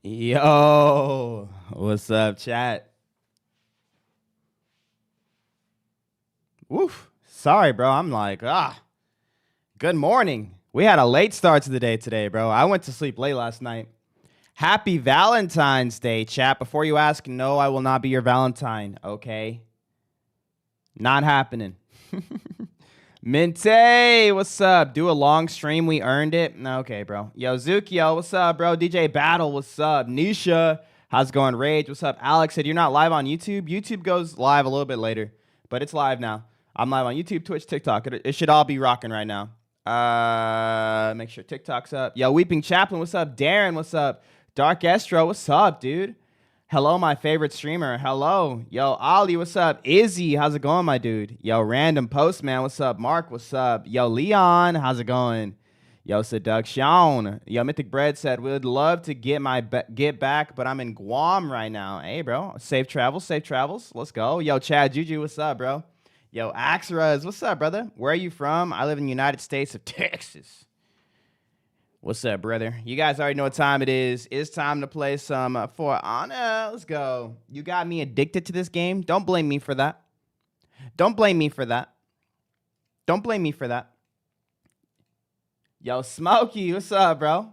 Yo, what's up, chat? Woof. Sorry, bro. I'm like, good morning. We had a late start to the day today, bro. I went to sleep late last night. Happy Valentine's Day, chat. Before you ask, no, I will not be your Valentine, okay? Not happening. Minte, what's up? Do a long stream, we earned it. Okay, bro. Yo, Zukio, what's up, bro? DJ Battle, what's up? Nisha, how's it going? Rage, what's up? Alex said you're not live on YouTube. YouTube goes live a little bit later, but it's live now. I'm live on YouTube, Twitch, TikTok. It should all be rocking right now. Make sure TikTok's up. Yo, Weeping Chaplain, what's up? Darren, what's up? Dark Estro, what's up, dude? Hello, my favorite streamer. Hello. Yo, Ollie, what's up? Izzy, how's it going, my dude? Yo, Random Postman, what's up? Mark, what's up? Yo, Leon, how's it going? Yo, Seduction. Yo, Mythic Bread said, would love to get back, but I'm in Guam right now. Hey, bro. Safe travels, safe travels. Let's go. Yo, Chad Juju, what's up, bro? Yo, Axeraz, what's up, brother? Where are you from? I live in the United States of Texas. What's up, brother? You guys already know what time it is. It's time to play some For Honor. Let's go. You got me addicted to this game. Don't blame me for that. Don't blame me for that. Don't blame me for that. Yo, Smokey, what's up, bro?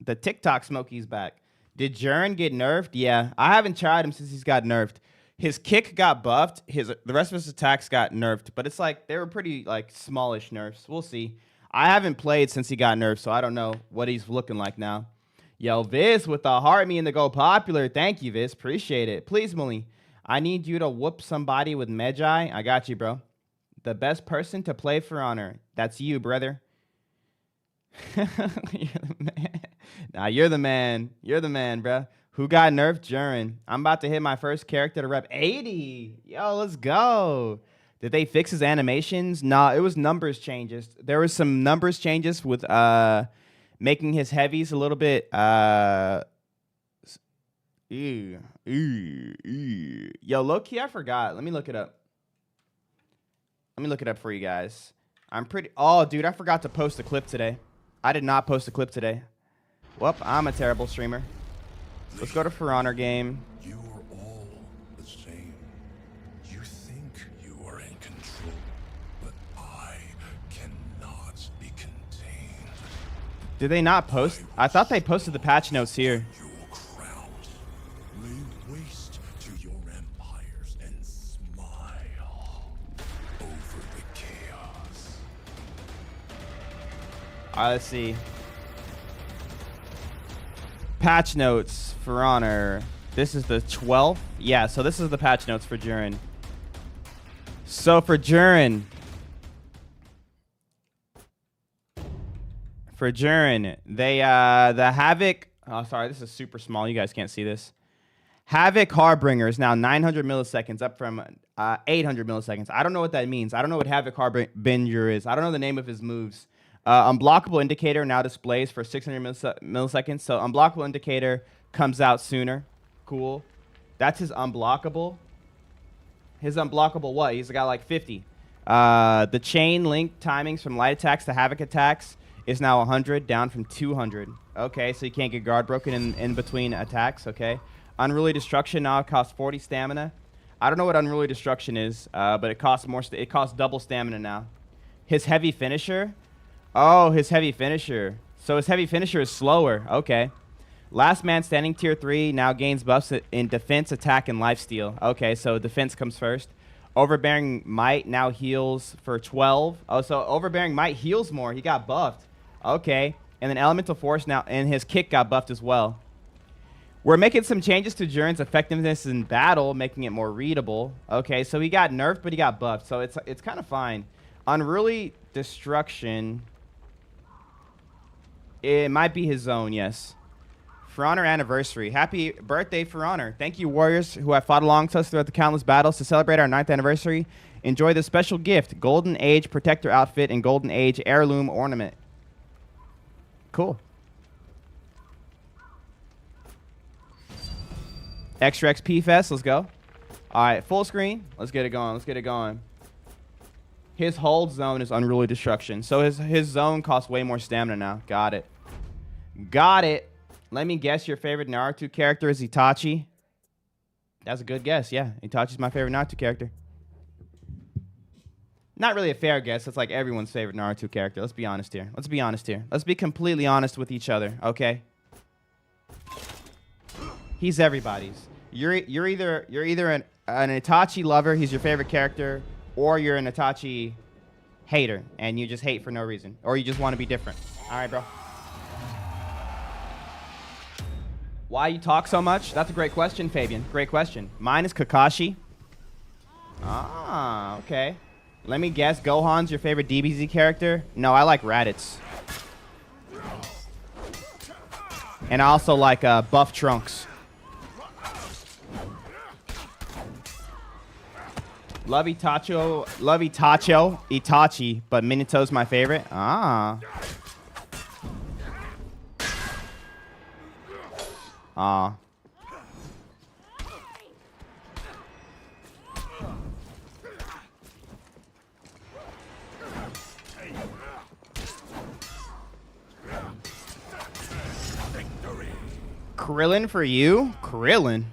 The TikTok Smokey's back. Did Jern get nerfed? Yeah, I haven't tried him since he's got nerfed. His kick got buffed. The rest of his attacks got nerfed, but it's like they were pretty like smallish nerfs. We'll see. I haven't played since he got nerfed, so I don't know what he's looking like now. Yo, Viz with the heart mean to go popular. Thank you, Viz. Appreciate it. Please, Muli, I need you to whoop somebody with Magi. I got you, bro. The best person to play For Honor. That's you, brother. You're the man. Nah, you're the man. You're the man, bro. Who got nerfed? Jurin. I'm about to hit my first character to rep 80. Yo, let's go. Did they fix his animations? No, it was numbers changes. There was some numbers changes with making his heavies a little bit Yo, low-key, I forgot. Let me look it up. Let me look it up for you guys. Oh, dude, I forgot to post a clip today. I did not post a clip today. Well, I'm a terrible streamer. Let's go to For Honor game. You are all the same. You think you are in control, but I cannot be contained. Did they not post? I thought they posted the patch notes here. Your crowns lay waste to your empires and smile over the chaos. All right, let's see. Patch notes For Honor. This is the 12th. Yeah, so this is the patch notes for Jurin. So for Jurin, they the Havoc. Oh, sorry, this is super small. You guys can't see this. Havoc Harbinger is now 900 milliseconds, up from 800 milliseconds. I don't know what that means. I don't know what Havoc Harbinger is. I don't know the name of his moves. Unblockable indicator now displays for 600 milliseconds. So unblockable indicator comes out sooner. Cool. That's his unblockable. His unblockable what? He's got like 50. The chain link timings from light attacks to havoc attacks is now 100, down from 200. Okay, so you can't get guard broken in between attacks. Okay. Unruly destruction now costs 40 stamina. I don't know what unruly destruction is, but it costs more. It costs double stamina now. His heavy finisher. Oh, his heavy finisher. So his heavy finisher is slower. Okay. Last man standing tier 3 now gains buffs in defense, attack, and lifesteal. Okay, so defense comes first. Overbearing might now heals for 12. Oh, so overbearing might heals more. He got buffed. Okay. And then elemental force now, and his kick got buffed as well. We're making some changes to Jurin's effectiveness in battle, making it more readable. Okay, so he got nerfed, but he got buffed. So it's kind of fine. Unruly destruction. It might be his zone, yes. For Honor anniversary. Happy birthday, For Honor. Thank you, warriors who have fought alongside us throughout the countless battles. To celebrate our 9th anniversary, enjoy this special gift, Golden Age Protector outfit and Golden Age Heirloom ornament. Cool. Extra XP Fest, let's go. All right, full screen. Let's get it going. Let's get it going. His hold zone is Unruly Destruction. So his zone costs way more stamina now. Got it. Got it. Let me guess, your favorite Naruto character is Itachi. That's a good guess, yeah. Itachi's my favorite Naruto character. Not really a fair guess. That's like everyone's favorite Naruto character. Let's be honest here. Let's be honest here. Let's be completely honest with each other, okay? He's everybody's. You're either an Itachi lover, he's your favorite character, or you're an Itachi hater, and you just hate for no reason, or you just want to be different. All right, bro. Why you talk so much? That's a great question, Fabian. Great question. Mine is Kakashi. Ah, okay. Let me guess. Gohan's your favorite DBZ character? No, I like Raditz. And I also like Buff Trunks. Love Itachi, but Minato's my favorite. Ah. Ah. Krillin for you? Krillin?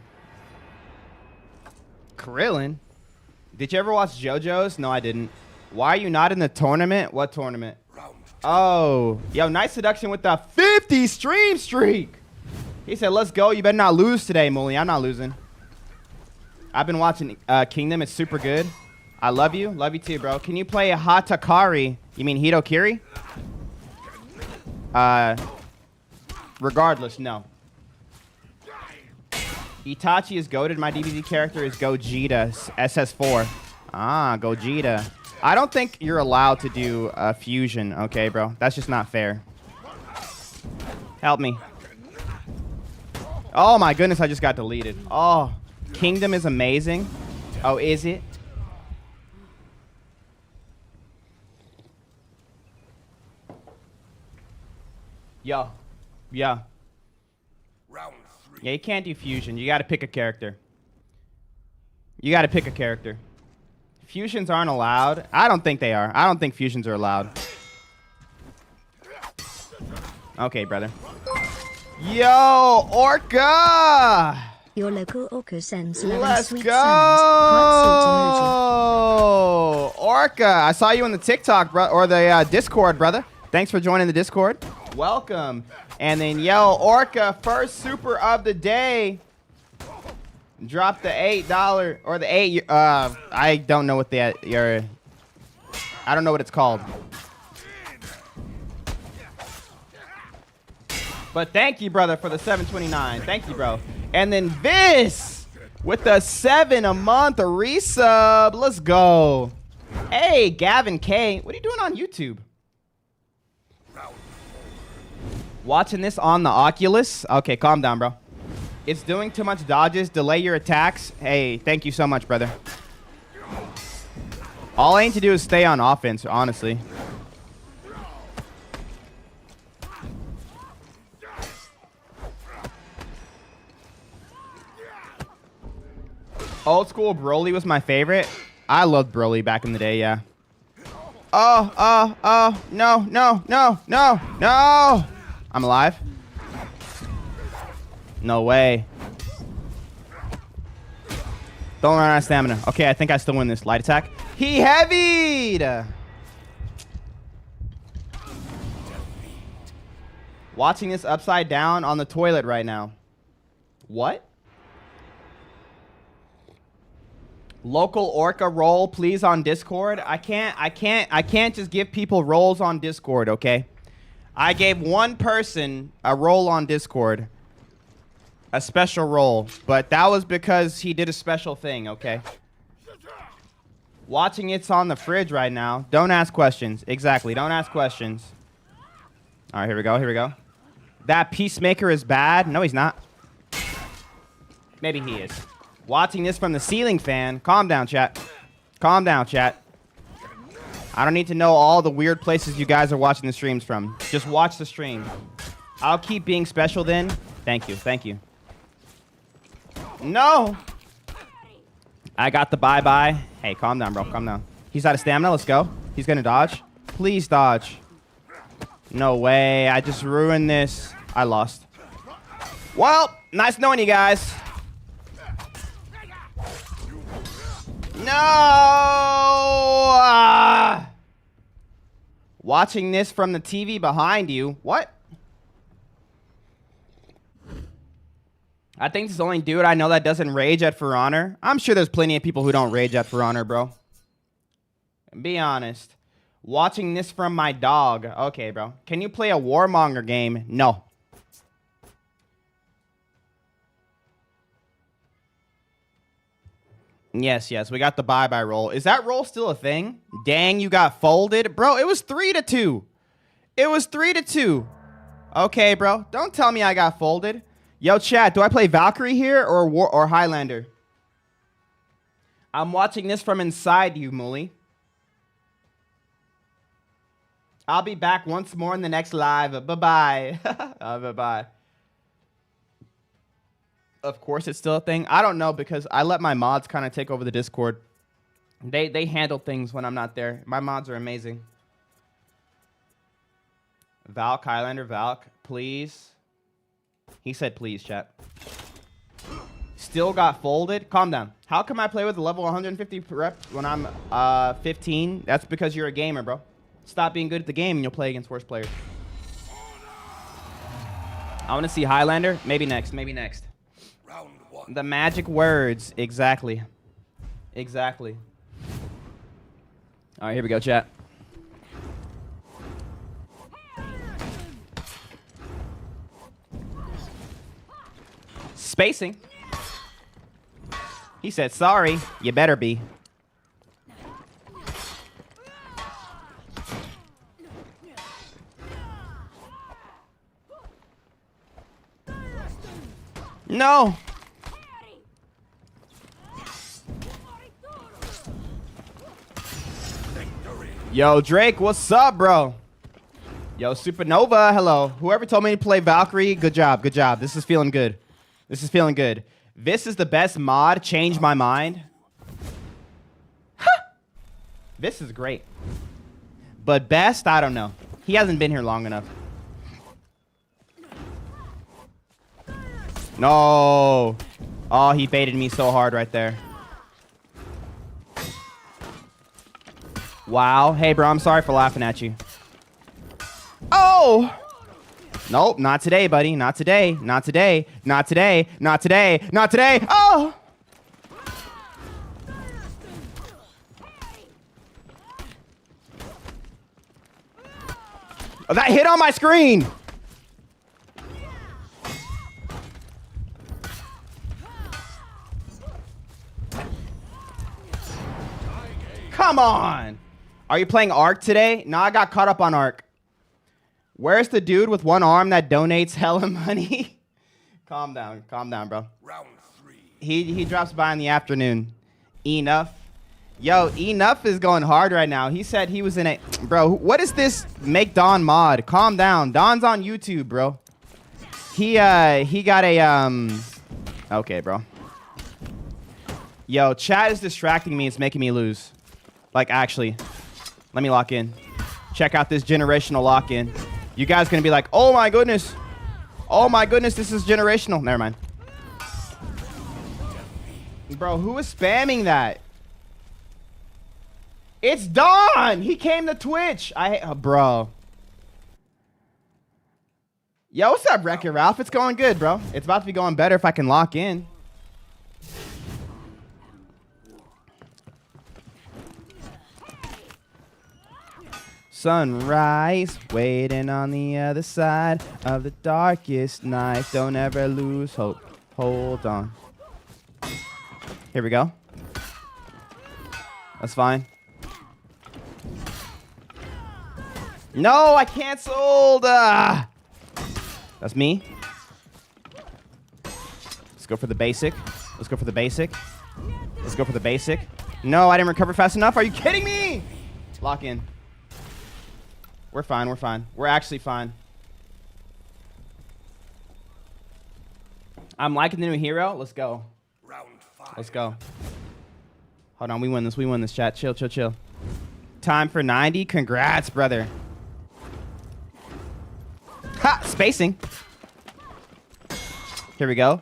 Did you ever watch JoJo's? No, I didn't. Why are you not in the tournament? What tournament? Oh. Yo, nice seduction with the 50 stream streak. He said, let's go. You better not lose today, Muli. I'm not losing. I've been watching Kingdom. It's super good. I love you. Love you too, bro. Can you play Hatakari? You mean Hitokiri? Regardless, no. Itachi is goated. My DBZ character is Gogeta, SS4. Ah, Gogeta. I don't think you're allowed to do fusion, okay, bro? That's just not fair. Help me. Oh, my goodness, I just got deleted. Oh, Kingdom is amazing. Oh, is it? Yo. Yeah. Yeah, you can't do fusion. You got to pick a character. Fusions aren't allowed. I don't think they are. I don't think fusions are allowed. Okay, brother. Yo, Orca! Your local Orca sends Let's sweet go! sounds. Orca, I saw you in the TikTok, bro, or the Discord, brother. Thanks for joining the Discord. Welcome. And then, yo, Orca, first super of the day. Drop the $8 or the I don't know what I don't know what it's called. But thank you, brother, for the $7.29. Thank you, bro. And then this with the 7 a month, a resub. Let's go. Hey, Gavin K. What are you doing on YouTube? Watching this on the Oculus? Okay, calm down, bro. It's doing too much dodges. Delay your attacks. Hey, thank you so much, brother. All I need to do is stay on offense, honestly. Old school Broly was my favorite. I loved Broly back in the day, yeah. Oh, no. I'm alive. No way. Don't run out of stamina. Okay, I think I still win this. Light attack. He heavied! Watching this upside down on the toilet right now. What? Local Orca roll, please, on Discord. I can't just give people roles on Discord, okay? I gave one person a role on Discord. A special role, but that was because he did a special thing, okay? Watching it's on the fridge right now. Don't ask questions. Exactly, don't ask questions. All right, here we go. That Peacemaker is bad. No, he's not. Maybe he is. Watching this from the ceiling fan. Calm down, chat. Calm down, chat. I don't need to know all the weird places you guys are watching the streams from. Just watch the stream. I'll keep being special then. Thank you. No! I got the bye-bye. Hey, calm down, bro. Calm down. He's out of stamina. Let's go. He's gonna dodge. Please dodge. No way. I just ruined this. I lost. Well, nice knowing you guys. No! Watching this from the TV behind you. What? I think this is the only dude I know that doesn't rage at For Honor. I'm sure there's plenty of people who don't rage at For Honor, bro. Be honest. Watching this from my dog. Okay, bro. Can you play a Warmonger game? No. Yes, yes. We got the bye-bye roll. Is that roll still a thing? Dang, you got folded. Bro, it was 3-2. It was 3-2. Okay, bro. Don't tell me I got folded. Yo, chat, do I play Valkyrie here or Highlander? I'm watching this from inside you, Mully. I'll be back once more in the next live. Bye-bye. Bye-bye. Of course it's still a thing. I don't know because I let my mods kind of take over the Discord. They handle things when I'm not there. My mods are amazing. Valk, Highlander, Valk, please. He said please, chat. Still got folded. Calm down. How come I play with a level 150 rep when I'm 15? That's because you're a gamer, bro. Stop being good at the game and you'll play against worse players. I want to see Highlander. Maybe next. Maybe next. Round one. The magic words. Exactly. Exactly. All right, here we go, chat. Spacing. He said, sorry. You better be. No. Yo, Drake, what's up, bro? Yo, Supernova, hello. Whoever told me to play Valkyrie, good job, good job. This is feeling good. This is feeling good. This is the best mod. Change my mind. Huh. This is great. But best, I don't know. He hasn't been here long enough. No. Oh, he baited me so hard right there. Wow. Hey, bro, I'm sorry for laughing at you. Oh! Nope, not today, buddy. Not today. Not today. Not today. Not today. Not today. Oh! Oh, that hit on my screen! Come on! Are you playing Ark today? No, I got caught up on Ark. Where's the dude with one arm that donates hella money? Calm down, bro. Round three. He drops by in the afternoon. Enough. Yo, Enough is going hard right now. He said he was in a... Bro, what is this make Don mod? Calm down. Don's on YouTube, bro. He got a... Okay, bro. Yo, chat is distracting me. It's making me lose. Like, actually. Let me lock in. Check out this generational lock-in. You guys gonna be like, oh my goodness. Oh my goodness, this is generational. Never mind. Bro, who is spamming that? It's Don! He came to Twitch. Bro. Yo, what's up, Wreck-It Ralph? It's going good, bro. It's about to be going better if I can lock in. Sunrise, waiting on the other side of the darkest night. Don't ever lose hope. Hold on. Here we go. That's fine. No, I canceled. That's me. Let's go for the basic. Let's go for the basic. Let's go for the basic. No, I didn't recover fast enough. Are you kidding me? Lock in. We're fine, we're fine. We're actually fine. I'm liking the new hero. Let's go. Round five. Let's go. Hold on, we win this. We win this, chat. Chill, chill, chill. Time for 90. Congrats, brother. Ha! Spacing. Here we go.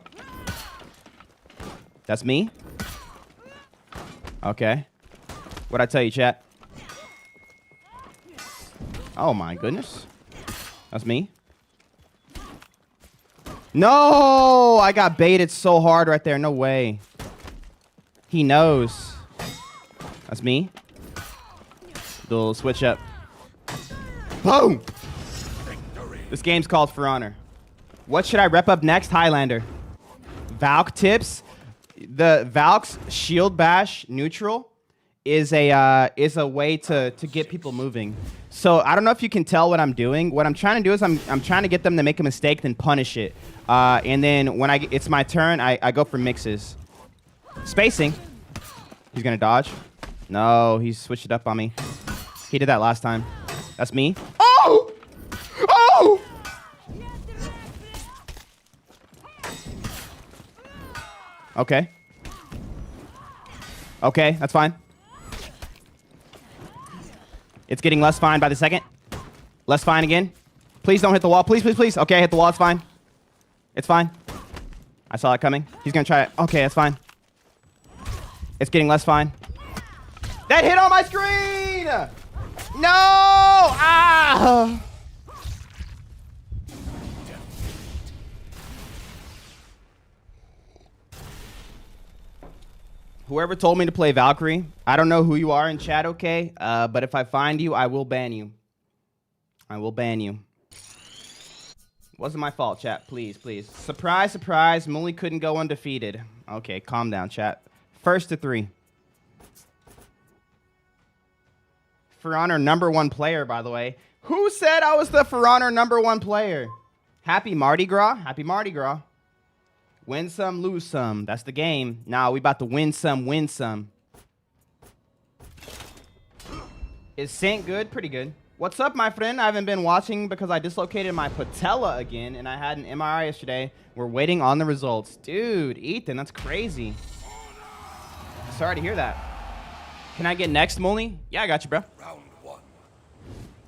That's me. Okay. What'd I tell you, chat? Oh my goodness. That's me. No! I got baited so hard right there. No way. He knows. That's me. Do a little switch up. Boom! This game's called For Honor. What should I rep up next? Highlander. Valk tips. The Valk's shield bash neutral is a way to get people moving. So I don't know if you can tell what I'm doing. What I'm trying to do is I'm trying to get them to make a mistake, then punish it. And then when it's my turn, I go for mixes. Spacing. He's gonna dodge. No, he switched it up on me. He did that last time. That's me. Oh! Oh! Okay. Okay, that's fine. It's getting less fine by the second. Less fine again. Please don't hit the wall. Please, please, please. Okay, I hit the wall. It's fine. It's fine. I saw that coming. He's going to try it. Okay, that's fine. It's getting less fine. That hit on my screen! No! Ah! Whoever told me to play Valkyrie, I don't know who you are in chat, okay? But if I find you, I will ban you. I will ban you. Wasn't my fault, chat. Please, please. Surprise, surprise. Muli couldn't go undefeated. Okay, calm down, chat. First to 3. For Honor #1 player, by the way. Who said I was the For Honor #1 player? Happy Mardi Gras. Happy Mardi Gras. Win some, lose some. That's the game. Nah, we about to win some, win some. Is Saint good? Pretty good. What's up, my friend? I haven't been watching because I dislocated my patella again, and I had an MRI yesterday. We're waiting on the results. Dude, Ethan, that's crazy. Sorry to hear that. Can I get next, Muli? Yeah, I got you, bro. Round 1.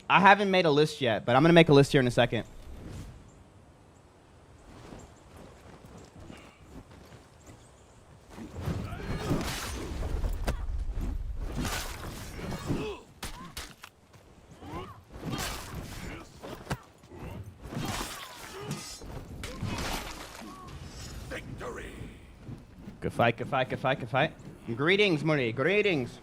I haven't made a list yet, but I'm going to make a list here in a second. Good fight, good fight, good fight, good fight. Greetings, Murray. Greetings.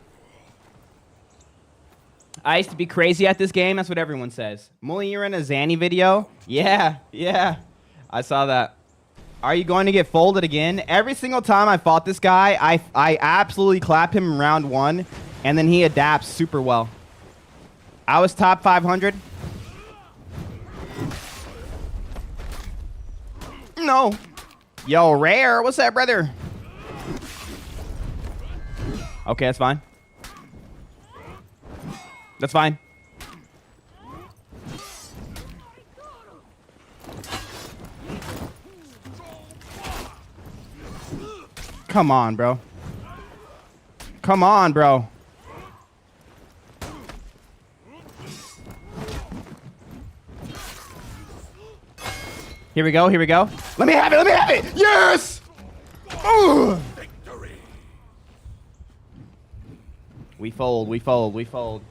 I used to be crazy at this game. That's what everyone says. Mully, you're in a Zanny video? Yeah, yeah. I saw that. Are you going to get folded again? Every single time I fought this guy, I absolutely clap him in round 1, and then he adapts super well. I was top 500. No. Yo, Rare. What's that, brother? Okay, that's fine. That's fine. Come on, bro. Come on, bro. Here we go, here we go. Let me have it, let me have it! Yes! Ooh. We fold, we fold, we fold.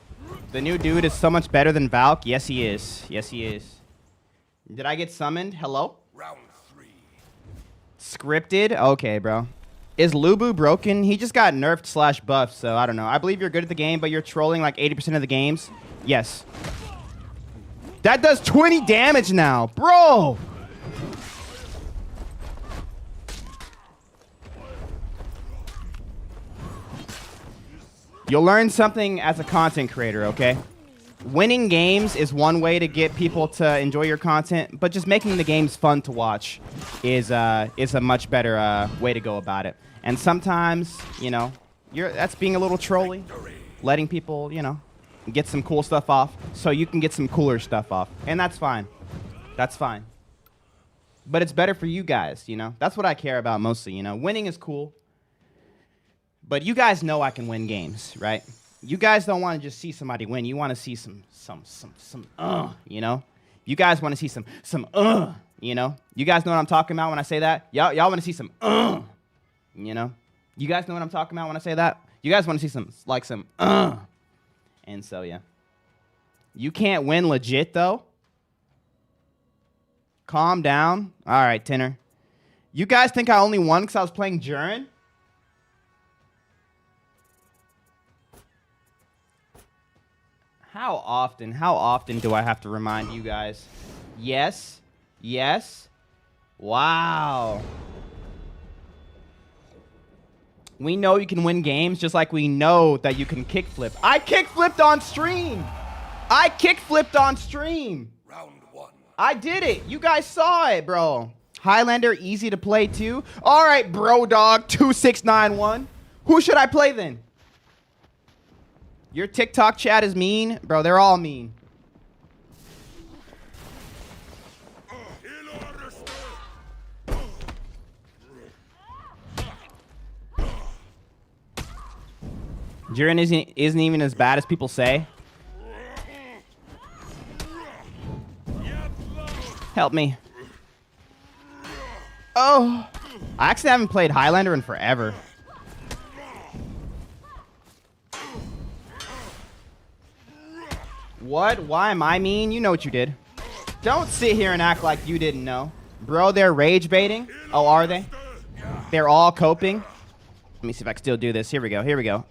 The new dude is so much better than Valk. Yes, he is. Yes, he is. Did I get summoned? Hello? Round 3. Scripted? Okay, bro. Is Lubu broken? He just got nerfed / buffed, so I don't know. I believe you're good at the game, but you're trolling like 80% of the games. Yes. That does 20 damage now. Bro! You'll learn something as a content creator, okay? Winning games is one way to get people to enjoy your content, but just making the games fun to watch is a much better way to go about it. And sometimes, you know, that's being a little trolly, letting people, you know, get some cool stuff off so you can get some cooler stuff off. And that's fine. That's fine. But it's better for you guys, you know? That's what I care about mostly, you know? Winning is cool. But you guys know I can win games, right? You guys don't want to just see somebody win. You want to see some, you know? You guys want to see some, You know? You guys know what I'm talking about when I say that? Y'all want to see some, you know? You guys know what I'm talking about when I say that? You guys want to see some, like some, And so, yeah. You can't win legit, though. Calm down. All right, Tinner. You guys think I only won because I was playing Jurin? How often do I have to remind you guys? Yes. Yes. Wow. We know you can win games just like we know that you can kickflip. I kickflipped on stream. Round one. I did it. You guys saw it, bro. Highlander, easy to play too. All right, bro dog, 2691. Who should I play then? Your TikTok chat is mean. Bro, they're all mean. Jiren isn't even as bad as people say. Help me. Oh. I actually haven't played Highlander in forever. What? Why am I mean? You know what you did. Don't sit here and act like you didn't know. Bro, they're rage baiting. Oh, are they? They're all coping. Let me see if I can still do this. Here we go.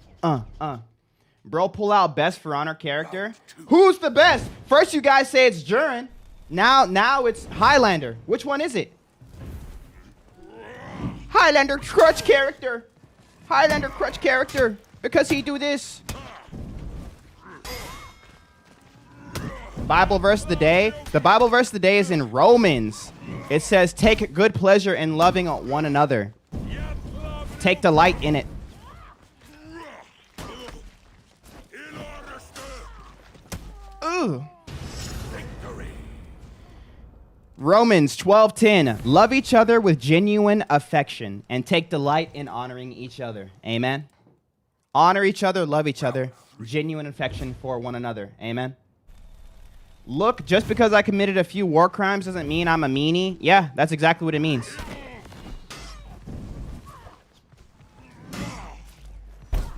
Bro, pull out best For Honor character. Who's the best? First you guys say it's Jurin. Now it's Highlander. Which one is it? Highlander crutch character. Because he do this. Bible verse of the day. The Bible verse of the day is in Romans. It says, take good pleasure in loving one another. Take delight in it. Ooh. Romans 12:10. Love each other with genuine affection and take delight in honoring each other. Amen. Honor each other, love each other, genuine affection for one another. Amen. Look, just because I committed a few war crimes doesn't mean I'm a meanie. Yeah, that's exactly what it means.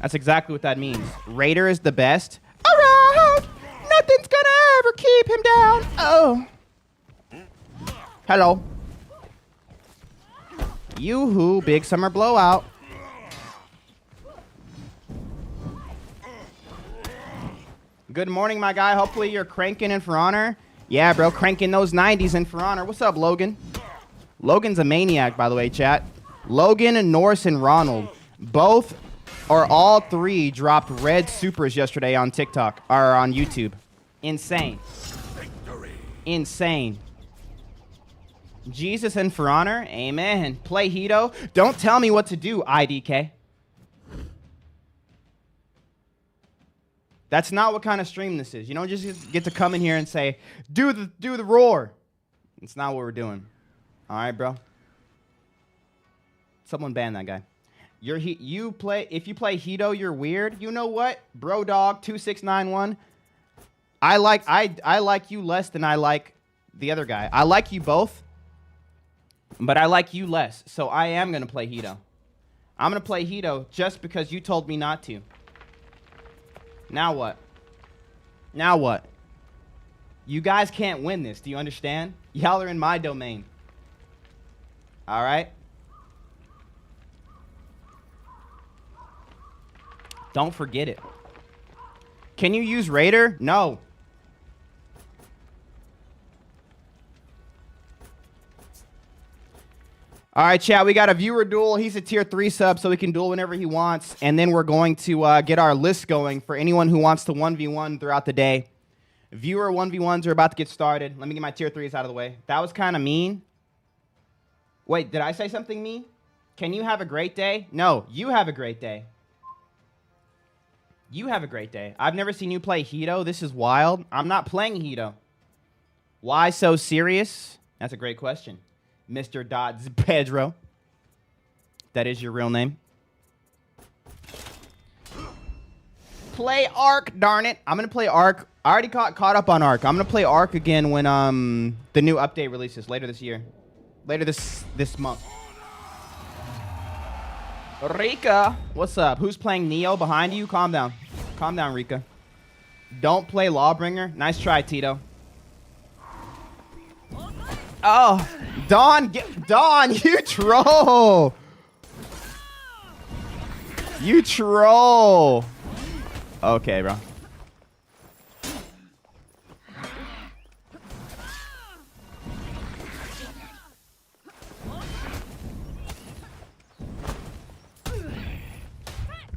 That's exactly what that means. Raider is the best. Around! Nothing's gonna ever keep him down. Oh. Hello. Yoo-hoo, big summer blowout. Good morning, my guy. Hopefully you're cranking in For Honor. Yeah, bro, cranking those 90s in For Honor. What's up, Logan? Logan's a maniac, by the way, chat. Logan and Norris and Ronald, both or all three dropped red supers yesterday on TikTok or on YouTube. Insane. Insane. Jesus and For Honor. Amen. Play Hito. Don't tell me what to do, IDK. That's not what kind of stream this is. You don't just get to come in here and say, do the roar. It's not what we're doing. All right, bro. Someone ban that guy. If you play Hito, you're weird. You know what? Bro dog 2691. I like you less than I like the other guy. I like you both, but I like you less. So I am going to play Hito. I'm going to play Hito just because you told me not to. Now what? Now what? You guys can't win this. Do you understand? Y'all are in my domain. All right? Don't forget it. Can you use Raider? No. All right, chat, we got a viewer duel. He's a tier 3 sub, so he can duel whenever he wants. And then we're going to get our list going for anyone who wants to 1v1 throughout the day. Viewer 1v1s are about to get started. Let me get my tier 3s out of the way. That was kind of mean. Wait, did I say something mean? Can you have a great day? No, you have a great day. You have a great day. I've never seen you play Hito. This is wild. I'm not playing Hito. Why so serious? That's a great question. Mr. Dodds Pedro. That is your real name. play Ark, darn it. I'm gonna play Ark. I already caught up on Ark. I'm gonna play Ark again when the new update releases later this year. Later this month. Rika, what's up? Who's playing Neo behind you? Calm down. Calm down, Rika. Don't play Lawbringer. Nice try, Tito. Oh, Dawn, you troll. You troll. Okay, bro.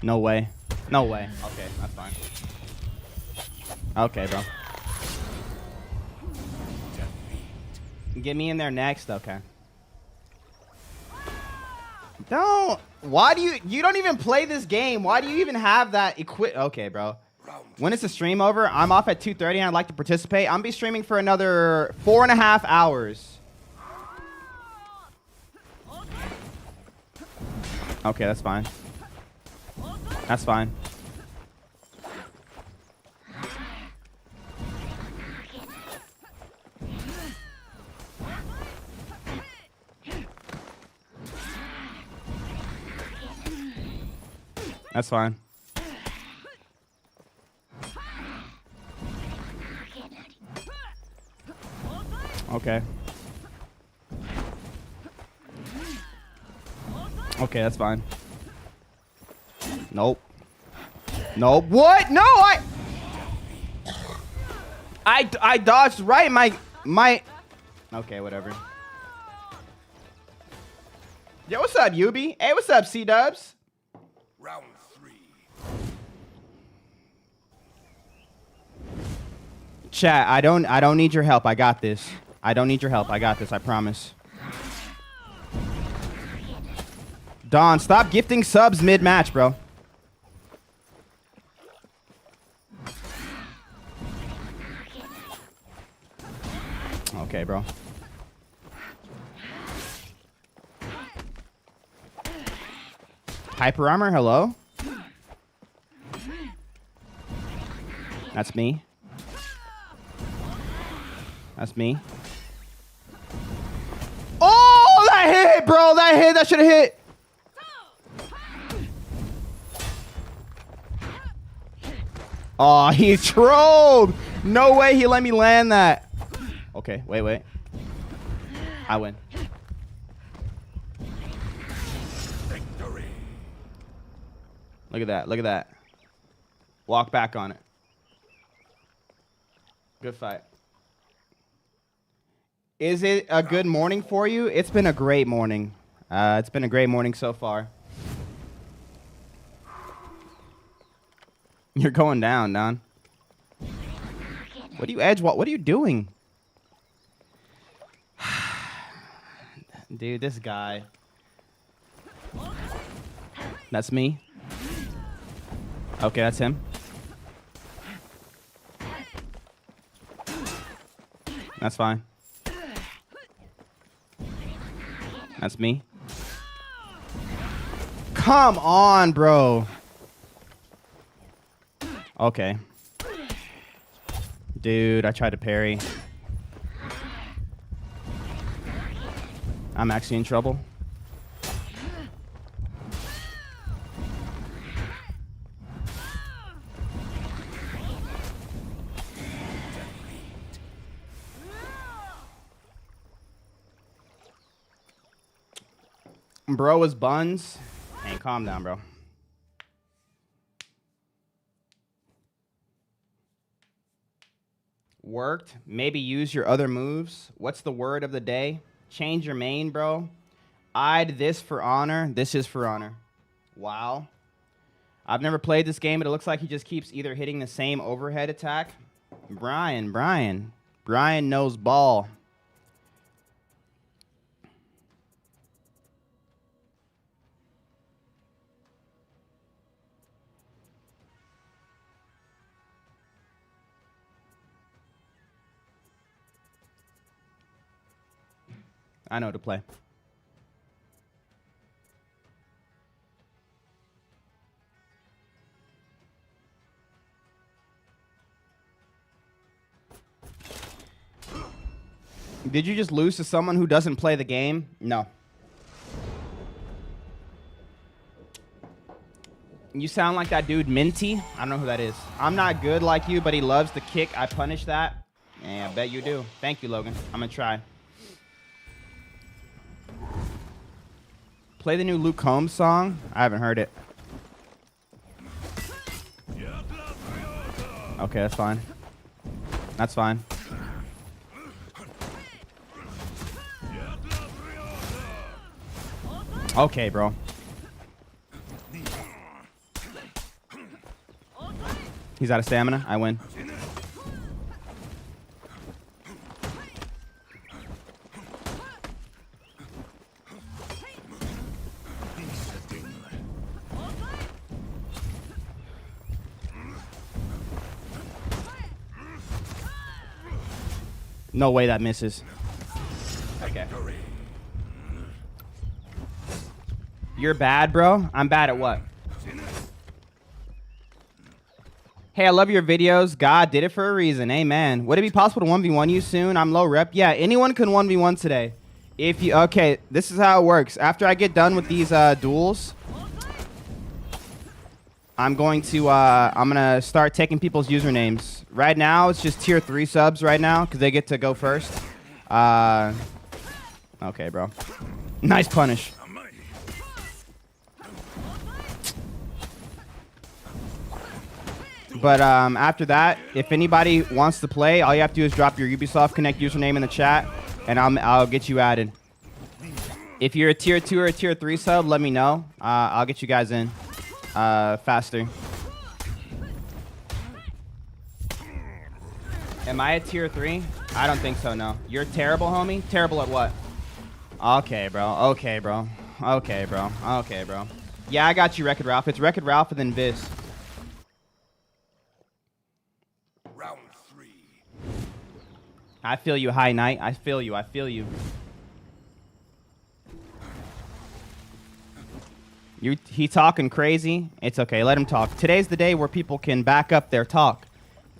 No way. No way. Okay, that's fine. Okay, bro. Get me in there next. Okay. Don't. Why do you don't even play this game? Why do you even have that equip? Okay, bro. When is the stream over? I'm off at 2:30 and I'd like to participate. I'm gonna be streaming for another 4.5 hours. Okay, that's fine. That's fine. That's fine. Okay. Okay, that's fine. Nope. Nope. What? No, I dodged right. My. Okay, whatever. Yo, what's up, Yubi? Hey, what's up, C-Dubs? Round 3. Chat, I don't need your help. I got this. I don't need your help. I got this. I promise. Don, stop gifting subs mid-match, bro. Okay, bro. Hyper armor, hello? That's me. That's me. Oh, that hit, bro. That hit. That should have hit. Oh, he trolled. No way he let me land that. Okay, wait. I win. Victory. Look at that. Look at that. Walk back on it. Good fight. Is it a good morning for you? It's been a great morning. It's been a great morning so far. You're going down, Don. What are you edge? What are you doing? Dude, this guy. That's me. Okay, that's him. That's fine. That's me. Come on, bro. Okay. Dude, I tried to parry. I'm actually in trouble. Bro is buns. Hey, calm down, bro. Worked. Maybe use your other moves. What's the word of the day? Change your main, bro. I'd this for honor. This is for honor. Wow. I've never played this game, but it looks like he just keeps either hitting the same overhead attack. Brian knows ball. I know to play. Did you just lose to someone who doesn't play the game? No. You sound like that dude Minty. I don't know who that is. I'm not good like you, but he loves to kick. I punish that. Yeah, I bet you do. Thank you, Logan. I'm going to try. Play the new Luke Combs song. I haven't heard it. Okay, that's fine. That's fine. Okay, bro. He's out of stamina. I win. No way that misses. Okay. You're bad, bro? I'm bad at what? Hey, I love your videos. God did it for a reason. Amen. Would it be possible to 1v1 you soon? I'm low rep. Yeah, anyone can 1v1 today. If you okay, this is how it works. After I get done with these duels, I'm gonna start taking people's usernames. Right now, it's just tier 3 subs right now because they get to go first. Okay, bro. Nice punish. But after that, if anybody wants to play, all you have to do is drop your Ubisoft Connect username in the chat, and I'll get you added. If you're a tier 2 or a tier 3 sub, let me know. I'll get you guys in faster. Am I a tier 3? I don't think so, no. You're terrible, homie? Terrible at what? Okay, bro. Okay, bro. Okay, bro. Okay, bro. Yeah, I got you, Wreck-It Ralph. It's Wreck-It Ralph and then Viz. Round 3. I feel you, High Knight. I feel you. I feel you. He talking crazy. It's okay. Let him talk. Today's the day where people can back up their talk.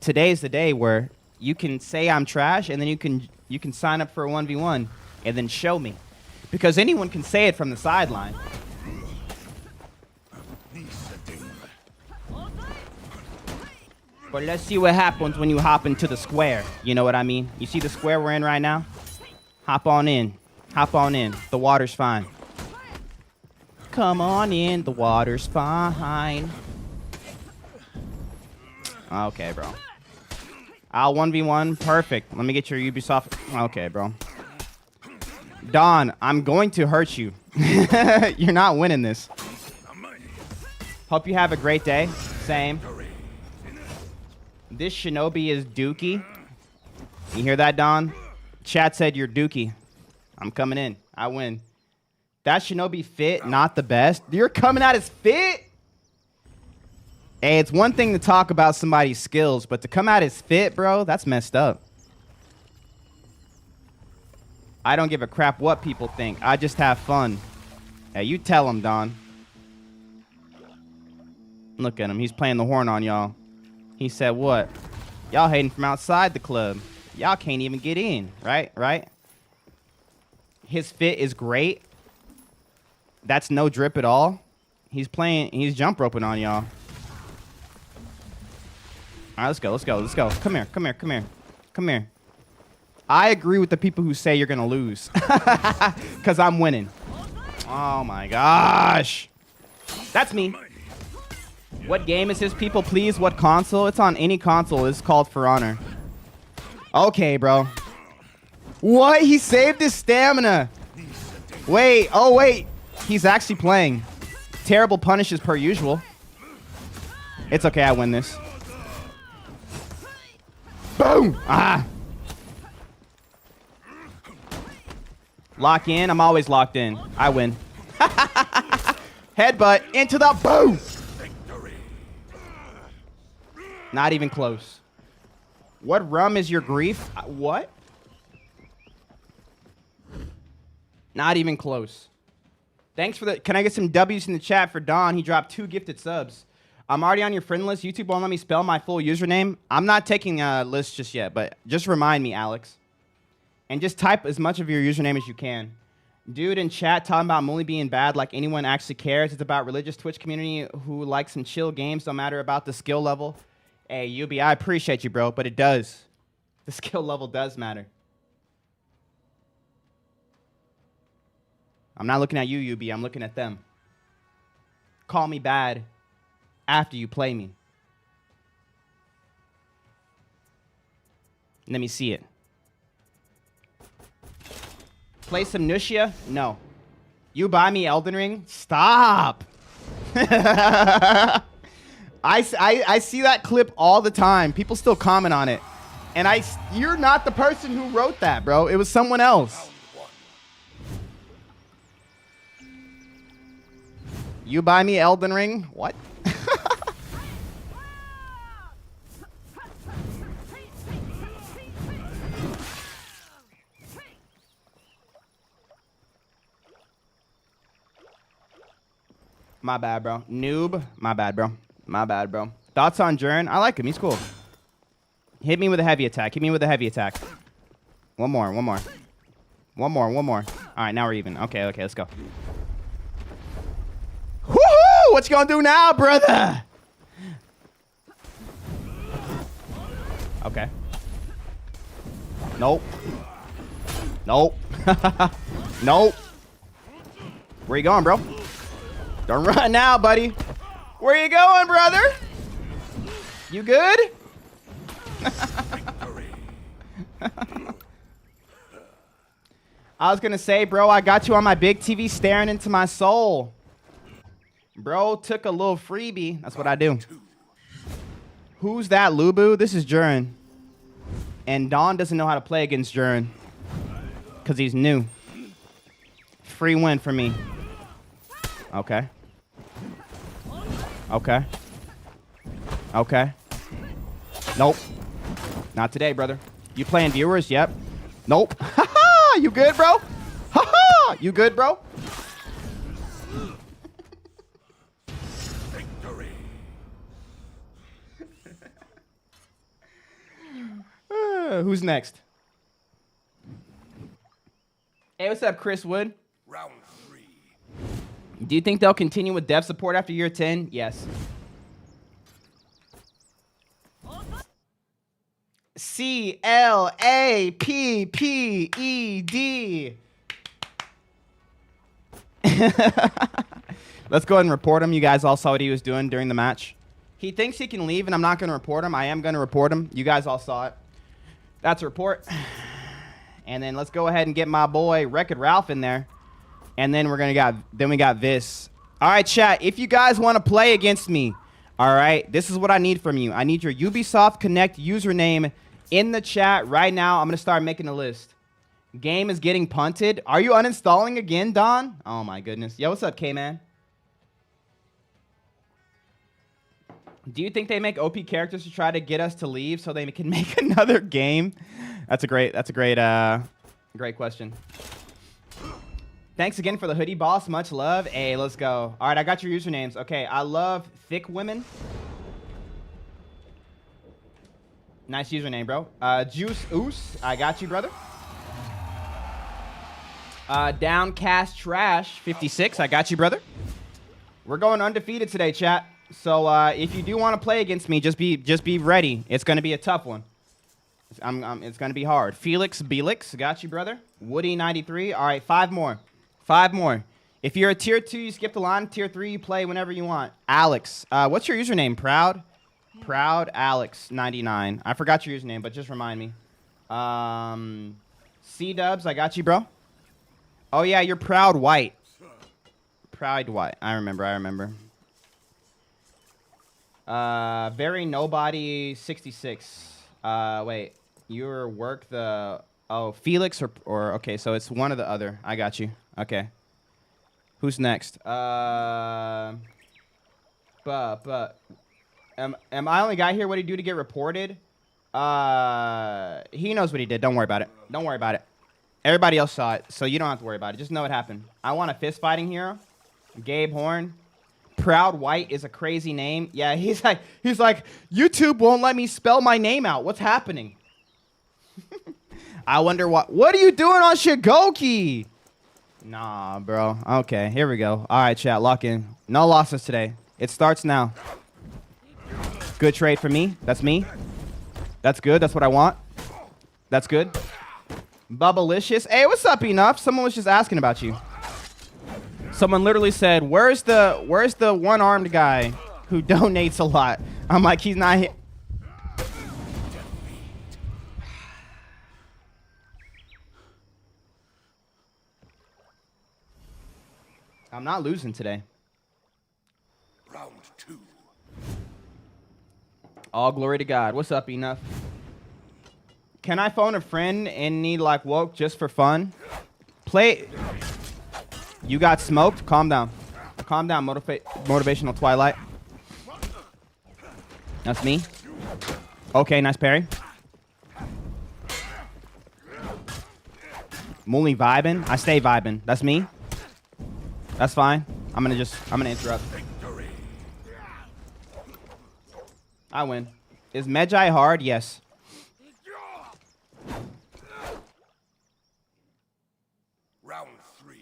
Today's the day where you can say I'm trash, and then you can sign up for a 1v1 and then show me, because anyone can say it from the sideline. But let's see what happens when you hop into the square. You know what I mean? You see the square we're in right now? Hop on in. Hop on in. The water's fine. Come on in. The water's fine. Okay, bro. I'll 1v1. Perfect. Let me get your Ubisoft. Okay, bro. Don, I'm going to hurt you. You're not winning this. Hope you have a great day. Same. This Shinobi is Dookie. You hear that, Don? Chat said you're Dookie. I'm coming in. I win. That Shinobi fit, not the best. You're coming out as fit? Hey, it's one thing to talk about somebody's skills, but to come out as fit, bro, that's messed up. I don't give a crap what people think. I just have fun. Hey, you tell him, Don. Look at him. He's playing the horn on y'all. He said what? Y'all hating from outside the club. Y'all can't even get in, right? Right? His fit is great. That's no drip at all. He's jump roping on y'all. All right, let's go, let's go, let's go. Come here, come here, come here. Come here. I agree with the people who say you're going to lose. Because I'm winning. Oh, my gosh. That's me. What game is his, people, please? What console? It's on any console. It's called For Honor. Okay, bro. What? He saved his stamina. Wait. Oh, wait. He's actually playing. Terrible punishes per usual. It's okay. I win this. Boom. Ah. Lock in. I'm always locked in. I win. Headbutt into the boom. Not even close. What rum is your grief? What? Not even close. Thanks for the... Can I get some W's in the chat for Don? He dropped 2 gifted subs. I'm already on your friend list. YouTube won't let me spell my full username. I'm not taking a list just yet, but just remind me, Alex. And just type as much of your username as you can. Dude in chat talking about Mully being bad like anyone actually cares. It's about religious Twitch community who likes some chill games, no matter about the skill level. Hey, UB, I appreciate you, bro, but it does. The skill level does matter. I'm not looking at you, UB. I'm looking at them. Call me bad after you play me. Let me see it. Play some Nushia? No. You buy me Elden Ring? Stop. I see that clip all the time. People still comment on it. And you're not the person who wrote that, bro. It was someone else. You buy me Elden Ring? What? My bad, bro. Noob. My bad, bro. My bad, bro. Thoughts on Jern? I like him. He's cool. Hit me with a heavy attack. Hit me with a heavy attack. One more. One more. One more. One more. All right, now we're even. Okay, okay, let's go. Woohoo! What you gonna do now, brother? Okay. Nope. Nope. Nope. Where you going, bro? Don't run now, buddy. Where you going, brother? You good? I was gonna say, bro, I got you on my big TV staring into my soul. Bro took a little freebie. That's what I do. Who's that, Lubu? This is Jurin. And Don doesn't know how to play against Jurin. Because he's new. Free win for me. Okay. Okay. Okay. Nope. Not today, brother. You playing viewers? Yep. Nope. Haha! You good, bro? Haha! You good, bro? Victory. Who's next? Hey, what's up, Chris Wood? Round 3. Do you think they'll continue with dev support after year 10? Yes. CLAPPED. Let's go ahead and report him. You guys all saw what he was doing during the match. He thinks he can leave, and I'm not going to report him. I am going to report him. You guys all saw it. That's a report. And then let's go ahead and get my boy Wreck-It Ralph in there. And then we got this. All right, chat. If you guys want to play against me, all right, this is what I need from you. I need your Ubisoft Connect username in the chat right now. I'm going to start making a list. Game is getting punted. Are you uninstalling again, Don? Oh, my goodness. Yo, what's up, K-Man? Do you think they make OP characters to try to get us to leave so they can make another game? That's a great question. Thanks again for the hoodie, boss. Much love. Hey, let's go. All right, I got your usernames. Okay, I love thick women. Nice username, bro. Juice Oos. I got you, brother. Downcast Trash 56. I got you, brother. We're going undefeated today, chat. So if you do want to play against me, just be ready. It's going to be a tough one. It's going to be hard. Felix Belix. Got you, brother. Woody 93. All right, 5 more. 5 more. If you're a tier 2, you skip the line. Tier 3, you play whenever you want. Alex. What's your username? Proud? Proud Alex 99. I forgot your username, but just remind me. C-Dubs, I got you, bro. Oh, yeah, you're Proud White. Proud White. I remember. Very Nobody 66. Wait. Your work the... Oh, Felix or... Okay, so it's one or the other. I got you. Okay. Who's next? Am I only guy here? What did he do to get reported? He knows what he did. Don't worry about it. Don't worry about it. Everybody else saw it, so you don't have to worry about it. Just know it happened. I want a fist fighting hero. Gabe Horn. Proud White is a crazy name. Yeah, he's like, YouTube won't let me spell my name out. What's happening? I wonder what are you doing on Shigoki? Nah, bro. Okay, here we go. All right, chat, lock in. No losses today. It starts now. Good trade for me. That's me. That's good. That's what I want. That's good. Mulisious. Hey, what's up, Enough? Someone was just asking about you. Someone literally said, "Where's the one-armed guy who donates a lot?" I'm like, he's not here. I'm not losing today. Round 2. All glory to God. What's up, Enough? Can I phone a friend and need like woke just for fun? Play. You got smoked? Calm down. Calm down, motivational Twilight. That's me. Okay, nice parry. Muli vibing. I stay vibing. That's me. That's fine. I'm gonna interrupt. I win. Is Medjai hard? Yes. Round 3.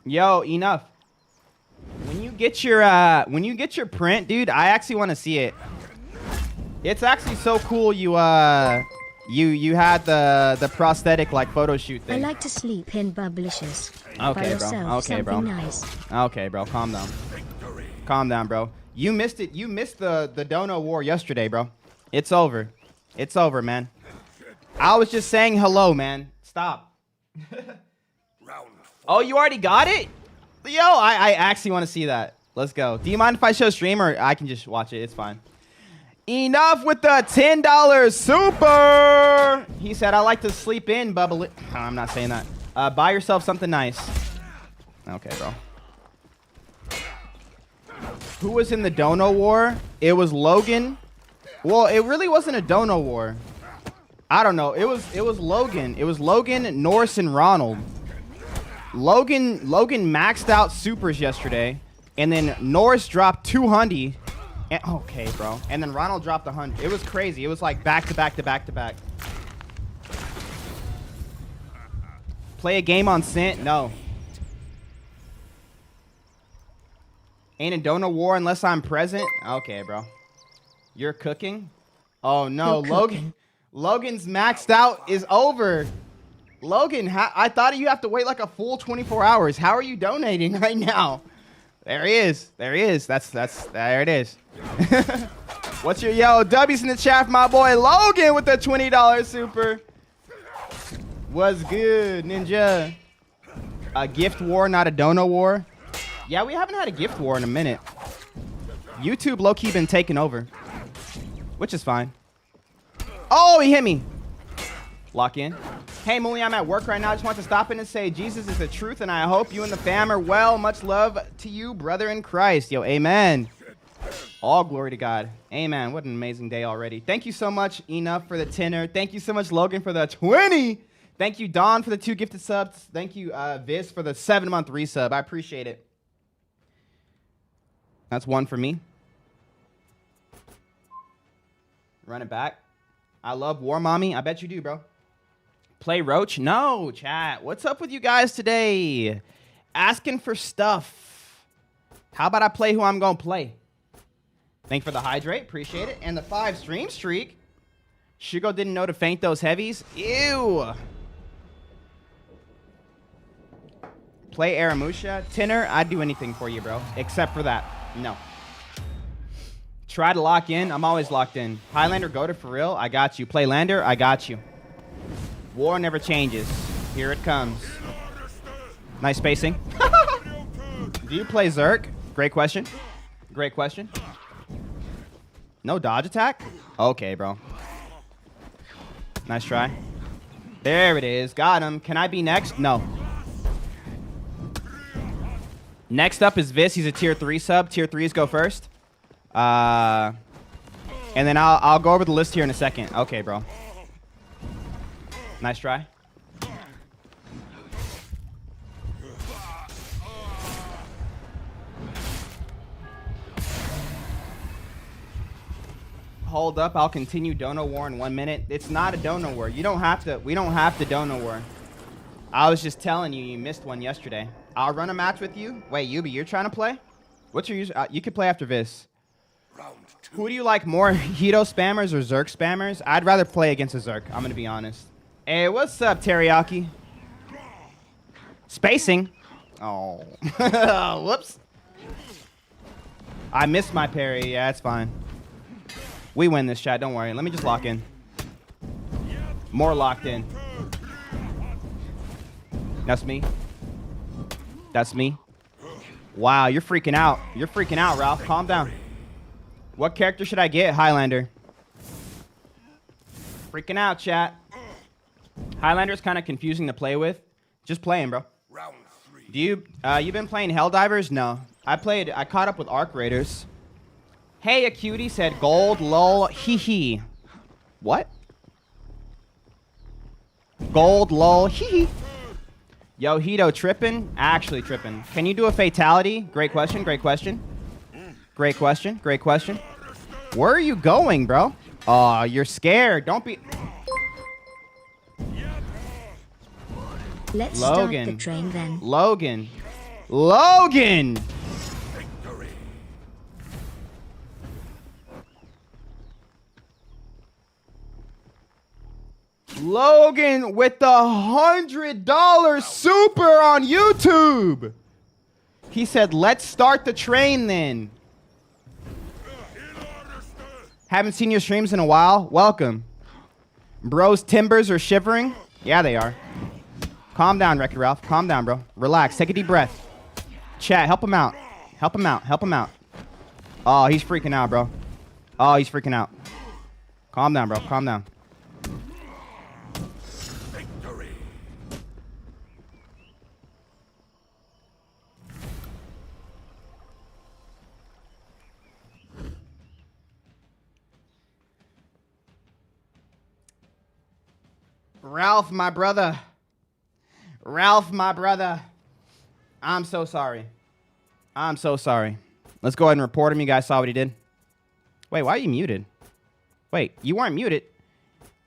Yo, Enough. When you get your print, dude, I actually want to see it. It's actually so cool you had the prosthetic like photo shoot I thing. like to sleep in Mulisious. Buy Okay, bro. yourself Okay, bro. something nice. Okay, bro. Calm down. Calm down, bro. You missed it. You missed the Dono War yesterday, bro. It's over. It's over, man. I was just saying hello, man. Stop. Round 4. Oh, you already got it? Yo, I actually want to see that. Let's go. Do you mind if I show stream or I can just watch it? It's fine. Enough with the $10 super. He said, I like to sleep in, bubble. I'm not saying that. Buy yourself something nice. Okay, bro. Who was in the Dono War? It was Logan. Well, it really wasn't a Dono War. I don't know. It was Logan. It was Logan, Norris, and Ronald. Logan maxed out supers yesterday, and then Norris dropped 200. And, okay, bro. And then Ronald dropped 100. It was crazy. It was like back to back to back to back. Play a game on Scent? No. Ain't a Dono War unless I'm present? Okay, bro. You're cooking? Oh, no. Logan's maxed out is over. Logan, I thought you have to wait like a full 24 hours. How are you donating right now? There he is. There he is. There it is. What's your yo? W's in the chat, my boy Logan with the $20 super. What's good, Ninja? A gift war, not a Dono war. Yeah, we haven't had a gift war in a minute. YouTube low-key been taking over, which is fine. Oh, he hit me. Lock in. Hey, Muli, I'm at work right now. I just want to stop in and say Jesus is the truth, and I hope you and the fam are well. Much love to you, brother in Christ. Yo, amen. All glory to God. Amen. What an amazing day already. Thank you so much, Enough, for the 10er. Thank you so much, Logan, for the 20. Thank you, Don, for the 2 gifted subs. Thank you, Viz, for the 7-month resub. I appreciate it. That's 1 for me. Run it back. I love War Mommy. I bet you do, bro. Play Roach? No, chat. What's up with you guys today? Asking for stuff. How about I play who I'm going to play? Thank you for the hydrate. Appreciate it. And the 5 stream streak. Shugo didn't know to faint those heavies. Ew. Play Aramusha. Tinner, I'd do anything for you, bro. Except for that. No. Try to lock in. I'm always locked in. Highlander, go to for real. I got you. Play Lander. I got you. War never changes. Here it comes. Nice spacing. Do you play Zerk? Great question. Great question. No dodge attack? Okay, bro. Nice try. There it is. Got him. Can I be next? No. Next up is Vis. He's a tier 3 sub. Tier 3s go first. And then I'll go over the list here in a second. Okay, bro. Nice try. Hold up, I'll continue Dono War in 1 minute. It's not a Dono War. We don't have to Dono War. I was just telling you, you missed one yesterday. I'll run a match with you. Wait, Yubi, you're trying to play? What's your user? You can play after this. Who do you like more, Hito spammers or Zerk spammers? I'd rather play against a Zerk, I'm gonna be honest. Hey, what's up, Teriyaki? Spacing. Oh. Whoops. I missed my parry. Yeah, it's fine. We win this, chat. Don't worry. Let me just lock in. More locked in. That's me. That's me. Wow, you're freaking out. You're freaking out, Ralph. Calm down. What character should I get? Highlander. Freaking out, chat. Highlander's kind of confusing to play with. Just playing, bro. Round 3. Do you been playing Helldivers? No. I caught up with Arc Raiders. Hey, a cutie said gold, lol, hee hee. What? Gold, lol, hee hee. Yo, Hito, tripping? Actually tripping. Can you do a fatality? Great question, great question. Great question, great question. Where are you going, bro? Oh, you're scared. Don't be... Let's Logan. start the train then. Logan. Logan! Logan with the $100 super on YouTube. He said, let's start the train then. Haven't seen your streams in a while. Welcome. Bro's timbers are shivering. Yeah, they are. Calm down, Wreck-It Ralph. Calm down, bro. Relax. Take a deep breath. Chat, help him out. Help him out. Help him out. Oh, he's freaking out, bro. Oh, he's freaking out. Calm down, bro. Calm down. Ralph, my brother. Ralph, my brother. I'm so sorry. I'm so sorry. Let's go ahead and report him. You guys saw what he did. Wait, why are you muted? Wait, you weren't muted.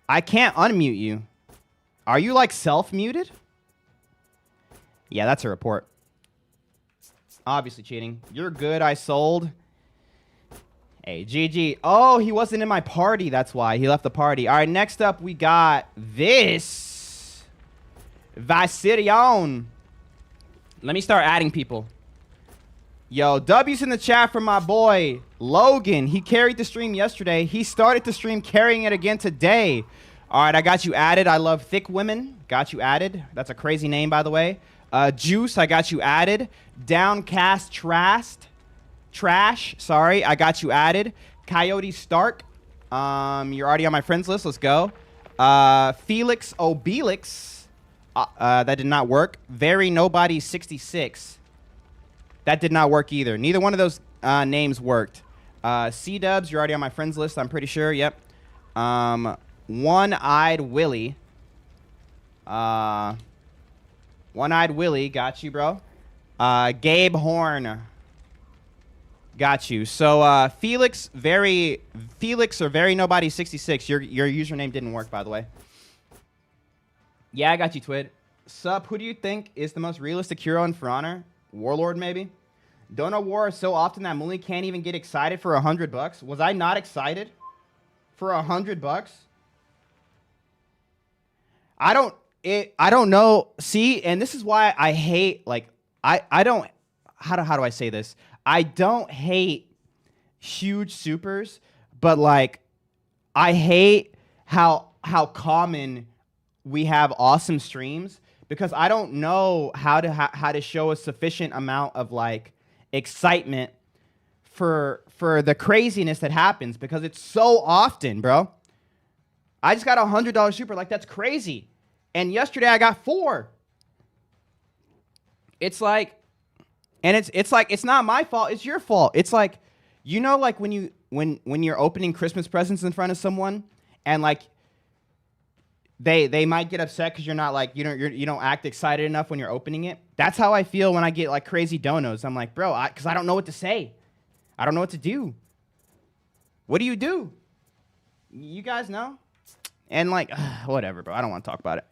I can't unmute you. Are you like self-muted? Yeah, that's a report. Obviously cheating. You're good, I sold. Hey, GG. Oh, he wasn't in my party. That's why. He left the party. All right, next up, we got this. Visirion. Let me start adding people. Yo, W's in the chat for my boy, Logan. He carried the stream yesterday. He started the stream carrying it again today. All right, I got you added. I love thick women. Got you added. That's a crazy name, by the way. Juice, I got you added. Downcast Trash, sorry, I got you added. Coyote Stark, you're already on my friends list. Let's go. Felix Obelix, that did not work. Very Nobody 66, that did not work either. Neither one of those names worked. C-Dubs, you're already on my friends list, I'm pretty sure. Yep. One-Eyed Willie. One-Eyed Willie, got you, bro. Gabe Horn. Got you. So Felix or Very Nobody 66. Your username didn't work, by the way. Yeah, I got you, Twid. Sup, who do you think is the most realistic hero in For Honor? Warlord, maybe? Dono War so often that Muli can't even get excited for $100. Was I not excited for $100? I don't know. See, and this is why I hate, like, I don't, how do I say this? I don't hate huge supers, but like I hate how common we have awesome streams, because I don't know how to show a sufficient amount of like excitement for the craziness that happens, because it's so often, bro. I just got a $100 super, like that's crazy. And yesterday I got 4. It's like, and it's like, it's not my fault, it's your fault. It's like, you know, like when you're opening Christmas presents in front of someone, and like they might get upset because you're not like, you don't act excited enough when you're opening it. That's how I feel when I get like crazy donos. I'm like, bro, because I don't know what to say. I don't know what to do. What do you do? You guys know? And like, whatever, bro. I don't want to talk about it.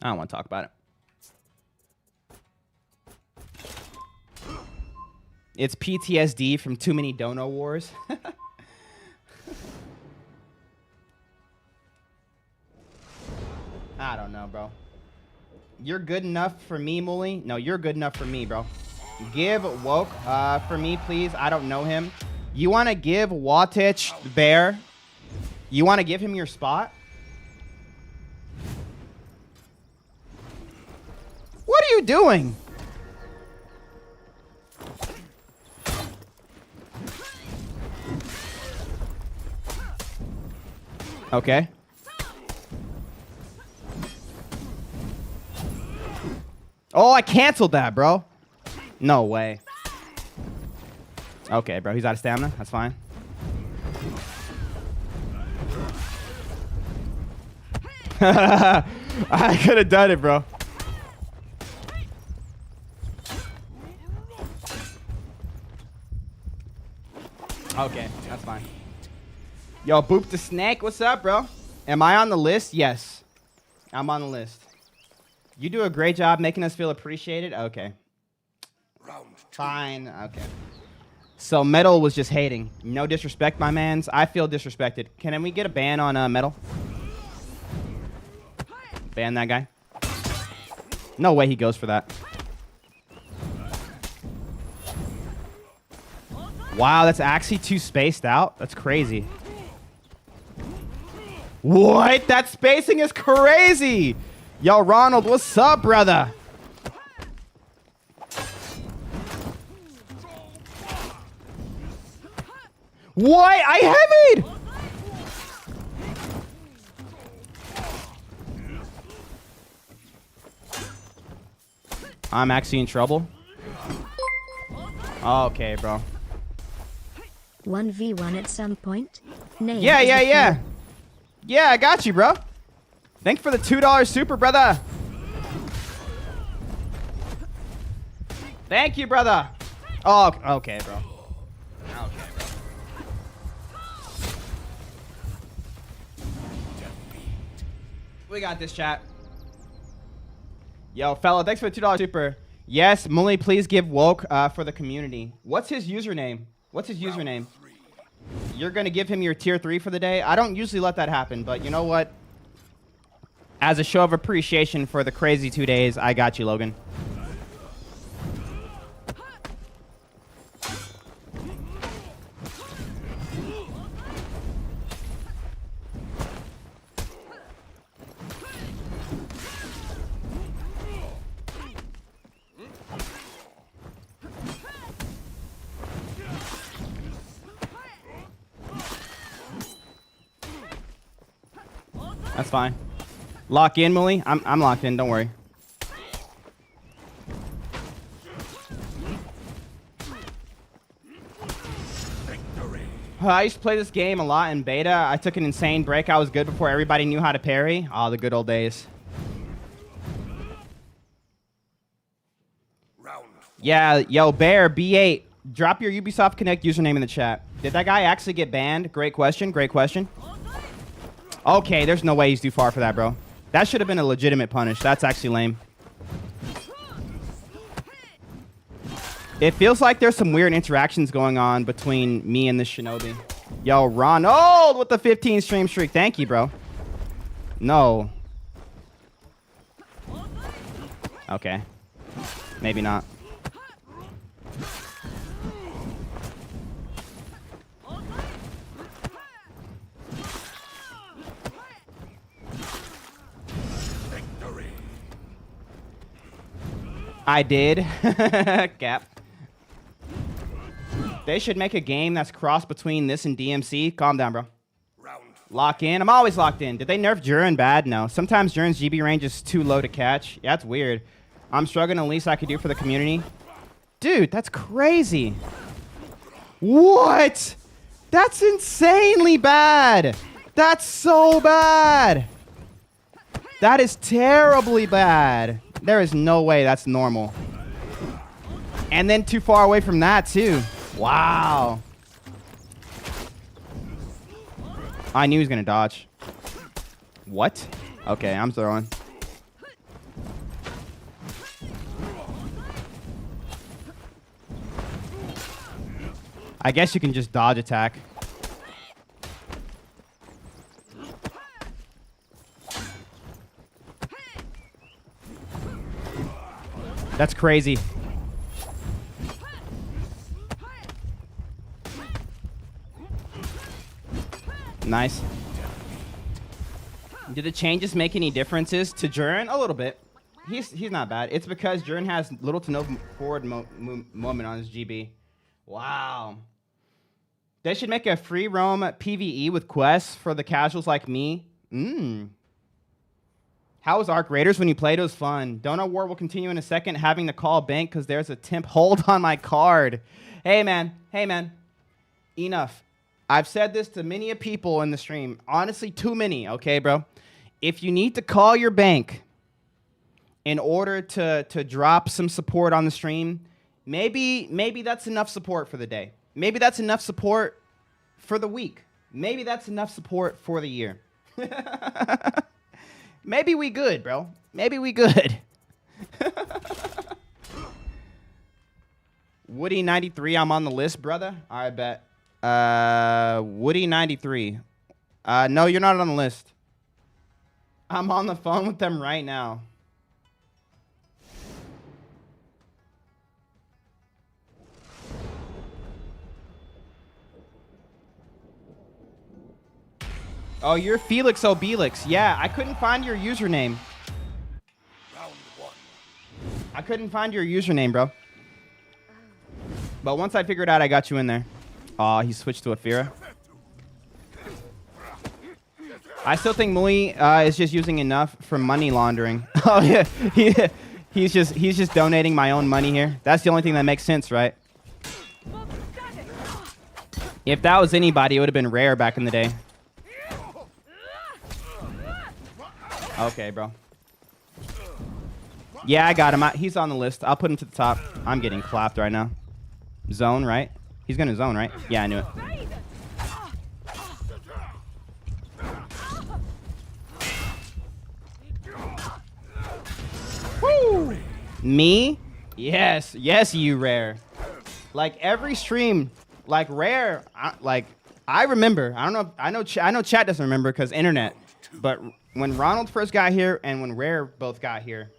I don't want to talk about it. It's PTSD from too many dono wars. I don't know, bro. You're good enough for me, Muli? No, you're good enough for me, bro. Give Woke for me, please. I don't know him. You want to give Watich Bear? You want to give him your spot? What are you doing? Okay. Oh, I canceled that, bro. No way. Okay, bro. He's out of stamina. That's fine. I could have done it, bro. Okay, that's fine. Yo, Boop the Snake, what's up, bro? Am I on the list? Yes. I'm on the list. You do a great job making us feel appreciated. Okay. Fine. Okay. So Metal was just hating. No disrespect, my mans. I feel disrespected. Can we get a ban on Metal? Ban that guy. No way he goes for that. Wow, that's actually too spaced out. That's crazy. What? That spacing is crazy. Yo, Ronald, what's up, brother? What? I have it! I'm actually in trouble. Okay, bro. 1v1 at some point? Name Yeah. Yeah, I got you, bro. Thanks for the $2 super, brother. Thank you, brother. Oh, okay, bro. Okay, bro. We got this, chat. Yo, fella, thanks for the $2 super. Yes, Mully, please give Woke for the community. What's his username? What's his username? You're going to give him your tier 3 for the day? I don't usually let that happen, but you know what? As a show of appreciation for the crazy 2 days, I got you, Logan. That's fine. Lock in, Mully. I'm locked in. Don't worry. I used to play this game a lot in beta. I took an insane break. I was good before everybody knew how to parry. Oh, the good old days. Yeah, yo, Bear, B8. Drop your Ubisoft Connect username in the chat. Did that guy actually get banned? Great question. Great question. Okay, there's no way he's too far for that, bro. That should have been a legitimate punish. That's actually lame. It feels like there's some weird interactions going on between me and this Shinobi. Yo, Ronald with the 15 stream streak. Thank you, bro. No. Okay. Maybe not. I did. Gap. They should make a game that's cross between this and DMC. Calm down, bro. Lock in. I'm always locked in. Did they nerf Jurin bad? No. Sometimes Jurin's GB range is too low to catch. Yeah, that's weird. I'm struggling. The least I could do for the community. Dude, that's crazy. What? That's insanely bad. That's so bad. That is terribly bad. There is no way that's normal. And then too far away from that, too. Wow. I knew he was gonna dodge. What? Okay, I'm throwing. I guess you can just dodge attack. That's crazy. Nice. Did the changes make any differences to Jurin? A little bit. He's not bad. It's because Jurin has little to no forward moment on his GB. Wow. They should make a free roam PvE with quests for the casuals like me. How was Arc Raiders when you played? It was fun. Donut War will continue in a second, having to call bank because there's a temp hold on my card. Hey, man. Enough. I've said this to many people in the stream. Honestly, too many, okay, bro? If you need to call your bank in order to drop some support on the stream, maybe that's enough support for the day. Maybe that's enough support for the week. Maybe that's enough support for the year. Maybe we good, bro. Maybe we good. Woody 93, I'm on the list, brother. I bet. Woody 93. No, you're not on the list. I'm on the phone with them right now. Oh, you're Felix Obelix. Yeah, I couldn't find your username. Round one. I couldn't find your username, bro. But once I figured out, I got you in there. Aw, he switched to Afira. I still think Mui is just using enough for money laundering. Oh yeah, he's just donating my own money here. That's the only thing that makes sense, right? If that was anybody, it would have been rare back in the day. Okay, bro. Yeah, I got him. He's on the list. I'll put him to the top. I'm getting clapped right now. Zone, right? He's gonna zone, right? Yeah, I knew it. Woo! Me? Yes, you rare. Like every stream, like rare. I remember. I don't know. I know. Chat doesn't remember because internet. But when Ronald first got here and when Rare both got here,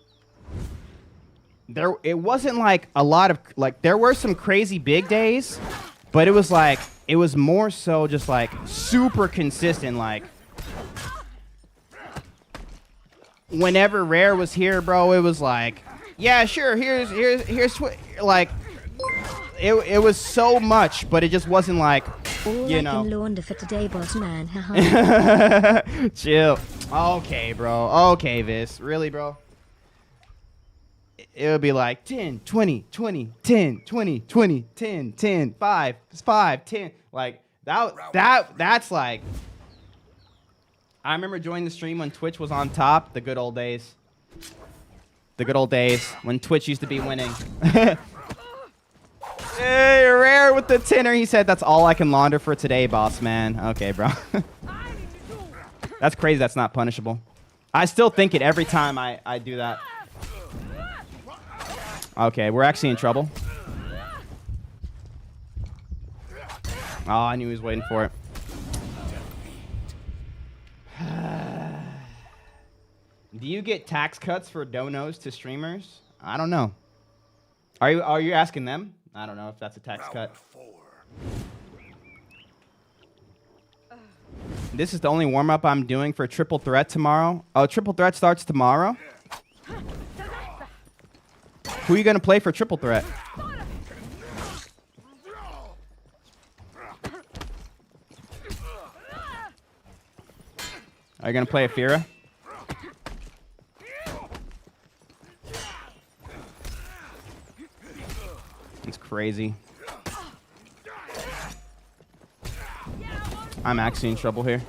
it wasn't like a lot of like there were some crazy big days, but it was more so just like super consistent. Like whenever Rare was here, bro, it was like, yeah, sure, here's like it was so much, but it just wasn't like, you know. Launder for today, boss man. Chill. Okay, bro. Okay, Vis. Really, bro? It would be like 10, 20, 20, 10, 20, 20, 10, 10, 5, 5, 10. Like, that's like... I remember joining the stream when Twitch was on top. The good old days. The good old days when Twitch used to be winning. Hey, Rare with the tenner. He said, that's all I can launder for today, boss man. Okay, bro. That's crazy. That's not punishable. I still think it every time I do that. Okay, we're actually in trouble. Oh, I knew he was waiting for it. Do you get tax cuts for donos to streamers? I don't know. Are you asking them? I don't know if that's a tax cut. This is the only warm-up I'm doing for Triple Threat tomorrow. Oh, Triple Threat starts tomorrow? Who are you going to play for Triple Threat? Are you going to play Afira? It's crazy. I'm actually in trouble here.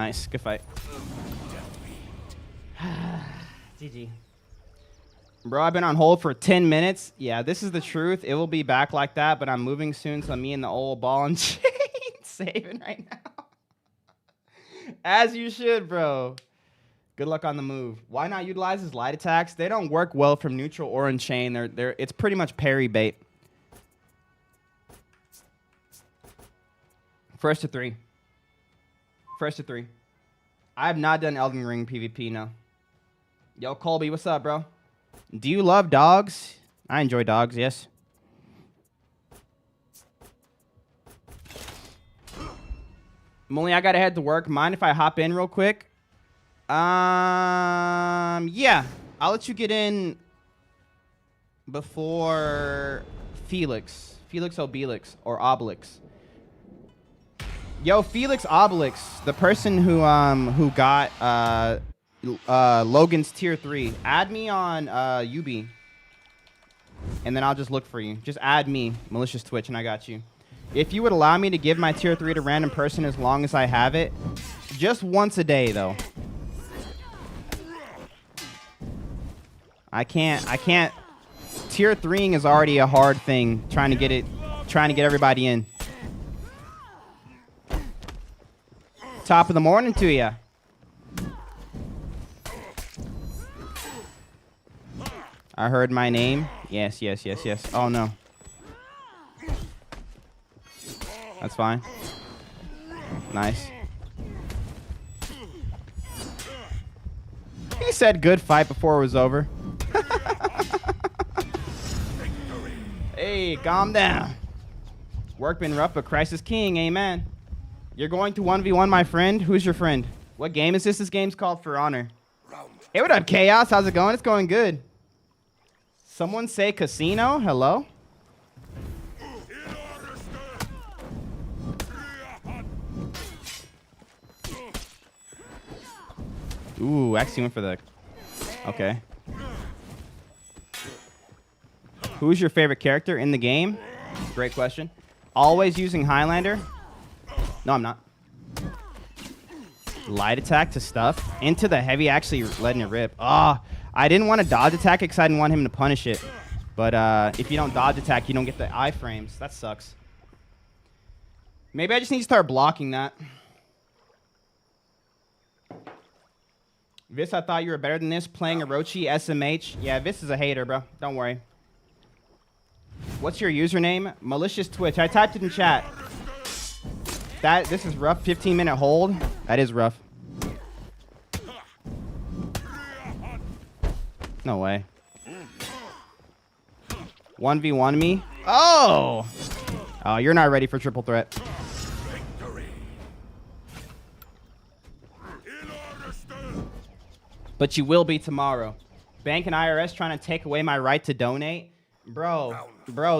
Nice. Good fight. GG. Bro, I've been on hold for 10 minutes. Yeah, this is the truth. It will be back like that, but I'm moving soon, so me and the old ball and chain saving right now. As you should, bro. Good luck on the move. Why not utilize his light attacks? They don't work well from neutral or in chain. It's pretty much parry bait. First to 3. First to 3. I have not done Elden Ring PvP, no. Yo, Colby, what's up, bro? Do you love dogs? I enjoy dogs, yes. Molly, I gotta head to work. Mind if I hop in real quick? Yeah. I'll let you get in before Felix. Felix Obelix or Obelix. Yo, Felix Obelix, the person who got Logan's tier 3. Add me on UB. And then I'll just look for you. Just add me, Mulisious Twitch, and I got you. If you would allow me to give my tier 3 to random person as long as I have it. Just once a day, though. I can't. Tier 3ing is already a hard thing. Trying to get everybody in. Top of the morning to ya. I heard my name. Yes. Oh, no. That's fine. Nice. He said good fight before it was over. Hey, calm down. Work been rough, but Christ is king. Amen. You're going to 1v1, my friend? Who's your friend? What game is this? This game's called For Honor. Hey, what up, Chaos? How's it going? It's going good. Someone say casino? Hello? Ooh, actually went for the... Okay. Who's your favorite character in the game? Great question. Always using Highlander? No, I'm not. Light attack to stuff. Into the heavy, actually letting it rip. Ah, I didn't want to dodge attack because I didn't want him to punish it. But if you don't dodge attack, you don't get the iframes. That sucks. Maybe I just need to start blocking that. Vis, I thought you were better than this. Playing Orochi, SMH. Yeah, Vis is a hater, bro. Don't worry. What's your username? Mulisious Twitch. I typed it in chat. This is rough. 15-minute hold. That is rough. No way. 1v1 me? Oh! Oh, you're not ready for triple threat. But you will be tomorrow. Bank and IRS trying to take away my right to donate. Bro,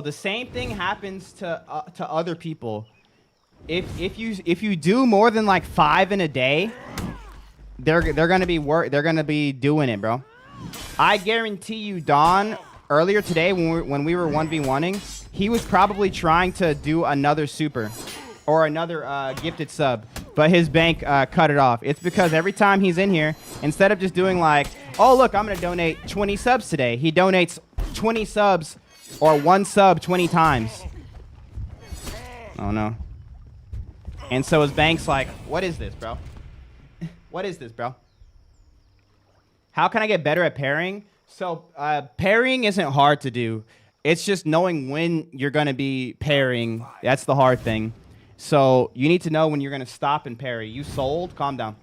the same thing happens to other people. If you do more than like 5 in a day, they're gonna be doing it, bro. I guarantee you, Don, earlier today when we were 1v1ing, he was probably trying to do another super or another gifted sub, but his bank cut it off. It's because every time he's in here, instead of just doing like, oh look, I'm gonna donate 20 subs today, he donates 20 subs or 1 sub 20 times. Oh no. And so his bank's like, what is this, bro? What is this, bro? How can I get better at parrying? So parrying isn't hard to do. It's just knowing when you're going to be parrying. That's the hard thing. So you need to know when you're going to stop and parry. You sold? Calm down.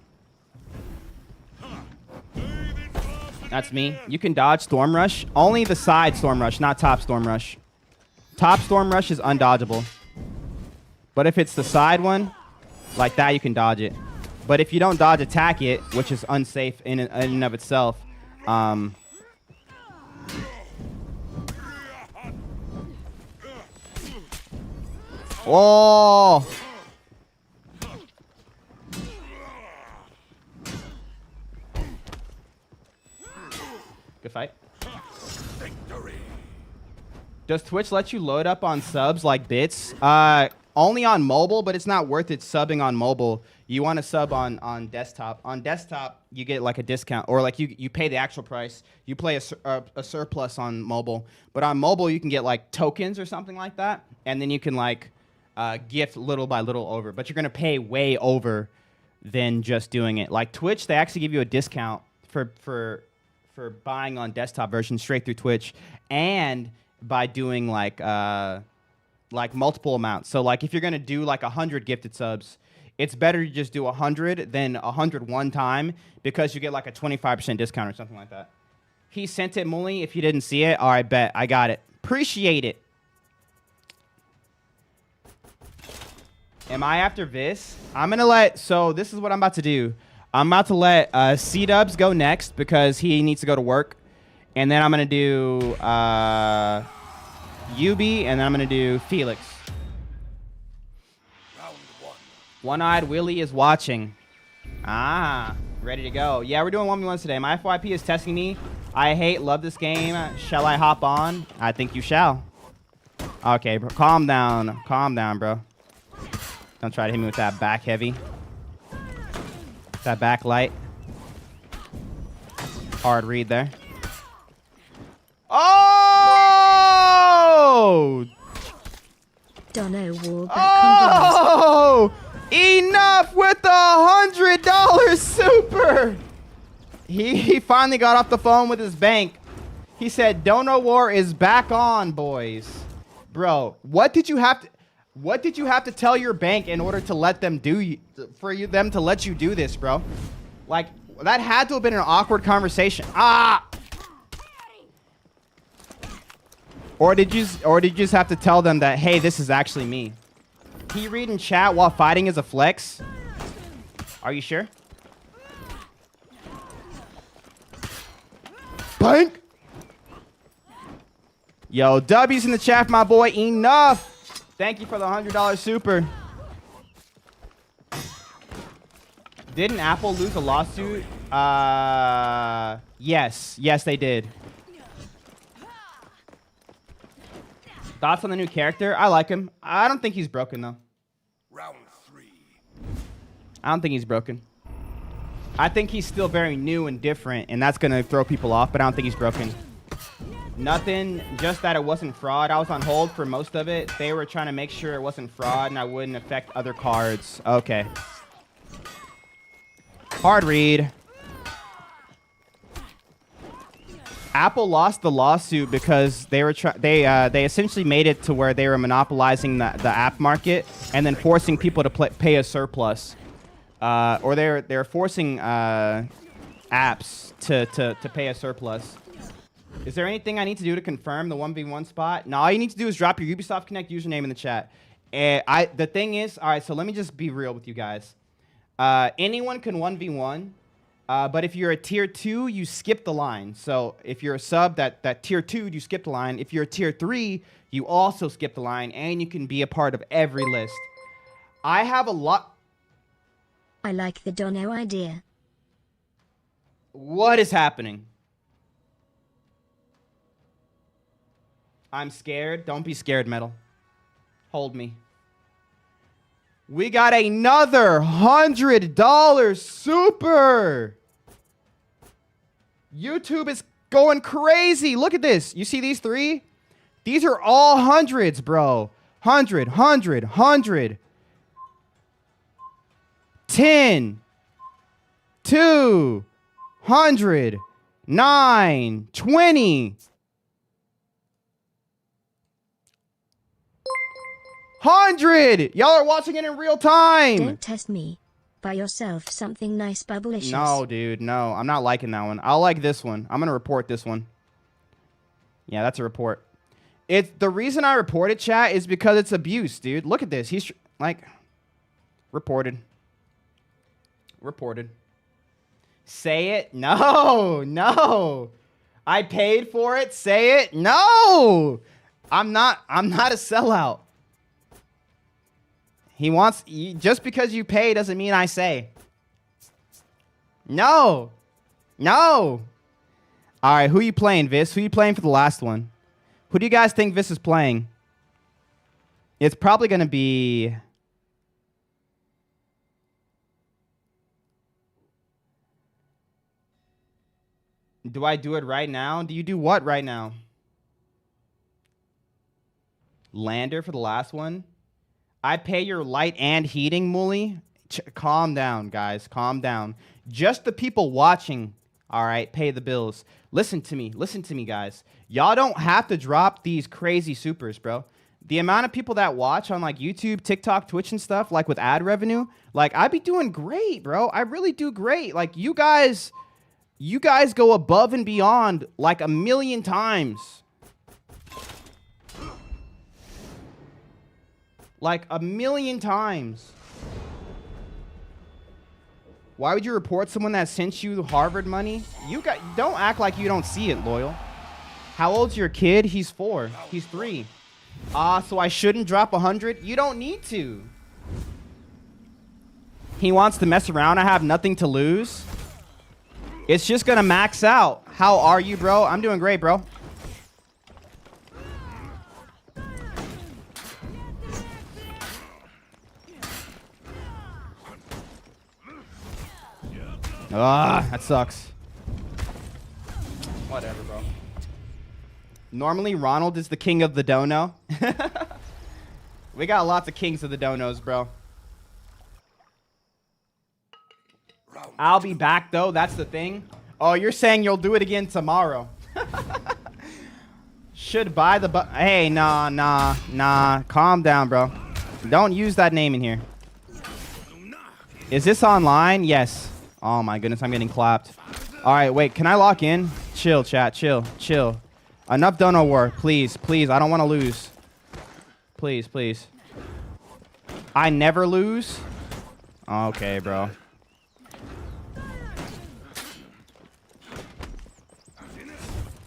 That's me. You can dodge Storm Rush. Only the side Storm Rush, not top Storm Rush. Top Storm Rush is undodgeable. But if it's the side one, like that, you can dodge it. But if you don't dodge attack it, which is unsafe in and of itself, oh! Good fight. Does Twitch let you load up on subs like bits? Only on mobile, but it's not worth it subbing on mobile. You want to sub on desktop. On desktop, you get like a discount, or like you pay the actual price. You play a surplus on mobile, but on mobile you can get like tokens or something like that, and then you can like gift little by little over. But you're gonna pay way over than just doing it. Like Twitch, they actually give you a discount for buying on desktop version straight through Twitch, and by doing like multiple amounts. So like if you're gonna do like 100 gifted subs, it's better to just do 100 than 100 one time, because you get like a 25% discount or something like that. He sent it, Mully. If you didn't see it, all right, bet. I got it. Appreciate it. Am I after this? I'm going to let... So this is what I'm about to do. I'm about to let C-Dubs go next because he needs to go to work. And then I'm going to do UB, and then I'm going to do Felix. One-Eyed Willie is watching. Ah, ready to go. Yeah, we're doing 1v1s today. My FYP is testing me. Love this game. Shall I hop on? I think you shall. Okay, bro. Calm down. Calm down, bro. Don't try to hit me with that back heavy. That back light. Hard read there. Oh! Dono wall back Oh! Enough with the $100 super! He finally got off the phone with his bank. He said, Dono War is back on, boys. Bro, what did you have to tell your bank in order to let them them to let you do this, bro? Like, that had to have been an awkward conversation. Ah! Or did you just have to tell them that, hey, this is actually me? He read in chat while fighting is a flex? Are you sure? Bank! Yo, W's in the chat, my boy. Enough! Thank you for the $100 super. Didn't Apple lose a lawsuit? Yes. Yes, they did. Thoughts on the new character? I like him. I don't think he's broken, though. Round 3. I don't think he's broken. I think he's still very new and different, and that's going to throw people off, but I don't think he's broken. Nothing, just that it wasn't fraud. I was on hold for most of it. They were trying to make sure it wasn't fraud and I wouldn't affect other cards. Okay. Hard read. Apple lost the lawsuit because they essentially made it to where they were monopolizing the app market and then forcing people to pay a surplus, or they're forcing apps to pay a surplus. Is there anything I need to do to confirm the 1v1 spot? No, all you need to do is drop your Ubisoft Connect username in the chat. The thing is, all right, so let me just be real with you guys. Anyone can 1v1. But if you're a tier 2, you skip the line. So if you're a sub that tier 2, you skip the line. If you're a tier 3, you also skip the line, and you can be a part of every list. I have a lot. I like the Dono idea. What is happening? I'm scared. Don't be scared, Metal. Hold me. We got another $100 super. YouTube is going crazy. Look at this. You see these three? These are all hundreds, bro. 100, 100, 100. 10. 2. 100. 9. 20. 100! Y'all are watching it in real time! Don't test me. Buy yourself something nice, Mulisious. No, dude, no. I'm not liking that one. I'll like this one. I'm going to report this one. Yeah, that's a report. The reason I reported, chat, is because it's abuse, dude. Look at this. He's, like, reported. Reported. Say it? No, no. I paid for it. Say it? No! I'm not a sellout. He wants, just because you pay doesn't mean I say. No. No. All right, who you playing, Vis? Who you playing for the last one? Who do you guys think Vis is playing? It's probably going to be... Do I do it right now? Do you do what right now? Lander for the last one? I pay your light and heating, Mully. Calm down, guys. Calm down. Just the people watching, all right, pay the bills. Listen to me. Listen to me, guys. Y'all don't have to drop these crazy supers, bro. The amount of people that watch on like YouTube, TikTok, Twitch and stuff, like with ad revenue, like I be doing great, bro. I really do great. Like you guys go above and beyond like a million times. Like a million times. Why would you report someone that sent you Harvard money? Don't act like you don't see it, Loyal. How old's your kid? He's 4. He's 3. So I shouldn't drop 100? You don't need to. He wants to mess around. I have nothing to lose. It's just gonna max out. How are you, bro? I'm doing great, bro. That sucks. Whatever, bro. Normally, Ronald is the king of the dono. We got lots of kings of the donos, bro. I'll be back, though. That's the thing. Oh, you're saying you'll do it again tomorrow. Should buy the Hey, nah. Calm down, bro. Don't use that name in here. Is this online? Yes. Oh, my goodness. I'm getting clapped. All right, wait. Can I lock in? Chill, chat. Chill. Enough dono war. Please. I don't want to lose. Please. I never lose? Okay, bro.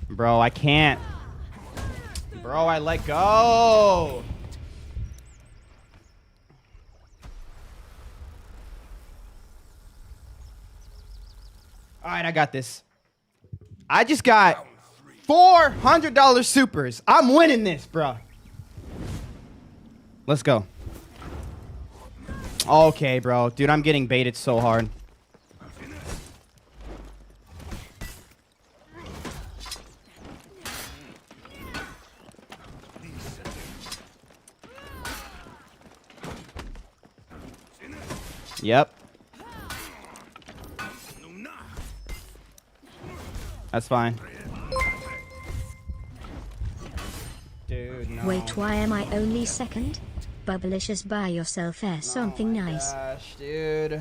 Bro, I can't. Bro, I let go. All right, I got this. I just got $400 supers. I'm winning this, bro. Let's go. Okay, bro. Dude, I'm getting baited so hard. Yep. That's fine. Dude, no. Wait, why am I only second? Bubblicious, buy yourself something nice. Gosh, dude.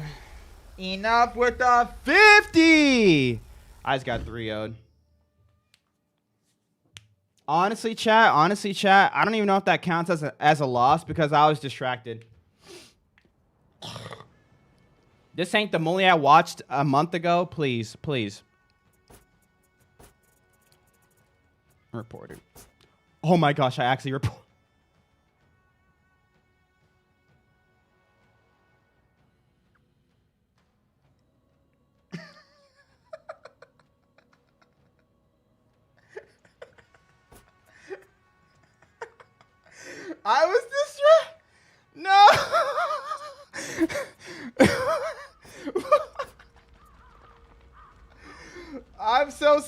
Enough with the 50! I just got 3-0'd. Honestly, chat, I don't even know if that counts as a loss because I was distracted. This ain't the Mully I watched a month ago. Please. Reported. Oh my gosh, I actually reported. I was distracted. No. I'm so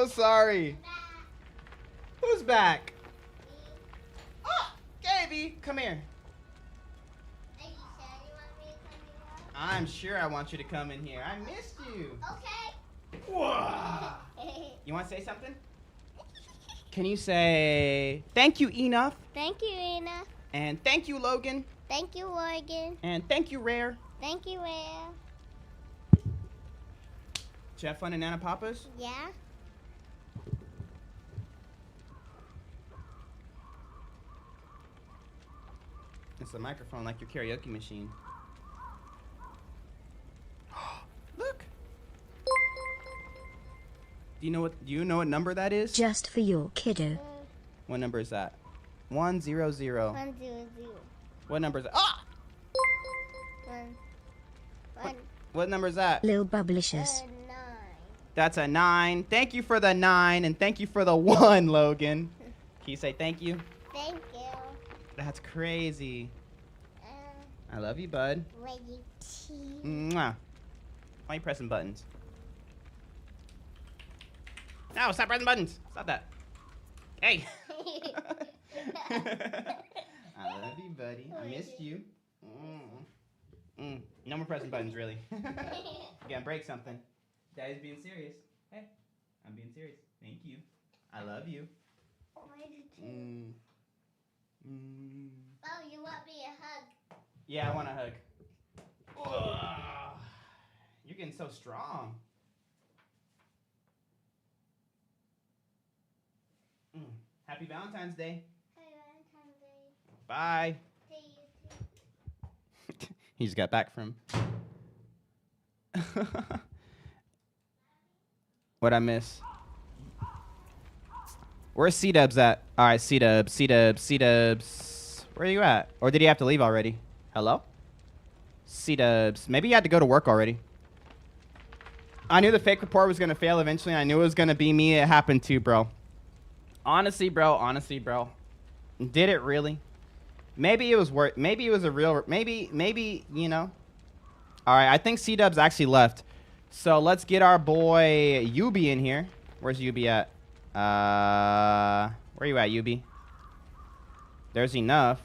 sorry. Who's back? Oh, Gaby, come here. Are you sure you want me to come in? I'm sure I want you to come in here. I missed you. Okay. Whoa. You want to say something? Can you say thank you, Enough? Thank you, Ina. And thank you, Logan. Thank you, Warden. And thank you, Rare. Thank you, Rare. Did you have fun in Nana Papa's? Yeah. It's a microphone like your karaoke machine. Look. Do you know what number that is? Just for your kiddo. What number is that? 100. 100. What number is that? Ah! What number is that? Lil Bubblicious. 9. That's a 9. Thank you for the 9 and thank you for the 1, Logan. Can you say thank you? Thank you. That's crazy. I love you, bud. Ready tea. Mwah. Why are you pressing buttons? No, stop pressing buttons. Stop that. Hey. I love you, buddy. I missed you. No more pressing buttons, really. You gotta break something. Daddy's being serious. Hey, I'm being serious. Thank you. I love you. Oh, you want me a hug? Yeah, I want a hug. Ugh. You're getting so strong. Happy Valentine's Day. Happy Valentine's Day. Bye. To you too. He just got back from. What'd I miss? Where's C-Dubs at? All right, C-Dubs, C-Dubs, C-Dubs. Where are you at? Or did he have to leave already? Hello? C-Dubs. Maybe he had to go to work already. I knew the fake report was going to fail eventually. I knew it was going to be me. It happened too, bro. Honestly, bro. Honestly, bro. Did it really? Maybe it was worth. Maybe it was a real. Maybe you know. All right, I think C-Dubs actually left. So let's get our boy Yubi in here. Where's Yubi at? Where you at, Yubi? There's enough.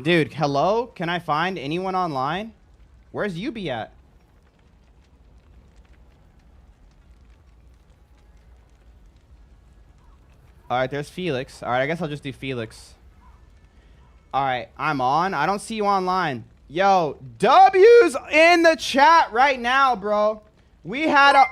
Dude, hello? Can I find anyone online? Where's Yubi at? All right, there's Felix. All right, I guess I'll just do Felix. All right, I'm on. I don't see you online. Yo, W's in the chat right now, bro. We had a...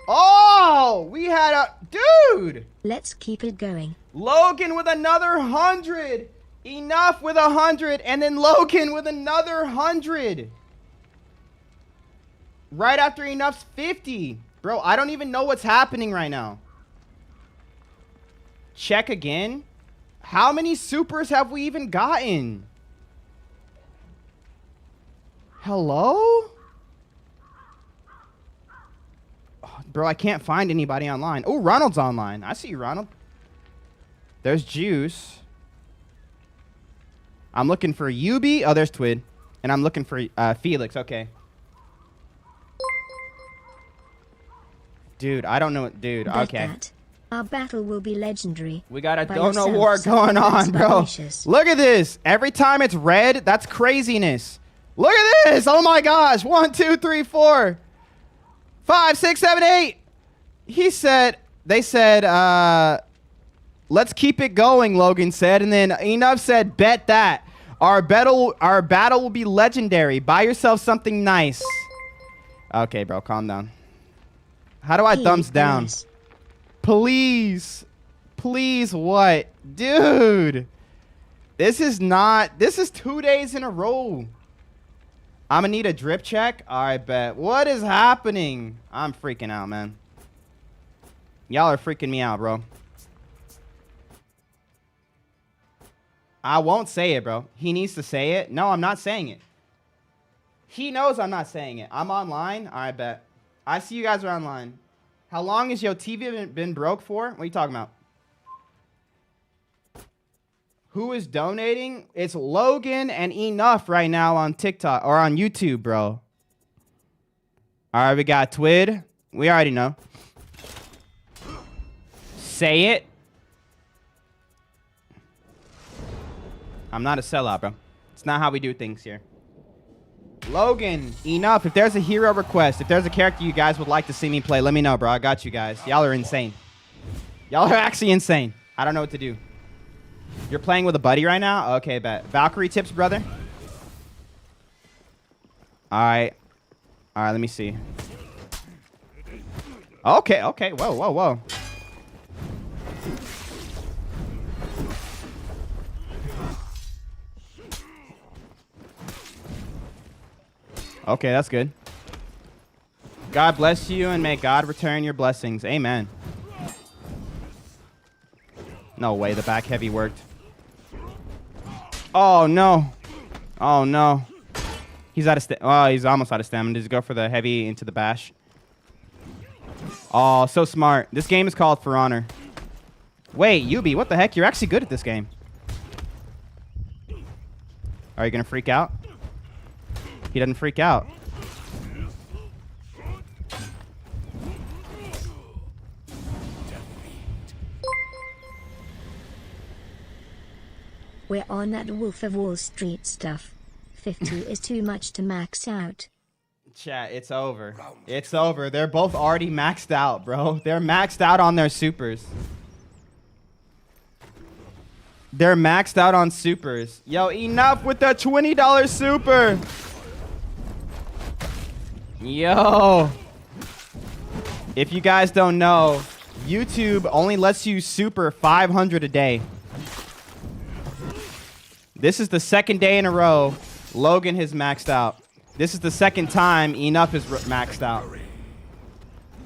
Oh, we had a... Dude. Let's keep it going. Logan with another 100. Enough with 100. And then Logan with another 100. Right after Enough's 50. Bro, I don't even know what's happening right now. Check again. How many supers have we even gotten? Hello? Oh, bro, I can't find anybody online. Oh, Ronald's online. I see you, Ronald. There's Juice. I'm looking for Yubi. Oh, there's Twid. And I'm looking for Felix. Okay. Dude, I don't know. Dude, Bet okay. that. Our battle will be legendary. We got a By dono yourself, war going on, bro. Mulisious. Look at this. Every time it's red, that's craziness. Look at this. Oh my gosh. 1, 2, 3, 4, 5, 6, 7, 8. They said, let's keep it going, Logan said. And then Enough said, bet that. Our battle will be legendary. Buy yourself something nice. Okay, bro, calm down. How do I thumbs down? Yes. Please. Please, what? Dude. This is 2 days in a row. I'm gonna need a drip check. I bet. What is happening? I'm freaking out, man. Y'all are freaking me out, bro. I won't say it, bro. He needs to say it. No, I'm not saying it. He knows I'm not saying it. I'm online. I bet. I see you guys are online. How long has your TV been broke for? What are you talking about? Who is donating? It's Logan and Enough right now on TikTok or on YouTube, bro. All right, we got Twid. We already know. Say it. I'm not a sellout, bro. It's not how we do things here. Logan, Enough. If there's a hero request, if there's a character you guys would like to see me play, let me know, bro. I got you guys. Y'all are insane. Y'all are actually insane. I don't know what to do. You're playing with a buddy right now? Okay, bet. Valkyrie tips, brother. All right. All right, let me see. Okay, okay. Whoa, whoa, whoa. Okay, that's good. God bless you and may God return your blessings. Amen. No way, the back heavy worked. Oh, no. Oh, no. He's out of oh, he's almost out of stamina. Does he go for the heavy into the bash? Oh, so smart. This game is called For Honor. Wait, Yubi, what the heck? You're actually good at this game. Are you going to freak out? He doesn't freak out. We're on that Wolf of Wall Street stuff. 50 is too much to max out. Chat, it's over. It's over. They're both already maxed out, bro. They're maxed out on their supers. They're maxed out on supers. Yo, enough with the $20 super. Yo. If you guys don't know, YouTube only lets you super 500 a day. This is the second day in a row Logan has maxed out. This is the second time Enough is maxed out.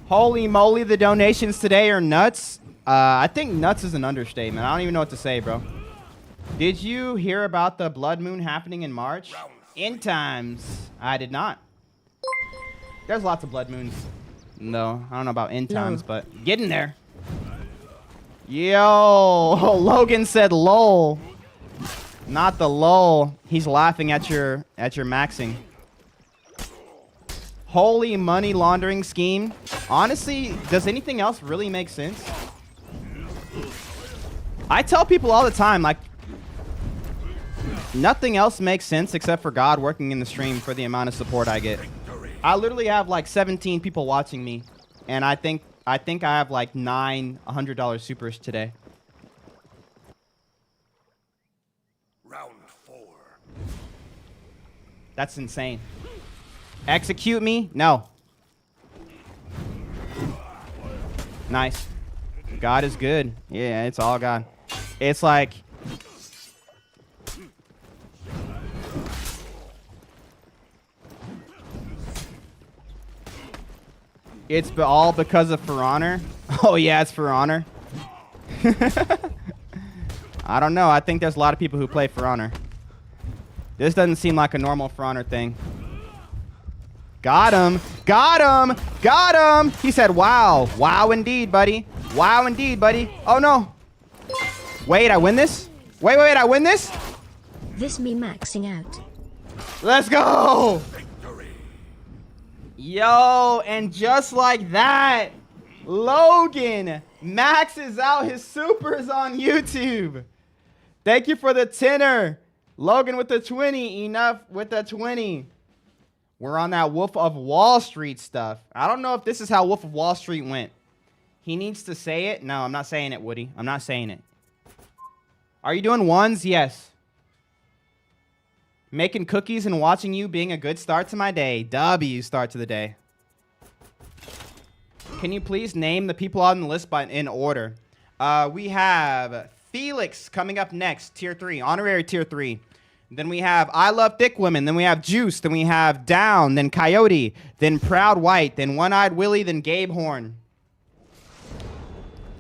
Holy moly, the donations today are nuts. I think nuts is an understatement. I don't even know what to say, bro. Did you hear about the blood moon happening in March? End times. I did not. There's lots of blood moons. No, I don't know about end times, but get in there. Yo, Logan said lol. Not the lol. He's laughing at your maxing. Holy money laundering scheme. Honestly, does anything else really make sense? I tell people all the time, like, nothing else makes sense except for God working in the stream for the amount of support I get. I literally have like 17 people watching me, and I think I have like 9 $100 supers today. Round 4. That's insane. Execute me? No. Nice. God is good. Yeah, it's all God. It's like... It's all because of For Honor. Oh, yeah, it's For Honor. I don't know. I think there's a lot of people who play For Honor. This doesn't seem like a normal For Honor thing. Got him. Got him. Got him. He said, wow. Wow, indeed, buddy. Wow, indeed, buddy. Oh, no. Wait, I win this? Wait, I win this? This me maxing out. Let's go. Yo, and just like that, Logan maxes out his supers on YouTube. Thank you for the 10er. Logan with the 20. Enough with the 20. We're on that Wolf of Wall Street stuff. I don't know if this is how Wolf of Wall Street went. He needs to say it. No, I'm not saying it, Woody. I'm not saying it. Are you doing ones? Yes. Making cookies and watching you being a good start to my day. W start to the day. Can you please name the people on the list in order? We have Felix coming up next, tier 3, honorary tier 3. Then we have I Love Thick Women. Then we have Juice. Then we have Down. Then Coyote. Then Proud White. Then One-Eyed Willie. Then Gabe Horn.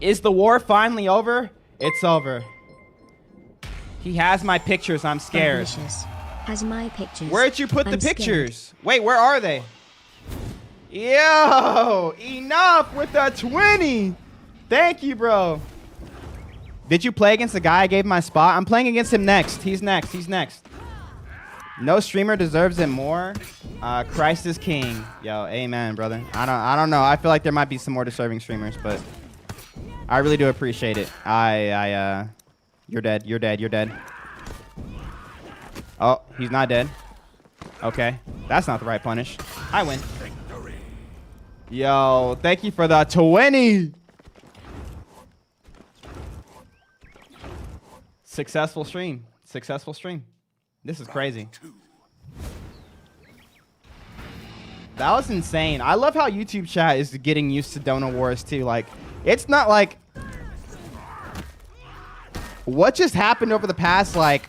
Is the war finally over? It's over. He has my pictures. I'm scared. Mulisious has my pictures. Where'd you put I'm the pictures? Scared. Wait, where are they? Yo, enough with the 20. Thank you, bro. Did you play against the guy I gave my spot? I'm playing against him next. He's next. He's next. No streamer deserves it more. Christ is king. Yo, amen, brother. I don't know. I feel like there might be some more deserving streamers, but I really do appreciate it. You're dead. You're dead. You're dead. Oh, he's not dead. Okay. That's not the right punish. I win. Yo, thank you for the 20. Successful stream. Successful stream. This is crazy. That was insane. I love how YouTube chat is getting used to Donor Wars too. Like, it's not like... What just happened over the past, like,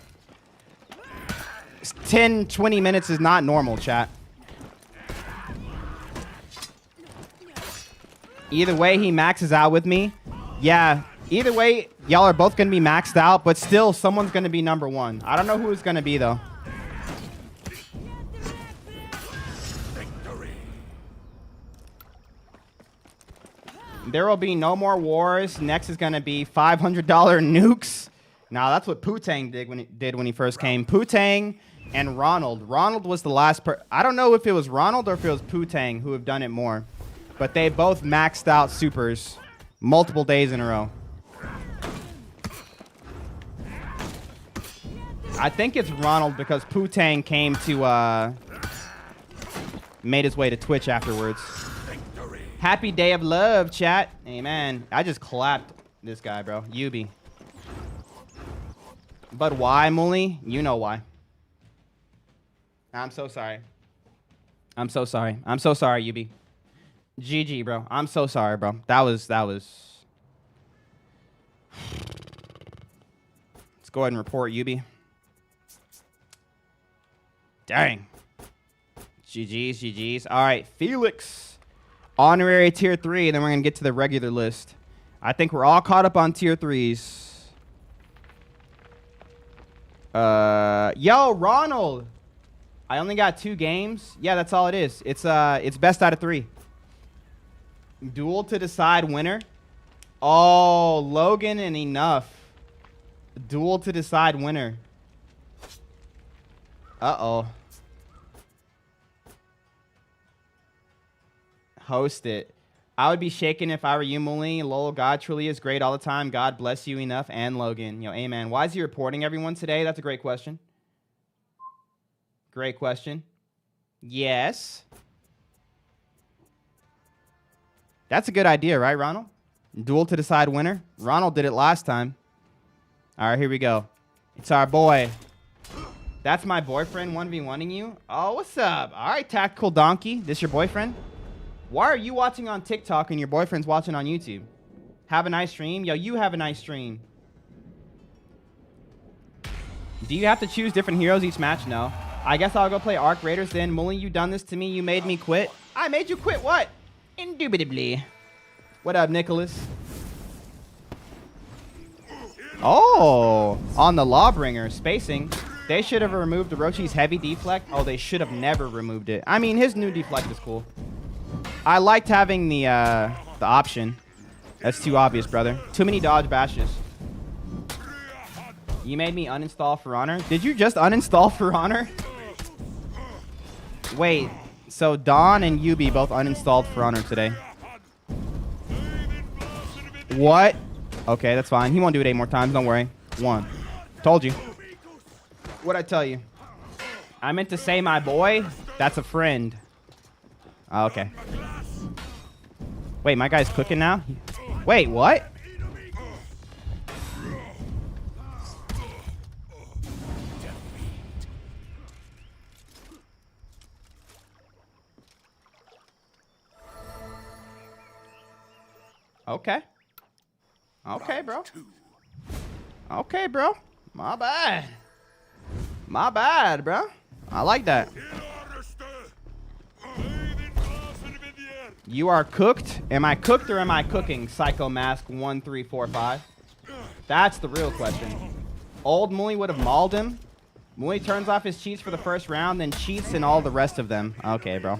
10, 20 minutes is not normal, chat. Either way, he maxes out with me. Yeah, either way, y'all are both going to be maxed out, but still, someone's going to be number 1. I don't know who it's going to be, though. There will be no more wars. Next is going to be $500 nukes. Now, that's what Putang did when he first came. Putang and Ronald. Ronald was the last I don't know if it was Ronald or if it was Putang who have done it more. But they both maxed out supers multiple days in a row. I think it's Ronald because Poo-Tang came to, made his way to Twitch afterwards. Happy day of love, chat. Amen. I just clapped this guy, bro. Yubi. But why, Muli? You know why. I'm so sorry. I'm so sorry. I'm so sorry, Yubi. GG, bro. I'm so sorry, bro. That was... Let's go ahead and report, Yubi. Dang. GG's. All right, Felix. Honorary tier 3, and then we're going to get to the regular list. I think we're all caught up on tier 3s. Yo, Ronald. I only got 2 games. Yeah, that's all it is. It's best out of 3. Duel to decide winner. Oh, Logan and enough. Duel to decide winner. Uh-oh. Host it. I would be shaking if I were you, Muli. Lol, God truly is great all the time. God bless you enough. And Logan. Yo, amen. Why is he reporting everyone today? That's a great question. Great question. Yes. That's a good idea, right, Ronald? Duel to decide winner. Ronald did it last time. All right, here we go. It's our boy. That's my boyfriend 1v1ing you. Oh, what's up? All right, Tactical Donkey. This your boyfriend? Why are you watching on TikTok and your boyfriend's watching on YouTube? Have a nice stream. Yo, you have a nice stream. Do you have to choose different heroes each match? No. I guess I'll go play Arc Raiders then. Mully, you done this to me. You made me quit. I made you quit what? Indubitably. What up, Nicholas? Oh, on the Lawbringer, spacing. They should have removed Orochi's heavy deflect. Oh, they should have never removed it. I mean, his new deflect is cool. I liked having the option. That's too obvious, brother. Too many dodge bashes. You made me uninstall For Honor. Did you just uninstall For Honor? Wait, so Don and Yubi both uninstalled For Honor today. What? Okay, that's fine. He won't do it 8 more times. Don't worry. 1. Told you. What'd I tell you? I meant to say my boy. That's a friend. Oh, okay. Wait, my guy's cooking now? Wait, what? Okay. Okay, bro. Okay, bro. My bad. My bad, bro. I like that. You are cooked? Am I cooked or am I cooking? Psycho Mask 1345. That's the real question. Old Mully would have mauled him. Mully turns off his cheats for the first round, then cheats in all the rest of them. Okay, bro.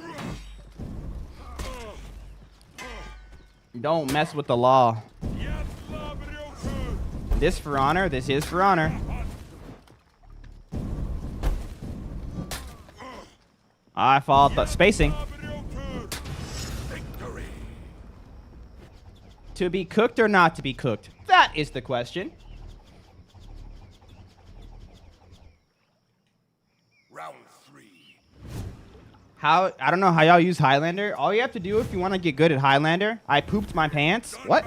Don't mess with the law. This For Honor. This is For Honor. I followed the spacing. To be cooked or not to be cooked? That is the question. Round 3. How? I don't know how y'all use Highlander. All you have to do if you want to get good at Highlander, I pooped my pants. What?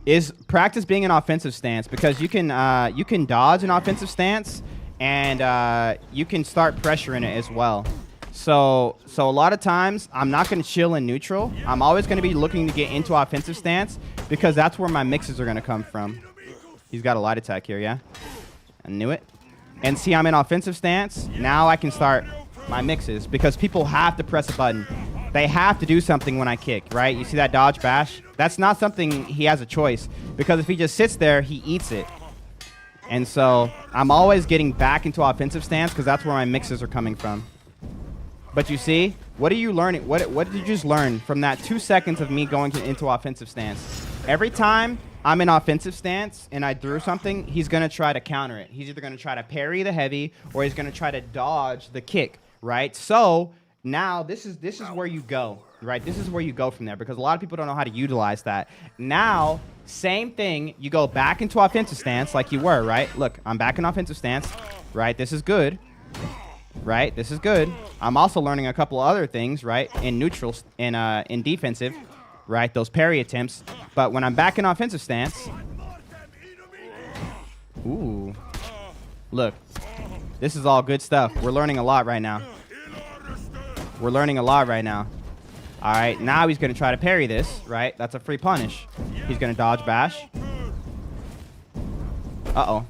Is practice being an offensive stance, because you can dodge an offensive stance and you can start pressuring it as well. So a lot of times I'm not going to chill in neutral. I'm always going to be looking to get into offensive stance because that's where my mixes are going to come from. He's got a light attack here, yeah? I knew it. And see, I'm in offensive stance. Now I can start my mixes because people have to press a button. They have to do something when I kick, right? You see that dodge bash? That's not something he has a choice, because if he just sits there, he eats it. And so I'm always getting back into offensive stance because that's where my mixes are coming from. But you see, what are you learning? What did you just learn from that 2 seconds of me going into offensive stance? Every time I'm in offensive stance and I threw something, he's going to try to counter it. He's either going to try to parry the heavy or he's going to try to dodge the kick, right? So now this is where you go, right? This is where you go from there, because a lot of people don't know how to utilize that. Now, same thing, you go back into offensive stance like you were, right? Look, I'm back in offensive stance. right? This is good, right? This is good. I'm also learning a couple other things, right? In neutral, in defensive, right? Those parry attempts. But when I'm back in offensive stance, ooh, look, this is all good stuff. We're learning a lot right now. We're learning a lot right now. All right, now he's gonna try to parry this, right? That's a free punish. He's gonna dodge bash. Uh-oh.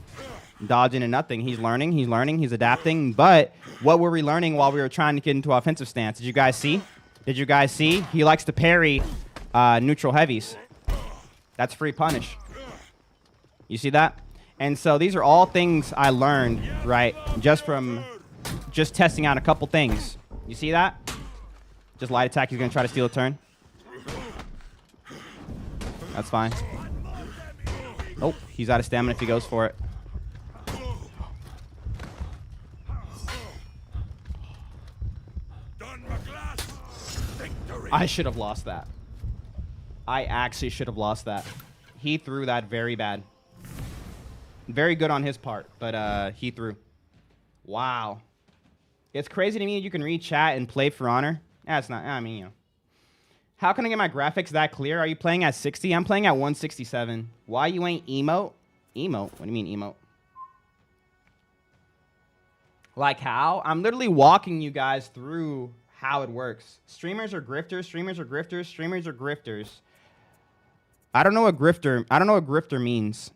Dodging and nothing. He's learning, he's adapting. But what were we learning while we were trying to get into offensive stance? Did you guys see? Did you guys see? He likes to parry neutral heavies. That's free punish. You see that? And so these are all things I learned, right? Just from testing out a couple things. You see that? Just light attack. He's going to try to steal a turn. That's fine. Oh, he's out of stamina if he goes for it. I should have lost that. I actually should have lost that. He threw that very bad. Very good on his part, but he threw. Wow. It's crazy to me you can read chat and play for honor. That's not, I mean, you know. How can I get my graphics that clear? Are you playing at 60? I'm playing at 167. Why you ain't emote? Emote? What do you mean emote? Like how? I'm literally walking you guys through how it works. Streamers are grifters, streamers are grifters, streamers are grifters. I don't know what grifter means.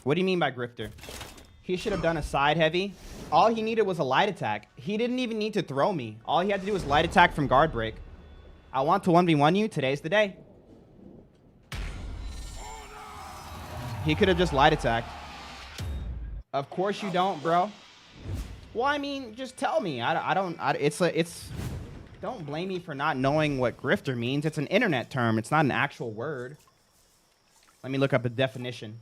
What do you mean by grifter? He should have done a side heavy. All he needed was a light attack. He didn't even need to throw me. All he had to do was light attack from guard break. I want to 1v1 you. Today's the day. He could have just light attacked. Of course you don't, bro. Well, I mean, just tell me. Don't blame me for not knowing what grifter means. It's an internet term. It's not an actual word. Let me look up a definition.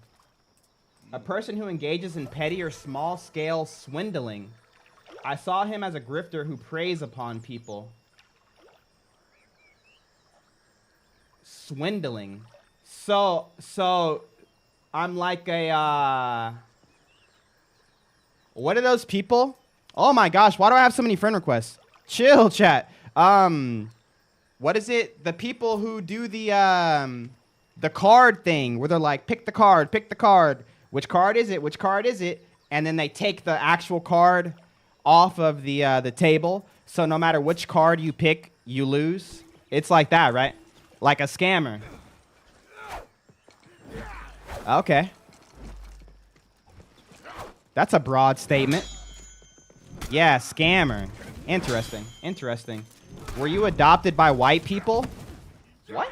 A person who engages in petty or small-scale swindling. I saw him as a grifter who preys upon people. Swindling. So I'm like a, what are those people? Oh my gosh, why do I have so many friend requests? Chill, chat. What is it? The people who do the card thing, where they're like, pick the card, pick the card. Which card is it? Which card is it? And then they take the actual card off of the table. So no matter which card you pick, you lose. It's like that, right? Like a scammer. Okay. That's a broad statement. Yeah, scammer. Interesting. Interesting. Were you adopted by white people? What?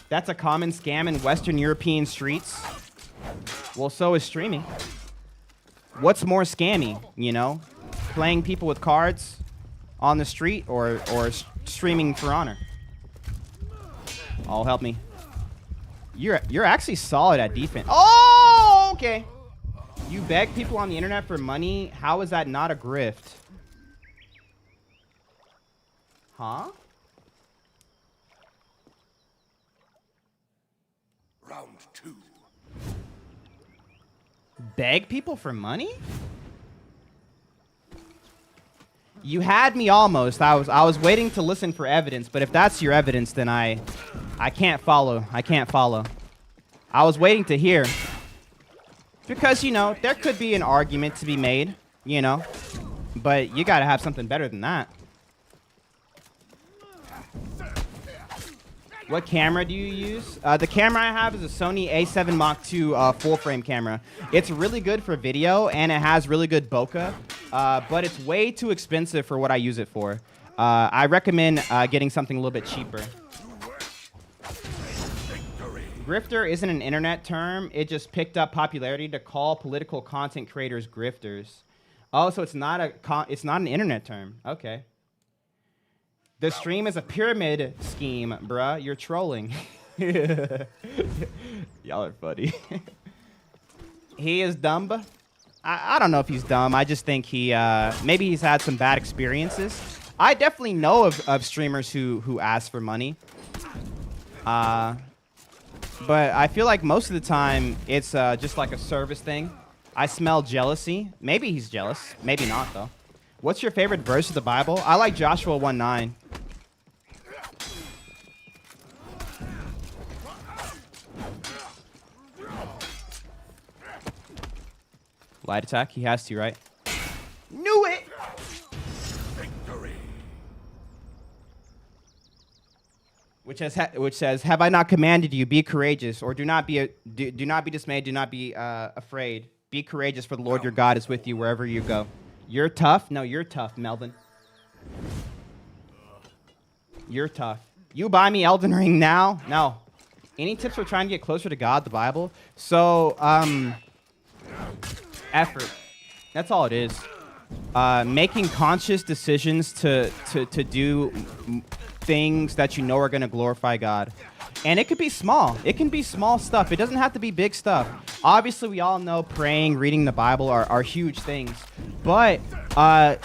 That's a common scam in Western European streets. Well, so is streaming. What's more scammy, you know? Playing people with cards on the street or streaming for honor? Oh, help me. You're actually solid at defense. Oh, okay. You beg people on the internet for money? How is that not a grift? Huh? Round 2. Beg people for money? You had me almost. I was waiting to listen for evidence, but if that's your evidence, then I can't follow. I can't follow. I was waiting to hear. Because, you know, there could be an argument to be made, you know. But you gotta have something better than that. What camera do you use? The camera I have is a Sony A7 Mark II full frame camera. It's really good for video and it has really good bokeh, but it's way too expensive for what I use it for. I recommend getting something a little bit cheaper. Grifter isn't an internet term. It just picked up popularity to call political content creators grifters. Oh, so it's not an internet term. Okay. The stream is a pyramid scheme, bruh. You're trolling. Y'all are funny. He is dumb. I don't know if he's dumb. I just think he maybe he's had some bad experiences. I definitely know of streamers who ask for money. But I feel like most of the time it's just like a service thing. I smell jealousy. Maybe he's jealous. Maybe not, though. What's your favorite verse of the Bible? I like Joshua 1:9. Light attack. He has to, right? Knew it! Victory. Which says, "Have I not commanded you? Be courageous, or do not be dismayed. Do not be afraid. Be courageous, for the Lord your God is with you wherever you go." You're tough. No, you're tough, Melvin. You're tough. You buy me Elden Ring now? No. Any tips for trying to get closer to God? The Bible. So, effort. That's all it is. Making conscious decisions to do things that you know are going to glorify God. And it could be small. It can be small stuff. It doesn't have to be big stuff. Obviously, we all know praying, reading the Bible are huge things. But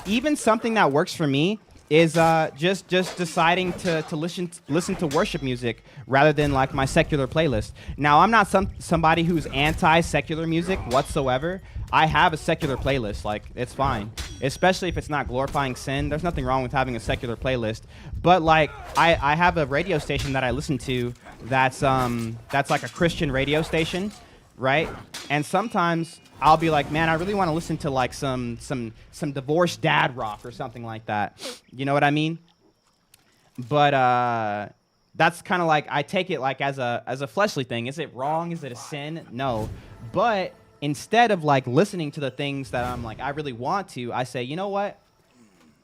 even something that works for me is just deciding to listen to worship music rather than like my secular playlist. Now, I'm not somebody who's anti-secular music whatsoever. I have a secular playlist. Like, it's fine, especially if it's not glorifying sin. There's nothing wrong with having a secular playlist. But like, I have a radio station that I listen to that's like a Christian radio station, right? And sometimes I'll be like, man, I really want to listen to like some divorced dad rock or something like that. You know what I mean? But that's kind of like, I take it like as a fleshly thing. Is it wrong? Is it a sin? No. But instead of like listening to the things that I'm like, I really want to, I say, you know what?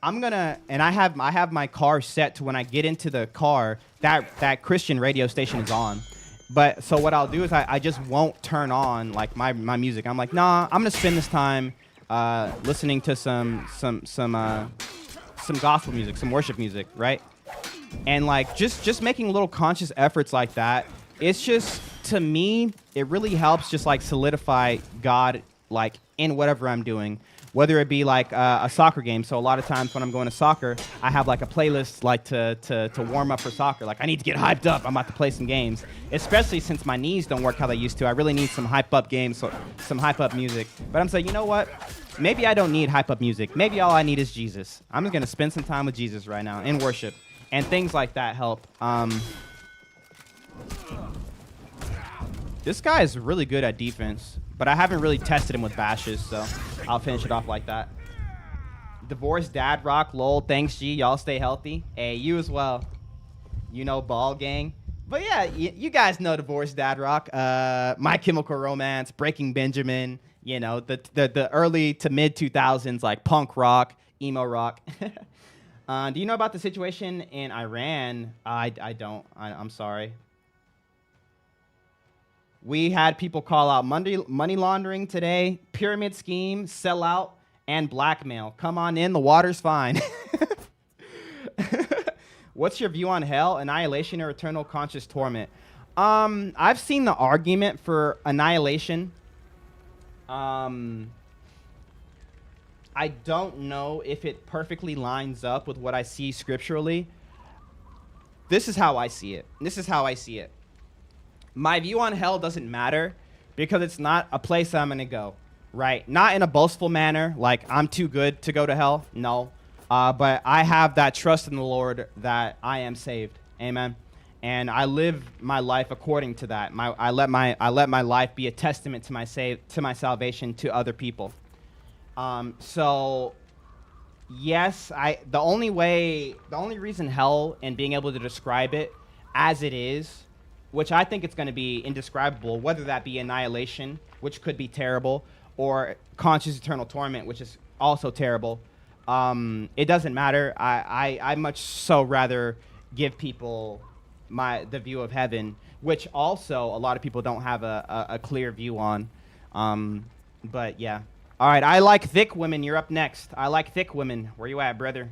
I'm gonna, and I have my car set to when I get into the car, that Christian radio station is on. But so what I'll do is I just won't turn on like my music. I'm like, nah, I'm gonna spend this time listening to some gospel music, some worship music, right? And like just making little conscious efforts like that. It's just, to me, it really helps just like solidify God like in whatever I'm doing. Whether it be like a soccer game. So a lot of times when I'm going to soccer, I have like a playlist like to warm up for soccer. Like, I need to get hyped up. I'm about to play some games. Especially since my knees don't work how they used to. I really need some hype up games, so some hype up music. But I'm saying, you know what? Maybe I don't need hype up music. Maybe all I need is Jesus. I'm just going to spend some time with Jesus right now in worship. And things like that help. This guy is really good at defense. But I haven't really tested him with bashes, so I'll finish it off like that. Divorced dad rock, lol, thanks G, y'all stay healthy. Hey, you as well. You know, ball gang. But yeah, you guys know divorced dad rock. My Chemical Romance, Breaking Benjamin, you know, the early to mid 2000s, like punk rock, emo rock. Do you know about the situation in Iran? I don't, I'm sorry. We had people call out money laundering today, pyramid scheme, sellout, and blackmail. Come on in, the water's fine. What's your view on hell, annihilation, or eternal conscious torment? I've seen the argument for annihilation. I don't know if it perfectly lines up with what I see scripturally. This is how I see it. My view on hell doesn't matter because it's not a place I'm going to go, right? Not in a boastful manner, like I'm too good to go to hell. No. But I have that trust in the Lord that I am saved. Amen. And I live my life according to that. I let my life be a testament to my salvation to other people. So yes, the only reason hell and being able to describe it as it is, which I think it's going to be indescribable, whether that be annihilation, which could be terrible, or conscious eternal torment, which is also terrible. It doesn't matter. I much so rather give people the view of heaven, which also a lot of people don't have a clear view on. But yeah. All right, I like thick women. You're up next. I like thick women. Where you at, brother?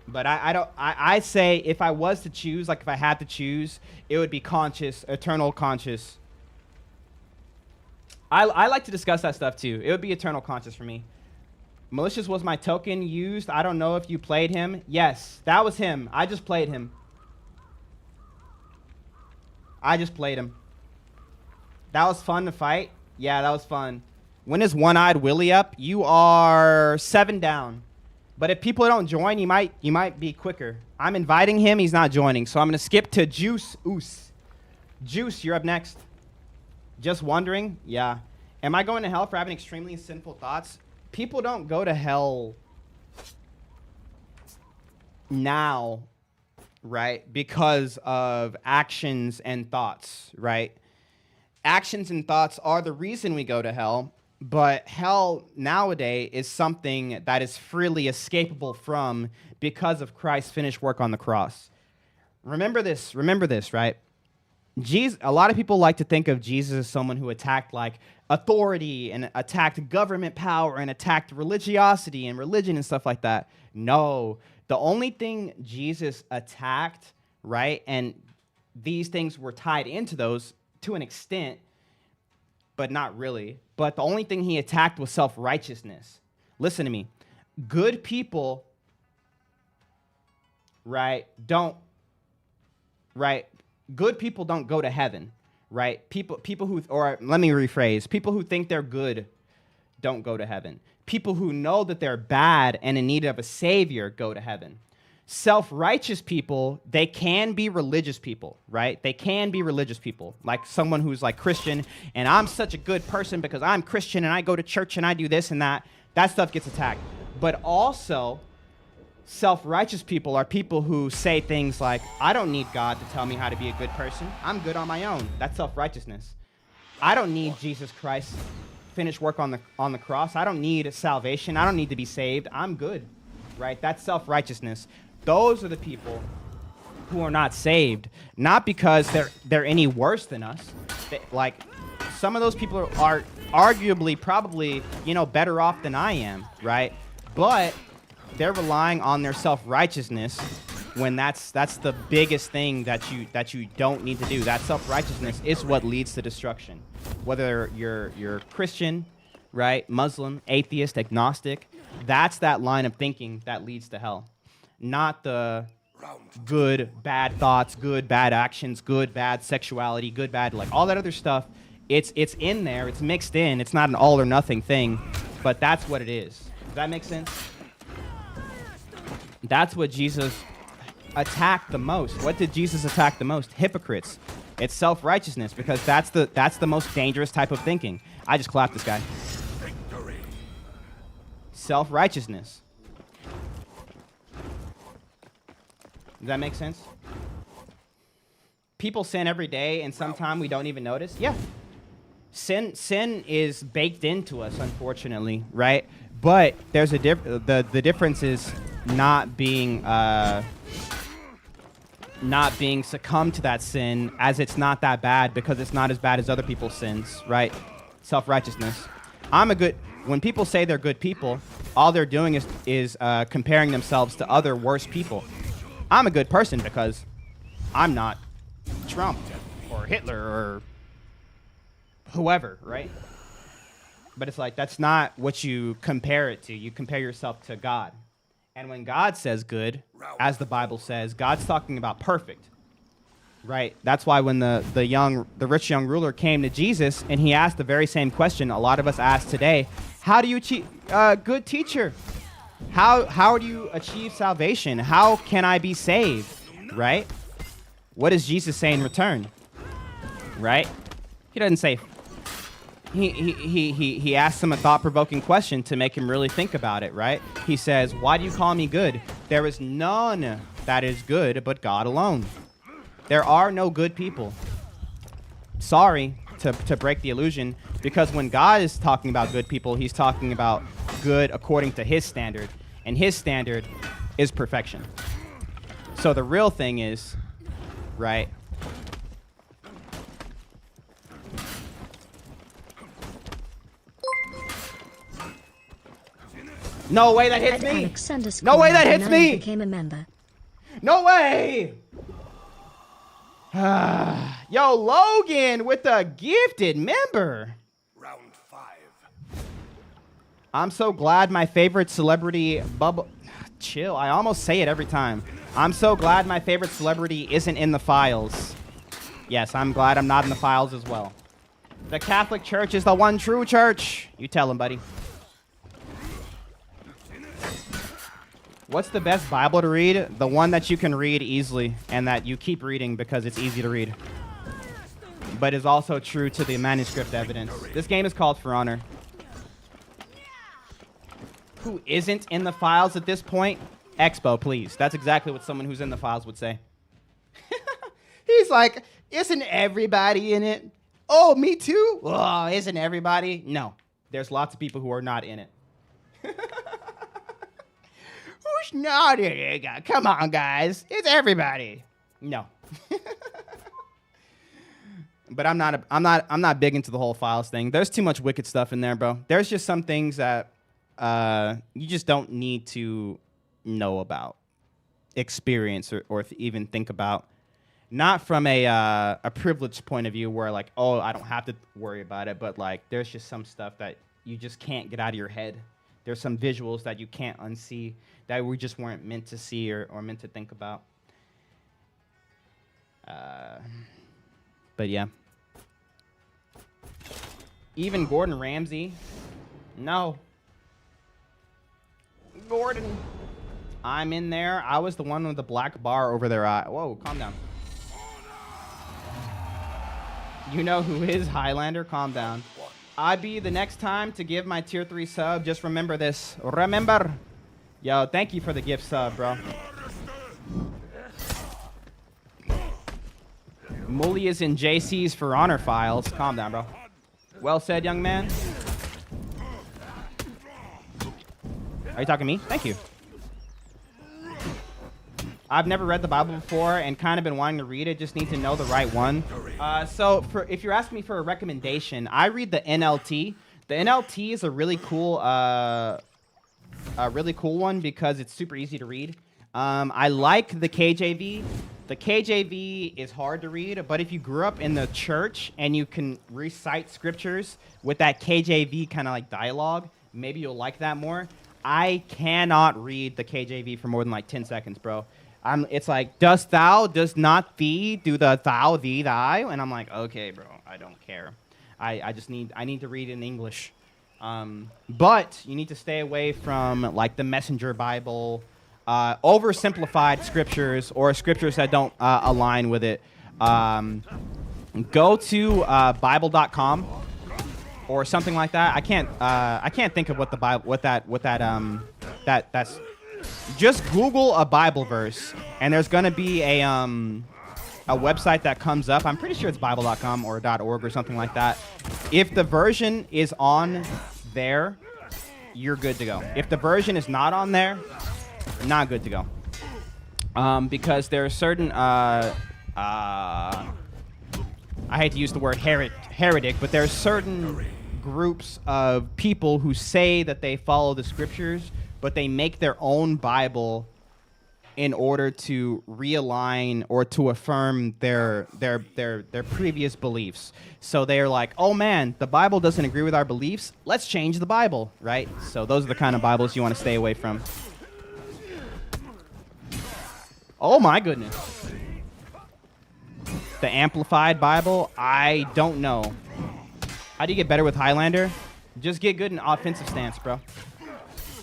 But I say if I was to choose, like if I had to choose, it would be conscious, eternal conscious. I like to discuss that stuff too. It would be eternal conscious for me. Mulisious was my token used. I don't know if you played him. Yes, that was him. I just played him. That was fun to fight. Yeah, that was fun. When is One-Eyed Willie up? You are 7 down. But if people don't join, you might be quicker. I'm inviting him. He's not joining. So I'm going to skip to Juice Oos. Juice, you're up next. Just wondering? Yeah. Am I going to hell for having extremely sinful thoughts? People don't go to hell now, right? Because of actions and thoughts, right? Actions and thoughts are the reason we go to hell. But hell nowadays is something that is freely escapable from because of Christ's finished work on the cross. Remember this, right? A lot of people like to think of Jesus as someone who attacked like authority and attacked government power and attacked religiosity and religion and stuff like that. No, the only thing Jesus attacked, right, and these things were tied into those to an extent, but not really. But the only thing he attacked was self-righteousness. Listen to me. Good people, good people don't go to heaven, right? People who, or let me rephrase, people who think they're good don't go to heaven. People who know that they're bad and in need of a savior go to heaven. Self-righteous people, they can be religious people, right? They can be religious people, like someone who's like Christian, and I'm such a good person because I'm Christian and I go to church and I do this and that. That stuff gets attacked. But also, self-righteous people are people who say things like, I don't need God to tell me how to be a good person. I'm good on my own. That's self-righteousness. I don't need Jesus Christ finished work on the cross. I don't need salvation. I don't need to be saved. I'm good, right? That's self-righteousness. Those are the people who are not saved, not because they're any worse than us. Like, some of those people are arguably probably, better off than I am, right? But they're relying on their self-righteousness when that's the biggest thing that you don't need to do. That self-righteousness is what leads to destruction. Whether you're Christian, right, Muslim, atheist, agnostic, that's that line of thinking that leads to hell. Not the good, bad thoughts, good, bad actions, good, bad sexuality, good, bad, like all that other stuff. It's in there. It's mixed in. It's not an all or nothing thing, but that's what it is. Does that make sense? That's what Jesus attacked the most. What did Jesus attack the most? Hypocrites. It's self-righteousness, because that's the most dangerous type of thinking. I just clapped this guy. Victory. Self-righteousness. Does that make sense? People sin every day, and sometimes we don't even notice. Yeah. Sin is baked into us, unfortunately, right? But there's a the difference is not being succumbed to that sin, as it's not that bad because it's not as bad as other people's sins, right? Self-righteousness. When people say they're good people, all they're doing is comparing themselves to other worse people. I'm a good person because I'm not Trump or Hitler or whoever, right? But it's like, that's not what you compare it to. You compare yourself to God. And when God says good, as the Bible says, God's talking about perfect, right? That's why when the rich young ruler came to Jesus and he asked the very same question a lot of us ask today, how do you achieve, good teacher, how do you achieve salvation? How can I be saved, right? What does Jesus say in return, right? He doesn't say, he asks him a thought-provoking question to make him really think about it, right? He says, why do you call me good? There is none that is good but God alone. There are no good people. Sorry to break the illusion, because when God is talking about good people, he's talking about good according to his standard, and his standard is perfection. So the real thing is, right? No way that hits me! No way that hits me! Became a member. No way! Yo, Logan with a gifted member. Round I'm so glad my favorite celebrity bubble. Chill. I almost say it every time. I'm so glad my favorite celebrity isn't in the files. Yes, I'm glad I'm not in the files as well. The Catholic Church is the one true church. You tell him, buddy. What's the best Bible to read? The one that you can read easily and that you keep reading because it's easy to read, but is also true to the manuscript evidence. This game is called For Honor. Who isn't in the files at this point? Expo, please. That's exactly what someone who's in the files would say. He's like, isn't everybody in it? Oh, me too? Oh, isn't everybody? No. There's lots of people who are not in it. Who's not in it? Come on, guys. It's everybody. No. But I'm not big into the whole files thing. There's too much wicked stuff in there, bro. There's just some things that you just don't need to know about, experience, or even think about. Not from a privileged point of view where like, oh, I don't have to worry about it, but like there's just some stuff that you just can't get out of your head. There's some visuals that you can't unsee that we just weren't meant to see or meant to think about. But yeah. Even Gordon Ramsay. No. Gordon. I'm in there. I was the one with the black bar over their eye. Whoa, calm down. You know who is Highlander? Calm down. I'd be the next time to give my tier 3 sub. Just remember this. Remember. Yo, thank you for the gift sub, bro. Mulisious in JC's For Honor files. Calm down, bro. Well said, young man. Are you talking to me? Thank you. I've never read the Bible before and kind of been wanting to read it. Just need to know the right one. So if you're asking me for a recommendation, I read the NLT. The NLT is a really cool one because it's super easy to read. I like the KJV. The KJV is hard to read, but if you grew up in the church and you can recite scriptures with that KJV kind of like dialogue, maybe you'll like that more. I cannot read the KJV for more than like 10 seconds, bro. It's like, dost thou, does not thee, do the thou, thee, thy? And I'm like, okay, bro, I don't care. I need to read in English. But you need to stay away from like the Messenger Bible, oversimplified scriptures or scriptures that don't align with it. Go to Bible.com or something like that. I can't think of what the Bible, that's. Just Google a Bible verse, and there's gonna be a website that comes up. I'm pretty sure it's Bible.com or .org or something like that. If the version is on there, you're good to go. If the version is not on there, not good to go. Because there are certain I hate to use the word heretic, but there are certain groups of people who say that they follow the scriptures, but they make their own Bible in order to realign or to affirm their previous beliefs. So they're like, oh man, the Bible doesn't agree with our beliefs. Let's change the Bible, right? So those are the kind of Bibles you want to stay away from. Oh my goodness. The Amplified Bible, I don't know. How do you get better with Highlander? Just get good in offensive stance, bro.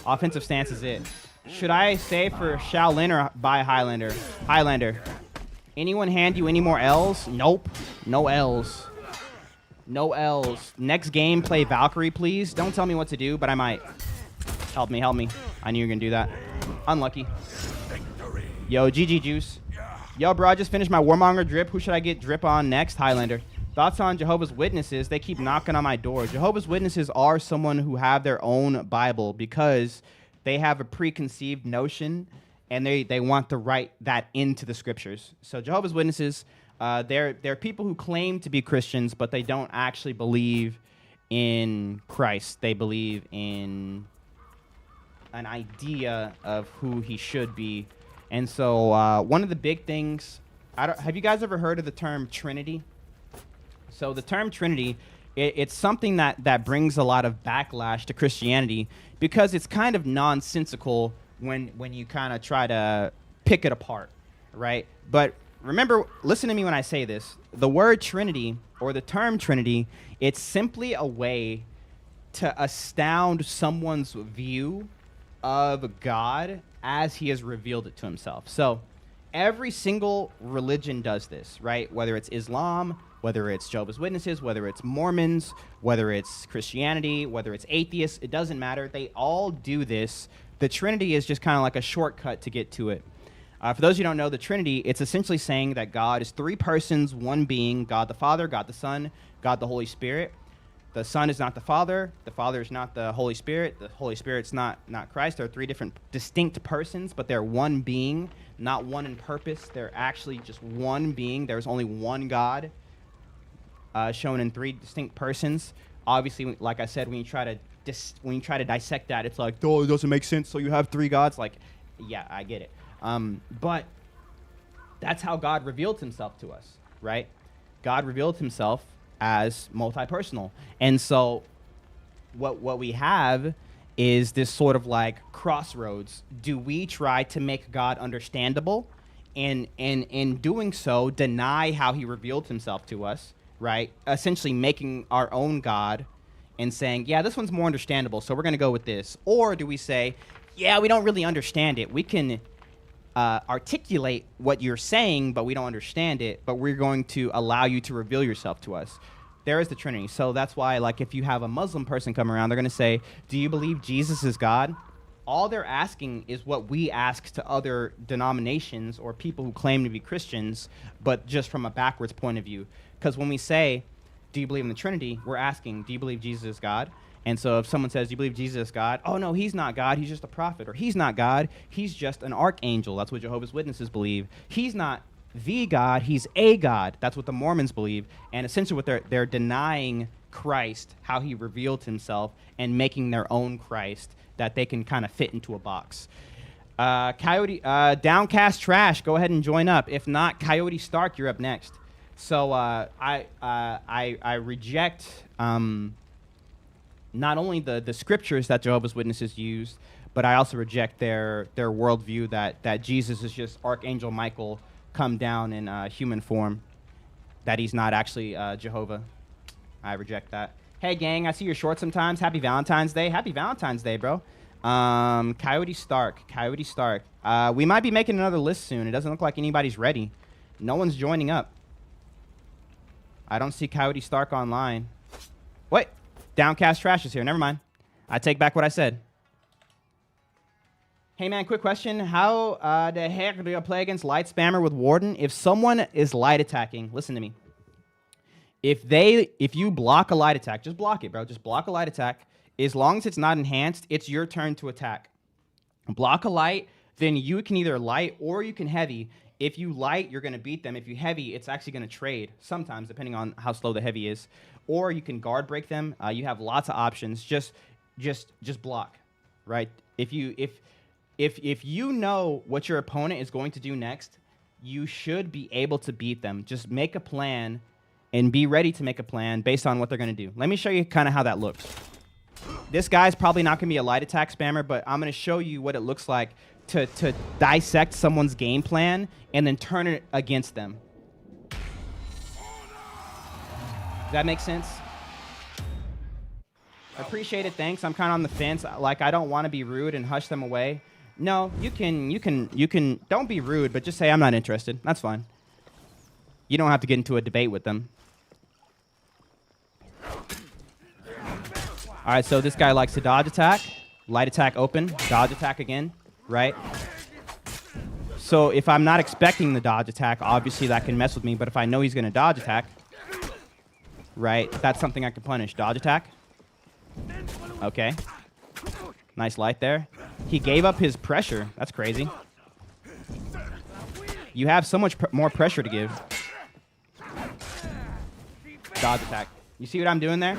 Offensive stance is it. Should I save for Shaolin or buy Highlander? Highlander. Anyone hand you any more L's? Nope. No L's. No L's. Next game, play Valkyrie, please. Don't tell me what to do, but I might. Help me, help me. I knew you were going to do that. Unlucky. Yo, GG Juice. Yo, bro, I just finished my Warmonger drip. Who should I get drip on next? Highlander. Thoughts on Jehovah's Witnesses? They keep knocking on my door. Jehovah's Witnesses are someone who have their own Bible because they have a preconceived notion and they want to write that into the scriptures. So Jehovah's Witnesses, they're people who claim to be Christians, but they don't actually believe in Christ. They believe in an idea of who he should be. And so one of the big things, have you guys ever heard of the term Trinity? So the term Trinity it's something that brings a lot of backlash to Christianity because it's kind of nonsensical when you kind of try to pick it apart, right? But remember, listen to me when I say this. The word Trinity or the term Trinity, it's simply a way to astound someone's view of God as he has revealed it to himself. So every single religion does this, right? Whether it's Islam, whether it's Jehovah's Witnesses, whether it's Mormons, whether it's Christianity, whether it's atheists, it doesn't matter. They all do this. The Trinity is just kind of like a shortcut to get to it. For those who don't know, the Trinity, it's essentially saying that God is three persons, one being, God the Father, God the Son, God the Holy Spirit. The Son is not the Father is not the Holy Spirit's not Christ. They're three different distinct persons, but they're one being, not one in purpose. They're actually just one being. There's only one God shown in three distinct persons. Obviously, like I said, when you try to dissect that, it's like, oh, it doesn't make sense, so you have three gods. Like, yeah, I get it. But that's how God revealed himself to us, right? God revealed himself as multi-personal. And so what we have is this sort of like crossroads. Do we try to make God understandable and in doing so deny how he revealed himself to us, right? Essentially making our own God and saying, yeah, this one's more understandable, so we're going to go with this. Or do we say, yeah, we don't really understand it. We can articulate what you're saying, but we don't understand it, but we're going to allow you to reveal yourself to us. There is the Trinity. So that's why, like, if you have a Muslim person come around, they're going to say, do you believe Jesus is God? All they're asking is what we ask to other denominations or people who claim to be Christians, but just from a backwards point of view. Because when we say, do you believe in the Trinity, we're asking, do you believe Jesus is God? And so if someone says, do you believe Jesus is God? Oh, no, he's not God. He's just a prophet. Or he's not God. He's just an archangel. That's what Jehovah's Witnesses believe. He's not the God. He's a God. That's what the Mormons believe. And essentially what they're denying Christ, how he revealed himself, and making their own Christ that they can kind of fit into a box. Coyote, Downcast Trash, go ahead and join up. If not, Coyote Stark, you're up next. So I reject not only the scriptures that Jehovah's Witnesses use, but I also reject their worldview that Jesus is just Archangel Michael come down in human form, that he's not actually Jehovah. I reject that. Hey, gang, I see your shorts sometimes. Happy Valentine's Day. Happy Valentine's Day, bro. Coyote Stark. We might be making another list soon. It doesn't look like anybody's ready. No one's joining up. I don't see Coyote Stark online. Wait. Downcast Trash is here. Never mind. I take back what I said. Hey, man, quick question. How the heck do you play against light spammer with Warden? If someone is light attacking, listen to me. If you block a light attack, just block it, bro. Just block a light attack. As long as it's not enhanced, it's your turn to attack. Block a light, then you can either light or you can heavy. If you light, you're going to beat them. If you heavy, it's actually going to trade sometimes, depending on how slow the heavy is. Or you can guard break them. You have lots of options. Just block, right? If you know what your opponent is going to do next, you should be able to beat them. Just make a plan and be ready to make a plan based on what they're going to do. Let me show you kind of how that looks. This guy's probably not going to be a light attack spammer, but I'm going to show you what it looks like to dissect someone's game plan and then turn it against them. Does that make sense? Appreciate it, thanks. I'm kind of on the fence. Like, I don't want to be rude and hush them away. No, you can, don't be rude, but just say I'm not interested. That's fine. You don't have to get into a debate with them. All right, so this guy likes to dodge attack, light attack open, dodge attack again, right? So if I'm not expecting the dodge attack, obviously that can mess with me, but if I know he's going to dodge attack, right, that's something I can punish. Dodge attack. Okay. Nice light there. He gave up his pressure. That's crazy. You have so much more pressure to give. Dodge attack. You see what I'm doing there?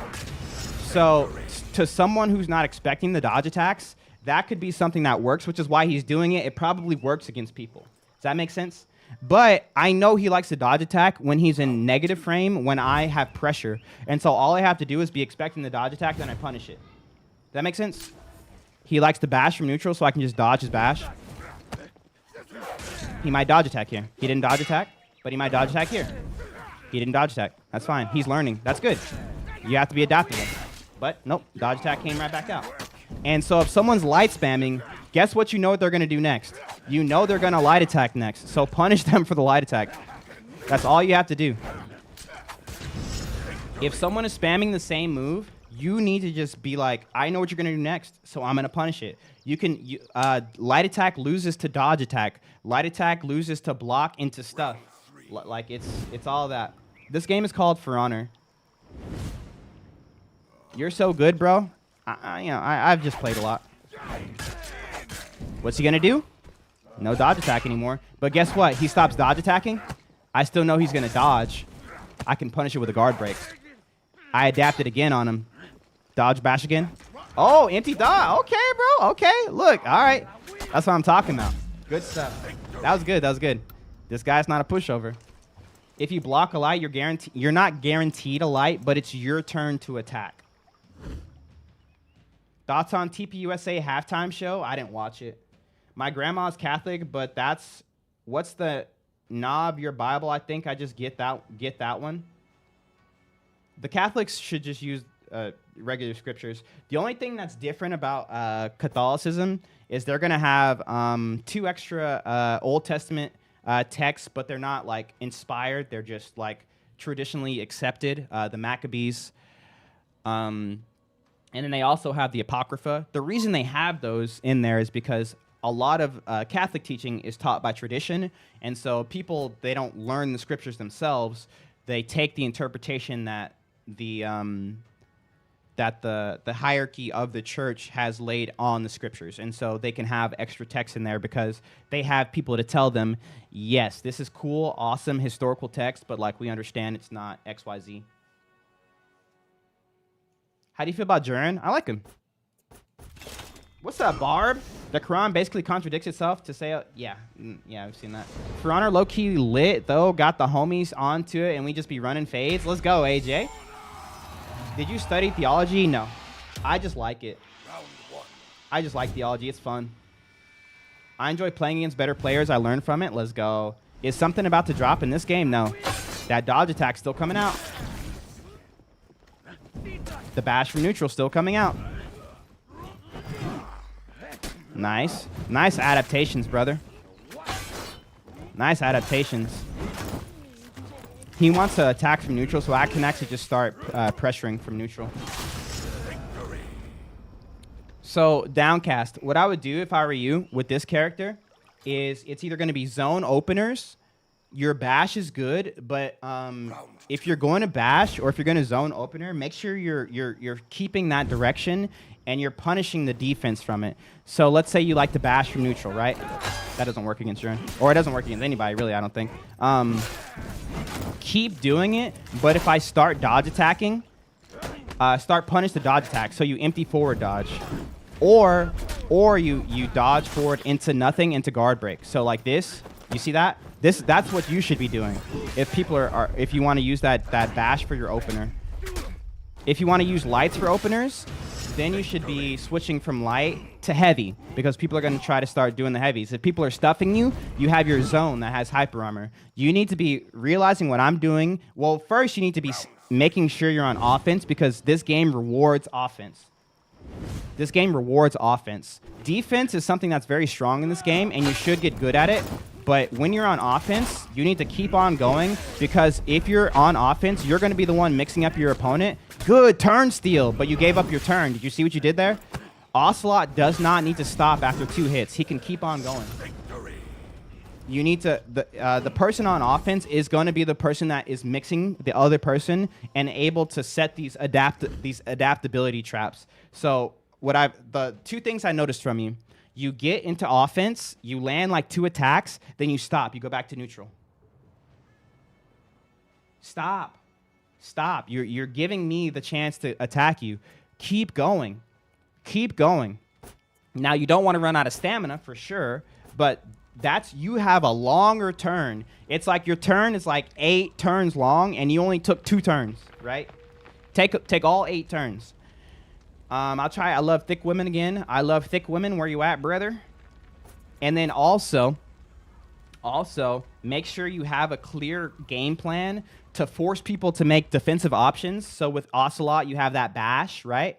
So to someone who's not expecting the dodge attacks, that could be something that works, which is why he's doing it. It probably works against people. Does that make sense? But I know he likes to dodge attack when he's in negative frame, when I have pressure. And so all I have to do is be expecting the dodge attack, then I punish it. Does that make sense? He likes to bash from neutral, so I can just dodge his bash. He might dodge attack here. He didn't dodge attack, but he might dodge attack here. He didn't dodge attack. That's fine. He's learning. That's good. You have to be adaptable. But nope, dodge attack came right back out. And so if someone's light spamming, guess what you know what they're going to do next? You know they're going to light attack next. So punish them for the light attack. That's all you have to do. If someone is spamming the same move, you need to just be like, I know what you're going to do next, so I'm going to punish it. Light attack loses to dodge attack. Light attack loses to block into stuff. Like, it's all that. This game is called For Honor. You're so good, bro. I've just played a lot. What's he going to do? No dodge attack anymore. But guess what? He stops dodge attacking. I still know he's going to dodge. I can punish it with a guard break. I adapted again on him. Dodge bash again. Oh, empty dodge. Okay, bro. Okay. Look. All right. That's what I'm talking about. Good stuff. That was good. That was good. This guy's not a pushover. If you block a light, you're not guaranteed a light, but it's your turn to attack. Thoughts on TPUSA halftime show? I didn't watch it. My grandma's Catholic, but what's the knob your Bible? I think I just get that one. The Catholics should just use regular scriptures. The only thing that's different about Catholicism is they're going to have 2 extra Old Testament texts, but they're not like inspired. They're just like traditionally accepted. The Maccabees. And then they also have the Apocrypha. The reason they have those in there is because a lot of Catholic teaching is taught by tradition, and so people, they don't learn the scriptures themselves. They take the interpretation that the hierarchy of the church has laid on the scriptures, and so they can have extra text in there because they have people to tell them, yes, this is cool, awesome historical text, but like we understand it's not XYZ. How do you feel about Jurin? I like him. What's up, Barb? The Quran basically contradicts itself to say, yeah, I've seen that. For Honor, low-key lit, though. Got the homies onto it, and we just be running fades. Let's go, AJ. Did you study theology? No. I just like it. I just like theology. It's fun. I enjoy playing against better players. I learn from it. Let's go. Is something about to drop in this game? No. That dodge attack's still coming out. The bash from neutral still coming out. Nice. Nice adaptations, brother. Nice adaptations. He wants to attack from neutral, so I can actually just start pressuring from neutral. So, Downcast. What I would do if I were you with this character is it's either going to be zone openers. Your bash is good, but if you're going to bash or if you're going to zone opener, make sure you're keeping that direction and you're punishing the defense from it. So let's say you like to bash from neutral, right? That doesn't work against Jurin. Or it doesn't work against anybody, really, I don't think. Keep doing it, but if I start dodge attacking, start punish the dodge attack. So you empty forward dodge. Or you dodge forward into nothing, into guard break. So like this, you see that? That's what you should be doing. If people if you want to use that bash for your opener. If you want to use lights for openers, then you should be switching from light to heavy because people are going to try to start doing the heavies. If people are stuffing you, you have your zone that has hyper armor. You need to be realizing what I'm doing. Well, first you need to be making sure you're on offense because this game rewards offense. This game rewards offense. Defense is something that's very strong in this game, and you should get good at it. But when you're on offense, you need to keep on going because if you're on offense, you're going to be the one mixing up your opponent. Good turn steal, but you gave up your turn. Did you see what you did there? Ocelot does not need to stop after 2 hits. He can keep on going. You need to the person on offense is going to be the person that is mixing the other person and able to set these adaptability traps. So the 2 things I noticed from you. You get into offense, you land like 2 attacks, then you stop. You go back to neutral. Stop. Stop. You're giving me the chance to attack you. Keep going. Keep going. Now, you don't want to run out of stamina for sure, but you have a longer turn. It's like your turn is like 8 turns long, and you only took 2 turns, right? Take all 8 turns. I'll try. I love thick women again. I love thick women. Where you at, brother? And then also, make sure you have a clear game plan to force people to make defensive options. So with Ocelot, you have that bash, right?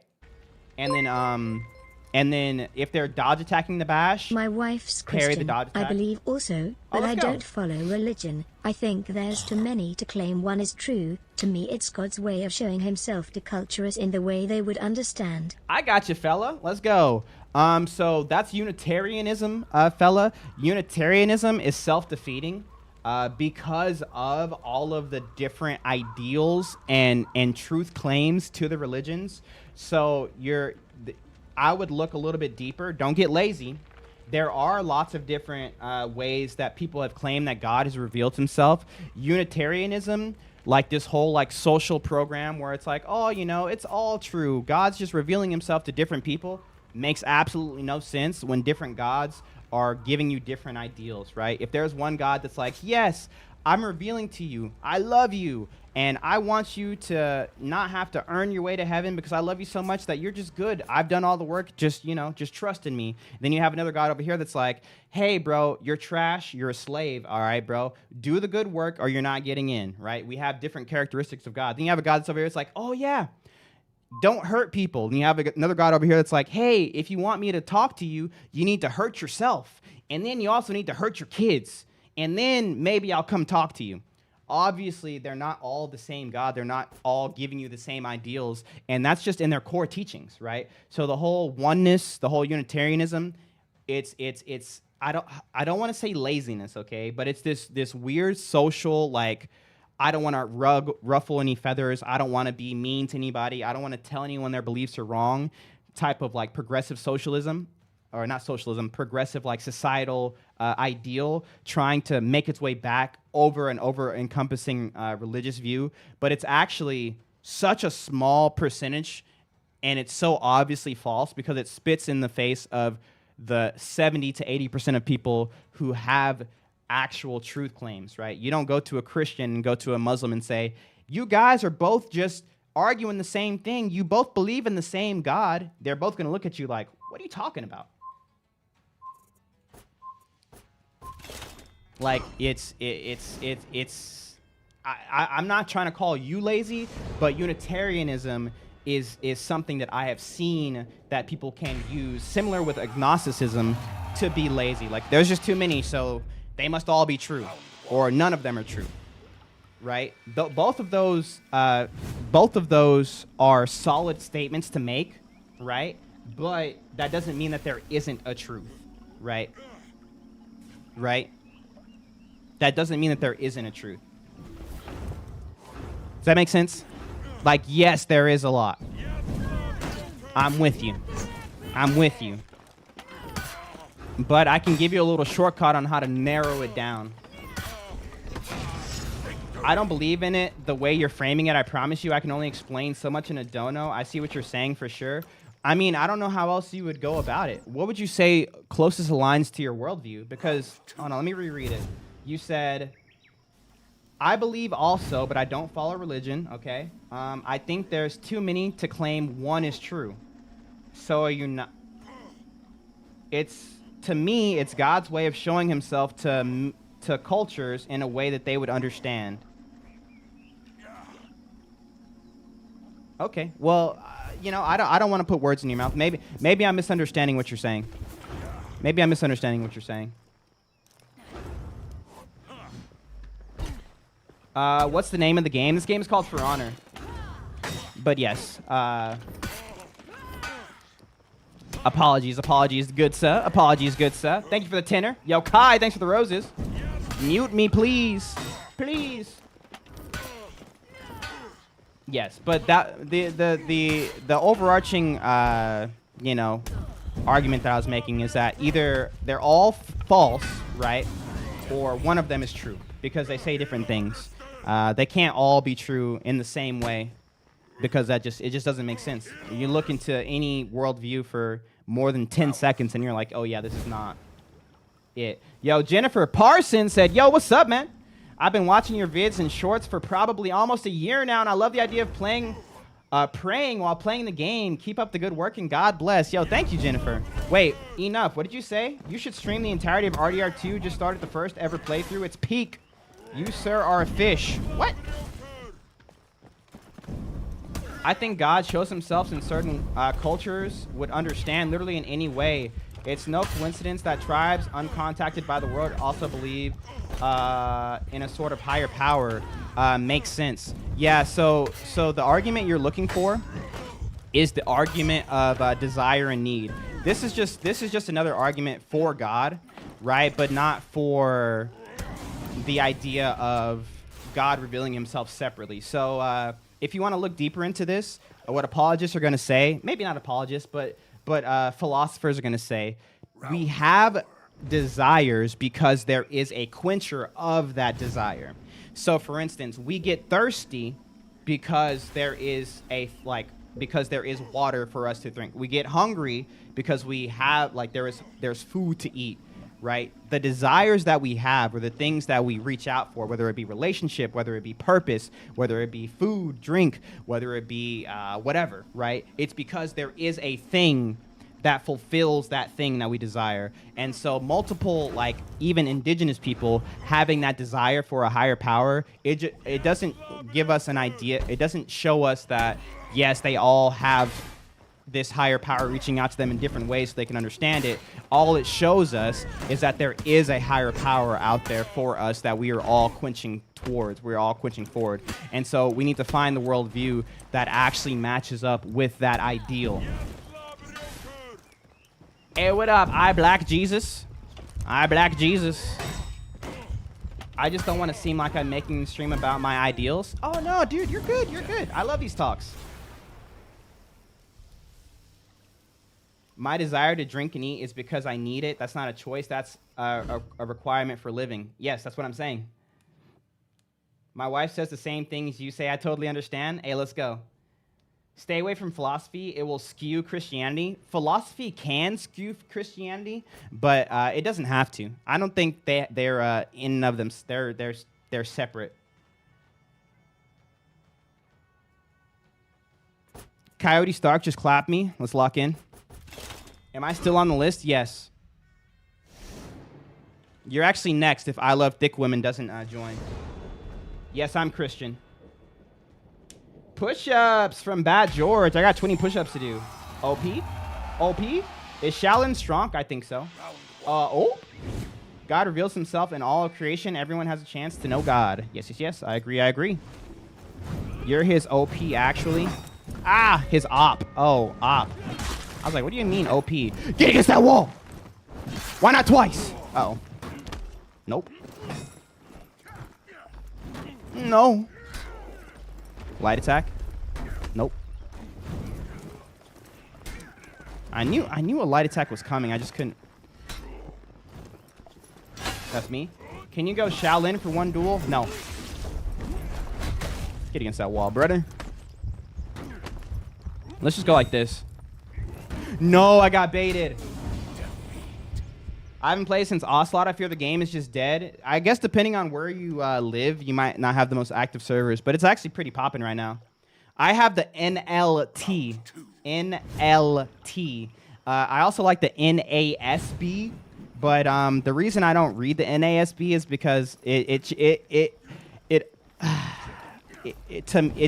And then if they're dodge attacking the bash, My wife's parry the Christian, dodge I attack. believe also, but let's I go. don't follow religion. I think there's too many to claim one is true. To me, it's God's way of showing himself to cultures in the way they would understand. I got you, fella. Let's go. So that's Unitarianism, fella. Unitarianism is self-defeating because of all of the different ideals and truth claims to the religions. So I would look a little bit deeper. Don't get lazy. There are lots of different ways that people have claimed that God has revealed himself. Unitarianism, like this whole like social program where it's like, oh, you know, it's all true. God's just revealing himself to different people. Makes absolutely no sense when different gods are giving you different ideals, right? If there's one God that's like, yes, I'm revealing to you, I love you, and I want you to not have to earn your way to heaven because I love you so much that you're just good. I've done all the work. Just trust in me. Then you have another God over here that's like, hey, bro, you're trash. You're a slave. All right, bro. Do the good work or you're not getting in, right? We have different characteristics of God. Then you have a God that's over here that's like, oh, yeah, don't hurt people. And you have another God over here that's like, hey, if you want me to talk to you, you need to hurt yourself. And then you also need to hurt your kids. And then maybe I'll come talk to you. Obviously, they're not all the same God. They're not all giving you the same ideals. And that's just in their core teachings, right? So the whole oneness, the whole Unitarianism, it's I don't want to say laziness, okay? But it's this weird social, like, I don't want to ruffle any feathers. I don't want to be mean to anybody. I don't want to tell anyone their beliefs are wrong type of like progressive socialism. Or not socialism, progressive like societal ideal trying to make its way back over and over encompassing religious view. But it's actually such a small percentage and it's so obviously false because it spits in the face of the 70 to 80% of people who have actual truth claims, right? You don't go to a Christian and go to a Muslim and say, you guys are both just arguing the same thing. You both believe in the same God. They're both going to look at you like, what are you talking about? Like I'm not trying to call you lazy, but Unitarianism is something that I have seen that people can use, similar with agnosticism, to be lazy. Like there's just too many, so they must all be true, or none of them are true, right? Both of those are solid statements to make, right? But that doesn't mean that there isn't a truth, right? Right? That doesn't mean that there isn't a truth. Does that make sense? Like, yes, there is a lot. I'm with you. I'm with you. But I can give you a little shortcut on how to narrow it down. I don't believe in it the way you're framing it. I promise you I can only explain so much in a dono. I see what you're saying for sure. I mean, I don't know how else you would go about it. What would you say closest aligns to your worldview? Because, hold on, let me reread it. You said, I believe also, but I don't follow religion, okay? I think there's too many to claim one is true. So are you not? To me, it's God's way of showing himself to cultures in a way that they would understand. Okay, well, I don't want to put words in your mouth. Maybe I'm misunderstanding what you're saying. Maybe I'm misunderstanding what you're saying. What's the name of the game? This game is called For Honor. But yes, apologies, good sir. Apologies, good sir. Thank you for the tenner. Yo, Kai, thanks for the roses. Mute me, please. Please. Yes, but that the overarching argument that I was making is that either they're all false, right, or one of them is true because they say different things. They can't all be true in the same way because it just doesn't make sense. You look into any worldview for more than 10 seconds and you're like, oh yeah, this is not it. Yo, Jennifer Parsons said, yo, what's up, man? I've been watching your vids and shorts for probably almost a year now, and I love the idea of praying while playing the game. Keep up the good work, and God bless. Yo, thank you, Jennifer. Wait, enough. What did you say? You should stream the entirety of RDR2. Just started the first ever playthrough. It's peak. You, sir, are a fish. What? I think God shows himself in certain cultures would understand literally in any way. It's no coincidence that tribes uncontacted by the world also believe in a sort of higher power. Makes sense. Yeah, so the argument you're looking for is the argument of desire and need. This is just another argument for God, right? But not for the idea of God revealing himself separately. So if you want to look deeper into this, what apologists are going to say, maybe not apologists, but philosophers are going to say, we have desires because there is a quencher of that desire. So, for instance, we get thirsty because there is water for us to drink. We get hungry because we have there's food to eat, right? The desires that we have or the things that we reach out for, whether it be relationship, whether it be purpose, whether it be food, drink, whether it be whatever, right? It's because there is a thing that fulfills that thing that we desire. And so multiple, even indigenous people having that desire for a higher power, it doesn't give us an idea. It doesn't show us that, yes, they all have this higher power reaching out to them in different ways so they can understand it. All it shows us is that there is a higher power out there for us that we are all quenching towards. We're all quenching forward. And so we need to find the worldview that actually matches up with that ideal. Hey, what up? I Black Jesus. I Black Jesus. I just don't want to seem like I'm making a stream about my ideals. Oh, no, dude, you're good. You're good. I love these talks. My desire to drink and eat is because I need it. That's not a choice. That's a requirement for living. Yes, that's what I'm saying. My wife says the same things you say. I totally understand. Hey, let's go. Stay away from philosophy. It will skew Christianity. Philosophy can skew Christianity, but it doesn't have to. I don't think they're in and of them. They're separate. Coyote Stark just clapped me. Let's lock in. Am I still on the list? Yes. You're actually next if I Love Thick Women doesn't join. Yes, I'm Christian. Push-ups from Bad George. I got 20 push-ups to do. OP? OP? Is Shaolin strong? I think so. Oh? God reveals himself in all of creation. Everyone has a chance to know God. Yes, yes, yes. I agree. You're his OP, actually. Ah, his op. Oh, op. I was like, what do you mean OP? Get against that wall! Why not twice? Uh-oh. Nope. No. Light attack? Nope. I knew a light attack was coming. I just couldn't. That's me. Can you go Shaolin for one duel? No. Let's get against that wall, brother. Let's just go like this. No, I got baited. I haven't played since Ocelot. I fear the game is just dead. I guess depending on where you live, you might not have the most active servers, but it's actually pretty popping right now. I have the NLT. NLT. I also like the NASB, but the reason I don't read the NASB is because it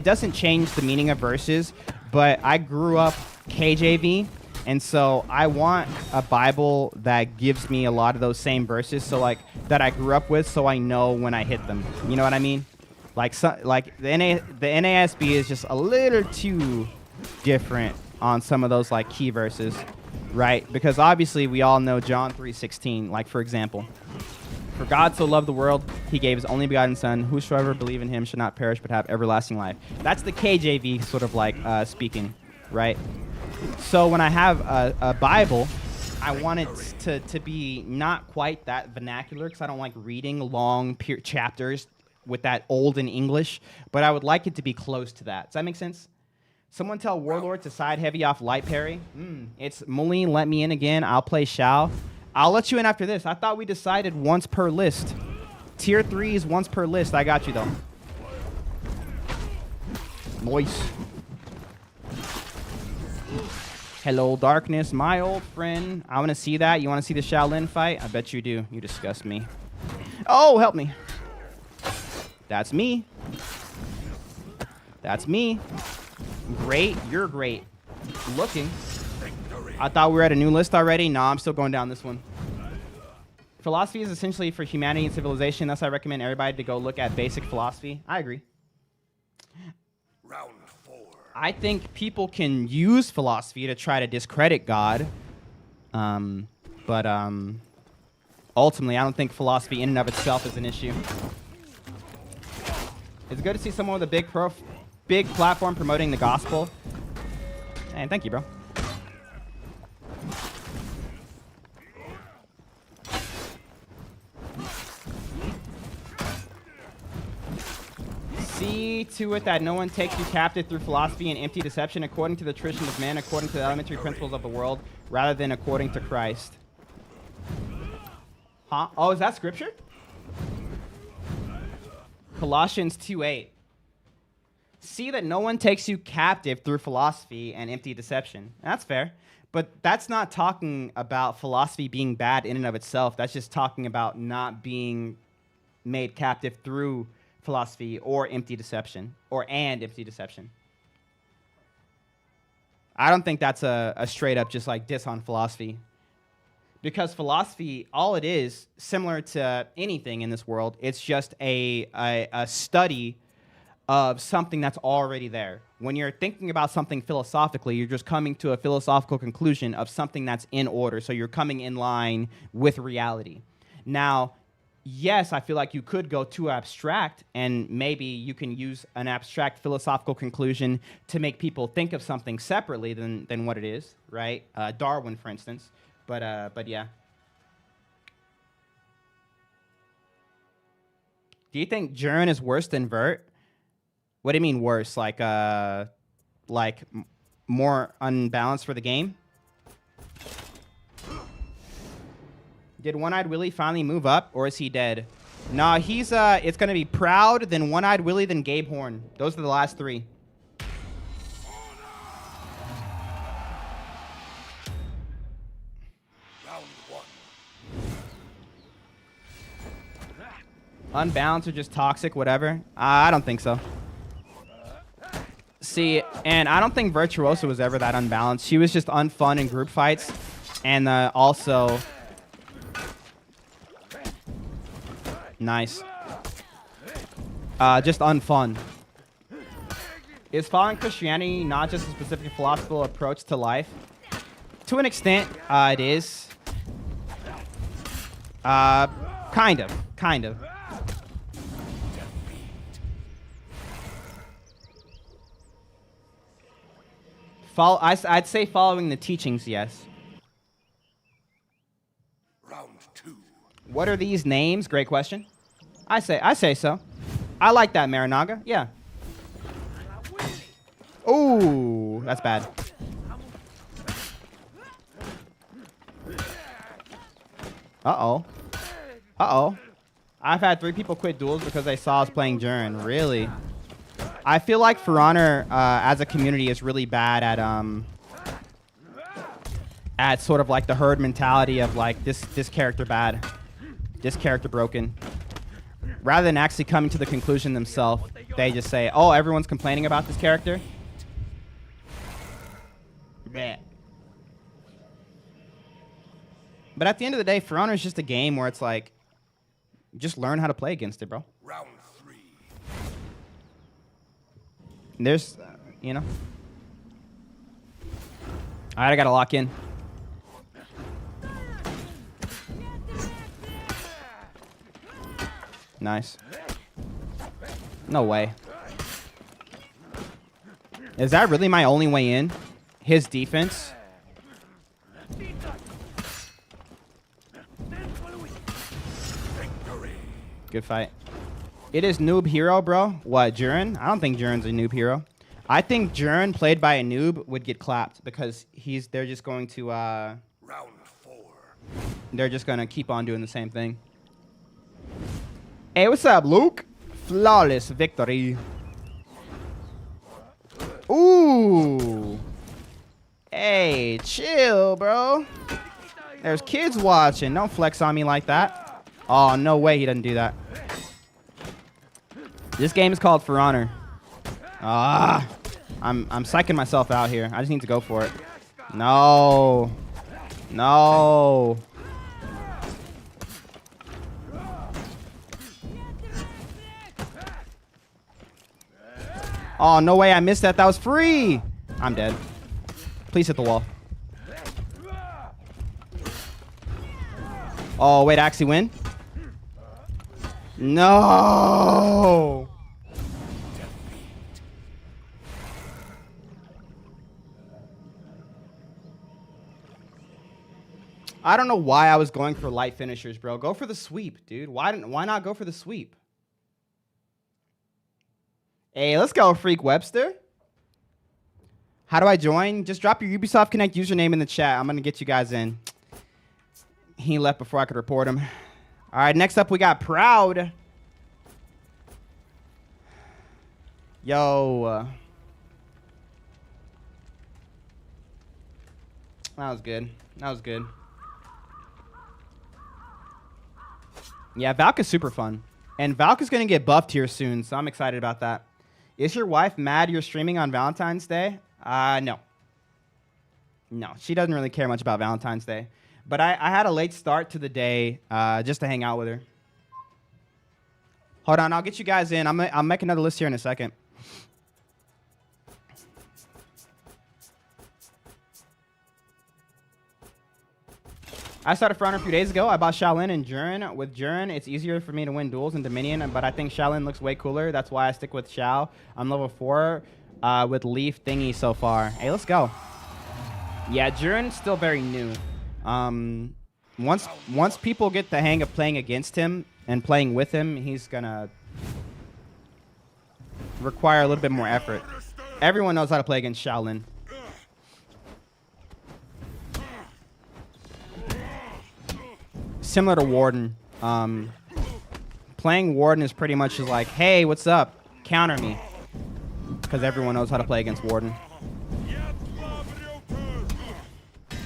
doesn't change the meaning of verses, but I grew up KJV. And so I want a Bible that gives me a lot of those same verses, so that I grew up with, so I know when I hit them. You know what I mean? The NASB is just a little too different on some of those key verses, right? Because obviously we all know John 3:16. For example, for God so loved the world, he gave his only begotten Son. Whosoever believe in him should not perish but have everlasting life. That's the KJV sort of speaking, right? So when I have a Bible, I want it to be not quite that vernacular because I don't like reading long chapters with that olden English, but I would like it to be close to that. Does that make sense? Someone tell Warlord to side heavy off light parry. It's Muli, let me in again. I'll play Shao. I'll let you in after this. I thought we decided once per list. Tier 3 is once per list. I got you, though. Nice. Hello, darkness, my old friend. I want to see that. You want to see the Shaolin fight? I bet you do. You disgust me. Oh, help me. That's me. That's me. Great. You're great. Looking. I thought we were at a new list already. No, I'm still going down this one. Philosophy is essentially for humanity and civilization. Thus, I recommend everybody to go look at basic philosophy. I agree. Round 4. I think people can use philosophy to try to discredit God. But ultimately, I don't think philosophy in and of itself is an issue. It's good to see someone with a big platform promoting the gospel. And thank you, bro. See to it that no one takes you captive through philosophy and empty deception according to the tradition of men, according to the elementary principles of the world, rather than according to Christ. Huh? Oh, is that scripture? Colossians 2:8. See that no one takes you captive through philosophy and empty deception. That's fair. But that's not talking about philosophy being bad in and of itself. That's just talking about not being made captive through philosophy or empty deception, and empty deception. I don't think that's a straight up just like diss on philosophy. Because philosophy, all it is, similar to anything in this world, it's just a study of something that's already there. When you're thinking about something philosophically, you're just coming to a philosophical conclusion of something that's in order. So you're coming in line with reality. Now, yes, I feel like you could go too abstract, and maybe you can use an abstract philosophical conclusion to make people think of something separately than what it is, right? Darwin, for instance. But yeah. Do you think Jern is worse than Vert? What do you mean worse? Like more unbalanced for the game? Did One-Eyed Willie finally move up, or is he dead? Nah, he's, it's going to be Proud, then One-Eyed Willie, then Gabe Horn. Those are the last 3. Round 1. Unbalanced or just toxic, whatever? I don't think so. See, and I don't think Virtuosa was ever that unbalanced. She was just unfun in group fights, and also... Nice. Just unfun. Is following Christianity not just a specific philosophical approach to life? To an extent, it is. Kind of. I'd say following the teachings, yes. Round 2. What are these names? Great question. I say so. I like that, Marinaga. Yeah. Ooh, that's bad. Uh-oh. I've had 3 people quit duels because they saw us playing Jern. Really? I feel like For Honor, as a community, is really bad at sort of like the herd mentality of like this character bad. This character broken. Rather than actually coming to the conclusion themselves, they just say, oh, everyone's complaining about this character. Bleh. But at the end of the day, For Honor is just a game where it's like, just learn how to play against it, bro. Round 3. There's, you know. All right, I got to lock in. Nice. No way. Is that really my only way in? His defense? Good fight. It is noob hero, bro. What, Jern? I don't think Jern's a noob hero. I think Jern played by a noob would get clapped because they're just going to Round 4. they're just gonna keep on doing the same thing. Hey, what's up, Luke? Flawless victory. Ooh. Hey, chill, bro. There's kids watching. Don't flex on me like that. Oh, no way he doesn't do that. This game is called For Honor. I'm psyching myself out here. I just need to go for it. No. No. Oh, no way I missed that. That was free. I'm dead. Please hit the wall. Oh, wait, I actually win? No. I don't know why I was going for light finishers, bro. Go for the sweep, dude. Why not go for the sweep? Hey, let's go, Freak Webster. How do I join? Just drop your Ubisoft Connect username in the chat. I'm going to get you guys in. He left before I could report him. All right, next up we got Proud. Yo. That was good. That was good. Yeah, Valk is super fun. And Valk is going to get buffed here soon, so I'm excited about that. Is your wife mad you're streaming on Valentine's Day? No. No, she doesn't really care much about Valentine's Day. But I had a late start to the day just to hang out with her. Hold on, I'll get you guys in. I'll make another list here in a second. I started For Honor a few days ago. I bought Shaolin and Jurin. With Jurin, it's easier for me to win duels in Dominion, but I think Shaolin looks way cooler. That's why I stick with Shao. I'm level 4 with Leaf Thingy so far. Hey, let's go. Yeah, Jurin's still very new. Once people get the hang of playing against him and playing with him, he's gonna require a little bit more effort. Everyone knows how to play against Shaolin. Similar to Warden. Playing Warden is pretty much just like, hey, what's up? Counter me. Because everyone knows how to play against Warden.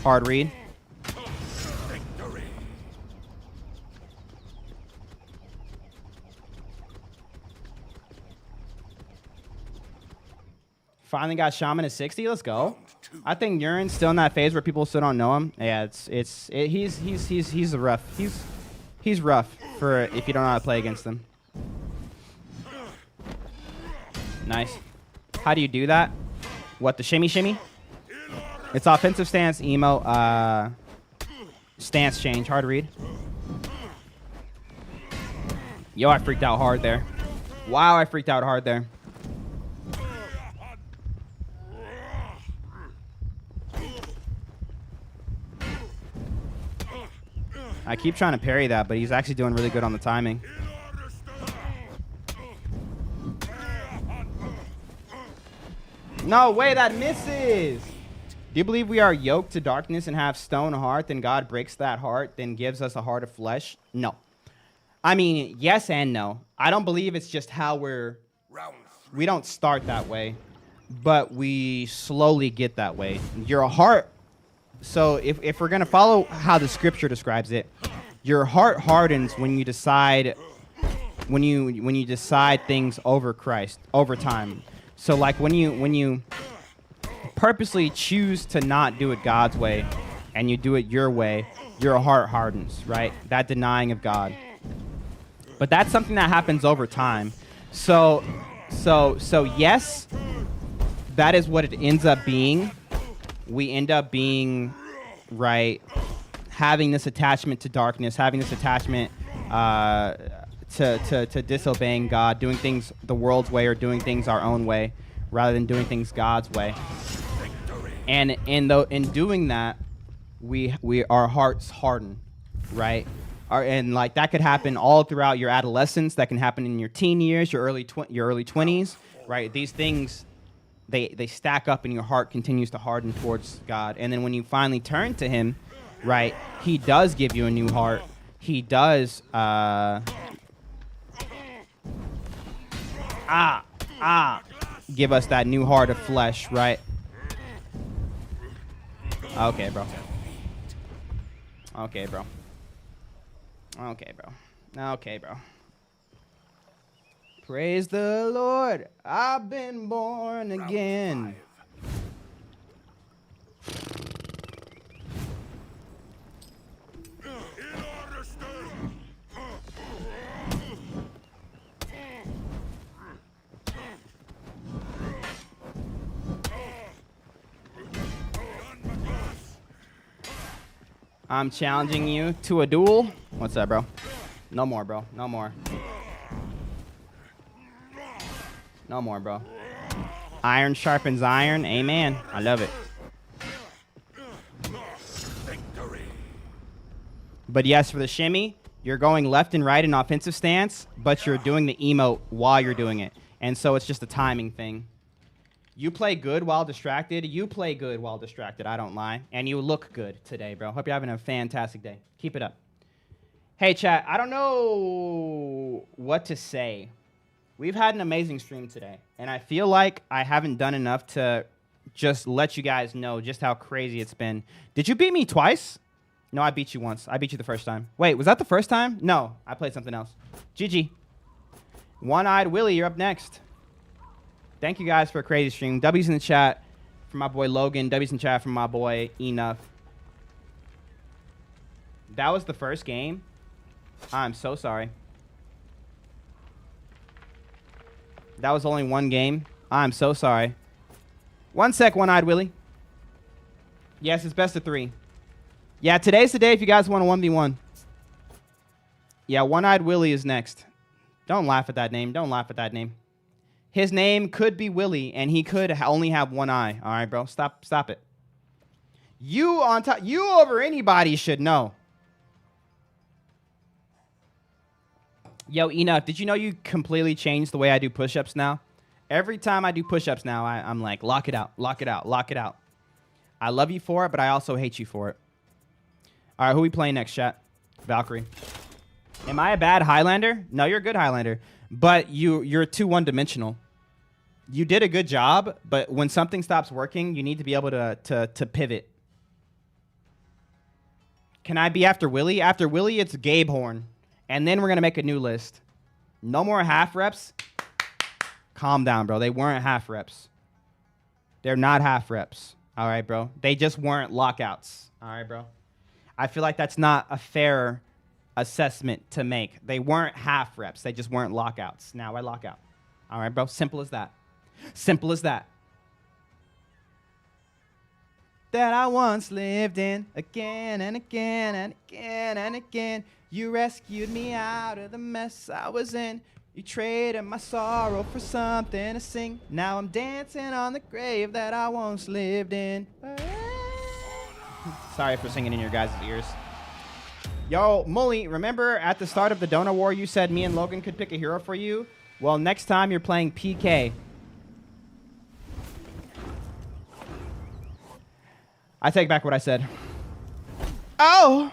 Hard read. Finally got Shaman at 60. Let's go. I think Urin's still in that phase where people still don't know him. Yeah, he's rough. He's rough for if you don't know how to play against him. Nice. How do you do that? What, the shimmy shimmy? It's offensive stance, emo, stance change, hard read. Yo, I freaked out hard there. Wow, I freaked out hard there. I keep trying to parry that, but he's actually doing really good on the timing. No way, that misses! Do you believe we are yoked to darkness and have stone heart, then God breaks that heart, then gives us a heart of flesh? No. I mean, yes and no. I don't believe it's just how we don't start that way, but we slowly get that way. Your heart, so if we're going to follow how the scripture describes it, your heart hardens when you decide when you decide things over Christ over time. So like when you purposely choose to not do it God's way and you do it your way, your heart hardens, right? That denying of God. But that's something that happens over time. So yes, that is what it ends up being. We end up being, right, having this attachment to darkness, having this attachment to disobeying God, doing things the world's way or doing things our own way rather than doing things God's way. And in doing that, our hearts harden, right? And like that could happen all throughout your adolescence. That can happen in your teen years, your early 20s, right? These things, they stack up and your heart continues to harden towards God. And then when you finally turn to him, right? He does give you a new heart. He does, give us that new heart of flesh, right? Okay, bro. Okay, bro. Okay, bro. Okay, bro. Praise the Lord. I've been born again. I'm challenging you to a duel. What's that, bro? No more, bro. No more. No more, bro. Iron sharpens iron. Amen. I love it. But yes, for the shimmy, you're going left and right in offensive stance, but you're doing the emote while you're doing it. And so it's just a timing thing. You play good while distracted. You play good while distracted. I don't lie. And you look good today, bro. Hope you're having a fantastic day. Keep it up. Hey, chat. I don't know what to say. We've had an amazing stream today. And I feel like I haven't done enough to just let you guys know just how crazy it's been. Did you beat me twice? No, I beat you once. I beat you the first time. Wait, was that the first time? No, I played something else. GG. One-Eyed Willie, you're up next. Thank you guys for a crazy stream. W's in the chat from my boy Logan. W's in the chat from my boy Enough. That was the first game. I'm so sorry. That was only one game. I'm so sorry. One sec, One-Eyed Willie. Yes, it's best of 3. Yeah, today's the day if you guys want a 1v1. Yeah, One-Eyed Willie is next. Don't laugh at that name. Don't laugh at that name. His name could be Willie, and he could only have one eye. All right, bro. Stop it. You on top. You over anybody should know. Yo, Enough, did you know you completely changed the way I do push-ups now? Every time I do push-ups now, I'm like, lock it out, lock it out, lock it out. I love you for it, but I also hate you for it. All right, who we playing next, chat? Valkyrie. Am I a bad Highlander? No, you're a good Highlander. But you're too one-dimensional. You did a good job, but when something stops working, you need to be able to pivot. Can I be after Willie? After Willie, it's Gabe Horn. And then we're going to make a new list. No more half reps. Calm down, bro. They weren't half reps. They're not half reps. All right, bro. They just weren't lockouts. All right, bro. I feel like that's not a fair assessment to make. They weren't half reps. They just weren't lockouts. Now I lock out. All right, bro. Simple as that. Simple as that. That I once lived in again and again and again and again. You rescued me out of the mess I was in. You traded my sorrow for something to sing. Now I'm dancing on the grave that I once lived in. Sorry for singing in your guys' ears. Yo, Mully, remember at the start of the Donor War you said me and Logan could pick a hero for you? Well, next time you're playing PK. I take back what I said. Oh!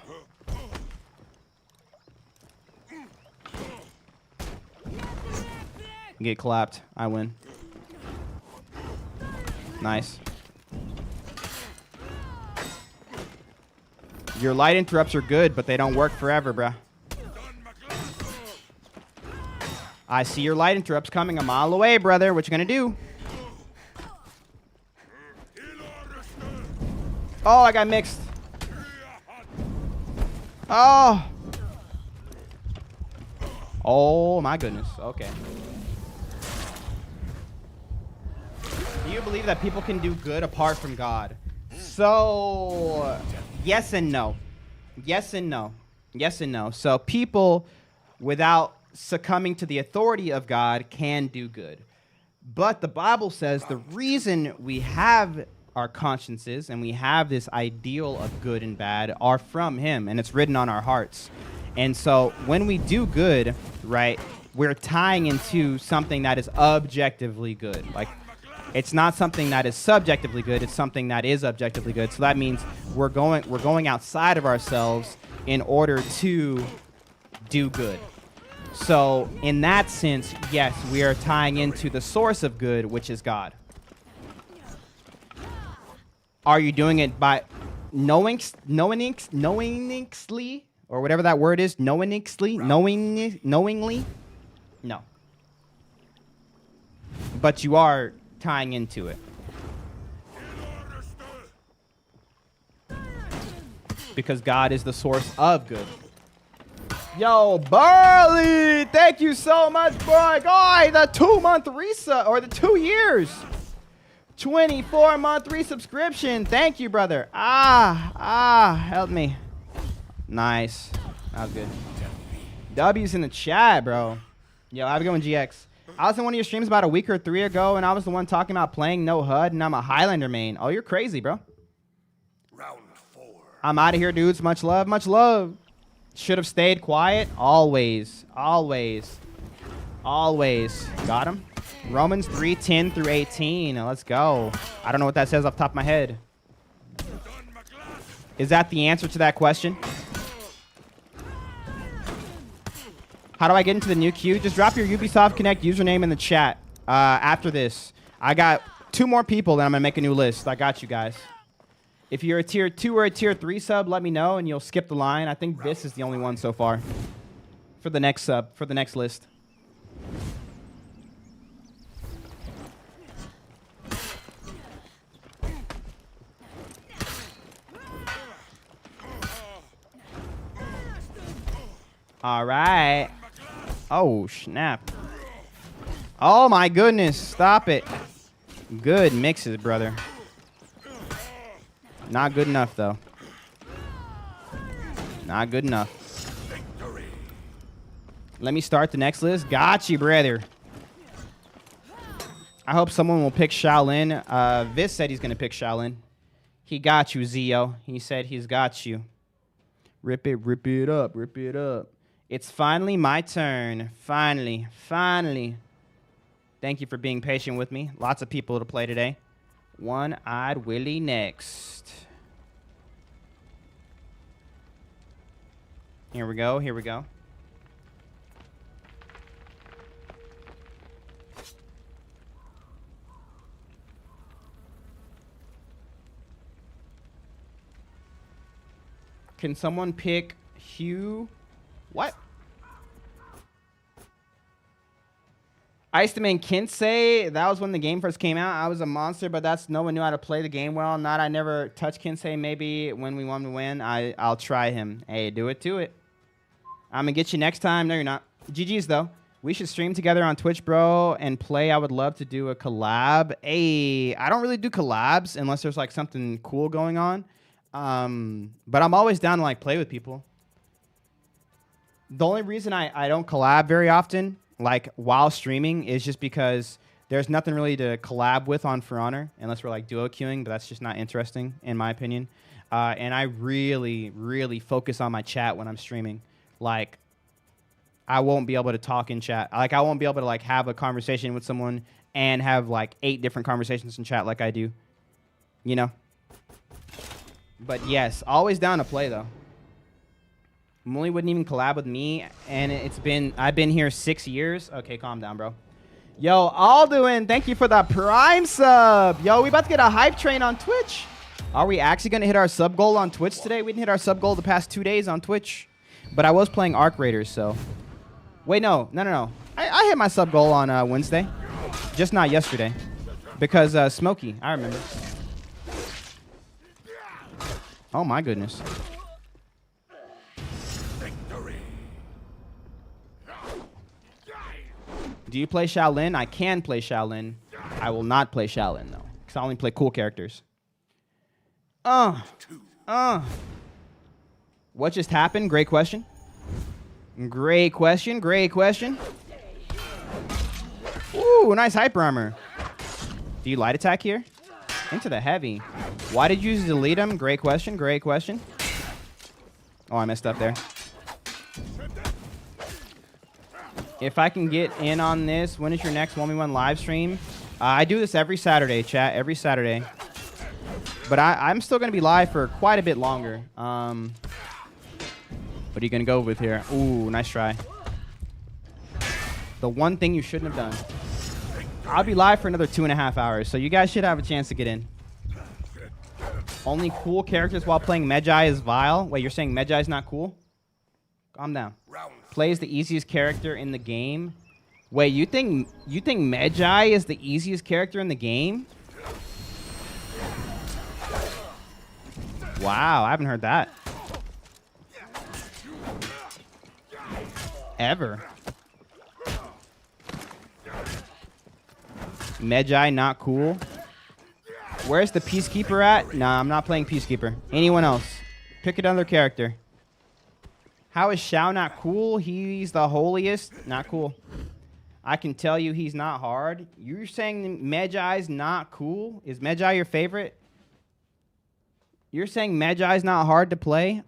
Get clapped. I win. Nice. Your light interrupts are good, but they don't work forever, bruh. I see your light interrupts coming a mile away, brother. What you gonna do? Oh, I got mixed. Oh. Oh, my goodness. Okay. Do you believe that people can do good apart from God? So, yes and no. Yes and no. Yes and no. So people, without succumbing to the authority of God, can do good. But the Bible says the reason we have our consciences and we have this ideal of good and bad are from Him, and it's written on our hearts. And so when we do good, right, we're tying into something that is objectively good. Like, It's not something that is subjectively good. It's something that is objectively good. So that means we're going outside of ourselves in order to do good. So in that sense, yes, we are tying into the source of good, which is God. Are you doing it by knowingly, or whatever that word is, knowingly? No. But you are tying into it. Because God is the source of good. Yo, Burley, thank you so much, boy. Guy, the 2-month resub, or the 2 years. 24-month resubscription. Thank you, brother. Help me. Nice. That was good. W's in the chat, bro. Yo, have a good one, GX. I was in one of your streams about a week or 3 ago, and I was the one talking about playing no HUD, and I'm a Highlander main. Oh, you're crazy, bro. Round 4. I'm out of here, dudes. Much love, much love. Should have stayed quiet. Always. Always. Always. Got him. Romans 3:10 through 18. Let's go. I don't know what that says off the top of my head. Is that the answer to that question? How do I get into the new queue? Just drop your Ubisoft Connect username in the chat after this. I got 2 more people, then I'm going to make a new list. I got you guys. If you're a tier 2 or a tier 3 sub, let me know, and you'll skip the line. I think this is the only one so far for the next sub, for the next list. All right. Oh, snap. Oh, my goodness. Stop it. Good mixes, brother. Not good enough, though. Not good enough. Let me start the next list. Got you, brother. I hope someone will pick Shaolin. Viz said he's going to pick Shaolin. He got you, Zio. He said he's got you. Rip it up, rip it up. It's finally my turn. Finally. Thank you for being patient with me. Lots of people to play today. One-Eyed Willie next. Here we go. Can someone pick Hugh? What? I used to main Kinsei. That was when the game first came out. I was a monster, but that's no one knew how to play the game well. Not I never touched Kinsei. Maybe when we want to win, I'll try him. Hey, do it to it. I'm gonna get you next time. No, you're not. GG's though. We should stream together on Twitch, bro, and play. I would love to do a collab. Hey, I don't really do collabs unless there's like something cool going on. But I'm always down to like play with people. The only reason I don't collab very often, like while streaming, is just because there's nothing really to collab with on For Honor unless we're like duo queuing, but that's just not interesting in my opinion. And I really focus on my chat when I'm streaming. Like, I won't be able to talk in chat. Like, I won't be able to like have a conversation with someone and have like 8 different conversations in chat like I do. You know? But yes, always down to play though. Mully wouldn't even collab with me, and I've been here 6 years. Okay, calm down, bro. Yo, Alduin, thank you for the Prime sub. Yo, we about to get a hype train on Twitch. Are we actually going to hit our sub goal on Twitch today? We didn't hit our sub goal the past 2 days on Twitch, but I was playing Arc Raiders, so. Wait, no. I hit my sub goal on Wednesday, just not yesterday, because Smokey, I remember. Oh, my goodness. Do you play Shaolin? I can play Shaolin. I will not play Shaolin, though, because I only play cool characters. What just happened? Great question. Great question. Ooh, nice hyper armor. Do you light attack here? Into the heavy. Why did you delete him? Great question. Oh, I messed up there. If I can get in on this, when is your next 1v1 live stream? I do this every Saturday, chat. Every Saturday. But I'm still going to be live for quite a bit longer. What are you going to go with here? Ooh, nice try. The one thing you shouldn't have done. I'll be live for another 2.5 hours, so you guys should have a chance to get in. Only cool characters while playing Magi is Vile. Wait, you're saying Magi is not cool? Calm down. Plays the easiest character in the game. Wait, you think Magi is the easiest character in the game? Wow, I haven't heard that. Ever. Magi not cool. Where's the Peacekeeper at? Nah, I'm not playing Peacekeeper. Anyone else? Pick another character. How is Shao not cool? He's the holiest. Not cool. I can tell you he's not hard. You're saying Magi's not cool? Is Magi your favorite? You're saying Magi's not hard to play?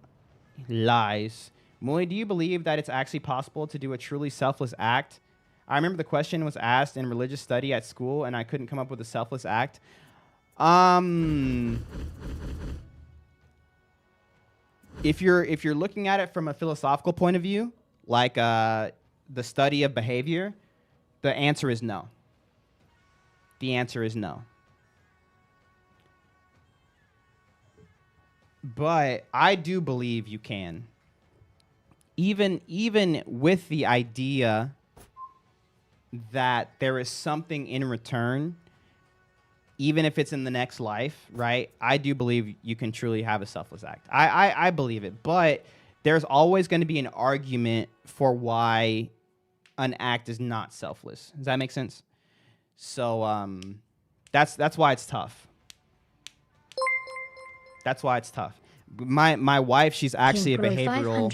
Lies. Muli, do you believe that it's actually possible to do a truly selfless act? I remember the question was asked in religious study at school, and I couldn't come up with a selfless act. If you're looking at it from a philosophical point of view, like the study of behavior, the answer is no. The answer is no. But I do believe you can. Even with the idea that there is something in return, even if it's in the next life, right? I do believe you can truly have a selfless act. I believe it. But there's always going to be an argument for why an act is not selfless. Does that make sense? So that's why it's tough. That's why it's tough. My wife, she's actually a behavioral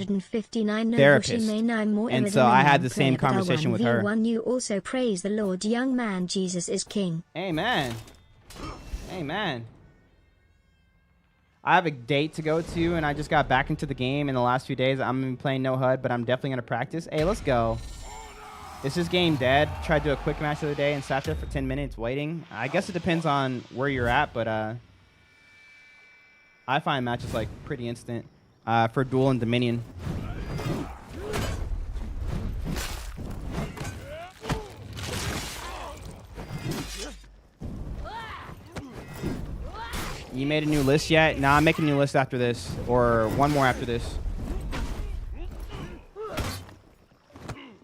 therapist. And so I had the same conversation with her. You also praise the Lord, young man, Jesus is king. Amen. Amen. I have a date to go to, and I just got back into the game in the last few days. I'm going to be playing no HUD, but I'm definitely going to practice. Hey, let's go. Is this game dead? Tried to do a quick match the other day and sat there for 10 minutes waiting. I guess it depends on where you're at, but I find matches like pretty instant for Duel and Dominion. You made a new list yet? Nah, I'm making a new list after this, or one more after this.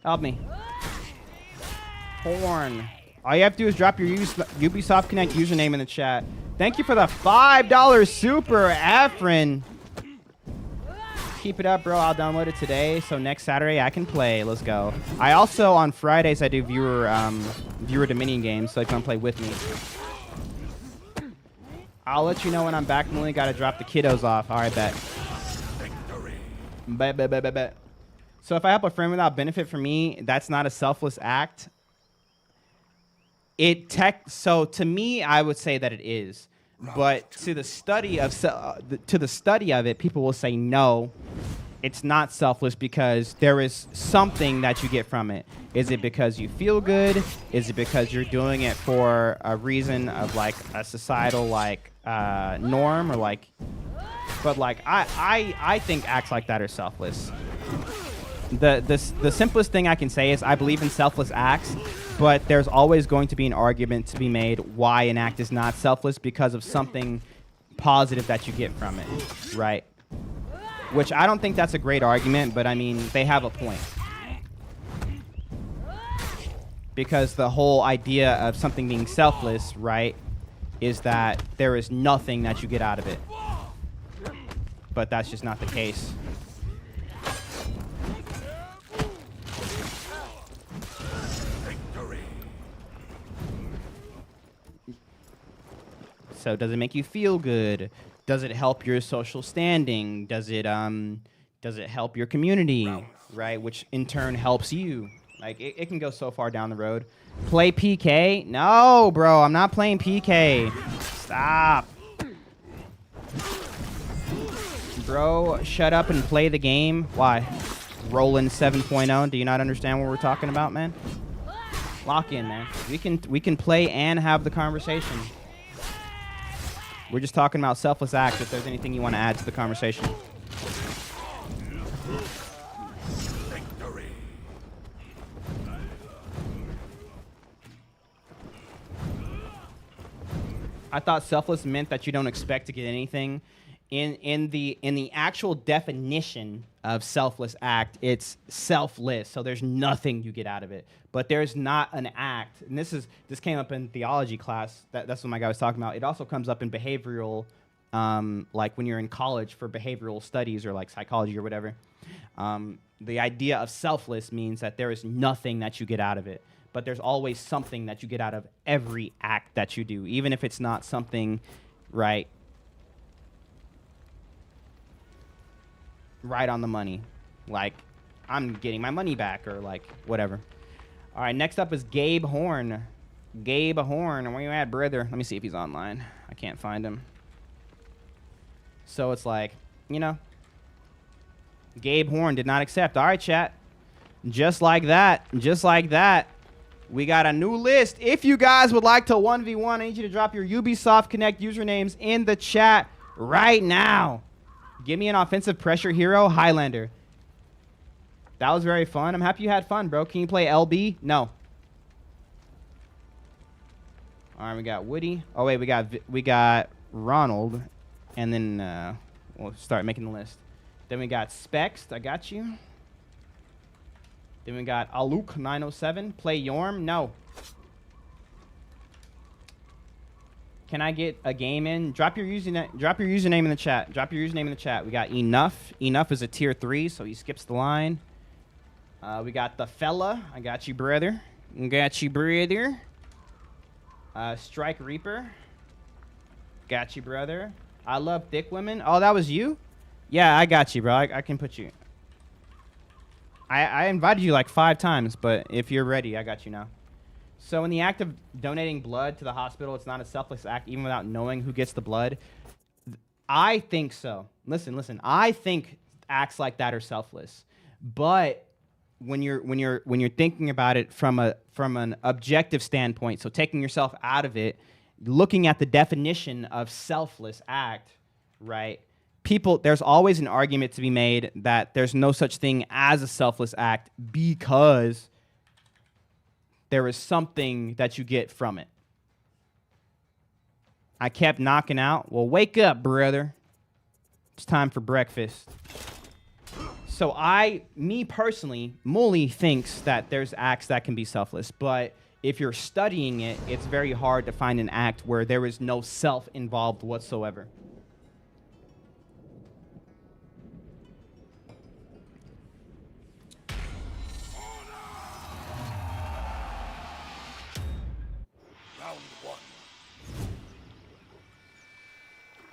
Help me. Horn. All you have to do is drop your Ubisoft Connect username in the chat. Thank you for the $5 super, Afrin. Keep it up, bro. I'll download it today, so next Saturday I can play. Let's go. I also, on Fridays, I do viewer Dominion games, so if you want to play with me. I'll let you know when I'm back. I'm only got to drop the kiddos off. All right, bet. Bet. So if I help a friend without benefit for me, that's not a selfless act. So to me, I would say that it is. But to the study of it, people will say no, it's not selfless because there is something that you get from it. Is it because you feel good? Is it because you're doing it for a reason of like a societal like norm or like? But like I think acts like that are selfless. The simplest thing I can say is I believe in selfless acts, but there's always going to be an argument to be made why an act is not selfless because of something positive that you get from it, right? Which I don't think that's a great argument, but I mean, they have a point. Because the whole idea of something being selfless, right, is that there is nothing that you get out of it. But that's just not the case. So does it make you feel good? Does it help your social standing? Does it help your community, right? Which in turn helps you. Like it can go so far down the road. Play PK? No, bro, I'm not playing PK. Stop. Bro, shut up and play the game. Why? Roland 7.0. Do you not understand what we're talking about, man? Lock in, man. We can play and have the conversation. We're just talking about selfless acts. If there's anything you want to add to the conversation. Victory. I thought selfless meant that you don't expect to get anything. In the actual definition of selfless act, it's selfless. So there's nothing you get out of it. But there's not an act. And this came up in theology class. That's what my guy was talking about. It also comes up in behavioral, like when you're in college for behavioral studies or like psychology or whatever. The idea of selfless means that there is nothing that you get out of it. But there's always something that you get out of every act that you do, even if it's not something, right on the money. Like, I'm getting my money back or like whatever. All right, next up is Gabe Horn. Gabe Horn, where you at, brother? Let me see if he's online. I can't find him. So it's like, you know, Gabe Horn did not accept. All right, chat. Just like that. Just like that. We got a new list. If you guys would like to 1v1, I need you to drop your Ubisoft Connect usernames in the chat right now. Give me an offensive pressure hero, Highlander. That was very fun. I'm happy you had fun, bro. Can you play LB? No. All right, we got Woody. Oh, wait, we got Ronald. And then we'll start making the list. Then we got Spext. I got you. Then we got Aluk 907. Play Yorm? No. Can I get a game in? Drop your username in the chat. Drop your username in the chat. We got Enough. Enough is a tier 3, so he skips the line. We got the fella. I got you, brother. Got you, brother. Strike Reaper. Got you, brother. I love thick women. Oh, that was you? Yeah, I got you, bro. I can put you. I invited you like 5 times, but if you're ready, I got you now. So in the act of donating blood to the hospital, it's not a selfless act, even without knowing who gets the blood. I think so. Listen. I think acts like that are selfless. But when you're thinking about it from an objective standpoint, so taking yourself out of it, looking at the definition of selfless act, right? There's always an argument to be made that there's no such thing as a selfless act because there is something that you get from it. I kept knocking out. Well, wake up, brother. It's time for breakfast. So me personally, Mully thinks that there's acts that can be selfless, but if you're studying it, it's very hard to find an act where there is no self involved whatsoever.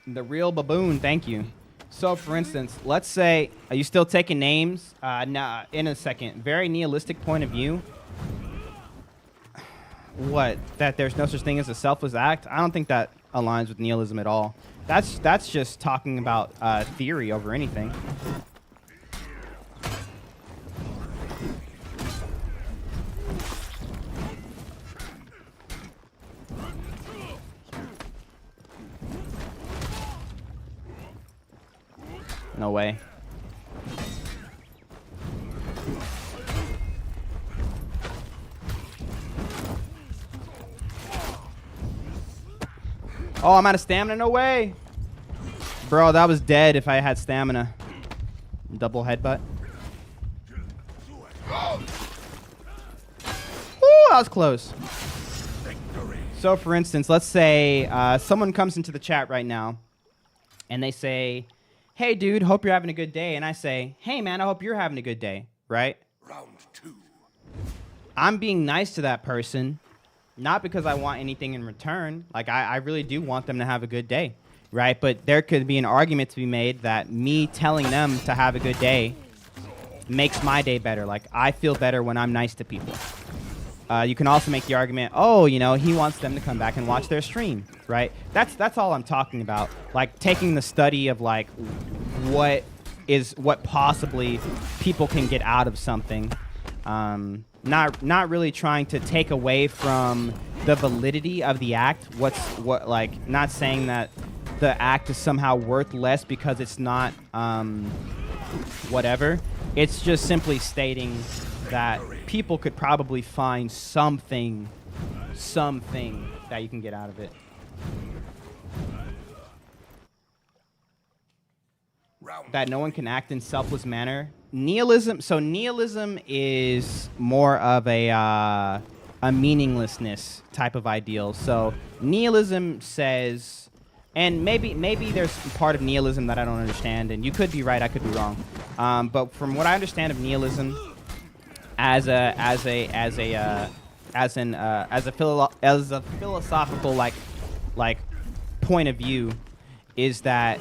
The real baboon, thank you. So, for instance, let's say, are you still taking names? Nah, in a second. Very nihilistic point of view. What? That there's no such thing as a selfless act? I don't think that aligns with nihilism at all. That's just talking about theory over anything. No way. Oh, I'm out of stamina? No way. Bro, that was dead if I had stamina. Double headbutt. Ooh, that was close. So, for instance, let's say someone comes into the chat right now and they say, hey, dude, hope you're having a good day. And I say, hey, man, I hope you're having a good day, right? Round 2. I'm being nice to that person, not because I want anything in return. Like, I really do want them to have a good day, right? But there could be an argument to be made that me telling them to have a good day makes my day better. Like, I feel better when I'm nice to people. You can also make the argument, oh, you know, he wants them to come back and watch their stream, right? That's all I'm talking about. Like, taking the study of, like, what possibly people can get out of something. not really trying to take away from the validity of the act. Not saying that the act is somehow worth less because it's not whatever. It's just simply stating that people could probably find something that you can get out of it. That no one can act in selfless manner. Nihilism. So nihilism is more of a meaninglessness type of ideal. So nihilism says, and maybe there's part of nihilism that I don't understand, and you could be right, I could be wrong. But from what I understand of nihilism, as a philosophical like point of view, is that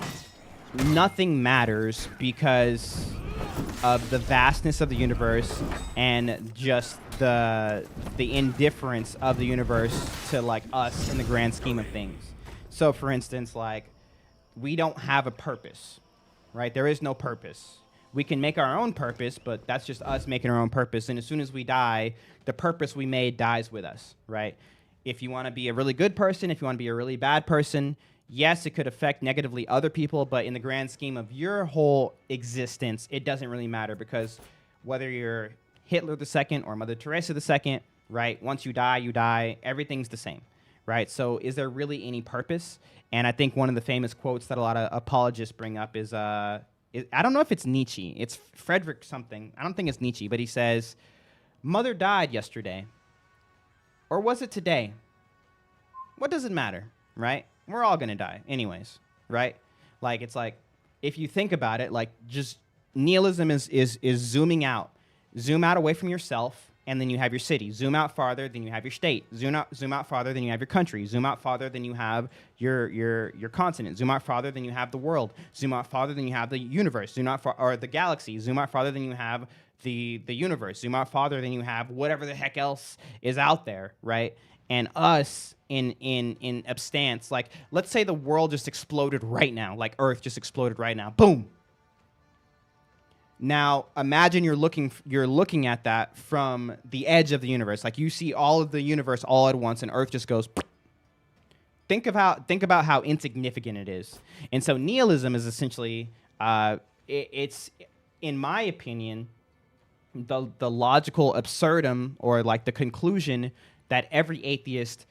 nothing matters because of the vastness of the universe and just the indifference of the universe to like us in the grand scheme of things. So for instance, like, we don't have a purpose, right? There is no purpose. We can make our own purpose, but that's just us making our own purpose. And as soon as we die, the purpose we made dies with us, right? If you want to be a really good person, if you want to be a really bad person, yes, it could affect negatively other people, but in the grand scheme of your whole existence, it doesn't really matter, because whether you're Hitler II or Mother Teresa II, right? Once you die, everything's the same, right? So is there really any purpose? And I think one of the famous quotes that a lot of apologists bring up is, I don't know if it's Nietzsche. It's Frederick something. I don't think it's Nietzsche, but he says, Mother died yesterday. Or was it today? What does it matter, right? We're all going to die anyways, right? Like, it's like, if you think about it, like, just nihilism is zooming out. Zoom out away from yourself, and then you have your city. Zoom out farther, then you have your state. Zoom out farther, then you have your country. Zoom out farther, then you have your continent. Zoom out farther, then you have the world. Zoom out farther, then you have the universe. Zoom out or the galaxy. Zoom out farther, then you have the universe. Zoom out farther, then you have whatever the heck else is out there, right? And us in abstance, like, let's say the world just exploded right now, like Earth just exploded right now. Boom. Now, imagine you're looking at that from the edge of the universe. Like, you see all of the universe all at once, and Earth just goes. Think about how insignificant it is. And so nihilism is essentially, it's, in my opinion, the logical absurdum, or like the conclusion that every atheist,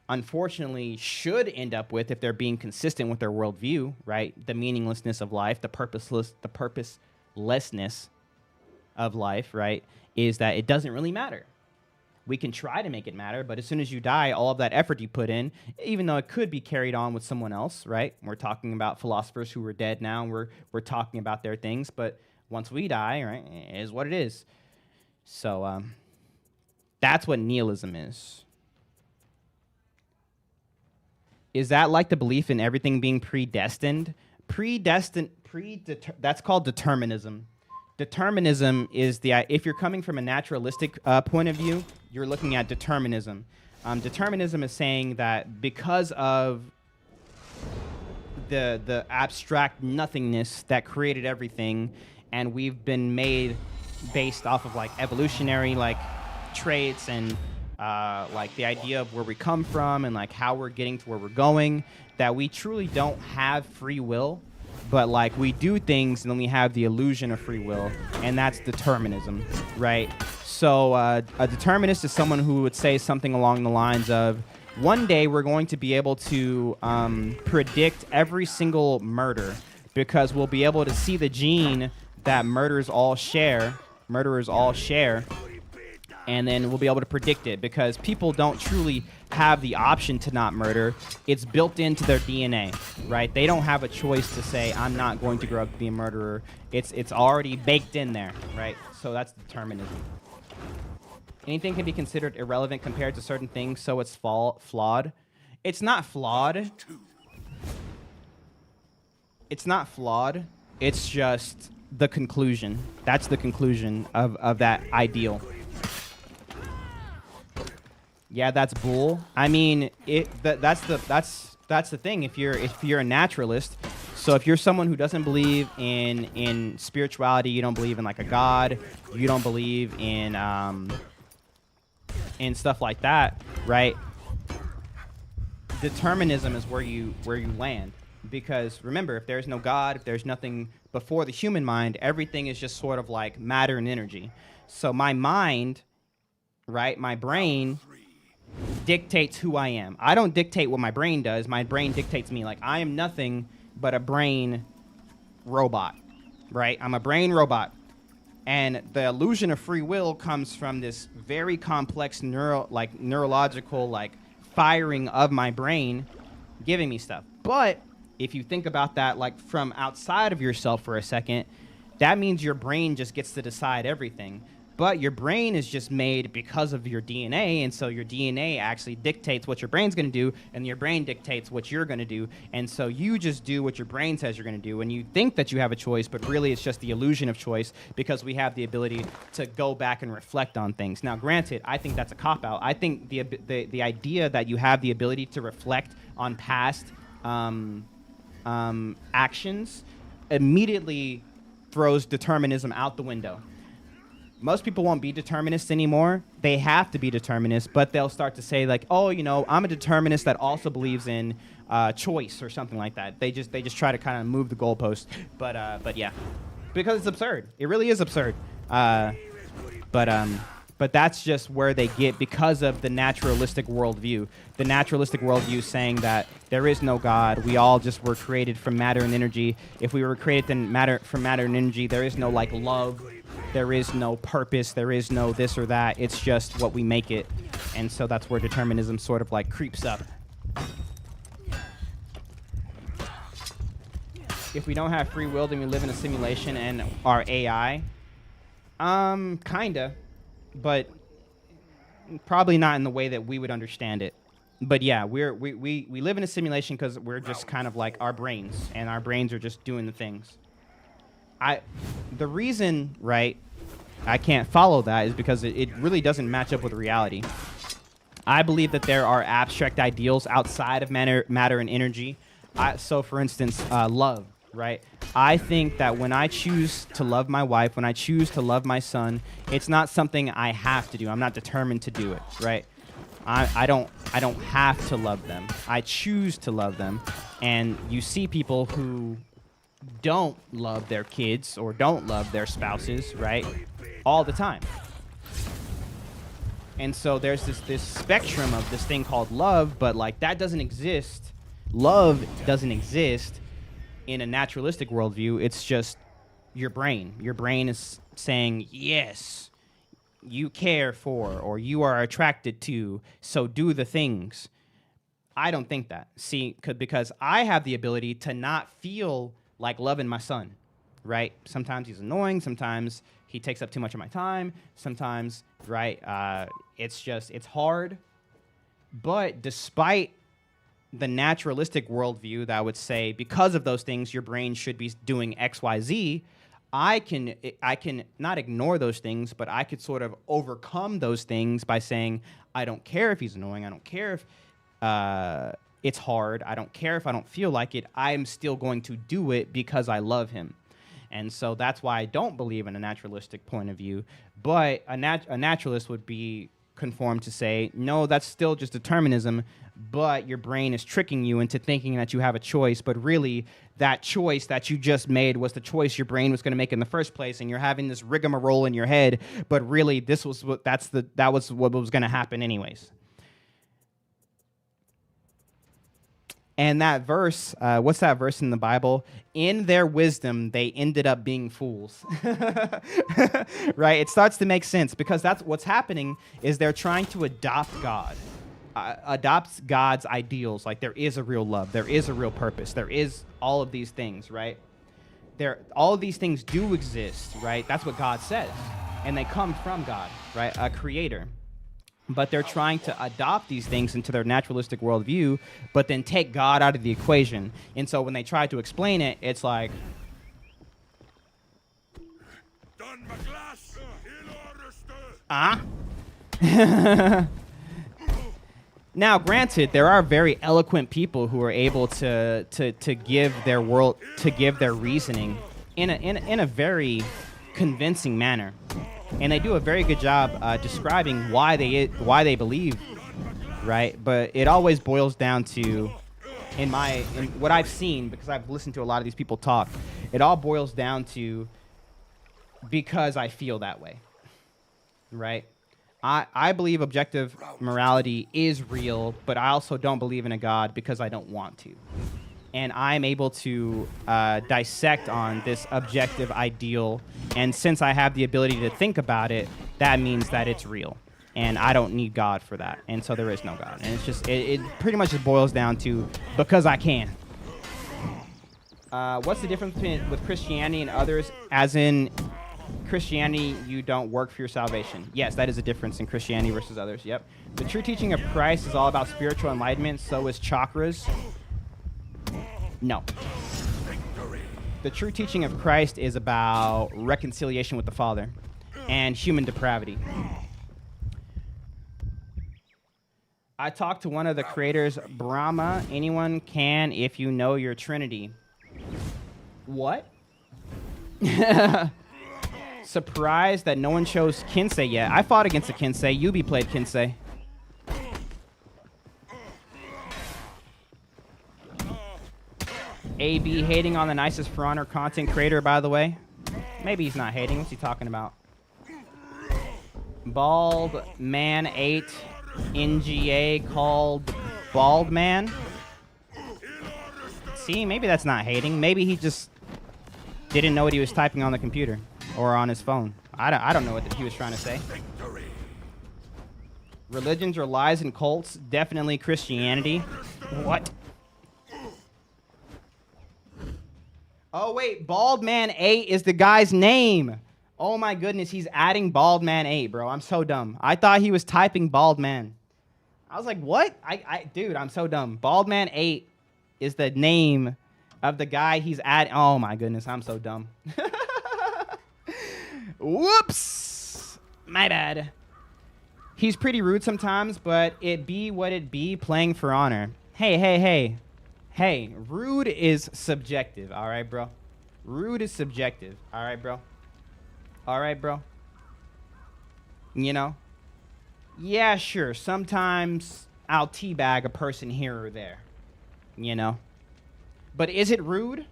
unfortunately, should end up with if they're being consistent with their worldview, right? The meaninglessness of life, the purposelessness of life, right? Is that it doesn't really matter. We can try to make it matter, but as soon as you die, all of that effort you put in, even though it could be carried on with someone else, right? We're talking about philosophers who are dead now, and we're talking about their things, but once we die, right, it is what it is. So that's what nihilism is. Is that like the belief in everything being predestined? That's called determinism. Determinism is if you're coming from a naturalistic point of view, you're looking at determinism. Determinism is saying that because of the abstract nothingness that created everything, and we've been made based off of like evolutionary like traits and like the idea of where we come from and like how we're getting to where we're going, that we truly don't have free will, but like we do things and then we have the illusion of free will, and that's determinism, right? So a determinist is someone who would say something along the lines of, one day we're going to be able to predict every single murder, because we'll be able to see the gene that murderers all share, and then we'll be able to predict it, because people don't truly have the option to not murder. It's built into their DNA, right? They don't have a choice to say, I'm not going to grow up to be a murderer. It's already baked in there, right? So that's determinism. Anything can be considered irrelevant compared to certain things, so it's flawed. It's not flawed. It's not flawed. It's just the conclusion. That's the conclusion of that ideal. Yeah, that's bull. I mean, that's the thing. If you're a naturalist, so if you're someone who doesn't believe in spirituality, you don't believe in like a god, you don't believe in and stuff like that, right? Determinism is where you land, because remember, if there's no God, if there's nothing before the human mind, everything is just sort of like matter and energy. So my mind, right, my brain dictates who I am. I don't dictate what my brain does. My brain dictates me. Like, I am nothing but a brain robot, right? I'm a brain robot. And the illusion of free will comes from this very complex neurological firing of my brain giving me stuff. But if you think about that like from outside of yourself for a second, that means your brain just gets to decide everything. But your brain is just made because of your DNA, and so your DNA actually dictates what your brain's going to do, and your brain dictates what you're going to do. And so you just do what your brain says you're going to do, and you think that you have a choice, but really it's just the illusion of choice, because we have the ability to go back and reflect on things. Now, granted, I think that's a cop-out. I think the idea that you have the ability to reflect on past actions immediately throws determinism out the window. Most people won't be determinists anymore. They have to be determinists, but they'll start to say like, oh, you know, I'm a determinist that also believes in choice or something like that. They just try to kind of move the goalpost. But yeah, because it's absurd. It really is absurd. But that's just where they get because of the naturalistic worldview. The naturalistic worldview saying that there is no God. We all just were created from matter and energy. If we were created from matter and energy, there is no like love. There is no purpose. There is no this or that. It's just what we make it. And so that's where determinism sort of like creeps up. If we don't have free will, then we live in a simulation and are AI. Kinda. But probably not in the way that we would understand it. But yeah, we live in a simulation because we're just kind of like our brains, and our brains are just doing the things. The reason, right, I can't follow that is because it really doesn't match up with reality. I believe that there are abstract ideals outside of matter and energy. So, for instance, love, right? I think that when I choose to love my wife, when I choose to love my son, it's not something I have to do. I'm not determined to do it, right? I don't have to love them. I choose to love them. And you see people who don't love their kids or don't love their spouses, right? All the time. And so there's this spectrum of this thing called love, but like that doesn't exist. Love doesn't exist in a naturalistic worldview. It's just your brain. Your brain is saying, yes, you care for or you are attracted to, so do the things. I don't think that. See, because I have the ability to not feel like loving my son, right? Sometimes he's annoying. Sometimes he takes up too much of my time. Sometimes, right, it's hard. But despite the naturalistic worldview that would say because of those things, your brain should be doing X, Y, Z, I can not ignore those things, but I could sort of overcome those things by saying, I don't care if he's annoying. I don't care if it's hard. I don't care if I don't feel like it. I'm still going to do it because I love him. And so that's why I don't believe in a naturalistic point of view. But a naturalist would be conformed to say, no, that's still just determinism, but your brain is tricking you into thinking that you have a choice, but really that choice that you just made was the choice your brain was going to make in the first place, and you're having this rigmarole in your head, but really that was what was going to happen anyways. And that verse, what's that verse in the Bible? In their wisdom, they ended up being fools. Right? It starts to make sense because that's what's happening is they're trying to adopt God. Adopts God's ideals. Like there is a real love. There is a real purpose. There is all of these things, right? All of these things do exist, right? That's what God says. And they come from God, right? A creator. But they're trying to adopt these things into their naturalistic worldview, but then take God out of the equation. And so when they try to explain it, it's like... Now, granted, there are very eloquent people who are able to give their reasoning in a very convincing manner. and they do a very good job describing why they believe, right? But it always boils down to, in what I've seen, because I've listened to a lot of these people talk, it all boils down to because I feel that way, right? I believe objective morality is real, but I also don't believe in a God because I don't want to. And I'm able to dissect on this objective ideal, and since I have the ability to think about it, that means that it's real. And I don't need God for that. And so there is no God. And it's just, it pretty much just boils down to because I can. What's the difference with Christianity and others? As in, Christianity, you don't work for your salvation. Yes, that is a difference in Christianity versus others. Yep. The true teaching of Christ is all about spiritual enlightenment. So is chakras. No. The true teaching of Christ is about reconciliation with the Father and human depravity. I talked to one of the creators, Brahma. Anyone can if you know your Trinity. What? Surprised that no one chose Kinsey yet. I fought against a Kinsey. Yubi played Kinsey. AB hating on the nicest For Honor content creator, by the way. Maybe he's not hating. What's he talking about? Bald Man 8 NGA called Bald Man. See, maybe that's not hating. Maybe he just didn't know what he was typing on the computer or on his phone. I don't know what he was trying to say. Religions or lies and cults? Definitely Christianity. What? Oh, wait. Bald Man 8 is the guy's name. Oh, my goodness. He's adding Bald Man 8, bro. I'm so dumb. I thought he was typing Bald Man. I was like, what? Dude, I'm so dumb. Bald Man 8 is the name of the guy he's adding. Oh, my goodness. I'm so dumb. Whoops. My bad. He's pretty rude sometimes, but it be what it be, playing For Honor. Hey. Hey, rude is subjective, all right, bro? Rude is subjective, all right, bro? All right, bro? You know? Yeah, sure, sometimes I'll teabag a person here or there, you know? But is it rude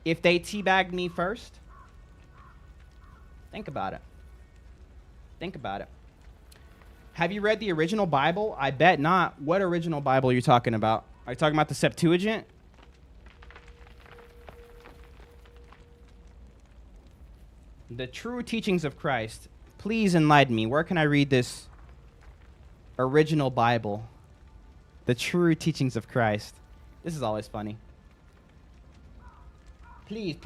if they teabagged me first? Think about it. Think about it. Have you read the original Bible? I bet not. What original Bible are you talking about? Are you talking about the Septuagint? The true teachings of Christ. Please enlighten me. Where can I read this original Bible? The true teachings of Christ. This is always funny. Please.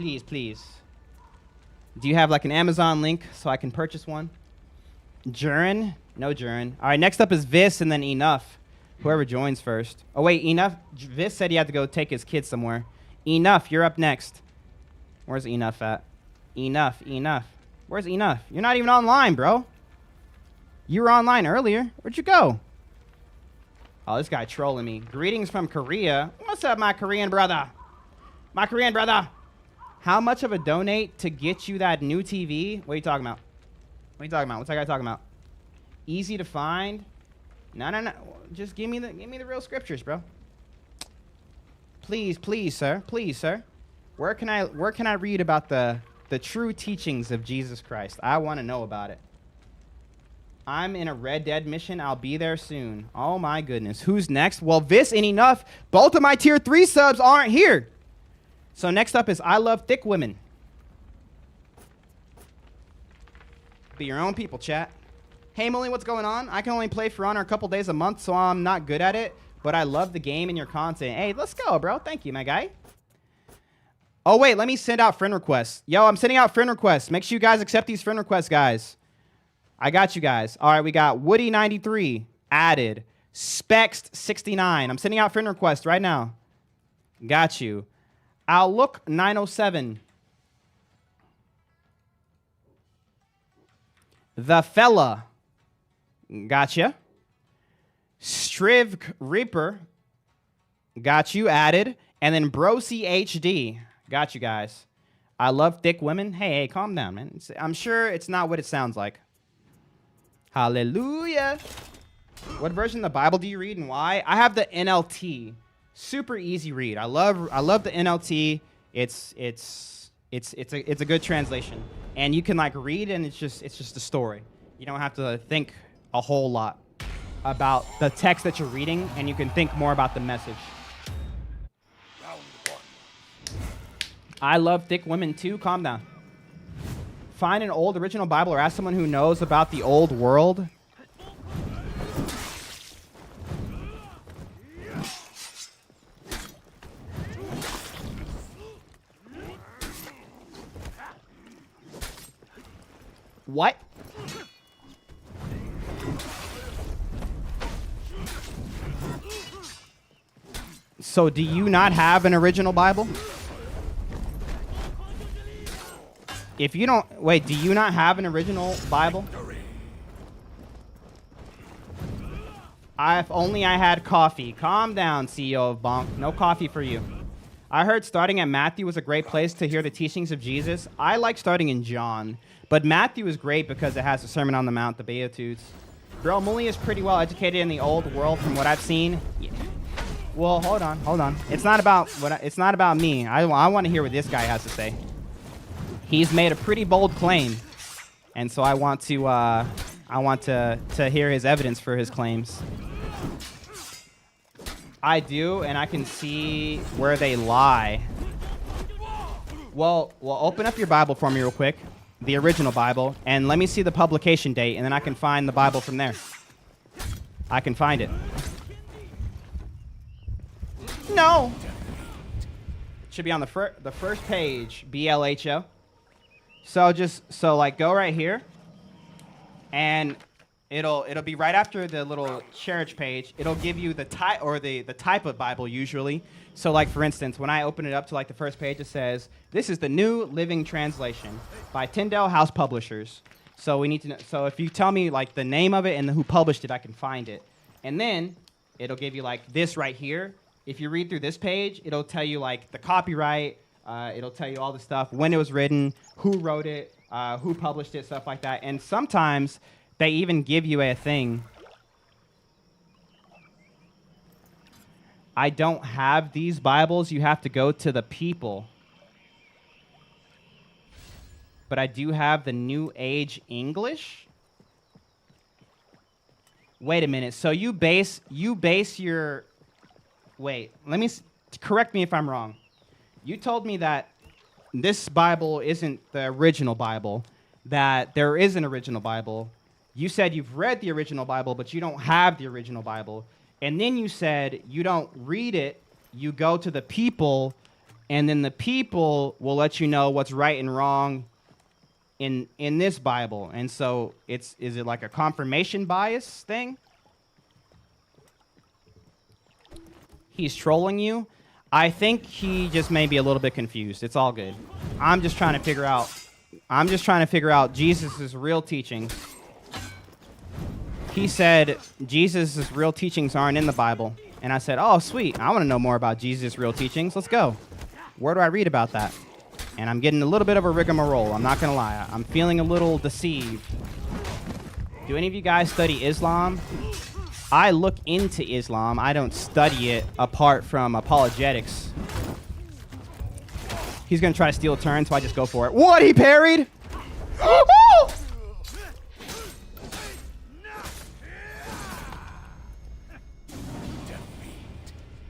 Do you have like an Amazon link so I can purchase one? Jurin? No Jurin. All right, next up is Vis and then Enough. Whoever joins first. Oh, wait, Enough. Vis said he had to go take his kids somewhere. Enough, you're up next. Where's Enough at? Enough. Where's Enough? You're not even online, bro. You were online earlier. Where'd you go? Oh, this guy trolling me. Greetings from Korea. What's up, my Korean brother? My Korean brother. How much of a donate to get you that new TV? What are you talking about? What's that guy talking about? Easy to find? No. Just give me the real scriptures, bro. Please, sir. Where can I read about the true teachings of Jesus Christ? I want to know about it. I'm in a Red Dead mission. I'll be there soon. Oh my goodness. Who's next? Well, Vis and Enough. Both of my tier 3 subs aren't here. So next up is I Love Thick Women. Be your own people, chat. Hey, Molly, what's going on? I can only play For Honor a couple days a month, so I'm not good at it, but I love the game and your content. Hey, let's go, bro. Thank you, my guy. Oh, wait, let me send out friend requests. Yo, I'm sending out friend requests. Make sure you guys accept these friend requests, guys. I got you guys. All right, we got Woody93 added. Spext69. I'm sending out friend requests right now. Got you. Outlook907. The Fella. Gotcha. Striv Reaper. Got you added. And then Brocy HD. Got you guys. I love thick women. Hey, calm down, man. I'm sure it's not what it sounds like. Hallelujah. What version of the Bible do you read and why? I have the NLT. Super easy read. I love the NLT. It's a good translation, and you can like read, and it's just a story. You don't have to think a whole lot about the text that you're reading, and you can think more about the message. I love thick women too. Calm down. Find an old original Bible or ask someone who knows about the old world. What? So do you not have an original Bible? If you don't, wait, do you not have an original Bible? If only I had coffee. Calm down, CEO of Bonk. No coffee for you. I heard starting at Matthew was a great place to hear the teachings of Jesus. I like starting in John, but Matthew is great because it has the Sermon on the Mount, the Beatitudes. Bro, Mully is pretty well educated in the old world from what I've seen. Yeah. Well, hold on. It's not about me. I want to hear what this guy has to say. He's made a pretty bold claim, and so I want to hear his evidence for his claims. I do, and I can see where they lie. Well, open up your Bible for me real quick, the original Bible, and let me see the publication date, and then I can find the Bible from there. I can find it. No. It should be on the first page, BLHO. So like go right here, and it'll be right after the little church page. It'll give you the type or the type of Bible usually. So like for instance, when I open it up to like the first page, it says this is the New Living Translation by Tyndale House Publishers. So we need to know. So if you tell me like the name of it and who published it, I can find it. And then it'll give you like this right here. If you read through this page, it'll tell you like the copyright. It'll tell you all the stuff, when it was written, who wrote it, who published it, stuff like that. And sometimes they even give you a thing. I don't have these Bibles. You have to go to the people. But I do have the New Age English. Wait a minute. So you base your... Wait, correct me if I'm wrong. You told me that this Bible isn't the original Bible, that there is an original Bible. You said you've read the original Bible, but you don't have the original Bible. And then you said you don't read it, you go to the people, and then the people will let you know what's right and wrong in this Bible. And so is it like a confirmation bias thing? He's trolling you. I think he just may be a little bit confused. It's all good. I'm just trying to figure out Jesus' real teachings. He said Jesus' real teachings aren't in the Bible. And I said, oh, sweet. I want to know more about Jesus' real teachings. Let's go. Where do I read about that? And I'm getting a little bit of a rigmarole. I'm not going to lie. I'm feeling a little deceived. Do any of you guys study Islam? I look into Islam. I don't study it apart from apologetics. He's going to try to steal a turn, so I just go for it. What? He parried?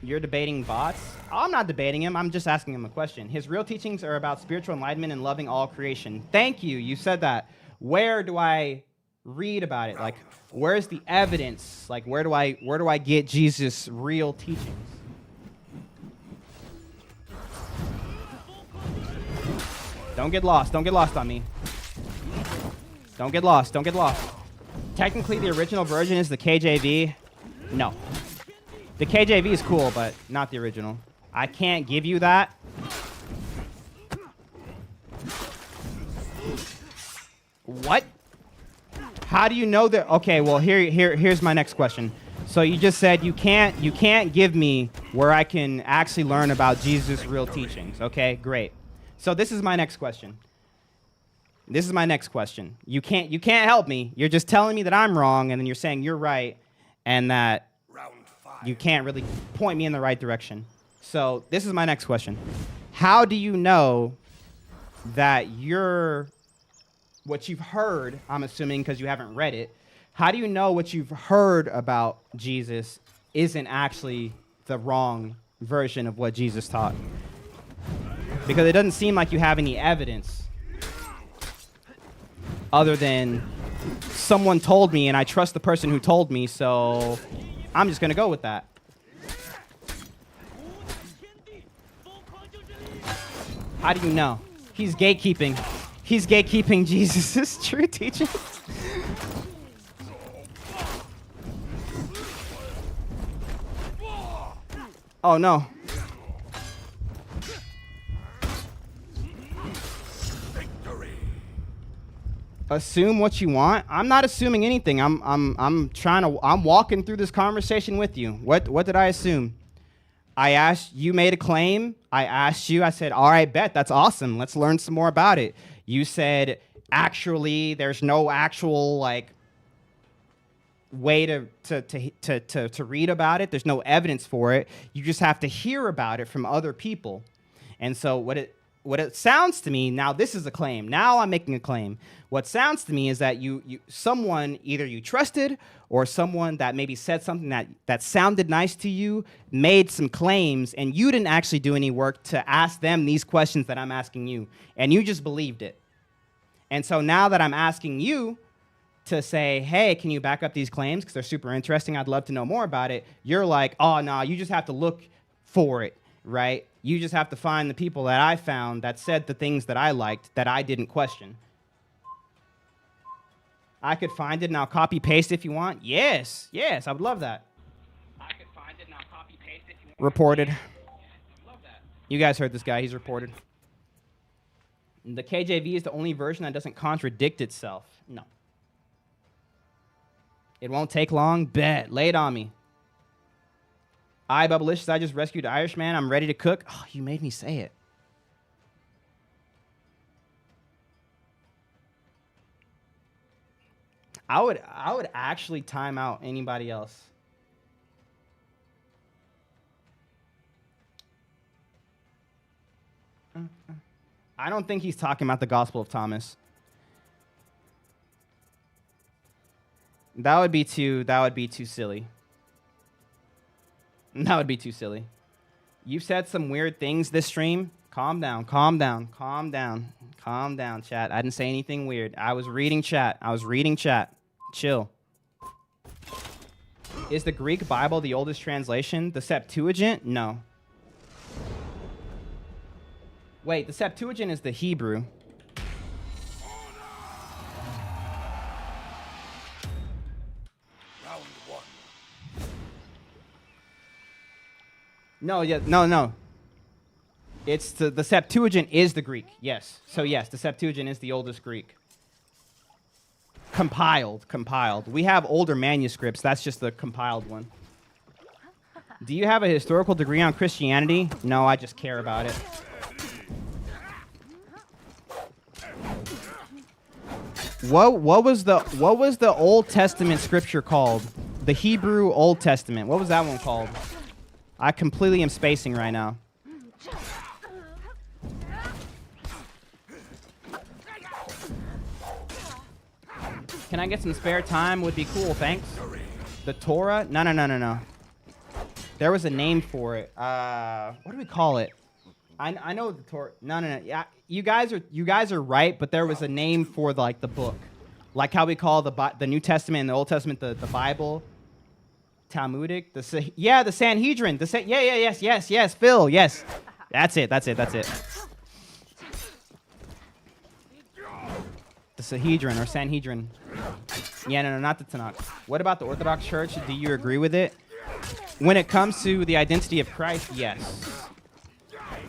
You're debating bots? I'm not debating him. I'm just asking him a question. His real teachings are about spiritual enlightenment and loving all creation. Thank you. You said that. Where do I read about it? Like, where's the evidence? Like, where do I get Jesus' real teachings? Don't get lost. Don't get lost on me. Don't get lost. Don't get lost. Technically, the original version is the KJV. No. The KJV is cool, but not the original. I can't give you that. What? How do you know that? Okay, well, here's my next question. So you just said you can't give me where I can actually learn about Jesus' real teachings. Okay, great. So this is my next question. This is my next question. You can't help me. You're just telling me that I'm wrong, and then you're saying you're right, and that you can't really point me in the right direction. So this is my next question. How do you know that what you've heard, I'm assuming because you haven't read it, how do you know what you've heard about Jesus isn't actually the wrong version of what Jesus taught? Because it doesn't seem like you have any evidence other than someone told me and I trust the person who told me, so I'm just going to go with that. How do you know? He's gatekeeping. He's gatekeeping Jesus' true teaching. Oh no. Assume what you want. I'm not assuming anything. I'm walking through this conversation with you. What did I assume? I asked, you made a claim. I asked you, I said, all right, bet, that's awesome. Let's learn some more about it. You said, actually, there's no actual way to read about it. There's no evidence for it. You just have to hear about it from other people. And so what it sounds to me, now this is a claim. Now I'm making a claim. What sounds to me is that someone either you trusted or someone that maybe said something that sounded nice to you, made some claims, and you didn't actually do any work to ask them these questions that I'm asking you, and you just believed it. And so now that I'm asking you to say, hey, can you back up these claims because they're super interesting, I'd love to know more about it, you're like, oh, no, you just have to look for it, right? You just have to find the people that I found that said the things that I liked that I didn't question. I could find it and I'll copy paste if you want. Yes, I would love that. I could find it and I'll copy paste if you want. Reported. Yes, I would love that. You guys heard this guy, he's reported. The KJV is the only version that doesn't contradict itself. No. It won't take long. Bet. Lay it on me. Mulisious, I just rescued the Irishman. I'm ready to cook. Oh, you made me say it. I would actually time out anybody else. I don't think he's talking about the Gospel of Thomas. That would be too silly. That would be too silly. You've said some weird things this stream. Calm down, chat. I didn't say anything weird. I was reading chat. Chill. Is the Greek Bible the oldest translation? The Septuagint? No. Wait, the Septuagint is the Hebrew. No. It's the Septuagint is the Greek, yes. So yes, the Septuagint is the oldest Greek. Compiled. We have older manuscripts, that's just the compiled one. Do you have a historical degree on Christianity? No, I just care about it. What was the Old Testament scripture called? The Hebrew Old Testament. What was that one called? I completely am spacing right now. Can I get some spare time? Would be cool, thanks. The Torah? No. There was a name for it. What do we call it? I know the Torah. No. Yeah, you guys are right, but there was a name for the book, like how we call the New Testament and the Old Testament the Bible. Talmudic. The Sanhedrin. Yes. Phil. Yes. That's it. The Sanhedrin or Sanhedrin. Yeah, no, not the Tanakh. What about the Orthodox Church? Do you agree with it? When it comes to the identity of Christ, yes.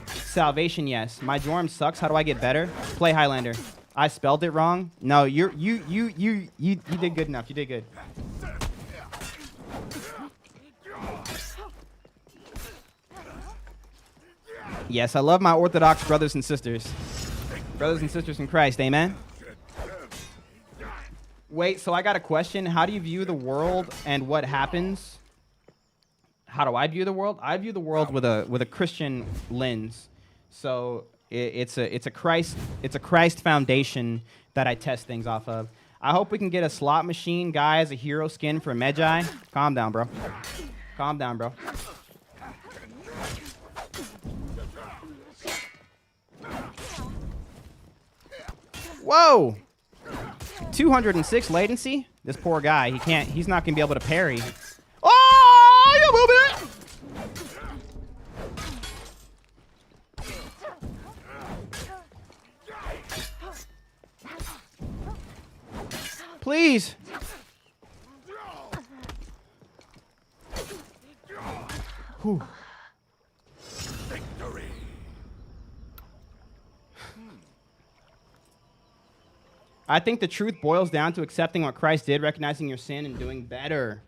Salvation, yes. My dorm sucks. How do I get better? Play Highlander. I spelled it wrong. No, you did good enough. You did good. Yes, I love my Orthodox brothers and sisters. Brothers and sisters in Christ, amen? Wait, so I got a question. How do you view the world and what happens? How do I view the world? I view the world with a Christian lens. So it's a Christ foundation that I test things off of. I hope we can get a slot machine guy as a hero skin for Magi. Calm down, bro. Calm down, bro. Whoa! 206 latency? This poor guy, he's not gonna be able to parry. Oh, you move it! Please. Whew. Victory. I think the truth boils down to accepting what Christ did, recognizing your sin, and doing better.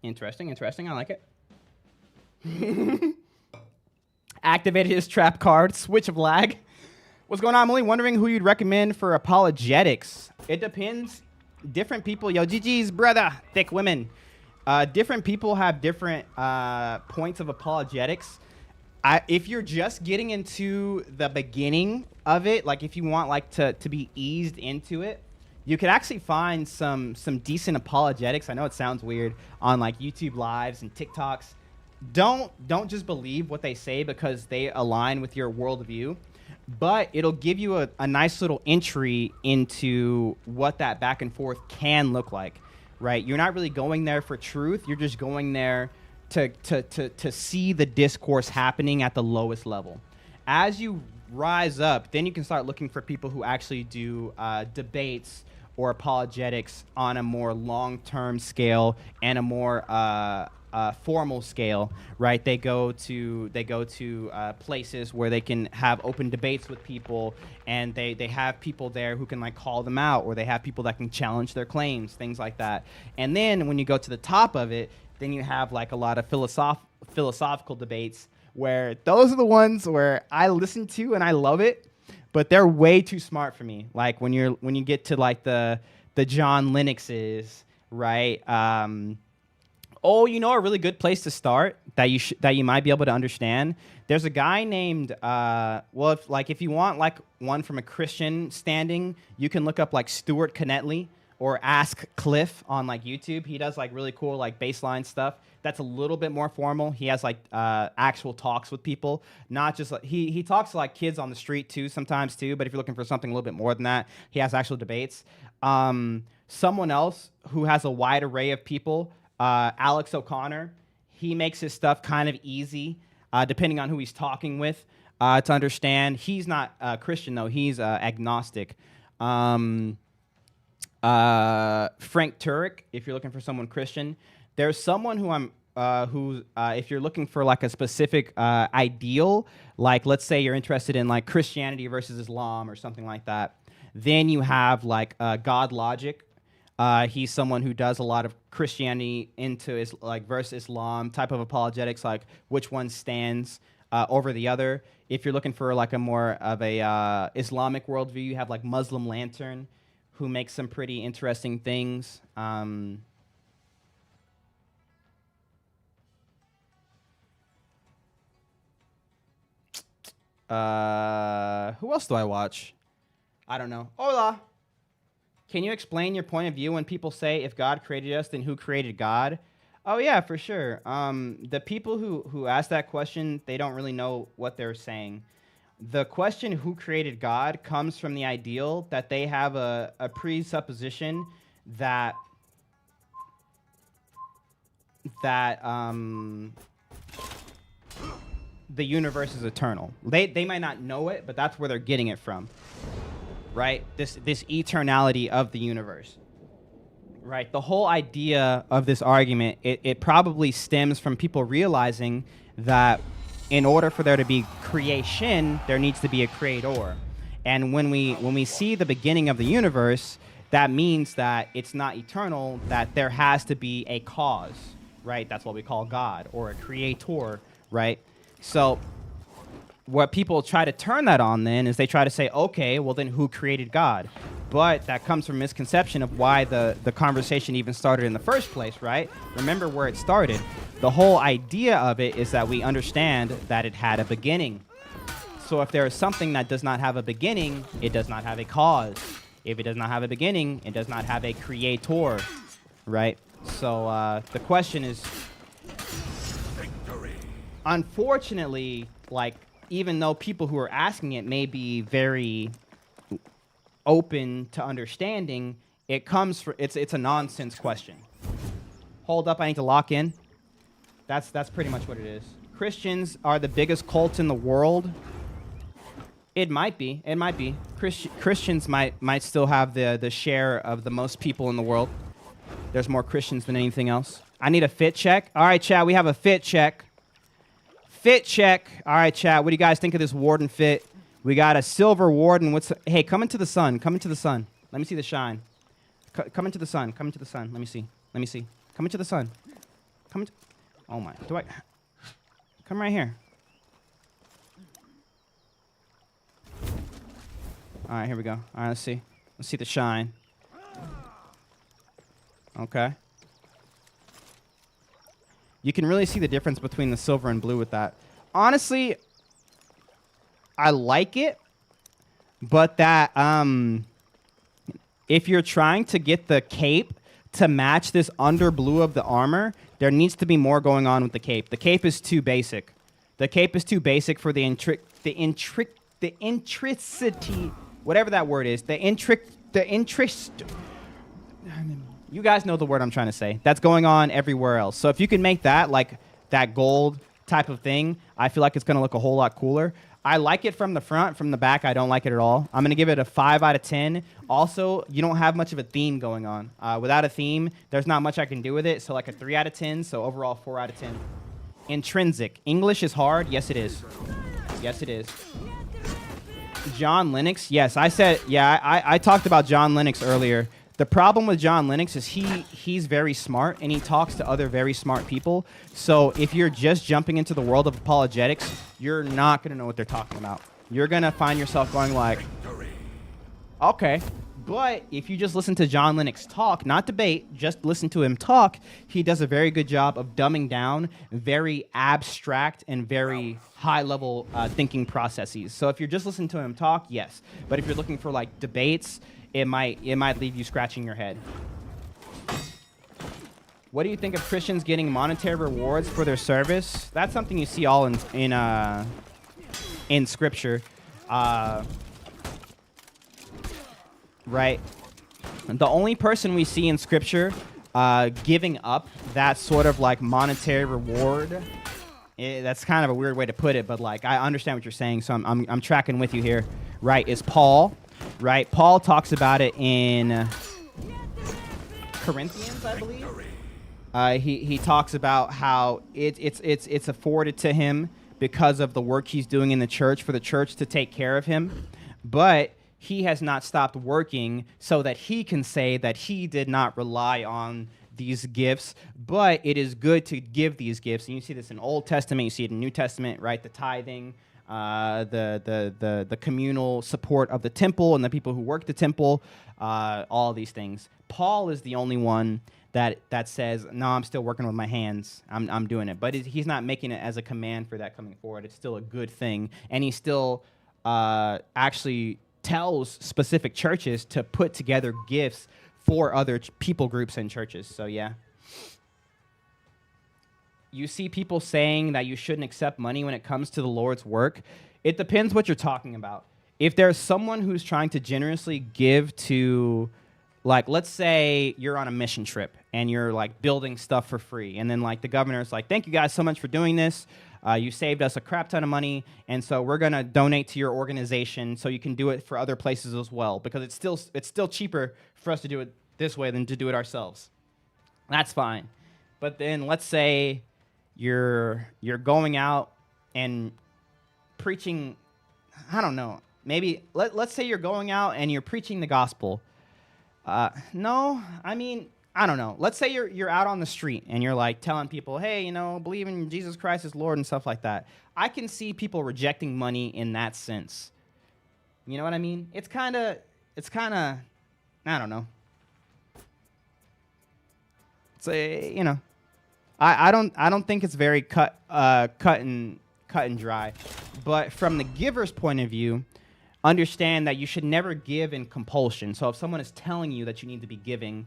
Interesting. I like it. Activated his trap card. Switch of lag. What's going on? I'm only wondering who you'd recommend for apologetics. It depends. Different people. Yo, GG's, brother. Thick women. Different people have different points of apologetics. If you're just getting into the beginning of it, like if you want like to be eased into it, you could actually find some decent apologetics. I know it sounds weird on like YouTube lives and TikToks. Don't just believe what they say because they align with your worldview, but it'll give you a nice little entry into what that back and forth can look like, right? You're not really going there for truth. You're just going there to see the discourse happening at the lowest level. As you rise up, then you can start looking for people who actually do debates or apologetics on a more long-term scale and a more formal scale, right? They go to places where they can have open debates with people, and they have people there who can like call them out, or they have people that can challenge their claims, things like that. And then when you go to the top of it, then you have like a lot of philosophical debates, where those are the ones where I listen to and I love it, but they're way too smart for me. Like when you get to like the John Lennoxes, right? You know, a really good place to start that you might be able to understand. There's a guy named if you want like one from a Christian standing, you can look up like Stuart Connetly or Ask Cliff on like YouTube. He does like really cool like baseline stuff. That's a little bit more formal. He has like actual talks with people, not just like he talks to like kids on the street too sometimes too. But if you're looking for something a little bit more than that, he has actual debates. Someone else who has a wide array of people, Alex O'Connor. He makes his stuff kind of easy, depending on who he's talking with, to understand. He's not Christian though. He's agnostic. Frank Turek, if you're looking for someone Christian. There's someone who if you're looking for like a specific ideal, like let's say you're interested in like Christianity versus Islam or something like that, then you have like God Logic. He's someone who does a lot of Christianity into versus Islam type of apologetics, like which one stands over the other. If you're looking for like a more of a Islamic worldview, you have like Muslim Lantern, who makes some pretty interesting things. Who else do I watch? I don't know. Hola. Can you explain your point of view when people say, if God created us, then who created God? Oh, yeah, for sure. The people who ask that question, they don't really know what they're saying. The question, who created God, comes from the ideal that they have a presupposition that the universe is eternal. They might not know it, but that's where they're getting it from, right? This eternality of the universe, right? The whole idea of this argument, it probably stems from people realizing that in order for there to be creation, there needs to be a creator. And when we see the beginning of the universe, that means that it's not eternal, that there has to be a cause, right? That's what we call God, or a creator, right? So what people try to turn that on then is they try to say, okay, well then who created God? But that comes from misconception of why the conversation even started in the first place, right? Remember where it started. The whole idea of it is that we understand that it had a beginning. So if there is something that does not have a beginning, it does not have a cause. If it does not have a beginning, it does not have a creator, right? So the question is, unfortunately, like, even though people who are asking it may be very open to understanding, it comes from, it's a nonsense question. Hold up, I need to lock in. That's pretty much what it is. Christians are the biggest cult in the world. It might be. It might be. Christians might still have the share of the most people in the world. There's more Christians than anything else. I need a fit check. All right, chat, we have a fit check. Fit check. All right, chat, what do you guys think of this Warden fit? We got a silver Warden. Hey, come into the sun. Come into the sun. Let me see the shine. Come into the sun. Come into the sun. Let me see. Let me see. Come into the sun. Come into... Oh, my. Come right here. All right, here we go. All right, let's see. Let's see the shine. Okay. You can really see the difference between the silver and blue with that. Honestly, I like it, but that if you're trying to get the cape to match this under blue of the armor, there needs to be more going on with the cape. The cape is too basic. The cape is too basic for the intricity, whatever that word is. You guys know the word I'm trying to say. That's going on everywhere else. So if you can make that like that gold type of thing, I feel like it's going to look a whole lot cooler. I like it from the front. From the back, I don't like it at all. I'm going to give it a 5 out of 10. Also, you don't have much of a theme going on. Without a theme, there's not much I can do with it. So like a 3 out of 10. So overall, 4 out of 10. Intrinsic. English is hard. Yes, it is. Yes, it is. John Lennox. Yes, I said, yeah, I talked about John Lennox earlier. The problem with John Lennox is he's very smart, and he talks to other very smart people. So if you're just jumping into the world of apologetics, you're not going to know what they're talking about. You're going to find yourself going like, okay. But if you just listen to John Lennox talk, not debate, just listen to him talk, he does a very good job of dumbing down very abstract and very high-level thinking processes. So if you're just listening to him talk, yes. But if you're looking for like debates, it might leave you scratching your head. What do you think of Christians getting monetary rewards for their service? That's something you see all in Scripture, right? The only person we see in Scripture giving up that sort of like monetary reward, that's kind of a weird way to put it, but like I understand what you're saying, so I'm tracking with you here, right? Is Paul. Right, Paul talks about it in Corinthians, I believe. He talks about how it's afforded to him because of the work he's doing in the church for the church to take care of him, but he has not stopped working so that he can say that he did not rely on these gifts, but it is good to give these gifts. And you see this in Old Testament, you see it in New Testament, right? The tithing. The communal support of the temple and the people who work the temple, all these things. Paul is the only one that says, no, I'm still working with my hands. I'm doing it. But he's not making it as a command for that coming forward. It's still a good thing. And he still actually tells specific churches to put together gifts for other people groups and churches. So, yeah. You see people saying that you shouldn't accept money when it comes to the Lord's work. It depends what you're talking about. If there's someone who's trying to generously give to, like, let's say you're on a mission trip and you're, like, building stuff for free. And then, like, the governor's like, thank you guys so much for doing this. You saved us a crap ton of money. And so we're going to donate to your organization so you can do it for other places as well. Because it's still cheaper for us to do it this way than to do it ourselves. That's fine. But then let's say you're going out and preaching, I don't know, maybe let's say you're going out and you're preaching the gospel. No, I mean, I don't know. Let's say you're out on the street and you're like telling people, hey, believe in Jesus Christ as Lord and stuff like that. I can see people rejecting money in that sense. You know what I mean? It's kind of, I don't know. It's I don't think it's very cut and dry. But from the giver's point of view, understand that you should never give in compulsion. So if someone is telling you that you need to be giving,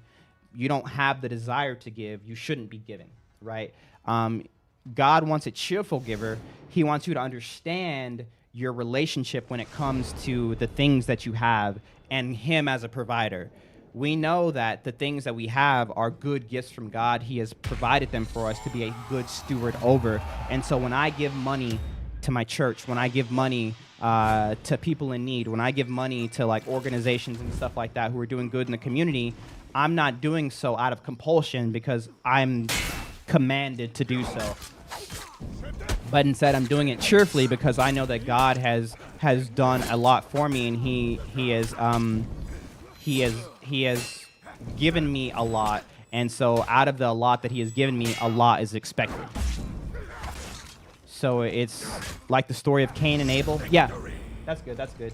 you don't have the desire to give, you shouldn't be giving, right? God wants a cheerful giver. He wants you to understand your relationship when it comes to the things that you have and him as a provider. We know that the things that we have are good gifts from God. He has provided them for us to be a good steward over. And so when I give money to my church, when I give money to people in need, when I give money to like organizations and stuff like that who are doing good in the community, I'm not doing so out of compulsion because I'm commanded to do so. But instead, I'm doing it cheerfully because I know that God has done a lot for me, and He has given me a lot, and so out of the lot that He has given me, a lot is expected. So it's like the story of Cain and Abel. Yeah, that's good. That's good.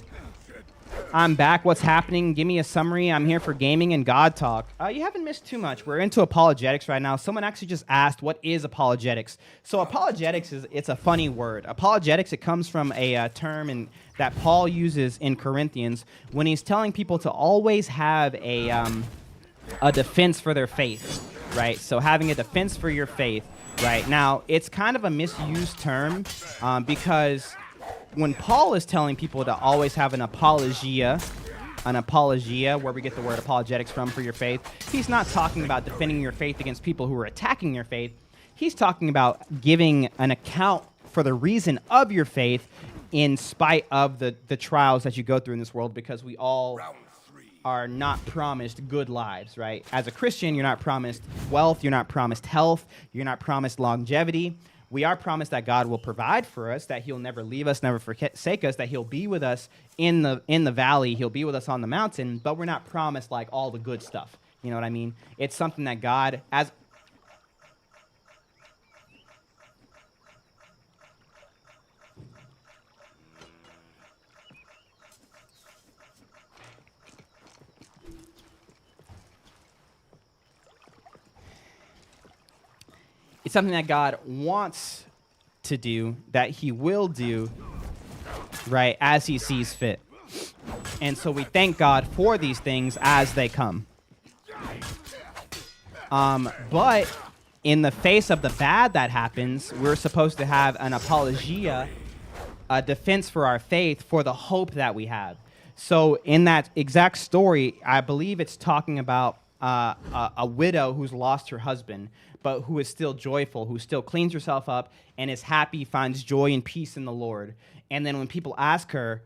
I'm back. What's happening? Give me a summary. I'm here for gaming and God talk. You haven't missed too much. We're into apologetics right now. Someone actually just asked, what is apologetics? So apologetics it's a funny word. Apologetics, it comes from a term that Paul uses in Corinthians when he's telling people to always have a defense for their faith, right? So having a defense for your faith, right? Now, it's kind of a misused term because when Paul is telling people to always have an apologia, where we get the word apologetics from, for your faith, he's not talking about defending your faith against people who are attacking your faith. He's talking about giving an account for the reason of your faith in spite of the trials that you go through in this world, because we all are not promised good lives, right? As a Christian, you're not promised wealth, you're not promised health, you're not promised longevity. We are promised that God will provide for us, that he'll never leave us, never forsake us, that he'll be with us in the valley, he'll be with us on the mountain, but we're not promised like all the good stuff. You know what I mean? It's something that God, it's something that God wants to do, that he will do, right, as he sees fit. And so we thank God for these things as they come. But in the face of the bad that happens, we're supposed to have an apologia, a defense for our faith, for the hope that we have. So in that exact story, I believe it's talking about a widow who's lost her husband, but who is still joyful, who still cleans herself up and is happy, finds joy and peace in the Lord. And then when people ask her,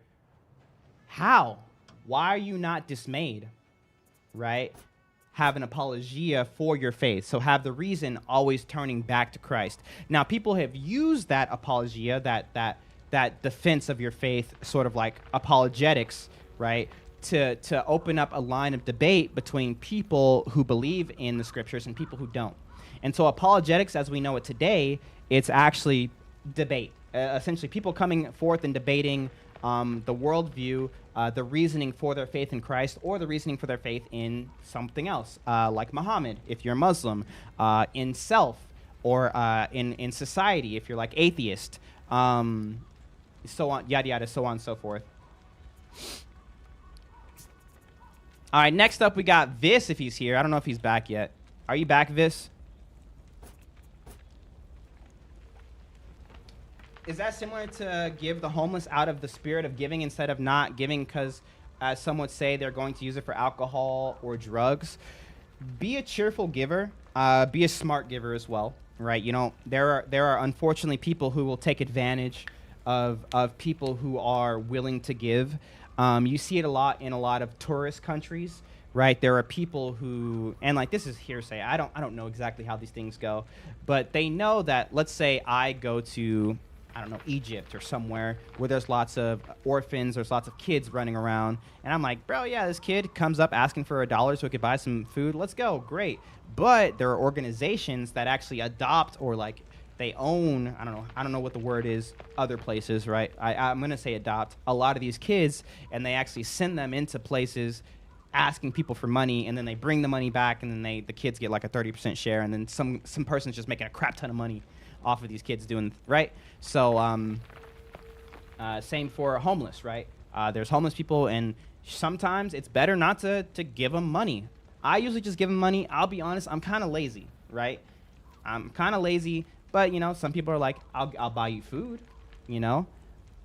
how? Why are you not dismayed? Right? Have an apologia for your faith. So have the reason always turning back to Christ. Now, people have used that apologia, that defense of your faith, sort of like apologetics, right, to open up a line of debate between people who believe in the scriptures and people who don't. And so apologetics, as we know it today, it's actually debate. Essentially, people coming forth and debating the worldview, the reasoning for their faith in Christ, or the reasoning for their faith in something else, like Muhammad, if you're Muslim, in self, or in society, if you're like atheist, so on, yada, yada, so on and so forth. All right, next up, we got Vis, if he's here. I don't know if he's back yet. Are you back, Vis? Is that similar to give the homeless out of the spirit of giving instead of not giving because, as some would say, they're going to use it for alcohol or drugs? Be a cheerful giver. Be a smart giver as well, right? You know, there are unfortunately people who will take advantage of people who are willing to give. You see it a lot in a lot of tourist countries, right? There are people who, and like this is hearsay. I don't know exactly how these things go, but they know that. Let's say I go to I don't know, Egypt or somewhere where there's lots of orphans, there's lots of kids running around. And I'm like, bro, yeah, this kid comes up asking for $1 so he could buy some food. Let's go. Great. But there are organizations that actually adopt or like they own, I don't know what the word is, other places, right? I'm going to say adopt a lot of these kids, and they actually send them into places asking people for money, and then they bring the money back, and then the kids get like a 30% share, and then some person's just making a crap ton of money off of these kids doing, right? So same for homeless, right? There's homeless people, and sometimes it's better not to give them money. I usually just give them money. I'll be honest, I'm kind of lazy, right? I'm kind of lazy, but, you know, some people are like, I'll buy you food, you know?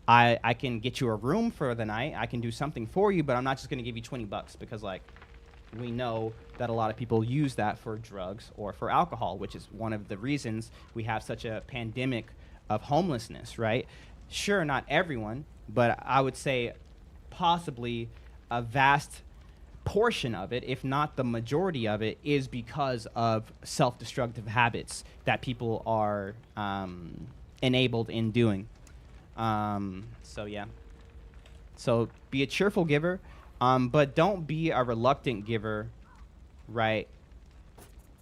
I can get you a room for the night. I can do something for you, but I'm not just going to give you $20 because, like, we know that a lot of people use that for drugs or for alcohol, which is one of the reasons we have such a pandemic of homelessness, right? Sure, not everyone, but I would say possibly a vast portion of it, if not the majority of it, is because of self-destructive habits that people are enabled in doing. So yeah. So be a cheerful giver, but don't be a reluctant giver, right?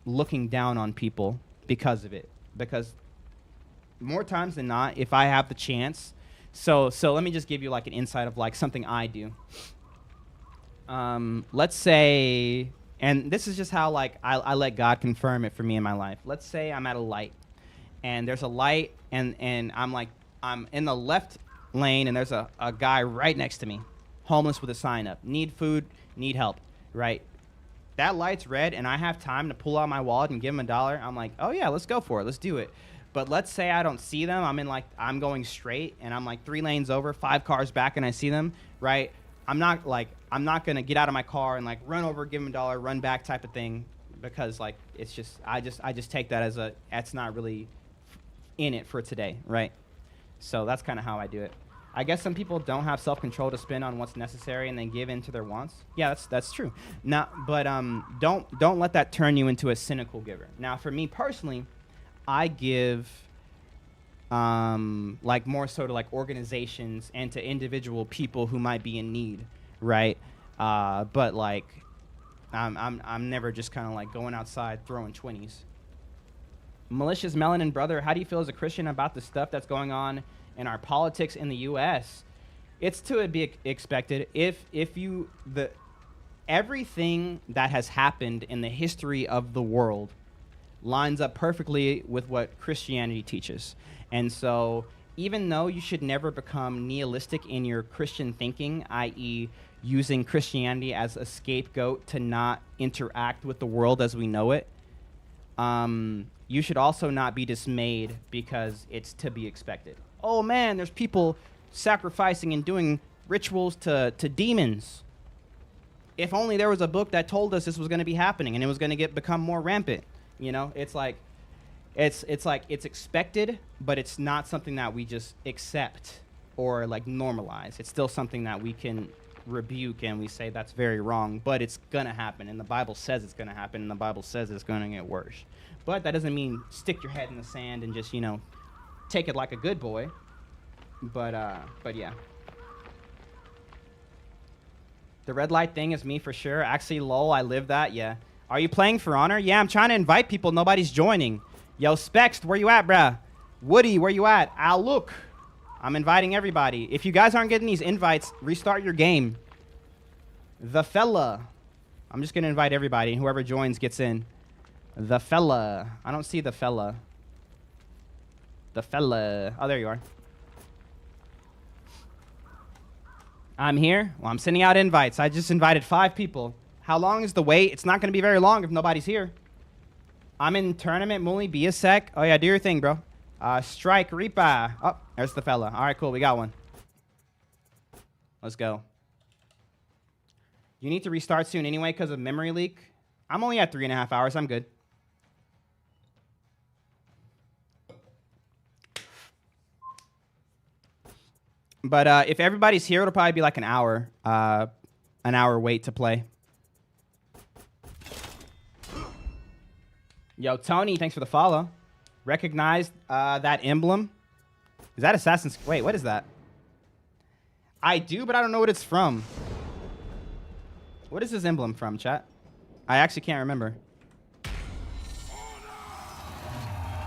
Looking down on people because of it. Because more times than not, if I have the chance, so let me just give you like an insight of like something I do. Let's say, and this is just how like I let God confirm it for me in my life. Let's say I'm at a light, and there's a light, and I'm in the left lane, and there's a guy right next to me, homeless with a sign up, need food, need help, right? That light's red, and I have time to pull out my wallet and give him $1. I'm like, oh yeah, let's go for it, let's do it. But let's say I don't see them. I'm going straight, and I'm like 3 lanes over, 5 cars back, and I see them, right? I'm not gonna get out of my car and like run over, give him $1, run back type of thing, because like it's just I just take that as that's not really in it for today, right? So that's kind of how I do it. I guess some people don't have self-control to spend on what's necessary and then give in to their wants. Yeah, that's true. Now, but don't let that turn you into a cynical giver. Now, for me personally, I give like more so to like organizations and to individual people who might be in need, right? But like I'm never just kind of like going outside throwing 20s. Mulisious Melanin brother, how do you feel as a Christian about the stuff that's going on in our politics in the U.S.? It's to be expected. Everything that has happened in the history of the world lines up perfectly with what Christianity teaches. And so even though you should never become nihilistic in your Christian thinking, i.e. using Christianity as a scapegoat to not interact with the world as we know it, you should also not be dismayed because it's to be expected. Oh man, there's people sacrificing and doing rituals to demons. If only there was a book that told us this was going to be happening and it was going to become more rampant. You know, it's like it's expected, but it's not something that we just accept or like normalize. It's still something that we can rebuke and we say that's very wrong, but it's gonna happen, and the Bible says it's gonna happen, and the Bible says it's gonna get worse. But that doesn't mean stick your head in the sand and just, you know, take it like a good boy. But yeah. The red light thing is me for sure. Actually, lol, I live that, yeah. Are you playing For Honor? Yeah, I'm trying to invite people. Nobody's joining. Yo, Spext, where you at, bruh? Woody, where you at? Al, look. I'm inviting everybody. If you guys aren't getting these invites, restart your game. The fella. I'm just going to invite everybody. Whoever joins gets in. The fella. I don't see the fella. The fella. Oh, there you are. I'm here. Well, I'm sending out invites. I just invited 5 people. How long is the wait? It's not going to be very long if nobody's here. I'm in tournament. Muli, be a sec. Oh, yeah, do your thing, bro. Strike, Reaper. Oh, there's the fella. All right, cool. We got one. Let's go. You need to restart soon anyway because of memory leak. I'm only at 3.5 hours. I'm good. But if everybody's here, it'll probably be like an hour wait to play. Yo, Tony, thanks for the follow. Recognized that emblem. Is that Assassin's... Wait, what is that? I do, but I don't know what it's from. What is this emblem from, chat? I actually can't remember.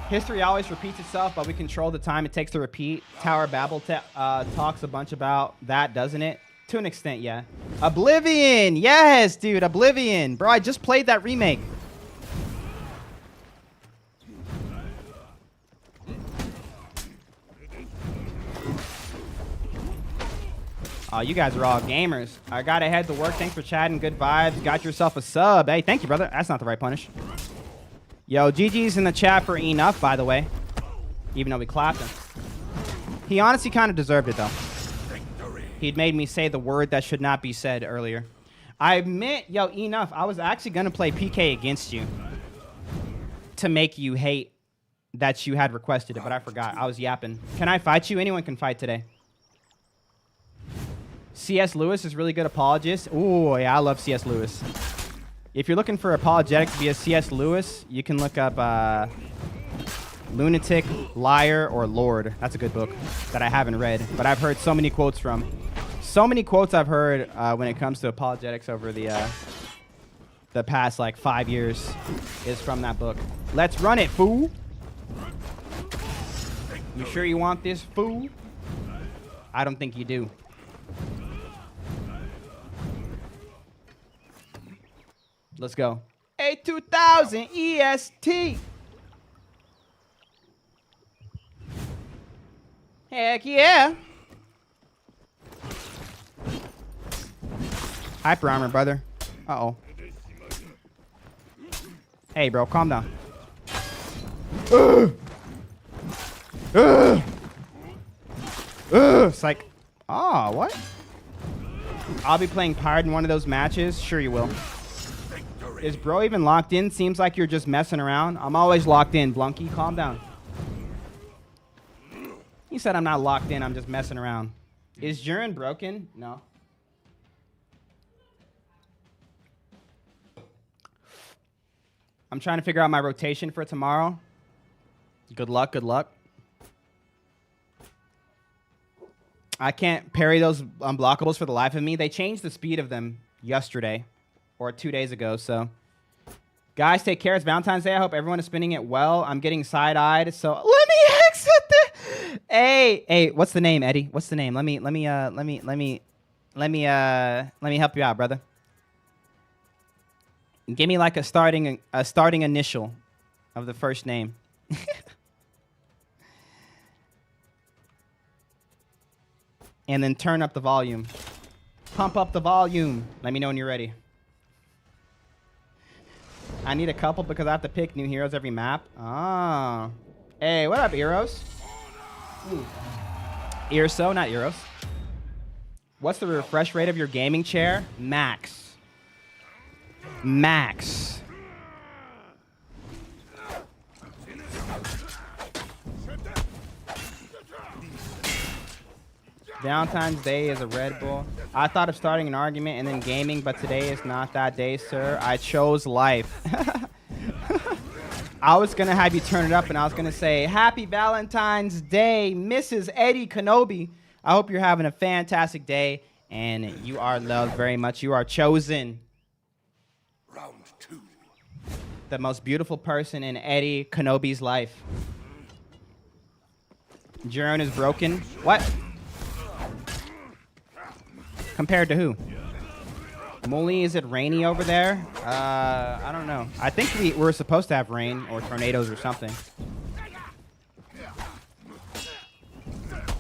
History always repeats itself, but we control the time it takes to repeat. Tower of Babel talks a bunch about that, doesn't it? To an extent, yeah. Oblivion! Yes, dude, Oblivion. Bro, I just played that remake. Oh, you guys are all gamers. I gotta head to work. Thanks for chatting. Good vibes. Got yourself a sub. Hey, thank you, brother. That's not the right punish. Yo, GG's in the chat for enough, by the way. Even though we clapped him. He honestly kind of deserved it, though. He'd made me say the word that should not be said earlier. I admit, yo, enough. I was actually gonna play PK against you to make you hate that you had requested it, but I forgot. I was yapping. Can I fight you? Anyone can fight today. C.S. Lewis is really good apologist. Ooh, yeah, I love C.S. Lewis. If you're looking for apologetics via C.S. Lewis, you can look up Lunatic, Liar, or Lord. That's a good book that I haven't read, but I've heard so many quotes from. So many quotes I've heard when it comes to apologetics over the past, like, 5 years is from that book. Let's run it, fool. You sure you want this, fool? I don't think you do. Let's go. A2000 EST. Heck yeah. Hyper armor, brother. Uh-oh. Hey, bro, calm down. It's like, oh, what? I'll be playing Pirate in one of those matches. Sure you will. Is bro even locked in? Seems like you're just messing around. I'm always locked in, Blunky. Calm down. He said I'm not locked in. I'm just messing around. Is Jurin broken? No. I'm trying to figure out my rotation for tomorrow. Good luck, good luck. I can't parry those unblockables for the life of me. They changed the speed of them yesterday. Or 2 days ago, so. Guys, take care. It's Valentine's Day. I hope everyone is spending it well. I'm getting side-eyed, so let me exit the... Hey, what's the name, Eddie? What's the name? Let me help you out, brother. Give me like a starting initial of the first name. And then turn up the volume. Pump up the volume. Let me know when you're ready. I need a couple because I have to pick new heroes every map. Ah. Hey, what up, Eros? Irso, not Eros. What's the refresh rate of your gaming chair? Max. Max. Valentine's Day is a Red Bull. I thought of starting an argument and then gaming, but today is not that day, sir. I chose life. I was going to have you turn it up, and I was going to say, Happy Valentine's Day, Mrs. Eddie Kenobi. I hope you're having a fantastic day, and you are loved very much. You are chosen. Round 2. The most beautiful person in Eddie Kenobi's life. Jiren is broken. What? Compared to who? Muli, is it rainy over there? I don't know. I think we're supposed to have rain or tornadoes or something.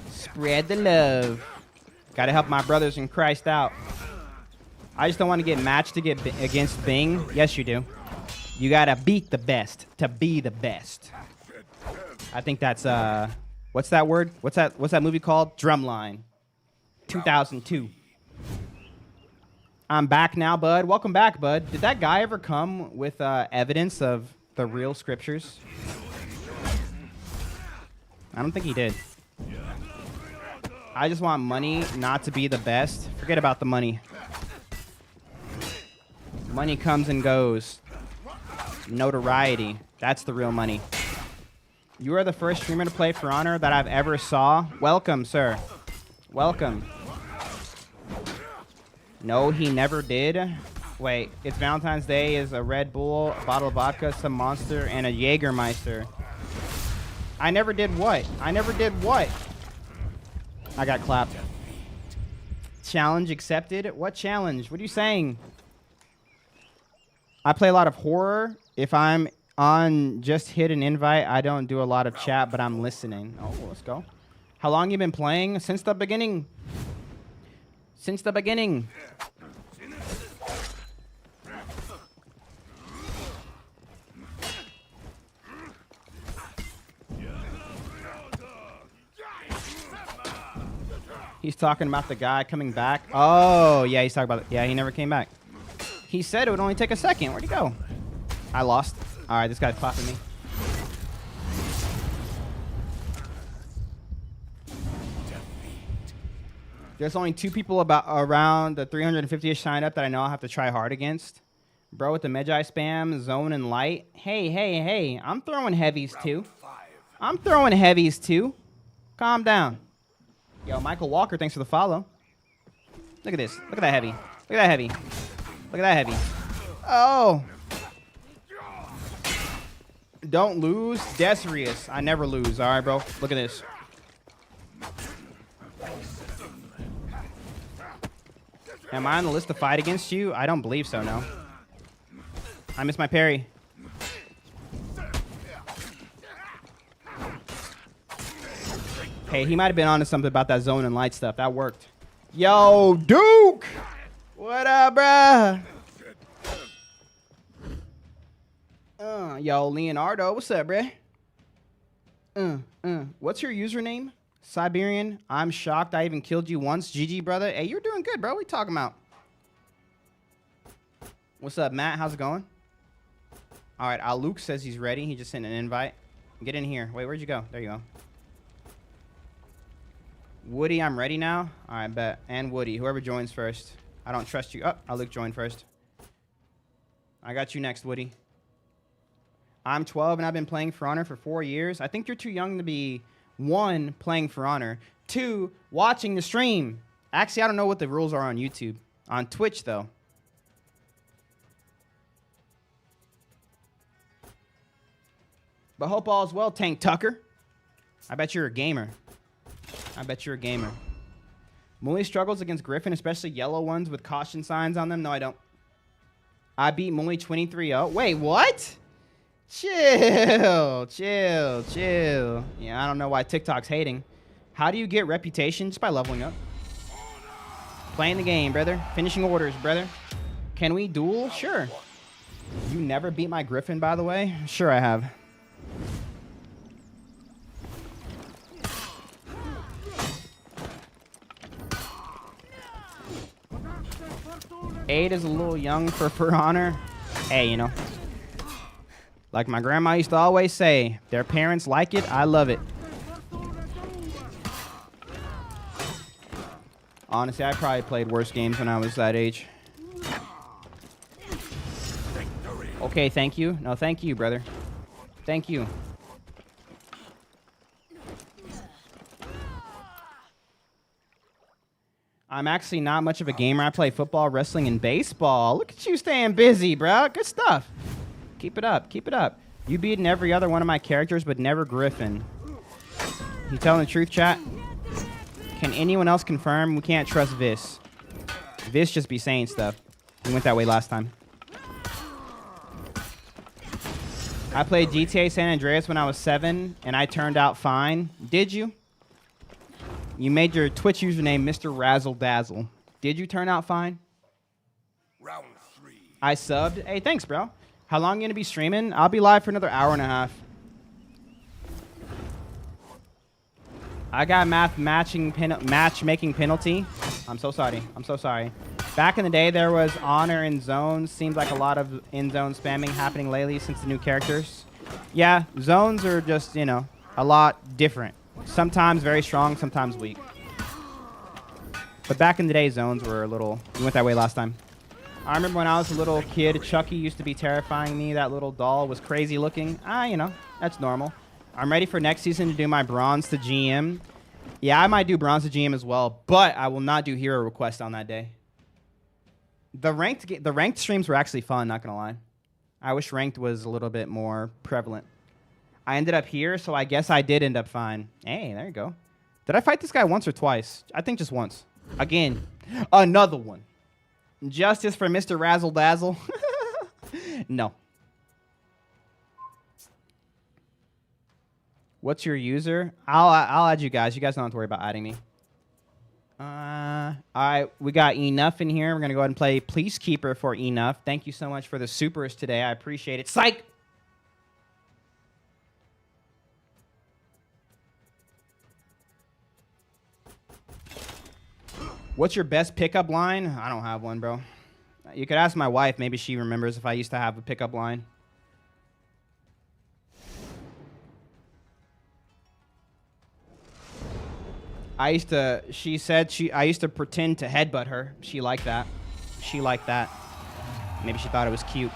Spread the love. Gotta help my brothers in Christ out. I just don't want to get matched to get against Bing. Yes, you do. You gotta beat the best to be the best. I think that's, what's that word? What's that movie called? Drumline. 2002. I'm back now, bud. Welcome back, bud. Did that guy ever come with evidence of the real scriptures? I don't think he did. I just want money not to be the best. Forget about the money. Money comes and goes. Notoriety. That's the real money. You are the first streamer to play For Honor that I've ever saw. Welcome, sir. Welcome. No, he never did. Wait, it's Valentine's Day is a Red Bull, a bottle of vodka, some Monster, and a Jägermeister. I never did what? I never did what? I got clapped. Challenge accepted? What challenge? What are you saying? I play a lot of horror. If I'm on just hit an invite, I don't do a lot of chat, but I'm listening. Oh, let's go. How long you been playing? Since the beginning. Since the beginning. He's talking about the guy coming back. Oh, yeah, he's talking about it. Yeah, he never came back. He said it would only take a second. Where'd he go? I lost. All right, this guy's clapping me. There's only 2 people around the 350-ish signed up that I know I'll have to try hard against. Bro with the Magi spam, Zone and Light. Hey. I'm throwing heavies too. I'm throwing heavies too. Calm down. Yo, Michael Walker, thanks for the follow. Look at this. Look at that heavy. Look at that heavy. Look at that heavy. Oh. Don't lose. Desirius. I never lose. All right, bro. Look at this. Am I on the list to fight against you? I don't believe so, no. I missed my parry. Hey, he might have been onto something about that Zone and Light stuff. That worked. Yo, Duke! What up, bruh? Yo, Leonardo, what's up, bruh? What's your username? Siberian, I'm shocked I even killed you once. GG, brother. Hey, you're doing good, bro. What you talking about? What's up, Matt? How's it going? All right, Luke says he's ready. He just sent an invite. Get in here. Wait, where'd you go? There you go. Woody, I'm ready now. All right, bet. And Woody, whoever joins first. I don't trust you. Oh, Luke joined first. I got you next, Woody. I'm 12 and I've been playing For Honor for 4 years. I think you're too young to be, 1, playing For Honor. 2, watching the stream. Actually, I don't know what the rules are on YouTube. On Twitch, though. But hope all is well, Tank Tucker. I bet you're a gamer. I bet you're a gamer. Mully struggles against Griffin, especially yellow ones with caution signs on them. No, I don't. I beat Mully 23-0. Wait, what? Chill. Yeah, I don't know why TikTok's hating. How do you get reputation? Just by leveling up. Playing the game, brother. Finishing orders, brother. Can we duel? Sure. You never beat my Griffin, by the way? Sure I have. Eight is a little young for honor. Hey, you know. Like my grandma used to always say, their parents like it, I love it. Honestly, I probably played worse games when I was that age. Okay, thank you. No, thank you, brother. Thank you. I'm actually not much of a gamer. I play football, wrestling, and baseball. Look at you staying busy, bro. Good stuff. Keep it up. Keep it up. You beaten every other one of my characters, but never Griffin. You telling the truth, chat? Can anyone else confirm? We can't trust Vis. Vis just be saying stuff. We went that way last time. I played GTA San Andreas when I was 7, and I turned out fine. Did you? You made your Twitch username Mr. Razzle Dazzle. Did you turn out fine? Round 3. I subbed. Hey, thanks, bro. How long are you going to be streaming? I'll be live for another hour and a half. I got matchmaking penalty. I'm so sorry. I'm so sorry. Back in the day, there was honor in zones. Seems like a lot of in-zone spamming happening lately since the new characters. Yeah, zones are just, you know, a lot different. Sometimes very strong, sometimes weak. But back in the day, zones were a little... We went that way last time. I remember when I was a little kid, Chucky used to be terrifying me. That little doll was crazy looking. You know, that's normal. I'm ready for next season to do my bronze to GM. Yeah, I might do bronze to GM as well, but I will not do hero request on that day. The ranked streams were actually fun, not gonna lie. I wish ranked was a little bit more prevalent. I ended up here, so I guess I did end up fine. Hey, there you go. Did I fight this guy once or twice? I think just once. Again, another one. Justice for Mr. Razzle Dazzle. No. What's your user? I'll add you guys. You guys don't have to worry about adding me. All right, we got Enough in here. We're going to go ahead and play Peacekeeper for Enough. Thank you so much for the supers today. I appreciate it. Psych! What's your best pickup line? I don't have one, bro. You could ask my wife. Maybe she remembers if I used to have a pickup line. She said I used to pretend to headbutt her. She liked that. She liked that. Maybe she thought it was cute.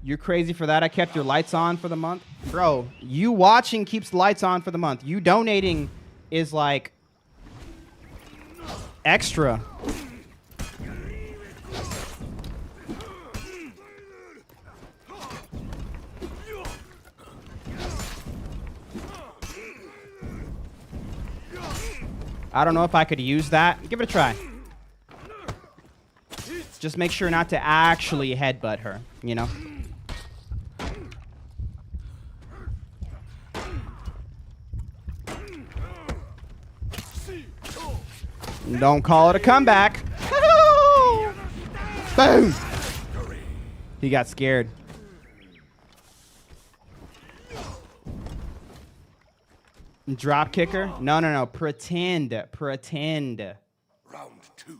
You're crazy for that. I kept your lights on for the month. Bro, you watching keeps the lights on for the month. You donating is like extra. I don't know if I could use that. Give it a try. Just make sure not to actually headbutt her, you know? Don't call it a comeback. Boom! He got scared. Drop kicker? No. Pretend. Round 2.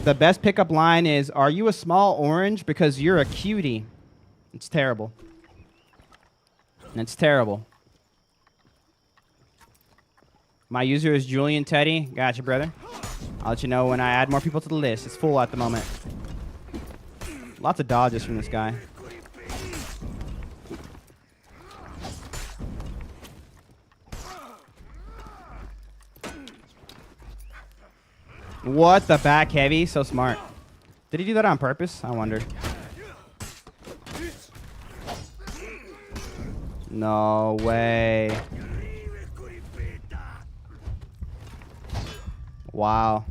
The best pickup line is, are you a small orange because you're a cutie? It's terrible. It's terrible. My user is Julian Teddy. Gotcha, brother. I'll let you know when I add more people to the list. It's full at the moment. Lots of dodges from this guy. What the back heavy? So smart. Did he do that on purpose? I wonder. No way. Wow.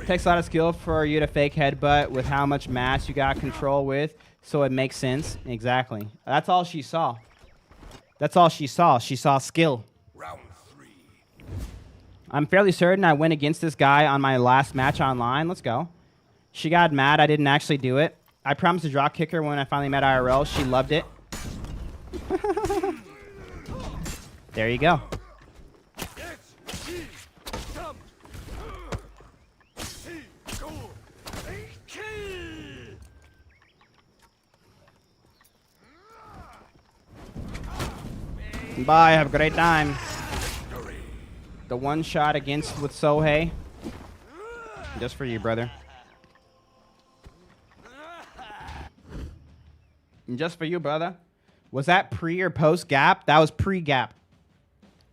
Takes a lot of skill for you to fake headbutt with how much mass you got control with, so it makes sense. Exactly. That's all she saw. That's all she saw. She saw skill. Round 3. I'm fairly certain I went against this guy on my last match online. Let's go. She got mad I didn't actually do it. I promised to drop kick her when I finally met IRL. She loved it. There you go. Bye, have a great time. The one shot against with Sohei. Just for you, brother. And just for you, brother. Was that pre or post gap? That was pre-gap.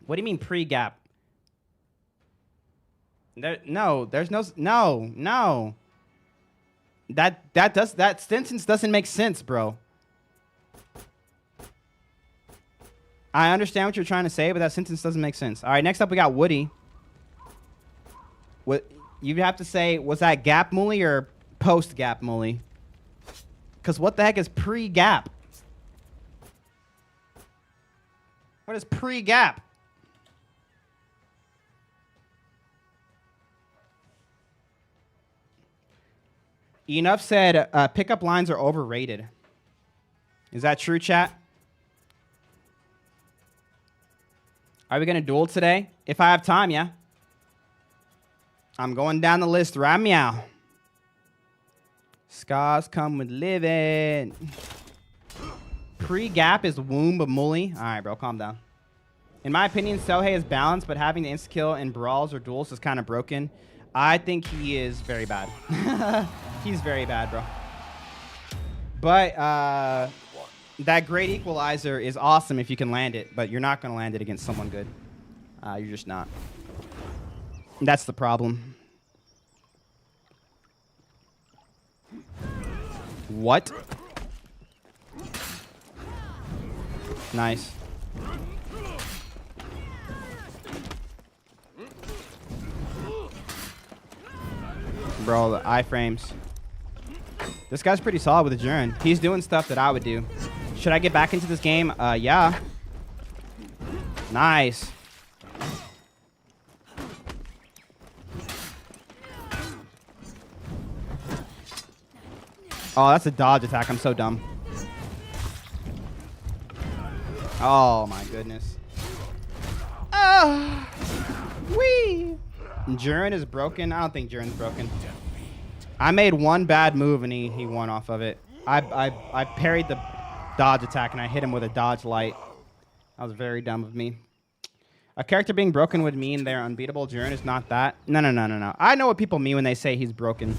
What do you mean pre-gap? No. That sentence doesn't make sense, bro. I understand what you're trying to say, but that sentence doesn't make sense. All right, next up we got Woody. What you have to say, was that gap Muli or post gap Muli? Because what the heck is pre-gap? What is pre-gap? Enough said pickup lines are overrated. Is that true, chat? Are we going to duel today? If I have time, yeah. I'm going down the list right meow. Scars come with living. Pre-gap is womb of Muli. All right, bro, calm down. In my opinion, Sohei is balanced, but having the insta-kill in brawls or duels is kind of broken. I think he is very bad. He's very bad, bro. But that great equalizer is awesome if you can land it, but you're not going to land it against someone good. You're just not. That's the problem. What? Nice. Bro, the iframes. This guy's pretty solid with a Jurin. He's doing stuff that I would do. Should I get back into this game? Yeah. Nice. Oh, that's a dodge attack. I'm so dumb. Oh, my goodness. Wee. Jurin is broken? I don't think Jurin's broken. I made one bad move and he won off of it. I parried the dodge attack and I hit him with a dodge light. That was very dumb of me. A character being broken would mean they're unbeatable. Jurin is not that. No. I know what people mean when they say he's broken.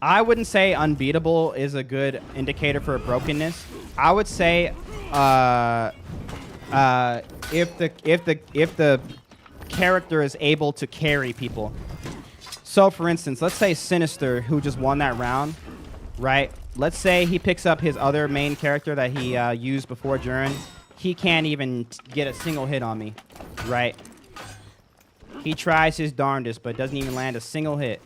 I wouldn't say unbeatable is a good indicator for brokenness. I would say if the character is able to carry people. So, for instance, let's say Sinister, who just won that round, right? Let's say he picks up his other main character that he used before Jurin. He can't even get a single hit on me, right? He tries his darndest, but doesn't even land a single hit.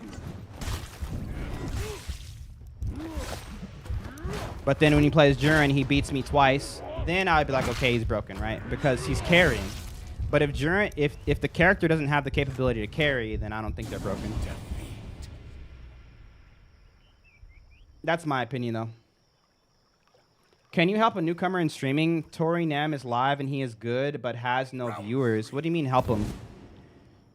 But then when he plays Jurin, he beats me twice. Then I'd be like, okay, he's broken, right? Because he's carrying. But if Jurin, if the character doesn't have the capability to carry, then I don't think they're broken. That's my opinion, though. Can you help a newcomer in streaming? Tori Nem is live and he is good, but has no viewers. What do you mean help him?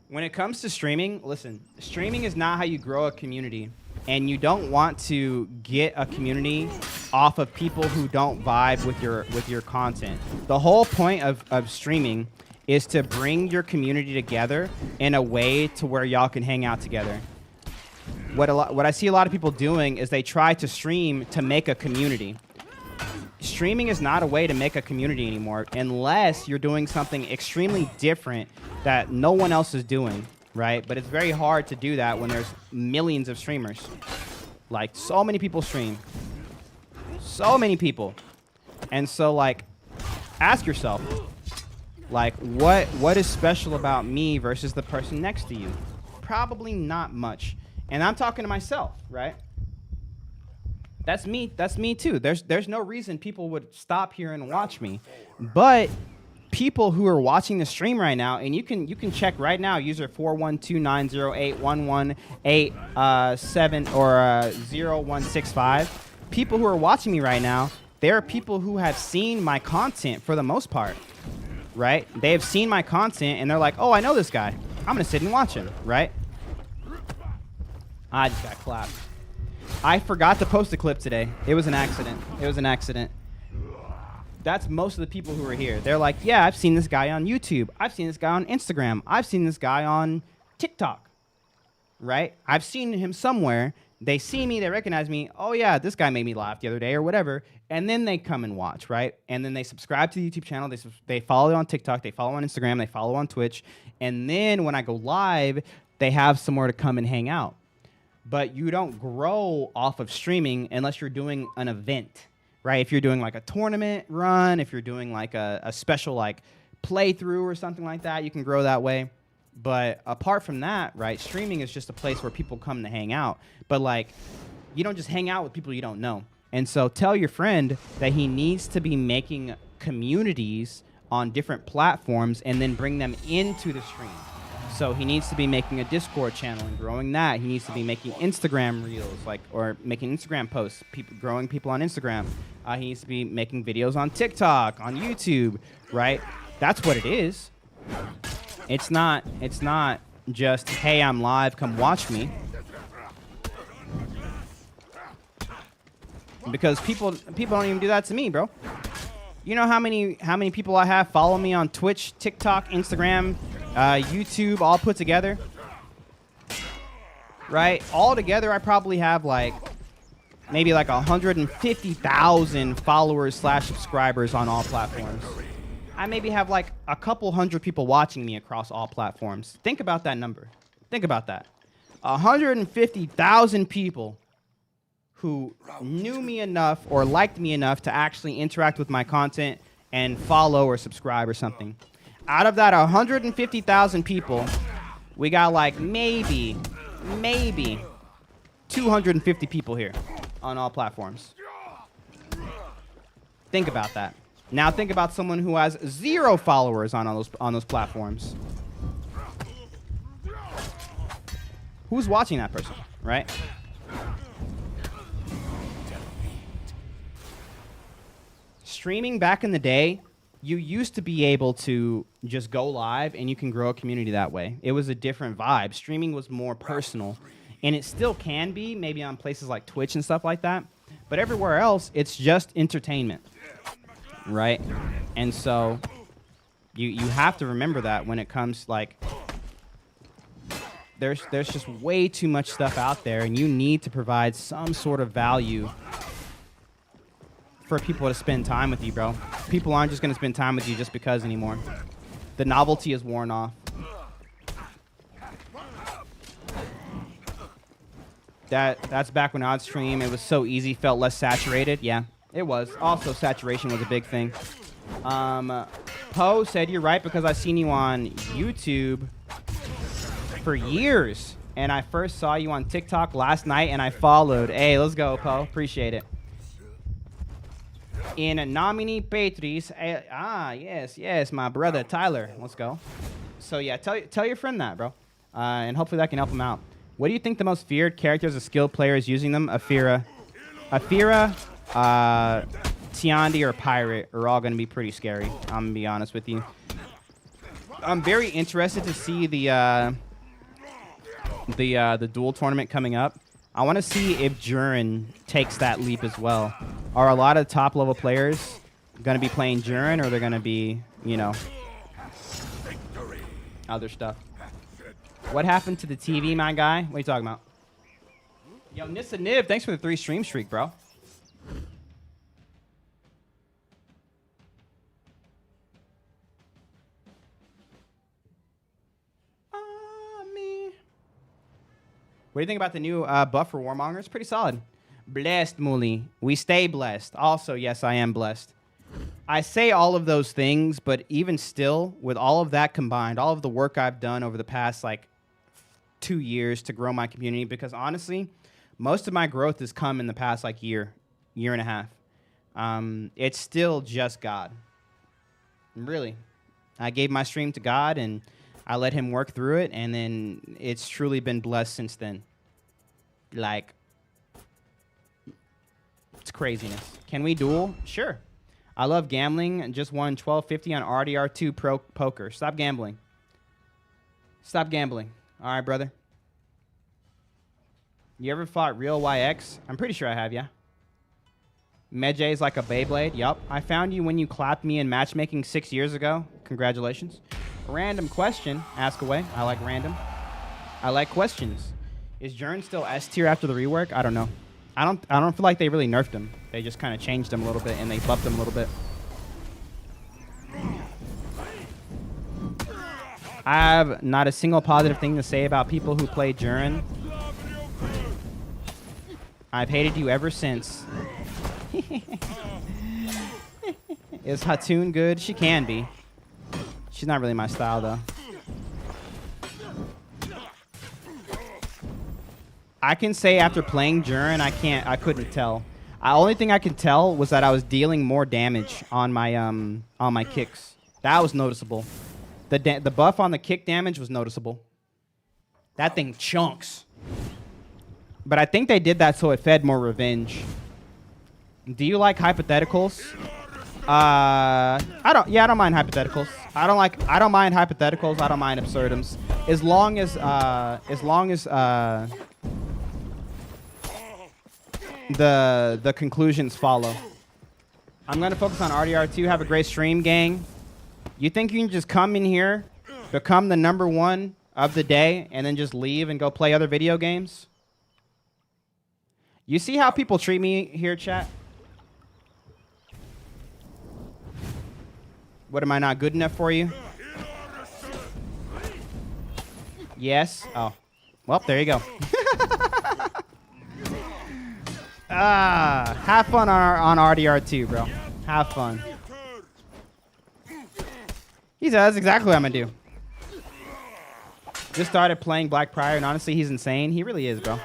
When it comes to streaming, listen, streaming is not how you grow a community. And you don't want to get a community off of people who don't vibe with your content. The whole point of streaming is to bring your community together in a way to where y'all can hang out together. What I see a lot of people doing is they try to stream to make a community. Streaming is not a way to make a community anymore unless you're doing something extremely different that no one else is doing, right? But it's very hard to do that when there's millions of streamers. Like, so many people stream. So many people. And so, like, ask yourself, like, what is special about me versus the person next to you? Probably not much. And I'm talking to myself, right? That's me too. There's no reason people would stop here and watch me. But people who are watching the stream right now, and you can check right now, user 412908118 or 0165. People who are watching me right now, they are people who have seen my content for the most part, right? They have seen my content and they're like, oh, I know this guy. I'm gonna sit and watch him, right? I just got clapped. I forgot to post a clip today. It was an accident. That's most of the people who are here. They're like, yeah, I've seen this guy on YouTube. I've seen this guy on Instagram. I've seen this guy on TikTok, right? I've seen him somewhere. They see me. They recognize me. Oh, yeah, this guy made me laugh the other day or whatever. And then they come and watch, right? And then they subscribe to the YouTube channel. They follow on TikTok. They follow on Instagram. They follow on Twitch. And then when I go live, they have somewhere to come and hang out. But you don't grow off of streaming unless you're doing an event, right? If you're doing like a tournament run, if you're doing like a special like playthrough or something like that, you can grow that way. But apart from that, right, streaming is just a place where people come to hang out. But like, you don't just hang out with people you don't know. And so tell your friend that he needs to be making communities on different platforms and then bring them into the stream. So he needs to be making a Discord channel and growing that. He needs to be making Instagram reels, or making Instagram posts, growing people on Instagram. He needs to be making videos on TikTok, on YouTube, right? That's what it is. It's not just, hey, I'm live, come watch me. Because people don't even do that to me, bro. You know how many people I have follow me on Twitch, TikTok, Instagram, YouTube, all put together, right? All together, I probably have like maybe like 150,000 followers / subscribers on all platforms. I maybe have like a couple hundred people watching me across all platforms. Think about that number. Think about that. 150,000 people who knew me enough or liked me enough to actually interact with my content and follow or subscribe or something. Out of that 150,000 people, we got like maybe 250 people here on all platforms. Think about that. Now think about someone who has 0 followers on those platforms. Who's watching that person, right? Streaming back in the day, you used to be able to just go live and you can grow a community that way. It was a different vibe. Streaming was more personal, and it still can be, maybe on places like Twitch and stuff like that. But everywhere else, it's just entertainment, right? And so you have to remember that when it comes, like, there's just way too much stuff out there, and you need to provide some sort of value for people to spend time with you, bro. People aren't just going to spend time with you just because anymore. The novelty is worn off. That's back when I'd stream. It was so easy, felt less saturated. Yeah, it was. Also, saturation was a big thing. Poe said, you're right, because I've seen you on YouTube for years. And I first saw you on TikTok last night, and I followed. Hey, let's go, Poe. Appreciate it. In nomine Patris. Yes, my brother Tyler. Let's go. So yeah, tell your friend that, bro, and hopefully that can help him out. What do you think the most feared characters of skilled players using them? Aphira, Tiandi, or Pirate are all going to be pretty scary. I'm gonna be honest with you. I'm very interested to see the duel tournament coming up. I want to see if Jurin takes that leap as well. Are a lot of top-level players going to be playing Jurin, or they're going to be, you know, other stuff? What happened to the TV, my guy? What are you talking about? Yo, Nissa Niv, thanks for the 3 stream streak, bro. What do you think about the new buff for Warmonger? It's pretty solid. Blessed, Muli. We stay blessed. Also, yes, I am blessed. I say all of those things, but even still, with all of that combined, all of the work I've done over the past, like, 2 years to grow my community, because honestly, most of my growth has come in the past, like, year and a half. It's still just God. Really. I gave my stream to God, and I let him work through it, and then it's truly been blessed since then. Like, it's craziness. Can we duel? Sure. I love gambling. Just won $12.50 on RDR2 Pro Poker. Stop gambling. Stop gambling. All right, brother. You ever fought real YX? I'm pretty sure I have, yeah. Medjay is like a Beyblade. Yup. I found you when you clapped me in matchmaking 6 years ago. Congratulations. Random question. Ask away. I like random. I like questions. Is Jern still S tier after the rework? I don't know. I don't feel like they really nerfed him. They just kind of changed him a little bit, and they buffed him a little bit. I have not a single positive thing to say about people who play Jern. I've hated you ever since. Is Hatun good? She can be. She's not really my style, though. I can say after playing Jurin, I couldn't tell. The only thing I could tell was that I was dealing more damage on my kicks. That was noticeable. The buff on the kick damage was noticeable. That thing chunks. But I think they did that so it fed more revenge. Do you like hypotheticals? I don't mind hypotheticals. I don't mind hypotheticals. I don't mind absurdums. As long as the conclusions follow. I'm gonna focus on RDR2. Have a great stream, gang. You think you can just come in here, become the #1 of the day, and then just leave and go play other video games? You see how people treat me here, chat? What, am I not good enough for you? Yes. Oh. Well, there you go. Have fun on RDR2, bro. Have fun. He said that's exactly what I'm gonna do. Just started playing Black Prior, and honestly, he's insane. He really is, bro.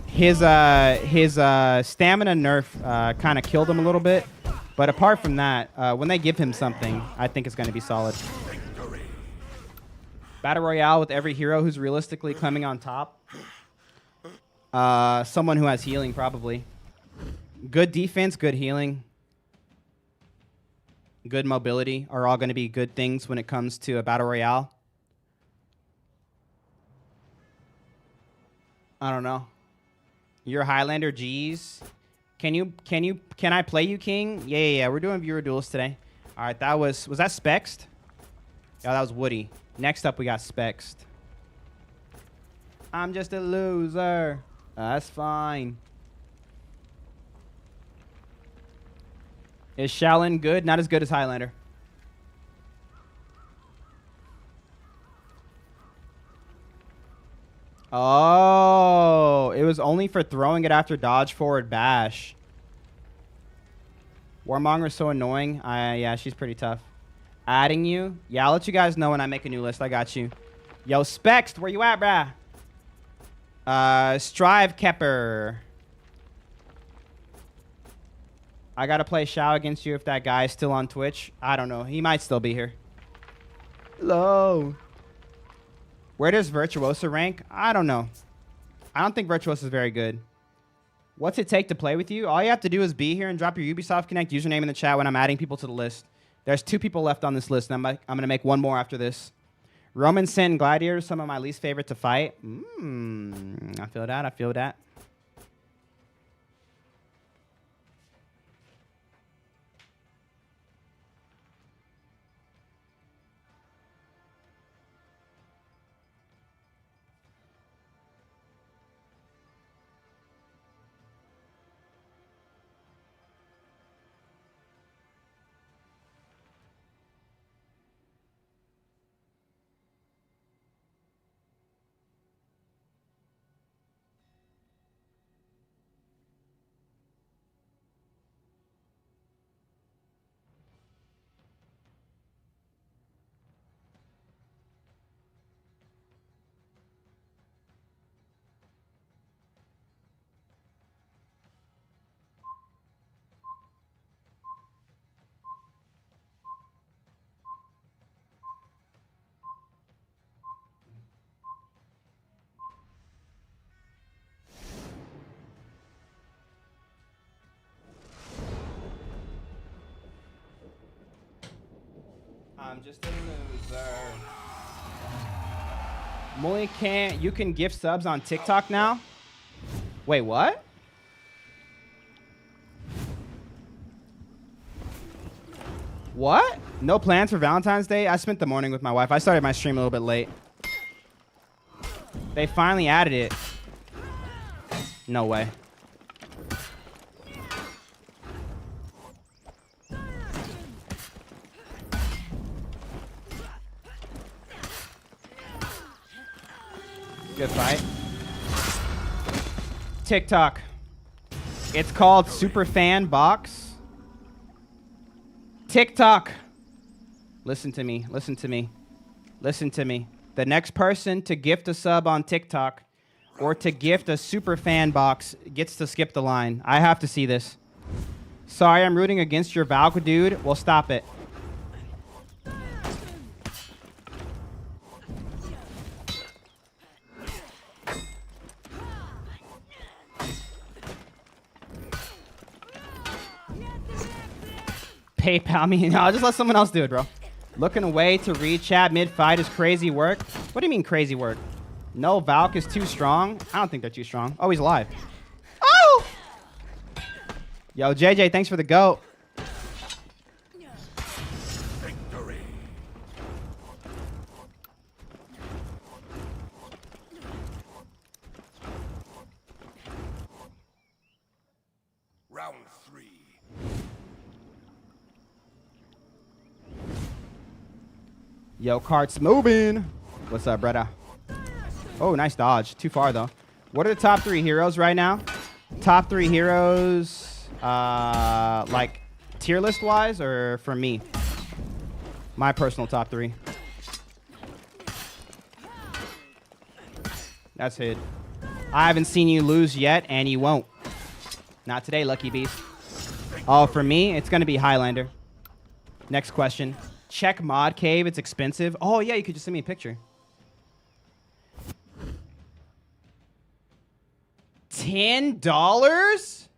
His stamina nerf kind of killed him a little bit, but apart from that, when they give him something, I think it's gonna be solid. Battle Royale with every hero who's realistically coming on top. Someone who has healing, probably. Good defense, good healing, good mobility are all going to be good things when it comes to a Battle Royale. I don't know. You're a Highlander, G's. Can I play you, King? Yeah. We're doing viewer duels today. All right, was that Spexed? Yeah, that was Woody. Next up, we got Spexed. I'm just a loser. That's fine. Is Shaolin good? Not as good as Highlander. Oh, it was only for throwing it after dodge forward bash. Warmonger's so annoying. Yeah, she's pretty tough. Adding you? Yeah, I'll let you guys know when I make a new list. I got you. Yo, Spext, where you at, brah? Strive Kepper. I gotta play Shao against you if that guy is still on Twitch. I don't know. He might still be here. Hello. Where does Virtuosa rank? I don't know. I don't think Virtuosa is very good. What's it take to play with you? All you have to do is be here and drop your Ubisoft Connect username in the chat when I'm adding people to the list. There's 2 people left on this list, and I'm going to make 1 more after this. Roman Sin Gladiators, some of my least favorite to fight. I feel that. I feel that. I'm just a loser. Mully you can gift subs on TikTok now? Wait, what? What? No plans for Valentine's Day? I spent the morning with my wife. I started my stream a little bit late. They finally added it. No way. Good fight. TikTok. It's called Superfan Box. TikTok. Listen to me. Listen to me. Listen to me. The next person to gift a sub on TikTok or to gift a Superfan Box gets to skip the line. I have to see this. Sorry, I'm rooting against your Valk, dude. Well, stop it. PayPal me. No, just let someone else do it, bro. Looking away to read chat mid-fight is crazy work. What do you mean crazy work? No, Valk is too strong. I don't think they're too strong. Oh, he's alive. Oh! Yo, JJ, thanks for the goat. Victory. three. Yo, cart's moving. What's up, brother? Oh, nice dodge. Too far, though. What are the top 3 heroes right now? Top 3 heroes, like tier list wise, or for me? My personal top 3. That's hit. I haven't seen you lose yet, and you won't. Not today, Lucky Beast. Oh, for me, it's going to be Highlander. Next question. Check Mod Cave. It's expensive. Oh, yeah, you could just send me a picture. $10?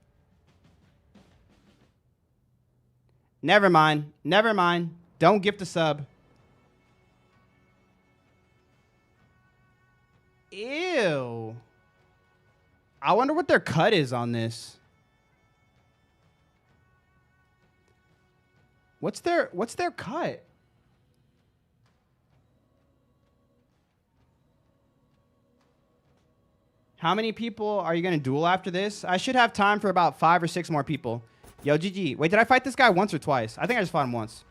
Never mind. Never mind. Don't gift a sub. Ew. I wonder what their cut is on this. What's their cut? How many people are you going to duel after this? I should have time for about 5 or 6 more people. Yo, GG. Wait, did I fight this guy once or twice? I think I just fought him once.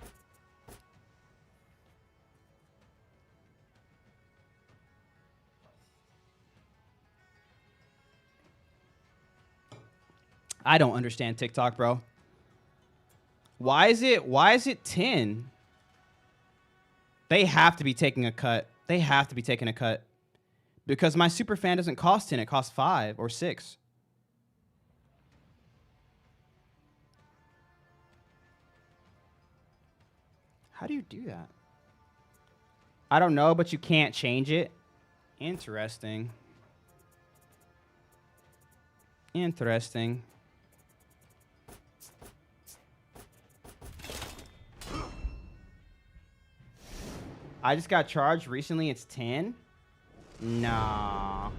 I don't understand TikTok, bro. Why is it 10? They have to be taking a cut. They have to be taking a cut. Because my super fan doesn't cost 10, it costs 5 or 6. How do you do that? I don't know, but you can't change it. Interesting. Interesting. I just got charged recently. It's 10? Nah.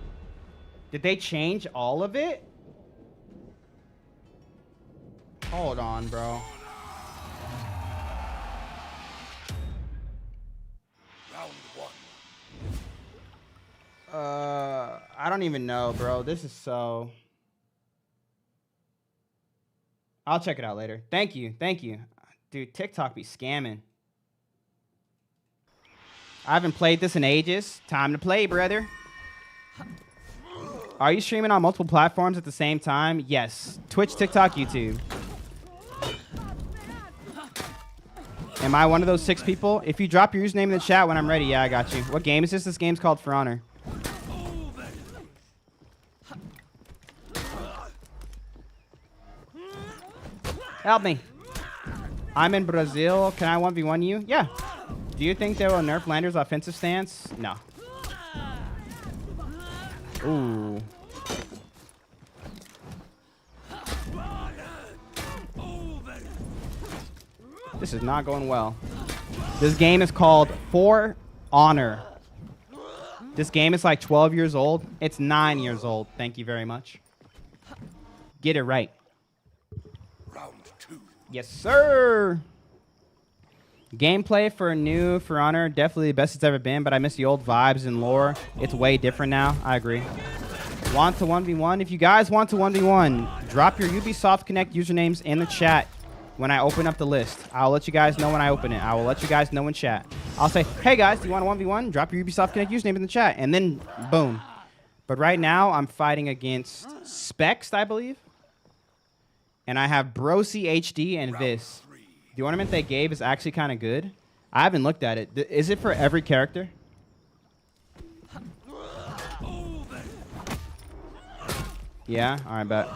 Did they change all of it? Hold on, bro. Round one. I don't even know, bro. This is so... I'll check it out later. Thank you. Thank you. Dude, TikTok be scamming. I haven't played this in ages. Time to play, brother. Are you streaming on multiple platforms at the same time? Yes. Twitch, TikTok, YouTube. Am I one of those 6 people? If you drop your username in the chat when I'm ready, yeah, I got you. What game is this? This game's called For Honor. Help me. I'm in Brazil. Can I 1v1 you? Yeah. Do you think they will nerf Lander's offensive stance? No. Ooh. This is not going well. This game is called For Honor. This game is like 12 years old. It's 9 years old. Thank you very much. Get it right. Round two. Yes, sir. Gameplay for a new For Honor, definitely the best it's ever been, but I miss the old vibes and lore. It's way different now. I agree. Want to 1v1? If you guys want to 1v1, drop your Ubisoft Connect usernames in the chat when I open up the list. I'll let you guys know when I open it. I will let you guys know in chat. I'll say, hey guys, do you want to 1v1? Drop your Ubisoft Connect username in the chat, and then boom. But right now, I'm fighting against Spext, I believe. And I have Brosi HD and Vis. The ornament they gave is actually kind of good. I haven't looked at it. Is it for every character? Yeah? Alright, bet.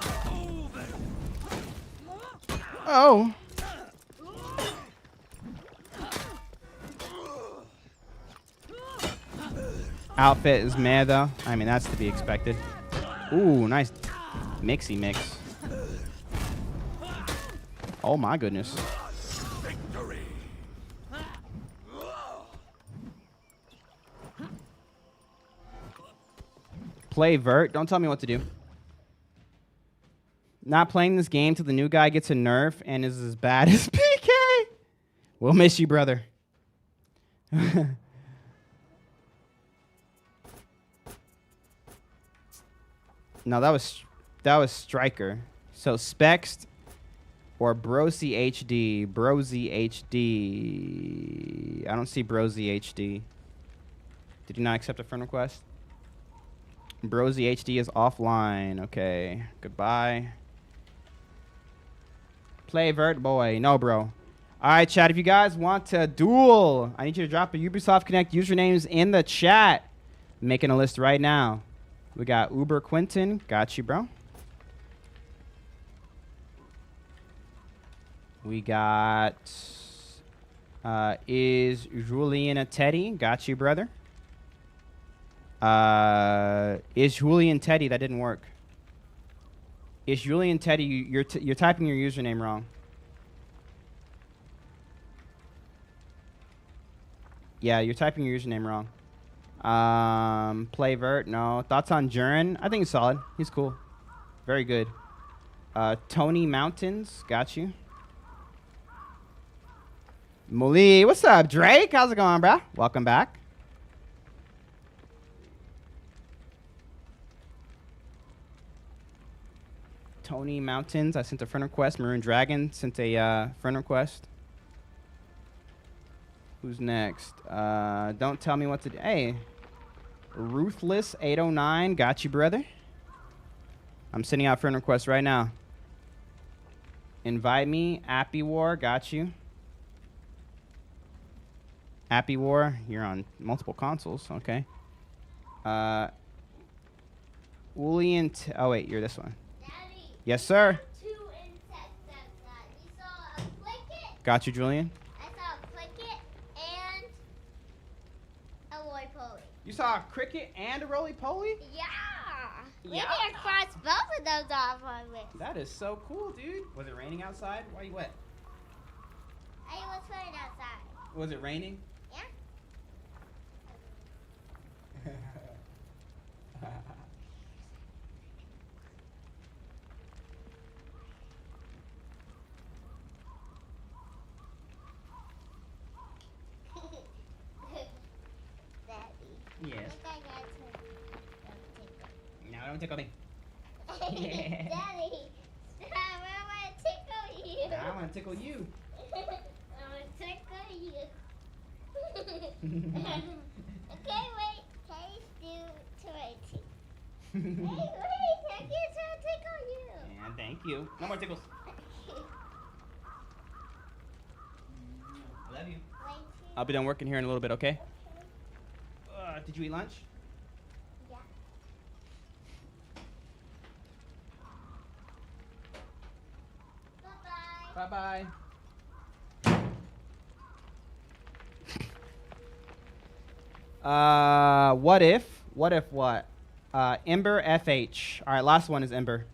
Oh! Outfit is meh, though. I mean, that's to be expected. Ooh, nice mixy mix. Oh, my goodness. Play Vert. Don't tell me what to do. Not playing this game till the new guy gets a nerf and is as bad as PK. We'll miss you, brother. No, that was Striker. So Spext Or Brosy HD. Brosy HD. I don't see Brosy HD. Did you not accept a friend request? Brosy HD is offline. Okay. Goodbye. Play Vert Boy. No, bro. All right, chat. If you guys want to duel, I need you to drop a Ubisoft Connect usernames in the chat. I'm making a list right now. We got Uber Quentin. Got you, bro. We got is Julian a Teddy? Got you, brother. Is Julian Teddy? That didn't work. Is Julian Teddy? You're typing your username wrong. Yeah, you're typing your username wrong. Play Vert. No. Thoughts on Jurin? I think he's solid. He's cool. Very good. Tony Mountains. Got you. Muli, what's up, Drake? How's it going, bro? Welcome back. Tony Mountains, I sent a friend request. Maroon Dragon sent a friend request. Who's next? Don't tell me what to do. Hey, Ruthless 809, got you, brother. I'm sending out friend requests right now. Invite me. Appy War, got you. Appy War, you're on multiple consoles, okay. Julian, oh wait, you're this one. Daddy, Yes, sir. two insects outside. You saw a cricket. Got you, Julian. I saw a cricket and a roly-poly. You saw a cricket and a roly-poly? Yeah. We Yeah. can cross both of those off our list. That is so cool, dude. Was it raining outside? Why are you wet? I was playing outside. Was it raining? Yeah. Daddy. Yes. I think I got to No, don't tickle me. Daddy, stop. I want to tickle you. I want to tickle you. I want to tickle you. Okay, wait. Can you do to my teeth? Hey, wait. I can tickle you. And thank you. No more tickles. I love you. I'll be done working here in a little bit, okay? Did you eat lunch? Yeah. Bye-bye. Bye-bye. What if? What if what? Ember FH. All right, last one is Ember.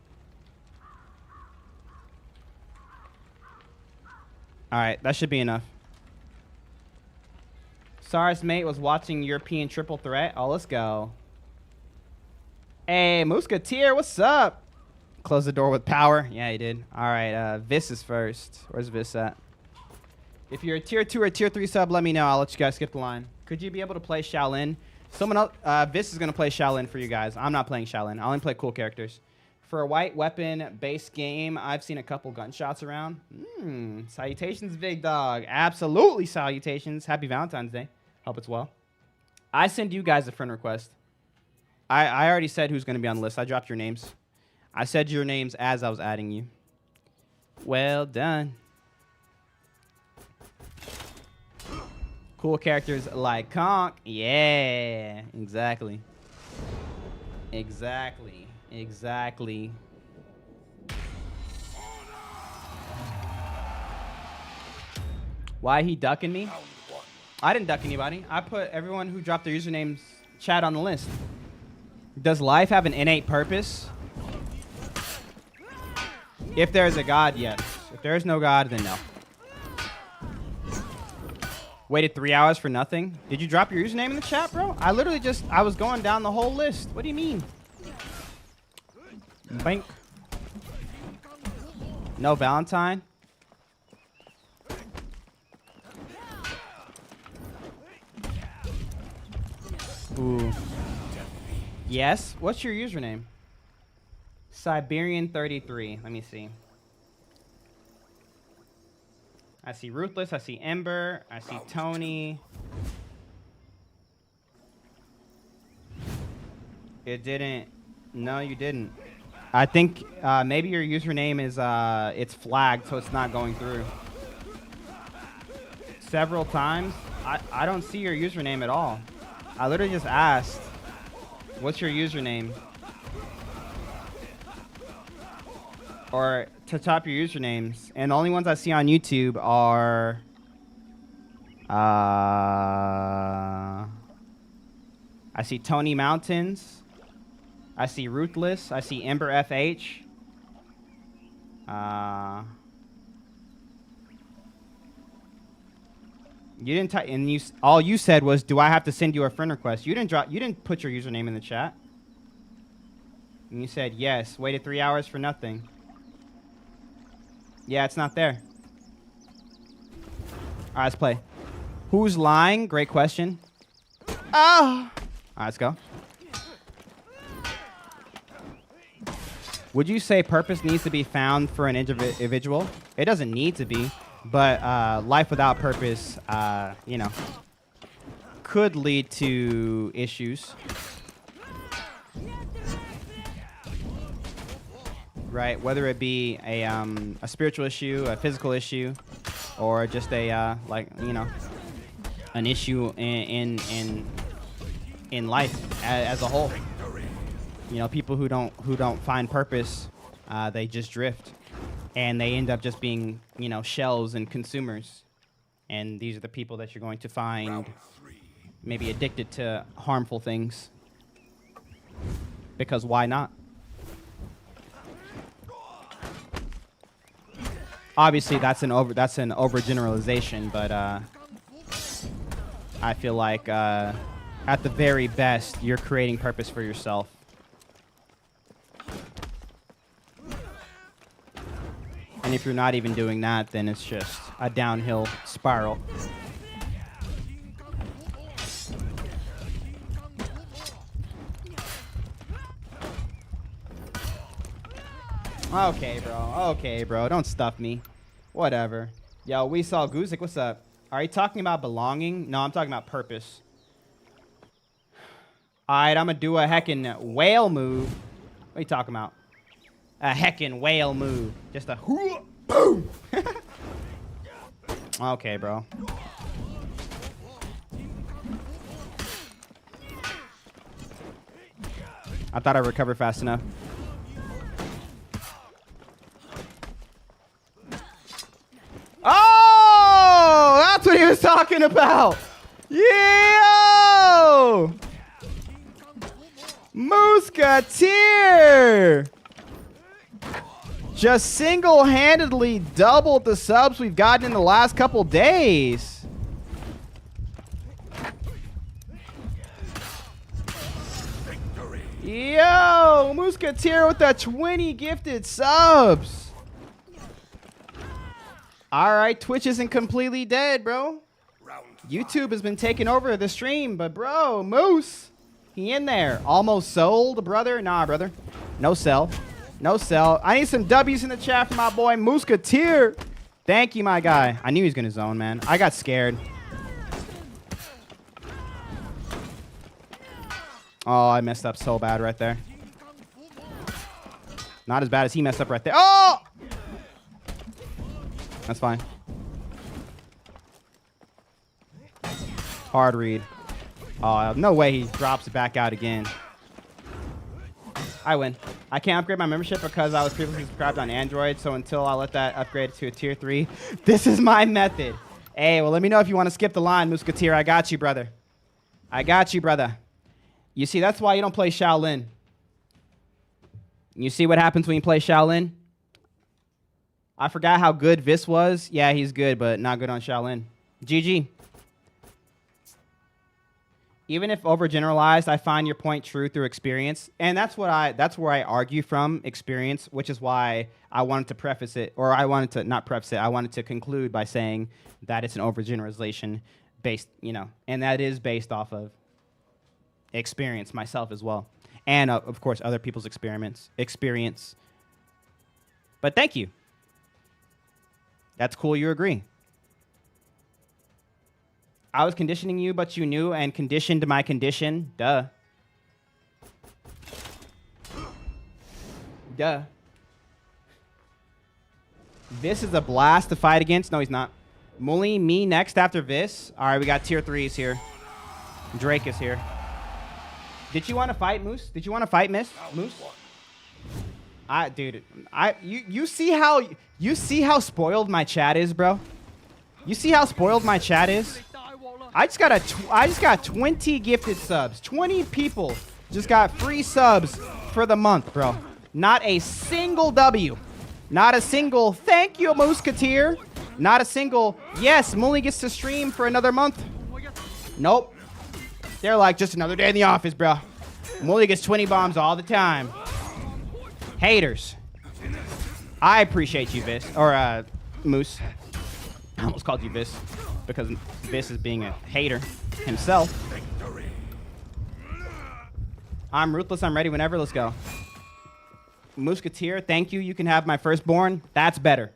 All right, that should be enough. Cyrus mate was watching European Triple Threat. Oh, let's go. Hey, Musketeer, what's up? Close the door with power. Yeah, he did. All right, Vis is first. Where's Vis at? If you're a tier 2 or tier 3 sub, let me know. I'll let you guys skip the line. Could you be able to play Shaolin? Someone else, Vis is going to play Shaolin for you guys. I'm not playing Shaolin. I only play cool characters. For a white weapon-based game, I've seen a couple gunshots around. Salutations, big dog. Absolutely salutations. Happy Valentine's Day. Hope it's well. I send you guys a friend request. I already said who's going to be on the list. I dropped your names. I said your names as I was adding you. Well done. Cool characters like Conk. Yeah, exactly. Exactly. Exactly. Why he ducking me? I didn't duck anybody. I put everyone who dropped their usernames chat on the list. Does life have an innate purpose? If there is a God, yes. If there is no God, then no. Waited 3 hours for nothing? Did you drop your username in the chat, bro? I literally I was going down the whole list. What do you mean? Bank. No Valentine? Ooh. Yes? What's your username? Siberian 33. Let me see. I see Ruthless. I see Ember. I see Tony. It didn't. No, you didn't. I think maybe your username is it's flagged, so it's not going through. Several times. I don't see your username at all. I literally just asked, what's your username? Or to top your usernames. And the only ones I see on YouTube are I see Tony Mountains. I see Ruthless. I see Ember FH. You didn't type, and you all you said was, "Do I have to send you a friend request?" You didn't drop. You didn't put your username in the chat. And you said yes. Waited 3 hours for nothing. Yeah, it's not there. All right, let's play. Who's lying? Great question. Oh. All right, let's go. Would you say purpose needs to be found for an individual? It doesn't need to be, but life without purpose, you know, could lead to issues. Right, whether it be a spiritual issue, a physical issue, or just a like, you know, an issue in life as a whole. You know, people who don't find purpose, they just drift, and they end up just being, you know, shells and consumers. And these are the people that you're going to find maybe addicted to harmful things. Because why not? Obviously, that's an overgeneralization, but I feel like at the very best, you're creating purpose for yourself. And if you're not even doing that, then it's just a downhill spiral. Okay, bro. Don't stuff me. Whatever. Yo, we saw Guzik. What's up? Are you talking about belonging? No, I'm talking about purpose. All right, I'm going to do a heckin' whale move. What are you talking about? A heckin' whale move. Just a boom. Okay, bro. I thought I recovered fast enough. Oh, that's what he was talking about. Yo! Musketeer! Just single-handedly doubled the subs we've gotten in the last couple days. Victory. Yo, Musketeer with the 20 gifted subs. All right, Twitch isn't completely dead, bro. YouTube has been taking over the stream, but bro, Moose, he in there. Almost sold, brother. Nah, brother. No sell. No sell. I need some W's in the chat for my boy Musketeer. Thank you, my guy. I knew he was going to zone, man. I got scared. Oh, I messed up so bad right there. Not as bad as he messed up right there. Oh! That's fine. Hard read. Oh, no way he drops it back out again. I win. I can't upgrade my membership because I was previously subscribed on Android, so until I let that upgrade to a tier 3, this is my method. Hey, well, let me know if you want to skip the line, Musketeer. I got you, brother. I got you, brother. You see, that's why you don't play Shaolin. You see what happens when you play Shaolin? I forgot how good Vis was. Yeah, he's good, but not good on Shaolin. GG. Even if overgeneralized, I find your point true through experience. And that's where I argue from experience, which is why I wanted to preface it, or I wanted to not preface it, I wanted to conclude by saying that it's an overgeneralization based, you know, and that is based off of experience myself as well. And of course, other people's experience. But thank you. That's cool you agree. I was conditioning you, but you knew and conditioned my condition. Duh. Duh. This is a blast to fight against. No, he's not. Muli, me next after this. All right, we got tier 3s here. Drake is here. Did you want to fight, Moose? Did you want to fight, Moose? Dude, you see how spoiled my chat is, bro? You see how spoiled my chat is? I just got 20 gifted subs. 20 people just got free subs for the month, bro. Not a single W. Not a single thank you, Musketeer. Not a single yes, Muli gets to stream for another month. Nope. They're like, just another day in the office, bro. Muli gets 20 bombs all the time. Haters. I appreciate you, Vis. Or, Moose. I almost called you Vis because Vis is being a hater himself. I'm ruthless. I'm ready whenever. Let's go. Musketeer, thank you. You can have my firstborn. That's better.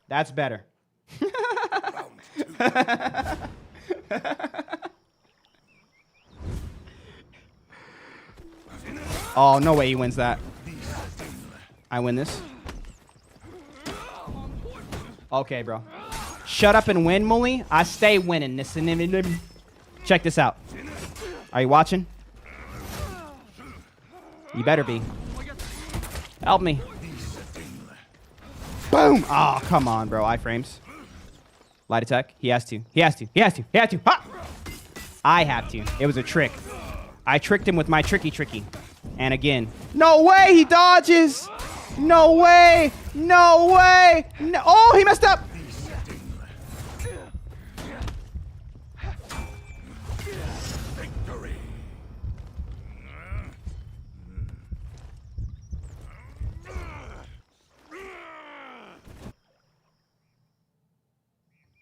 That's better. Oh, no way he wins that. I win this. Okay, bro. Shut up and win, Muli. I stay winning. Check this out. Are you watching? You better be. Help me. Boom. Oh, come on, bro. Iframes. Light attack. He has to. He has to. He has to. He has to. Ha! I have to. It was a trick. I tricked him with my tricky. And again. No way he dodges. No way. No way. No. Oh, he messed up.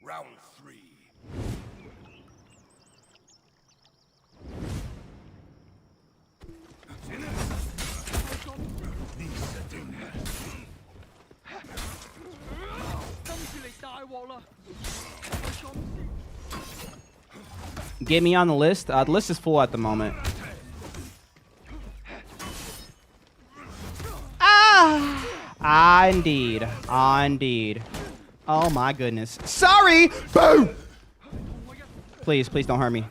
Round 3. Get me on the list. The list is full at the moment. Indeed. Indeed. Oh my goodness. Sorry! Boom! Please don't hurt me.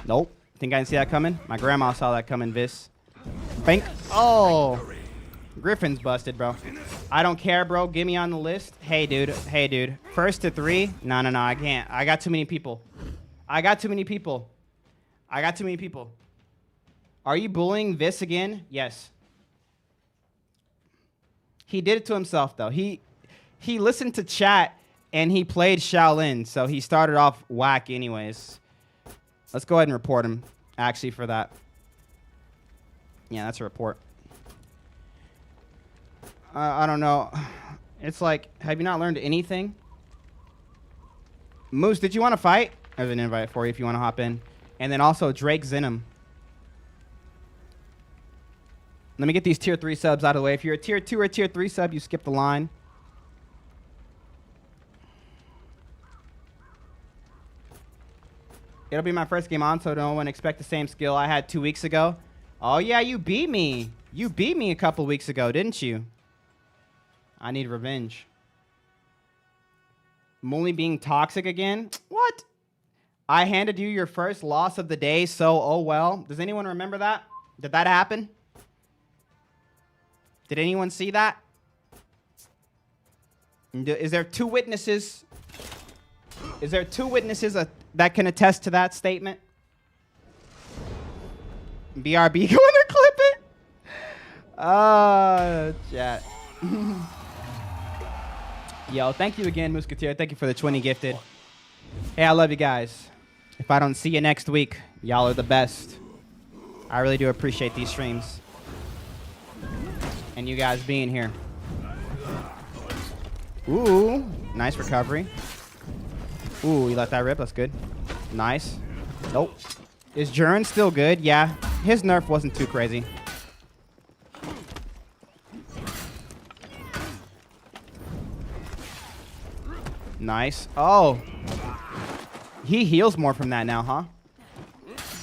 Nope. Think I didn't see that coming? My grandma saw that coming, Vis. Bank. Oh. Griffin's busted, bro. I don't care, bro. Get me on the list. Hey, dude. Hey, dude. First to 3? No. I can't. I got too many people. I got too many people. Are you bullying Vis again? Yes. He did it to himself, though. He listened to chat, and he played Shaolin, so he started off whack anyways. Let's go ahead and report him, actually, for that. Yeah, that's a report. I don't know. It's like, have you not learned anything? Moose, did you want to fight? There's an invite for you if you want to hop in. And then also Drake Zinham. Let me get these tier 3 subs out of the way. If you're a tier 2 or tier 3 sub, you skip the line. It'll be my first game on, so no one expect the same skill I had 2 weeks ago. Oh, yeah, you beat me. You beat me a couple weeks ago, didn't you? I need revenge. Muli being toxic again? What? I handed you your first loss of the day, so oh well. Does anyone remember that? Did that happen? Did anyone see that? Is there 2 witnesses? Is there 2 witnesses that can attest to that statement? BRB, go in there, clip it. Chat. Yo, thank you again, Musketeer. Thank you for the 20 gifted. Hey, I love you guys. If I don't see you next week, y'all are the best. I really do appreciate these streams. And you guys being here. Ooh, nice recovery. Ooh, you let that rip. That's good. Nice. Nope. Is Jurin still good? Yeah. His nerf wasn't too crazy. Nice. Oh. He heals more from that now, huh?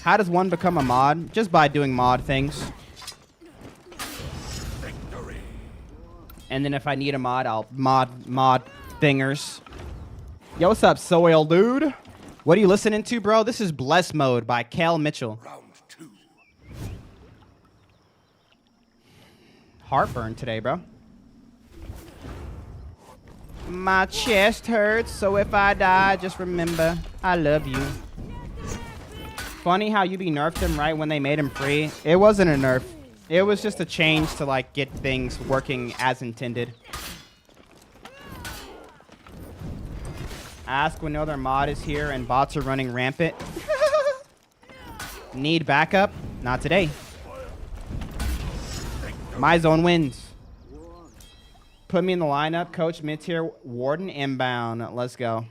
How does one become a mod? Just by doing mod things. Victory. And then if I need a mod, I'll mod thingers. Yo, what's up, Soil Dude? What are you listening to, bro? This is Bless Mode by Cal Mitchell. Round 2. Heartburn today, bro. My chest hurts, so if I die, just remember, I love you. Funny how you be nerfed him right when they made him free. It wasn't a nerf. It was just a change to, like, get things working as intended. Ask when no other mod is here and bots are running rampant. Need backup? Not today. My zone wins. Put me in the lineup. Coach mid-tier. Warden inbound. Let's go.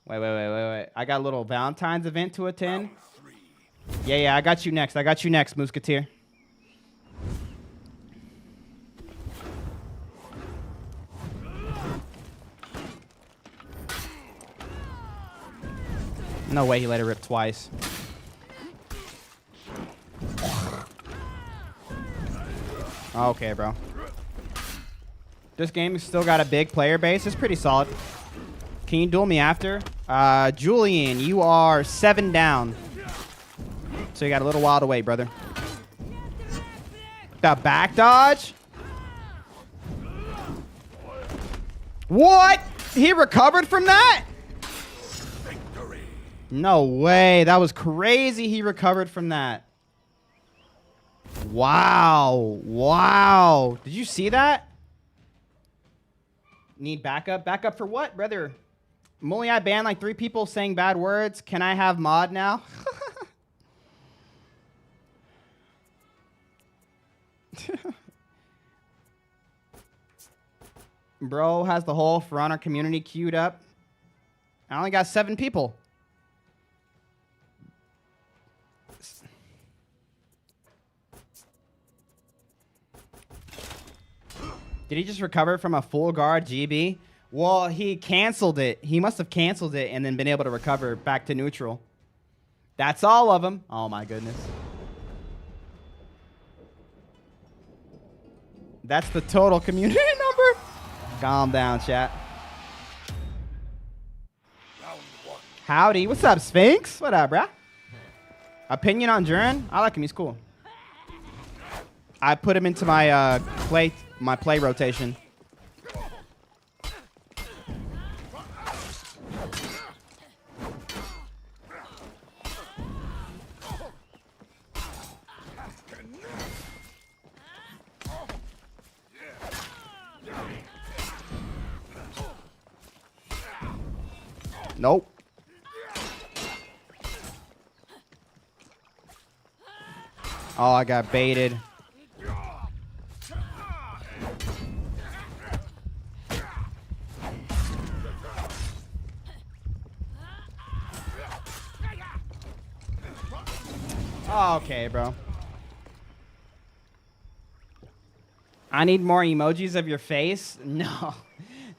Wait. I got a little Valentine's event to attend. Yeah, I got you next. Musketeer. No way he let it rip twice. Okay, bro. This game has still got a big player base. It's pretty solid. Can you duel me after? Julian, you are 7 down. So you got a little while to wait, brother. The back dodge? What? He recovered from that? No way. That was crazy he recovered from that. Wow. Did you see that? Need backup? Backup for what, brother? Mully, I banned like 3 people saying bad words. Can I have mod now? Bro has the whole For Honor community queued up. I only got 7 people. Did he just recover from a full guard GB? Well, he canceled it. He must have canceled it and then been able to recover back to neutral. That's all of them. Oh, my goodness. That's the total community number. Calm down, chat. Howdy. What's up, Sphinx? What up, bruh? Opinion on Duran? I like him. He's cool. I put him into my play rotation. Nope. Oh, I got baited. Okay, bro. I need more emojis of your face? No.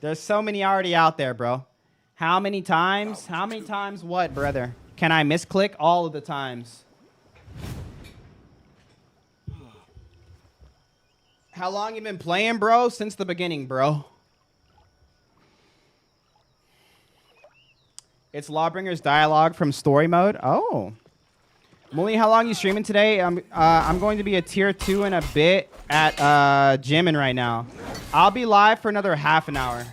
There's so many already out there, bro. How many times? How many times what, brother? Can I misclick? All of the times. How long you been playing, bro? Since the beginning, bro. It's Lawbringer's dialogue from story mode. Oh. Mully, how long you streaming today? I'm going to be a tier 2 in a bit at Jimin right now. I'll be live for another half an hour.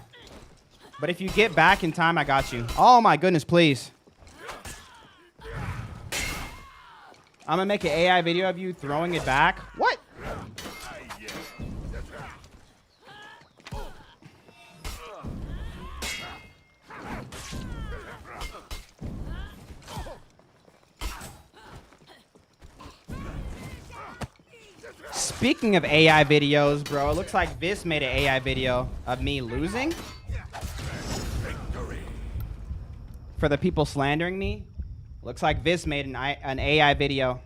But if you get back in time, I got you. Oh my goodness, please. I'm gonna make an AI video of you throwing it back. What? Speaking of AI videos, bro, it looks like Vis made an AI video of me losing. For the people slandering me, looks like Vis made an AI video.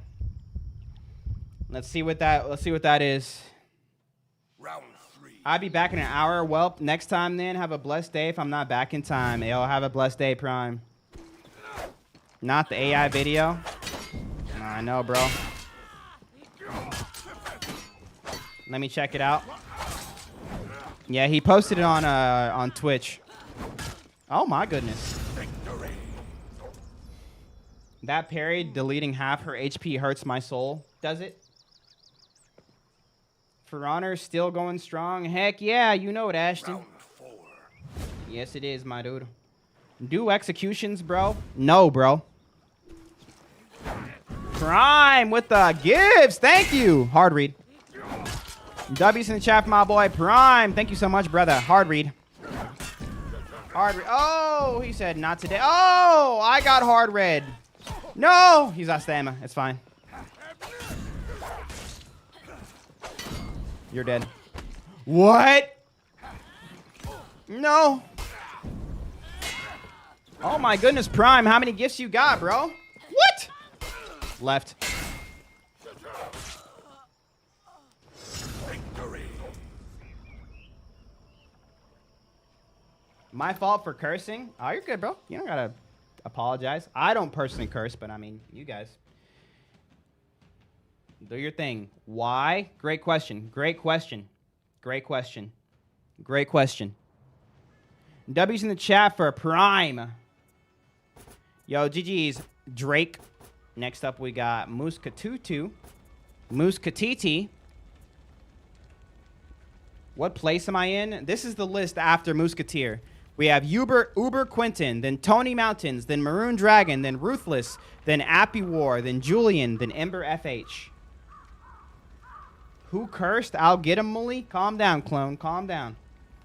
Let's see what that is. Round 3. I'll be back in an hour. Well, next time then. Have a blessed day if I'm not back in time. Yo, have a blessed day, Prime. Not the AI video. Nah, I know, bro. Let me check it out. Yeah, he posted it on Twitch. Oh my goodness. That parry deleting half her HP hurts my soul. Does it? For Honor still going strong. Heck yeah, you know it, Ashton. Yes, it is, my dude. Do executions, bro? No, bro. Prime with the gives. Thank you. Hard read. W's in the chat for my boy Prime. Thank you so much, brother. Hard read. Hard read. Oh, he said not today. Oh, I got hard read. No, he's out stamina. It's fine. You're dead. What? No. Oh my goodness, Prime. How many gifts you got, bro? What? Left. My fault for cursing. Oh, you're good, bro. You don't gotta apologize. I don't personally curse, but I mean, you guys. Do your thing. Why? Great question. Great question. Great question. Great question. W's in the chat for Prime. Yo, GG's Drake. Next up, we got Muskatutu. Muskatiti. What place am I in? This is the list after Musketeer. We have Uber Quentin, then Tony Mountains, then Maroon Dragon, then Ruthless, then Appy War, then Julian, then Ember FH. Who cursed? I'll get him, Mully. Calm down, clone. Calm down.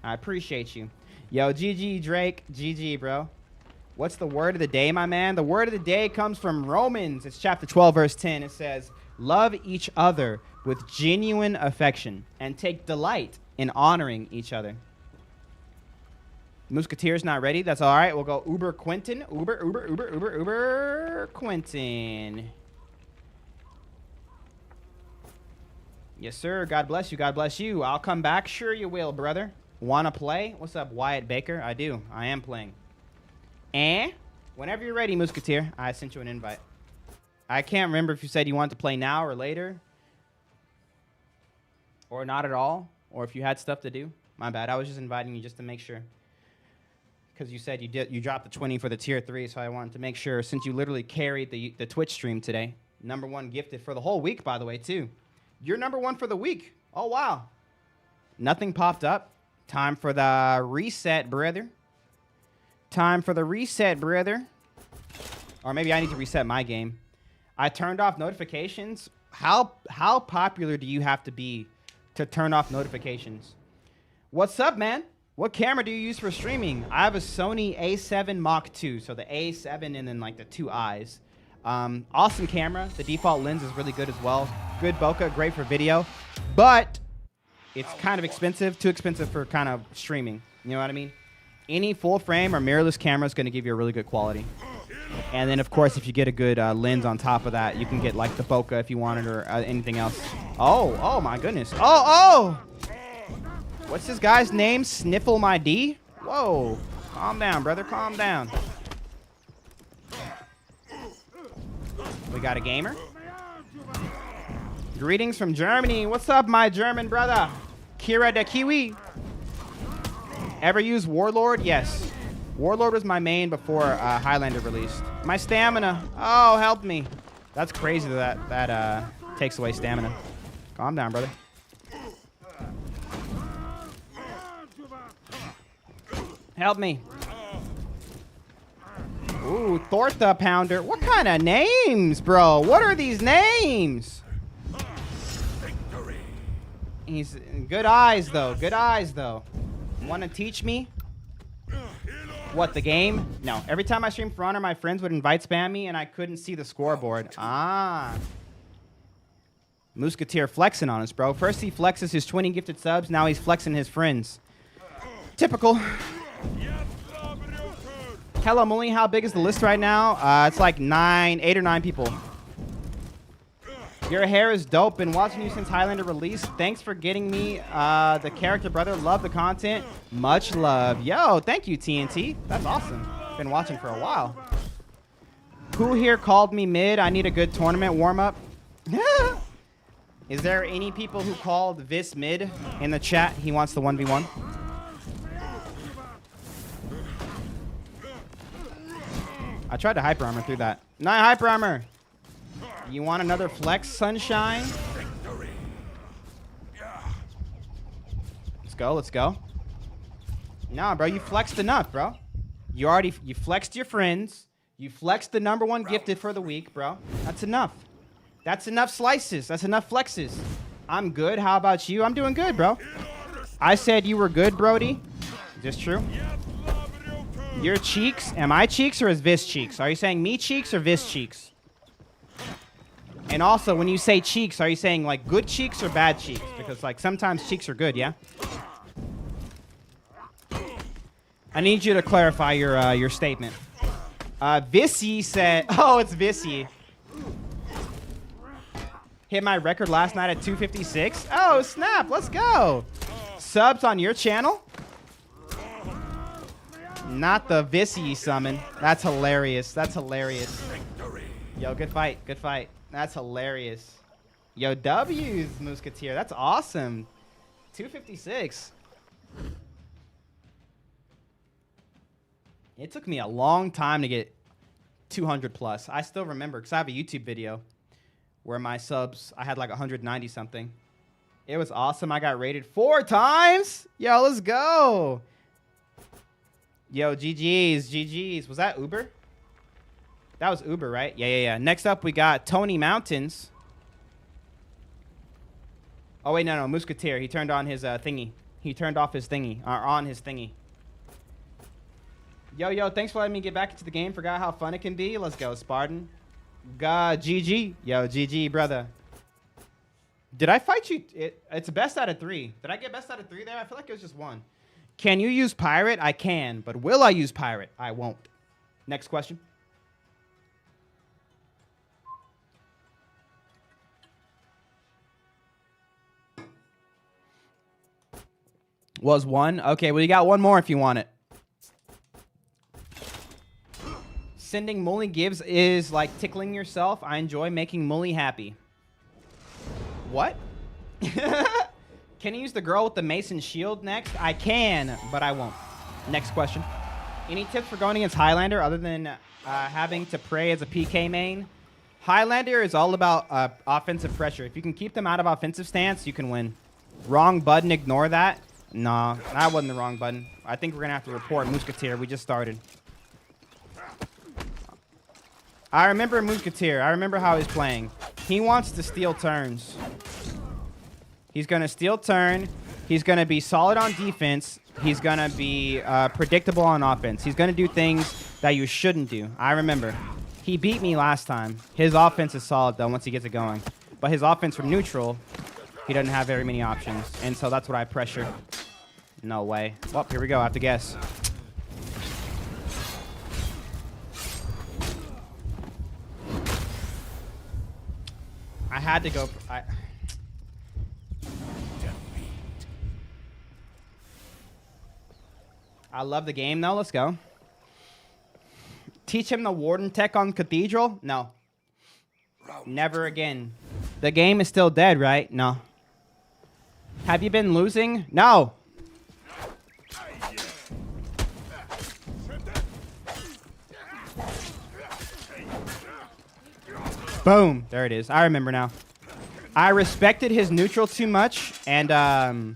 I appreciate you. Yo, GG, Drake. GG, bro. What's the word of the day, my man? The word of the day comes from Romans. It's chapter 12, verse 10. It says, love each other with genuine affection and take delight in honoring each other. Musketeer's not ready. That's all right. We'll go Uber Quentin. Uber Quentin. Yes, sir. God bless you. God bless you. I'll come back. Sure you will, brother. Want to play? What's up, Wyatt Baker? I do. I am playing. Whenever you're ready, Musketeer. I sent you an invite. I can't remember if you said you wanted to play now or later. Or not at all. Or if you had stuff to do. My bad. I was just inviting you just to make sure. Because you said you dropped the 20 for the tier 3, so I wanted to make sure, since you literally carried the Twitch stream today. #1 gifted for the whole week, by the way, too. You're #1 for the week. Oh, wow. Nothing popped up. Time for the reset, brother. Time for the reset, brother. Or maybe I need to reset my game. I turned off notifications. How popular do you have to be to turn off notifications? What's up, man? What camera do you use for streaming? I have a Sony A7 Mark II, so the A7 and then like the 2 eyes. Awesome camera. The default lens is really good as well. Good bokeh, great for video, but it's kind of expensive, too expensive for kind of streaming. You know what I mean? Any full frame or mirrorless camera is going to give you a really good quality. And then, of course, if you get a good lens on top of that, you can get like the bokeh if you wanted or anything else. Oh my goodness. Oh! What's this guy's name? Sniffle my D? Whoa. Calm down, brother. Calm down. We got a gamer. Greetings from Germany. What's up, my German brother? Kira the Kiwi. Ever use Warlord? Yes. Warlord was my main before Highlander released. My stamina. Oh, help me. That's crazy that takes away stamina. Calm down, brother. Help me. Ooh, Thortha Pounder. What kind of names, bro? What are these names? He's good eyes, though. Good eyes, though. Want to teach me? What, the game? No. Every time I stream For Honor, my friends would invite spam me, and I couldn't see the scoreboard. Ah. Musketeer flexing on us, bro. First he flexes his 20 gifted subs. Now he's flexing his friends. Typical. Hello, Mully. How big is the list right now? It's like 8 or 9 people. Your hair is dope. Been watching you since Highlander release. Thanks for getting me the character, brother. Love the content. Much love. Yo, thank you, TNT. That's awesome. Been watching for a while. Who here called me mid? I need a good tournament warm-up. Is there any people who called Vis mid in the chat? He wants the 1v1. I tried to hyper armor through that. Not hyper armor. You want another flex, Sunshine? Let's go, let's go. Nah, bro, you flexed enough, bro. You flexed your friends. You flexed the #1 gifted for the week, bro. That's enough. That's enough slices. That's enough flexes. I'm good. How about you? I'm doing good, bro. I said you were good, Brody. Is this true? Your cheeks? Am I cheeks or is Vis cheeks? Are you saying me cheeks or Vis cheeks? And also, when you say cheeks, are you saying like good cheeks or bad cheeks? Because like sometimes cheeks are good, yeah? I need you to clarify your statement. Vissy said, oh, it's Vissy. Hit my record last night at 256. Oh, snap. Let's go. Subs on your channel? Not the Vissy summon. That's hilarious. That's hilarious. Yo, good fight. Good fight. That's hilarious. Yo, W's, Musketeer. That's awesome. 256. It took me a long time to get 200 plus. I still remember because I have a YouTube video where my subs, I had like 190 something. It was awesome. I got rated 4 times. Yo, let's go. Yo, GG's, GG's. Was that Uber? That was Uber, right? Yeah. Next up, we got Tony Mountains. Oh, wait, no, Musketeer. He turned on his thingy. He turned off his thingy, or on his thingy. Yo, thanks for letting me get back into the game. Forgot how fun it can be. Let's go, Spartan. God, GG. Yo, GG, brother. Did I fight you? It's best out of 3. Did I get best out of 3 there? I feel like it was just 1. Can you use pirate? I can, but will I use pirate? I won't. Next question. Was 1? Okay, well, you got 1 more if you want it. Sending Mully gifts is like tickling yourself. I enjoy making Mully happy. What? Can you use the girl with the mason shield next? I can, but I won't. Next question. Any tips for going against Highlander other than having to pray as a PK main? Highlander is all about offensive pressure. If you can keep them out of offensive stance, you can win. Wrong button, ignore that. No, that wasn't the wrong button. I think we're going to have to report Musketeer. We just started. I remember Musketeer. I remember how he's playing. He wants to steal turns. He's going to steal turn. He's going to be solid on defense. He's going to be predictable on offense. He's going to do things that you shouldn't do. I remember. He beat me last time. His offense is solid, though, once he gets it going. But his offense from neutral, he doesn't have very many options. And so that's what I pressure. No way. Well, here we go. I have to guess. I had to go. I love the game, though. Let's go. Teach him the Warden tech on Cathedral? No. Never again. The game is still dead, right? No. Have you been losing? No. Boom. There it is. I remember now. I respected his neutral too much, and the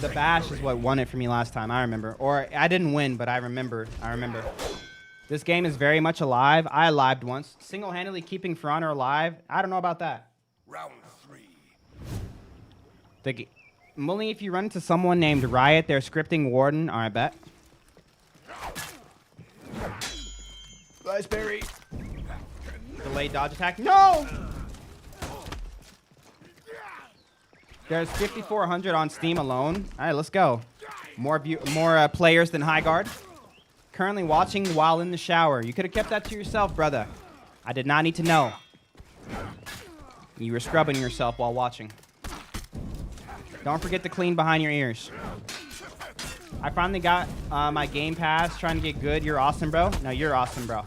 bash is what won it for me last time. I remember. Or I didn't win, but I remember. This game is very much alive. I lived once. Single-handedly keeping For Honor alive. I don't know about that. Round 3. Mully, if you run into someone named Riot, they're scripting Warden. All right, bet. Raspberry. Delayed dodge attack. No! There's 5,400 on Steam alone. All right, let's go. More players than High Guard. Currently watching while in the shower. You could have kept that to yourself, brother. I did not need to know. You were scrubbing yourself while watching. Don't forget to clean behind your ears. I finally got my game pass, trying to get good. You're awesome, bro. No, you're awesome, bro.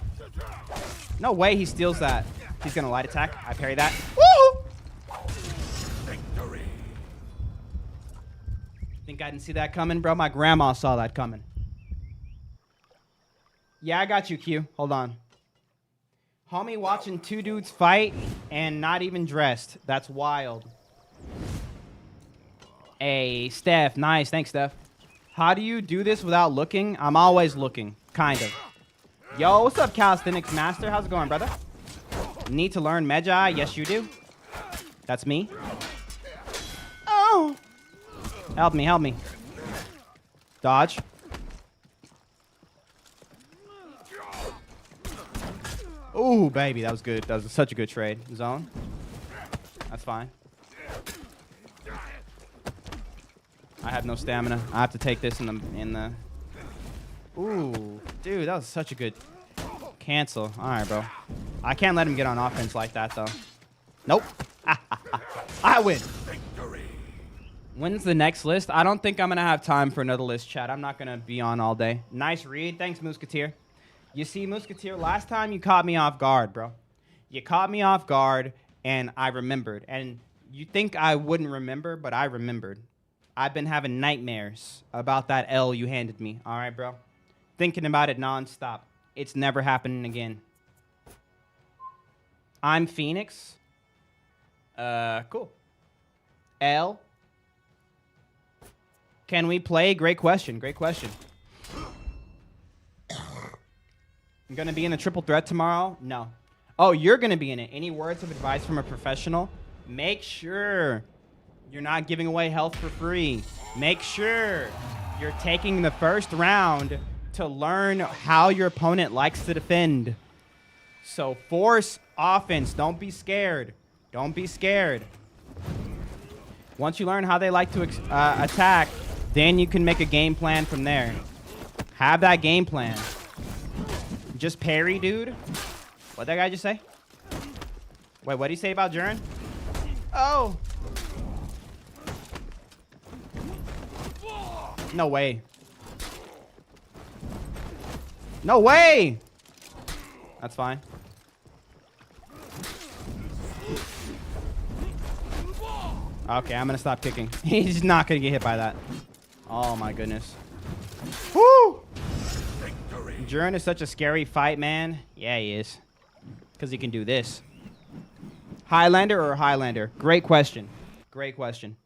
No way he steals that. He's going to light attack. I parry that. Woo! Victory. Think I didn't see that coming, bro? My grandma saw that coming. Yeah, I got you, Q. Hold on. Homie watching two dudes fight and not even dressed. That's wild. Hey, Steph. Nice. Thanks, Steph. How do you do this without looking? I'm always looking. Kind of. Yo, what's up, Calisthenics Master? How's it going, brother? Need to learn Magi? Yes, you do. That's me. Oh. Help me, help me. Dodge. Ooh, baby, that was good. That was such a good trade. Zone. That's fine. I have no stamina. I have to take this in the. Ooh, dude, that was such a good cancel. All right, bro. I can't let him get on offense like that, though. Nope. I win. When's the next list? I don't think I'm going to have time for another list, chat. I'm not going to be on all day. Nice read. Thanks, Musketeer. You see, Musketeer, last time you caught me off guard, bro. You caught me off guard, and I remembered. And you think I wouldn't remember, but I remembered. I've been having nightmares about that L you handed me. All right, bro? Thinking about it nonstop. It's never happening again. I'm Phoenix. Cool. L. Can we play? Great question. Great question. I'm going to be in a triple threat tomorrow? No. Oh, you're going to be in it. Any words of advice from a professional? Make sure you're not giving away health for free. Make sure you're taking the first round to learn how your opponent likes to defend. So force offense. Don't be scared. Don't be scared. Once you learn how they like to attack, then you can make a game plan from there. Have that game plan. Just parry, dude. What'd that guy just say? Wait, what'd he say about Jurin? Oh. No way. No way! That's fine. Okay, I'm gonna stop kicking. He's not gonna get hit by that. Oh my goodness. Woo! Jurin is such a scary fight, man. Yeah, he is. Because he can do this. Highlander or Highlander? Great question. Great question.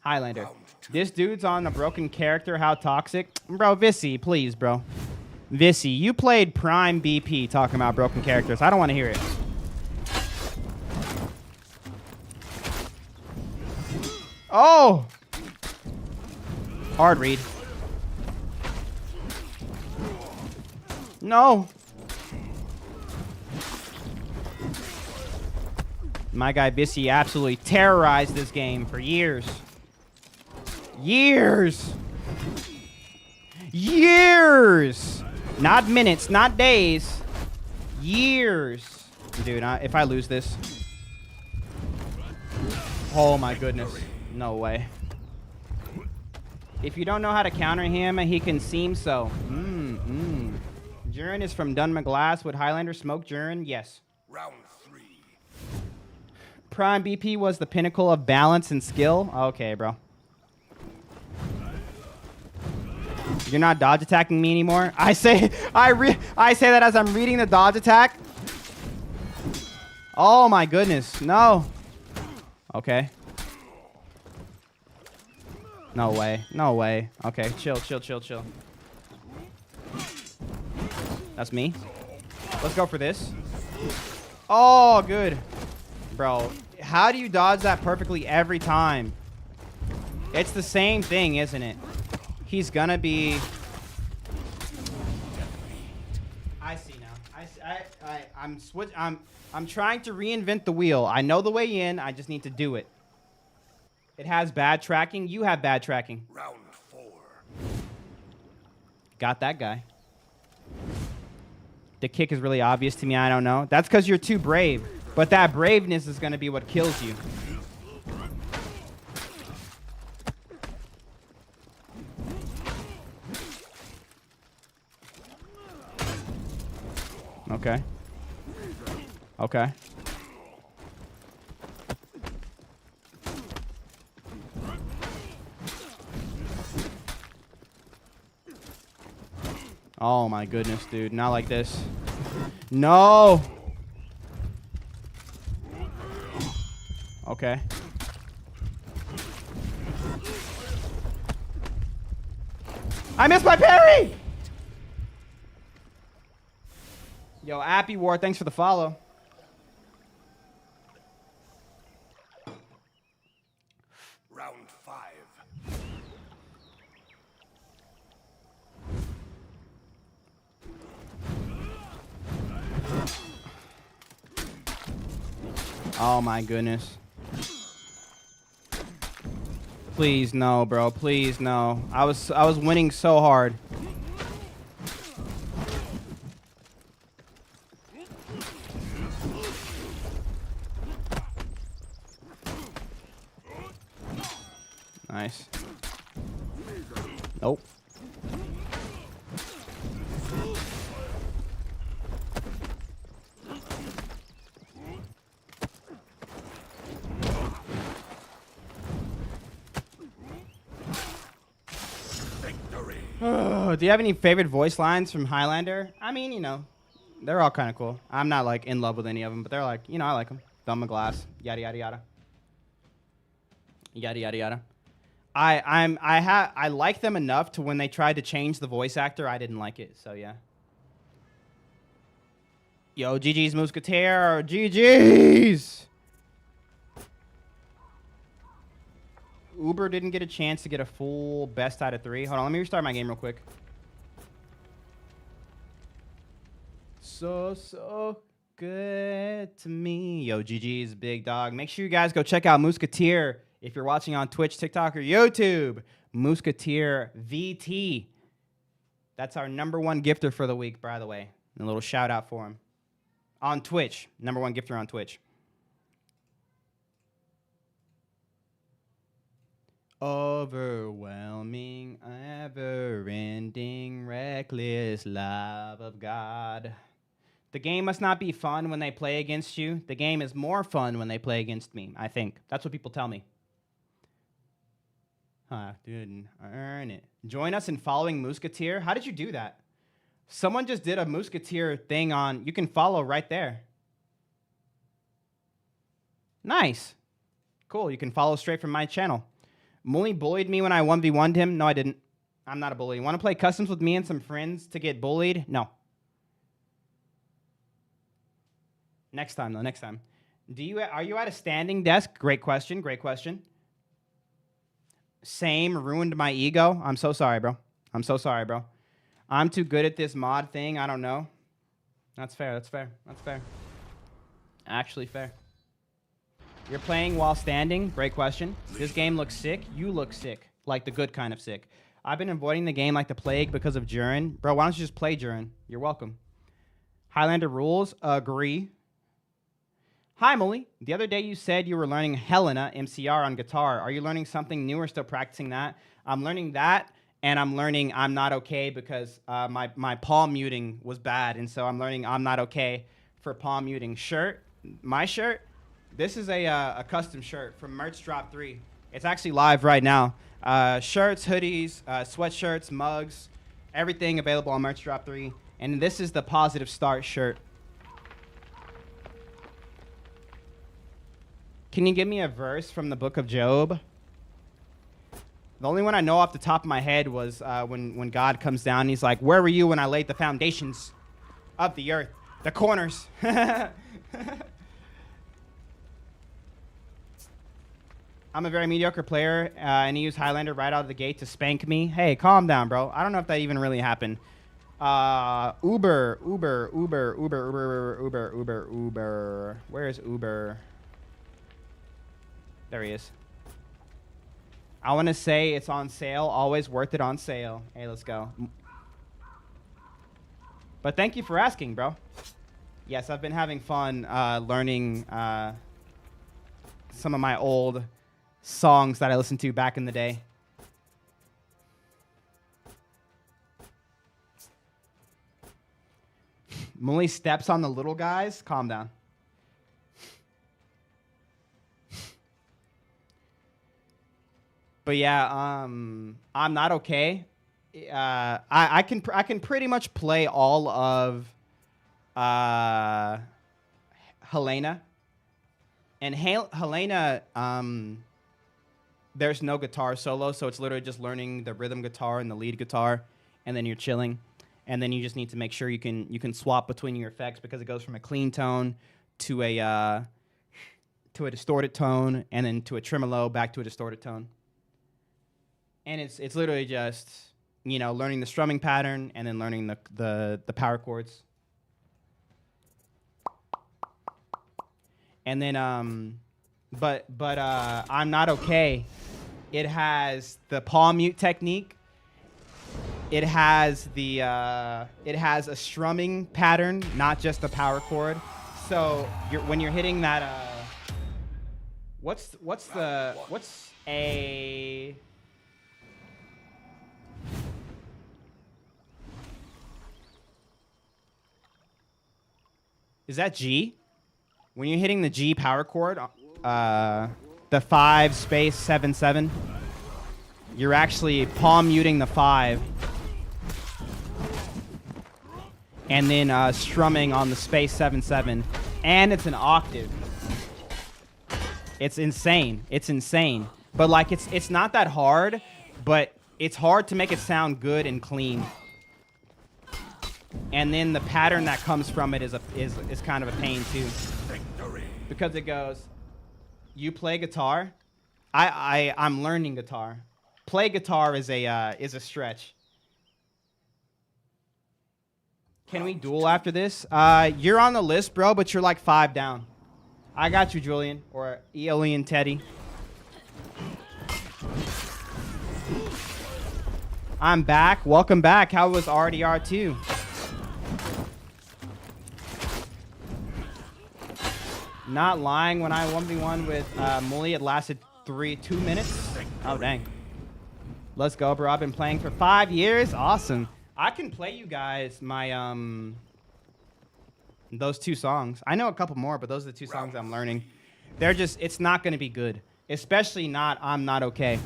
Highlander. This dude's on a broken character. How toxic? Bro, Vissy, please, bro. Vissy, you played Prime BP talking about broken characters. I don't want to hear it. Oh! Hard read. No. My guy Vissy absolutely terrorized this game for years. Years. Years. Not minutes, not days. Years. Dude, if I lose this. Oh my goodness. No way. If you don't know how to counter him, he can seem so. Jurin is from Dunmaglass. Would Highlander smoke Jurin? Yes. Round 3. Prime BP was the pinnacle of balance and skill. Okay, bro. You're not dodge attacking me anymore. I say that as I'm reading the dodge attack. Oh my goodness. No. Okay. No way. No way. Okay, chill, chill, chill, chill. That's me. Let's go for this. Oh, good. Bro, how do you dodge that perfectly every time? It's the same thing, isn't it? He's gonna be... I see now. I'm trying to reinvent the wheel. I know the way in. I just need to do it. It has bad tracking. You have bad tracking. Round 4. Got that guy. The kick is really obvious to me. I don't know. That's because you're too brave. But that braveness is going to be what kills you. Okay. Okay. Oh my goodness, dude. Not like this. No. Okay. I missed my parry! Yo, Appy War, thanks for the follow. Round 5. Oh my goodness. Please no, bro. Please no. I was winning so hard. Nice. Nope. Do you have any favorite voice lines from Highlander? I mean, you know, they're all kind of cool. I'm not like in love with any of them, but they're like, you know, I like them. Thumb of glass, yada yada yada, yada yada yada. I like them enough to when they tried to change the voice actor, I didn't like it. So yeah. Yo, GG's Musketeer, GG's. Uber didn't get a chance to get a full best out of 3. Hold on, let me restart my game real quick. So good to me. Yo, GG's big dog. Make sure you guys go check out Musketeer if you're watching on Twitch, TikTok, or YouTube. Musketeer VT. That's our #1 gifter for the week, by the way. And a little shout out for him. On Twitch. #1 gifter on Twitch. Overwhelming, ever-ending, reckless love of God. The game must not be fun when they play against you. The game is more fun when they play against me, I think. That's what people tell me. I didn't earn it. Join us in following Musketeer. How did you do that? Someone just did a Musketeer thing on... You can follow right there. Nice. Cool. You can follow straight from my channel. Mully bullied me when I 1v1'd him. No, I didn't. I'm not a bully. Want to play customs with me and some friends to get bullied? No. Next time, though. Next time. Are you at a standing desk? Great question. Great question. Same. Ruined my ego. I'm so sorry, bro. I'm so sorry, bro. I'm too good at this mod thing. I don't know. That's fair. That's fair. That's fair. Actually fair. You're playing while standing? Great question. This game looks sick. You look sick. Like the good kind of sick. I've been avoiding the game like the plague because of Jurin. Bro, why don't you just play Jurin? You're welcome. Highlander rules. Agree. Hi, Mully. The other day you said you were learning Helena MCR on guitar. Are you learning something new or still practicing that? I'm learning that, and I'm learning I'm not okay because my palm muting was bad, and so I'm learning I'm not okay for palm muting. Shirt. My shirt. This is a custom shirt from Merch Drop 3. It's actually live right now. Shirts, hoodies, sweatshirts, mugs, everything available on Merch Drop 3. And this is the Positive Start shirt. Can you give me a verse from the book of Job? The only one I know off the top of my head was when God comes down and he's like, where were you when I laid the foundations of the earth? The corners. I'm a very mediocre player, and he used Highlander right out of the gate to spank me. Hey, calm down, bro. I don't know if that even really happened. Uber. Where is Uber? There he is. I want to say it's on sale. Always worth it on sale. Hey, let's go. But thank you for asking, bro. Yes, I've been having fun learning some of my old songs that I listened to back in the day. Mully steps on the little guys. Calm down. But yeah, I'm not okay. I can pretty much play all of Helena. And Helena, there's no guitar solo, so it's literally just learning the rhythm guitar and the lead guitar, and then you're chilling. And then you just need to make sure you can swap between your effects because it goes from a clean tone to a distorted tone, and then to a tremolo, back to a distorted tone. And it's literally just, you know, learning the strumming pattern and then learning the power chords. And then but I'm not okay. It has the palm mute technique. It has it has a strumming pattern, not just a power chord. So when you're hitting that what's a Is that G? When you're hitting the G power chord, the 5-7-7, you're actually palm muting the 5, and then strumming on the space 7-7, and it's an octave. It's insane. It's insane. But like it's not that hard, but it's hard to make it sound good and clean. And then the pattern that comes from it is kind of a pain too. Victory. Because it goes, you play guitar, I'm learning guitar. Play guitar is a stretch. Can we duel after this? You're on the list, bro, but you're like 5 down. I got you, Julian, or Eolian Teddy. I'm back. Welcome back. How was RDR2? Not lying, when I 1v1 with Mully, it lasted 2 minutes. Oh, dang. Let's go, bro. I've been playing for 5 years. Awesome. I can play you guys my, those 2 songs. I know a couple more, but those are the 2 songs I'm learning. They're just, it's not going to be good. Especially not I'm Not Okay.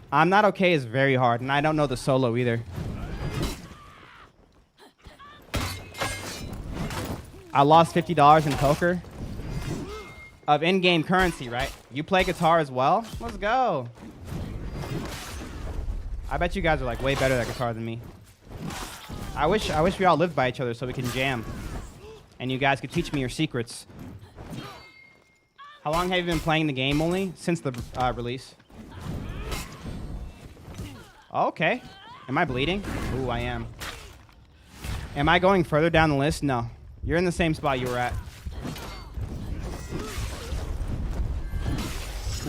I'm Not Okay is very hard, and I don't know the solo either. I lost $50 in poker. Of in-game currency, right? You play guitar as well? Let's go. I bet you guys are like way better at guitar than me. I wish we all lived by each other so we can jam. And you guys could teach me your secrets. How long have you been playing the game only? Since the release. Okay. Am I bleeding? Ooh, I am. Am I going further down the list? No. You're in the same spot you were at.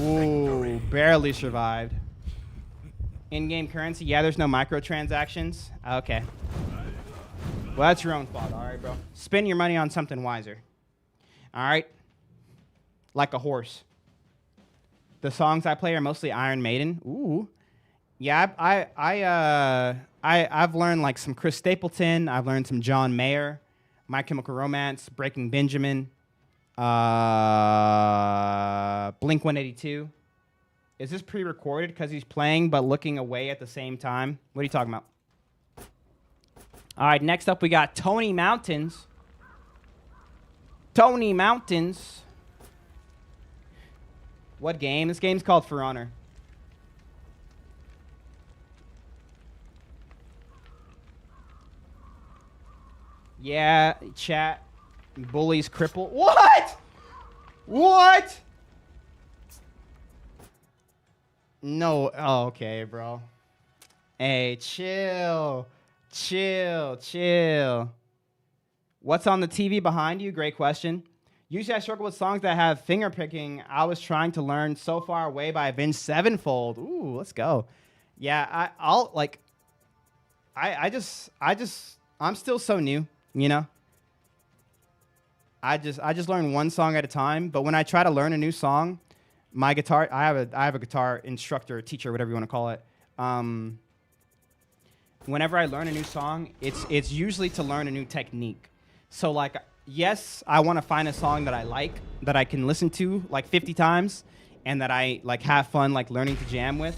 Ooh, barely survived. In-game currency? Yeah, there's no microtransactions. Okay. Well, that's your own fault. All right, bro. Spend your money on something wiser. All right? Like a horse. The songs I play are mostly Iron Maiden. Ooh. Yeah, I've learned like some Chris Stapleton. I've learned some John Mayer, My Chemical Romance, Breaking Benjamin. Blink 182. Is this pre-recorded because he's playing but looking away at the same time? What are you talking about? All right, next up we got Tony Mountains. Tony Mountains. What game? This game's called For Honor. Yeah, chat. Bullies cripple. What? What? No. Oh, okay, bro. Hey, chill. Chill. What's on the TV behind you? Great question. Usually I struggle with songs that have finger picking. I was trying to learn So Far Away by Avenged Sevenfold. Ooh, let's go. Yeah, I'm still so new, you know? I just learn one song at a time. But when I try to learn a new song, my guitar, I have a guitar instructor, teacher, whatever you want to call it. Whenever I learn a new song, it's usually to learn a new technique. So like, yes, I want to find a song that I like, that I can listen to like 50 times, and that I like have fun like learning to jam with.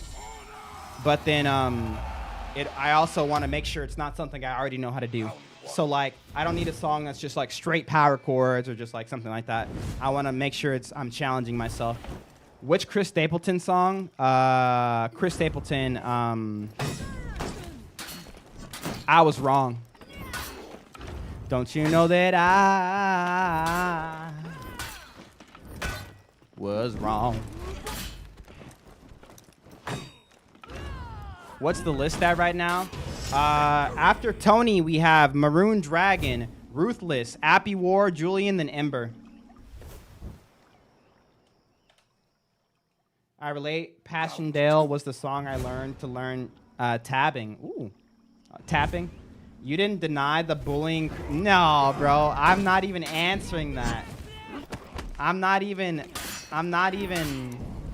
But then I also want to make sure it's not something I already know how to do. So like, I don't need a song that's just like straight power chords or just like something like that. I want to make sure I'm challenging myself. Which Chris Stapleton song? Chris Stapleton, I Was Wrong. Don't you know that I was wrong? What's the list at right now? After Tony, we have Maroon Dragon, Ruthless, Appy War, Julian, then Ember. I relate. Passchendaele was the song I learned to learn tabbing. Ooh, tapping. You didn't deny the bullying. No, bro. I'm not even answering that. I'm not even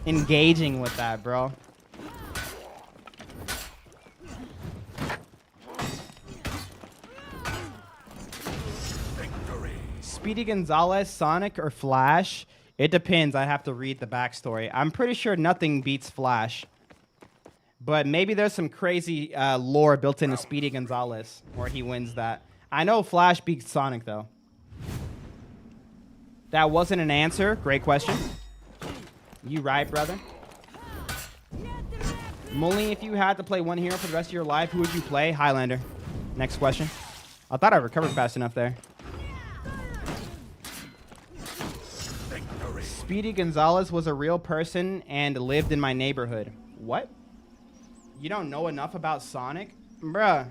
engaging with that, bro. Speedy Gonzalez, Sonic, or Flash? It depends. I have to read the backstory. I'm pretty sure nothing beats Flash. But maybe there's some crazy lore built into Speedy Gonzalez where he wins that. I know Flash beats Sonic, though. That wasn't an answer. Great question. You right, brother. Mully, if you had to play one hero for the rest of your life, who would you play? Highlander. Next question. I thought I recovered fast enough there. Speedy Gonzalez was a real person and lived in my neighborhood. What? You don't know enough about Sonic? Bruh.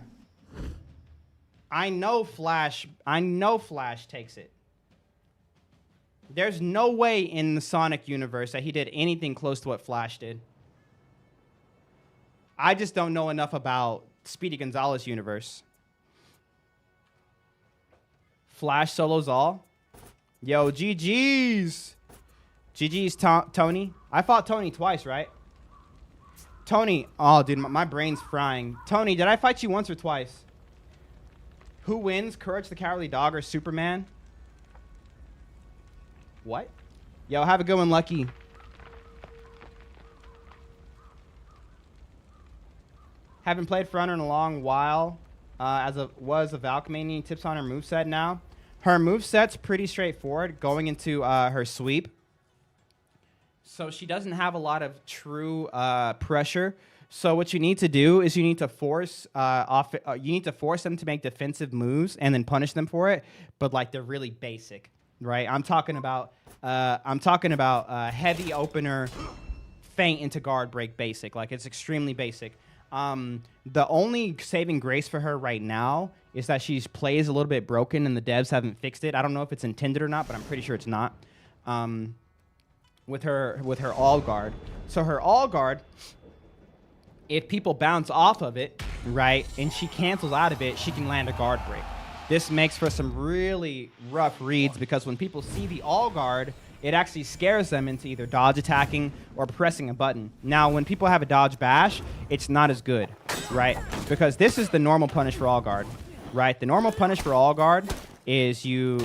I know Flash takes it. There's no way in the Sonic universe that he did anything close to what Flash did. I just don't know enough about Speedy Gonzalez universe. Flash solos all? Yo, GG's. GG's, Tony. I fought Tony twice, right? Tony. Oh, dude, my brain's frying. Tony, did I fight you once or twice? Who wins, Courage the Cowardly Dog or Superman? What? Yo, have a good one, Lucky. Haven't played Front in a long while. Was a Valkmania. Tips on her moveset now. Her moveset's pretty straightforward going into her sweep. So she doesn't have a lot of true pressure. So what you need to do is you need to force them to make defensive moves and then punish them for it. But like they're really basic, right? I'm talking about heavy opener, feint into guard break basic. Like it's extremely basic. The only saving grace for her right now is that she plays a little bit broken and the devs haven't fixed it. I don't know if it's intended or not, but I'm pretty sure it's not. With her all guard. So her all guard, if people bounce off of it, right, and she cancels out of it, she can land a guard break. This makes for some really rough reads because when people see the all guard, it actually scares them into either dodge attacking or pressing a button. Now, when people have a dodge bash, it's not as good, right? Because this is the normal punish for all guard, right? The normal punish for all guard is you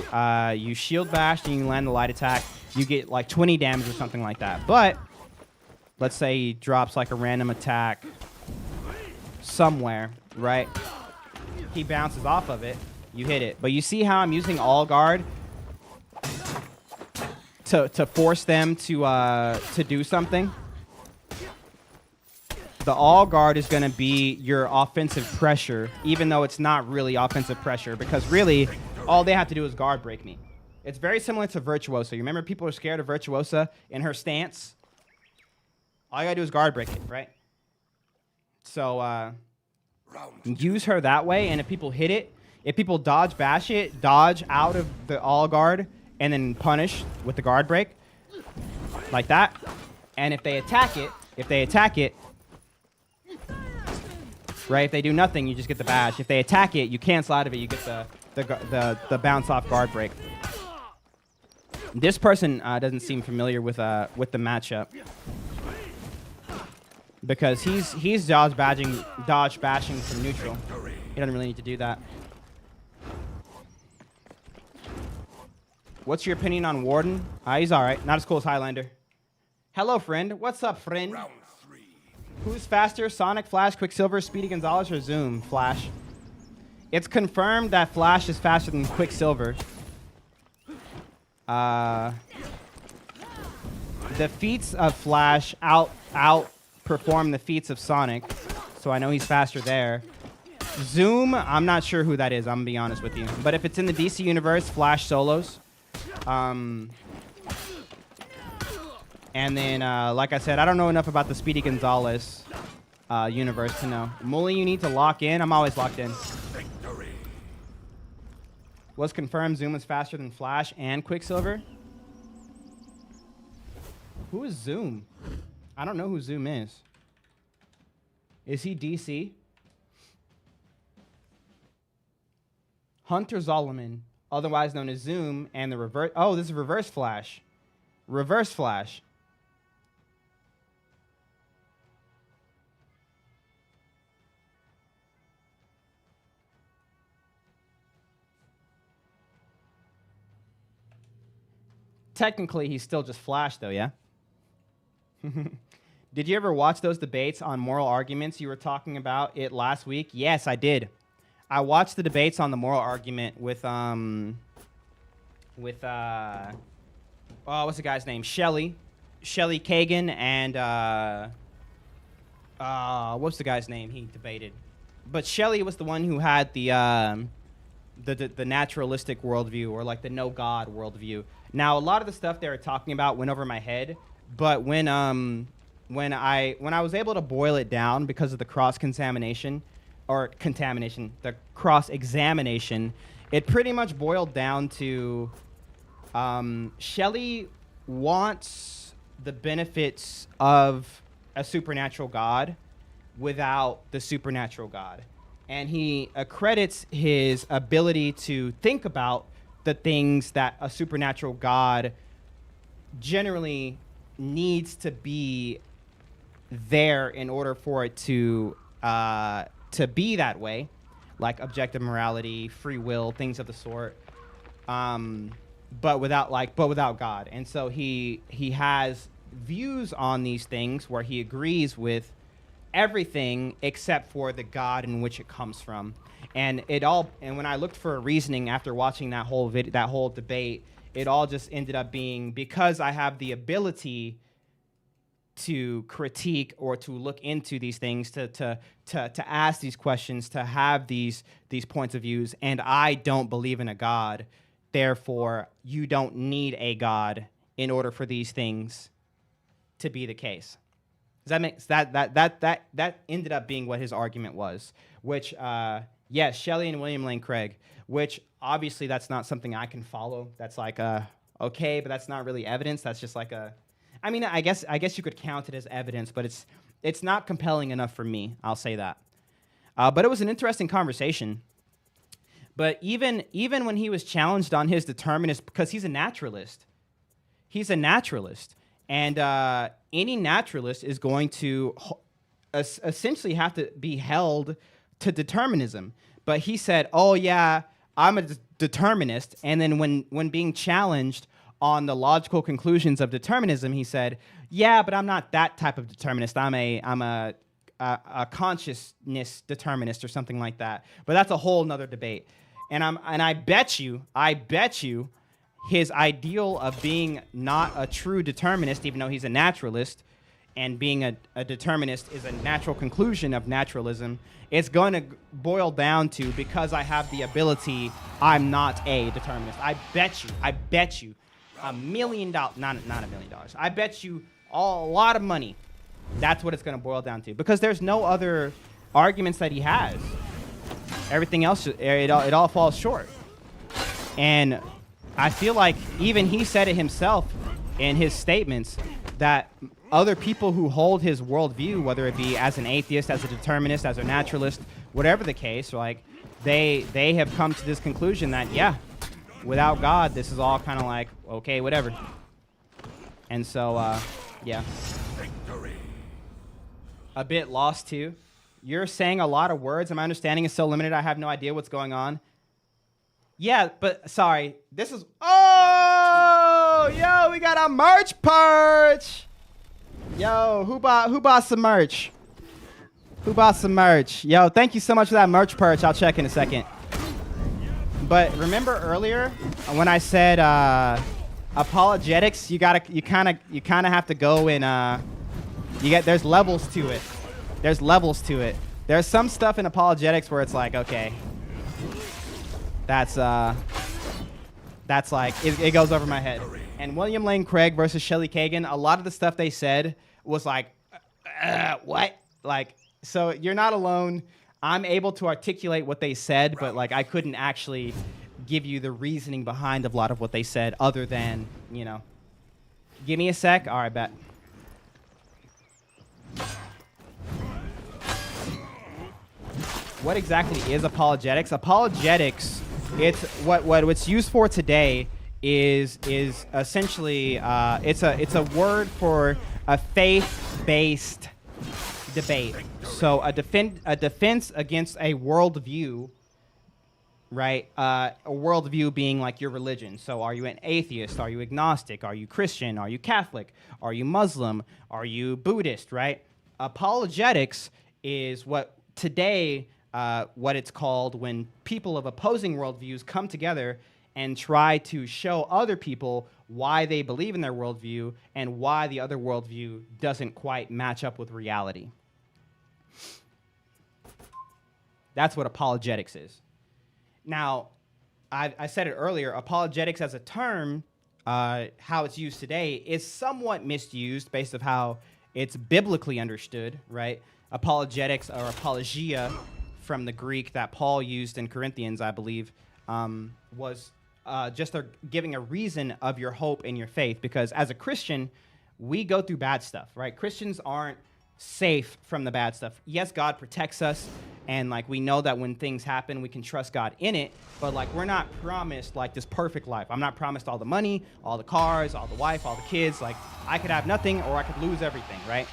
shield bash and you land the light attack. You get like 20 damage or something like that. But let's say he drops like a random attack somewhere, right? He bounces off of it. You hit it. But you see how I'm using all guard to force them to do something? The all guard is going to be your offensive pressure, even though it's not really offensive pressure, because really all they have to do is guard break me. It's very similar to Virtuosa. You remember people are scared of Virtuosa in her stance? All you gotta do is guard break it, right? So use her that way, and if people hit it, if people dodge bash it, dodge out of the all guard, and then punish with the guard break, like that. And if they attack it, right, if they do nothing, you just get the bash. If they attack it, you cancel out of it, you get the bounce off guard break. This person doesn't seem familiar with the matchup because he's dodge bashing from neutral. He doesn't really need to do that. What's your opinion on Warden? He's all right. Not as cool as Highlander. Hello, friend. What's up, friend? Round 3. Who's faster, Sonic, Flash, Quicksilver, Speedy Gonzalez, or Zoom? Flash. It's confirmed that Flash is faster than Quicksilver. The feats of Flash outperform the feats of Sonic, so I know he's faster there. Zoom, I'm not sure who that is, I'm gonna be honest with you. But if it's in the DC universe, Flash solos. And then, like I said, I don't know enough about the Speedy Gonzalez universe to know. Mully, you need to lock in. I'm always locked in. Victory. Was confirmed Zoom is faster than Flash and Quicksilver. Who is Zoom? I don't know who Zoom is. Is he DC? Hunter Zolomon, otherwise known as Zoom, and the reverse. Oh, this is Reverse Flash. Reverse Flash. Technically, he's still just Flash, though, yeah? Did you ever watch those debates on moral arguments? You were talking about it last week. Yes, I did. I watched the debates on the moral argument with oh, what's the guy's name? Shelley Kagan, and what's the guy's name he debated? But Shelley was the one who had the naturalistic worldview, or like the no God worldview. Now, a lot of the stuff they were talking about went over my head, but when I was able to boil it down because of the cross-examination, it pretty much boiled down to Shelley wants the benefits of a supernatural God without the supernatural God. And he accredits his ability to think about the things that a supernatural God generally needs to be there in order for it to be that way, like objective morality, free will, things of the sort, but without God. And so he has views on these things where he agrees with everything except for the God in which it comes from. And when I looked for a reasoning after watching that whole debate, it all just ended up being because I have the ability to critique or to look into these things, to ask these questions, to have these points of views, and I don't believe in a God. Therefore, you don't need a God in order for these things to be the case. Does that make that ended up being what his argument was? Which, yes, Shelley and William Lane Craig. Which obviously that's not something I can follow. That's like okay, but that's not really evidence. That's just like I mean, I guess you could count it as evidence, but it's not compelling enough for me. I'll say that. But it was an interesting conversation. But even when he was challenged on his determinist, because he's a naturalist, and any naturalist is going to essentially have to be held to determinism. But he said, "Oh yeah, I'm a determinist," and then when being challenged on the logical conclusions of determinism, he said, "Yeah, but I'm not that type of determinist. I'm a consciousness determinist or something like that." But that's a whole nother debate. And I bet you, his ideal of being not a true determinist, even though he's a naturalist, and being a determinist is a natural conclusion of naturalism, it's going to boil down to, because I have the ability, I'm not a determinist. I bet you $1 million, not $1 million. I bet you a lot of money. That's what it's going to boil down to, because there's no other arguments that he has. Everything else, it all falls short. And I feel like even he said it himself in his statements that other people who hold his worldview, whether it be as an atheist, as a determinist, as a naturalist, whatever the case, like they have come to this conclusion that, yeah, without God, this is all kind of like, okay, whatever. And so, yeah. A bit lost, too. You're saying a lot of words, and my understanding is so limited, I have no idea what's going on. Yeah, but, sorry, this is, oh, yo, we got a merch perch. Yo, who bought some merch? Who bought some merch? Yo, thank you so much for that merch perch. I'll check in a second. But remember earlier when I said apologetics, you kind of have to go in. There's levels to it. There's levels to it. There's some stuff in apologetics where it's like, okay, that's like it goes over my head. And William Lane Craig versus Shelley Kagan, a lot of the stuff they said was like, what? Like, so you're not alone. I'm able to articulate what they said, but like I couldn't actually give you the reasoning behind a lot of what they said other than, you know. Give me a sec. All right, bet. What exactly is apologetics? Apologetics, it's what's used for today is essentially it's a word for a faith-based debate. So a defense against a worldview, right? A worldview being like your religion. So are you an atheist? Are you agnostic? Are you Christian? Are you Catholic? Are you Muslim? Are you Buddhist, right? Apologetics is what today, what it's called when people of opposing worldviews come together and try to show other people why they believe in their worldview and why the other worldview doesn't quite match up with reality. That's what apologetics is. Now, I said it earlier, apologetics as a term, how it's used today, is somewhat misused based on how it's biblically understood, right? Apologetics or apologia from the Greek that Paul used in Corinthians, I believe, was just giving a reason of your hope and your faith. Because as a Christian, we go through bad stuff, right? Christians aren't safe from the bad stuff. Yes, God protects us, and like we know that when things happen, we can trust God in it, but like we're not promised like this perfect life. I'm not promised all the money, all the cars, all the wife, all the kids. Like I could have nothing or I could lose everything, right?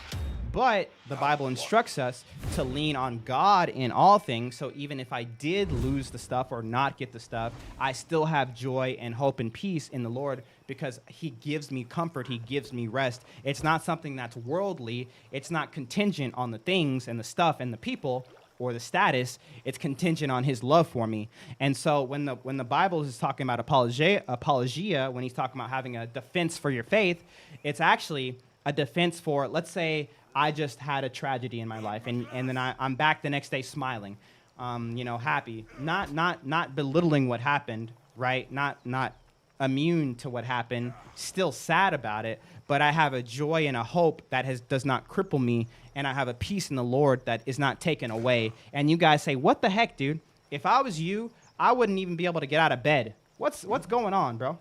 But the Bible instructs us to lean on God in all things. So even if I did lose the stuff or not get the stuff, I still have joy and hope and peace in the Lord because he gives me comfort. He gives me rest. It's not something that's worldly. It's not contingent on the things and the stuff and the people or the status. It's contingent on his love for me. And so when the Bible is talking about apologia, when he's talking about having a defense for your faith, it's actually a defense for, let's say, I just had a tragedy in my life, and then I'm back the next day smiling, happy, not belittling what happened, right? Not immune to what happened, still sad about it, but I have a joy and a hope that does not cripple me, and I have a peace in the Lord that is not taken away. And you guys say, what the heck, dude? If I was you, I wouldn't even be able to get out of bed. What's going on, bro?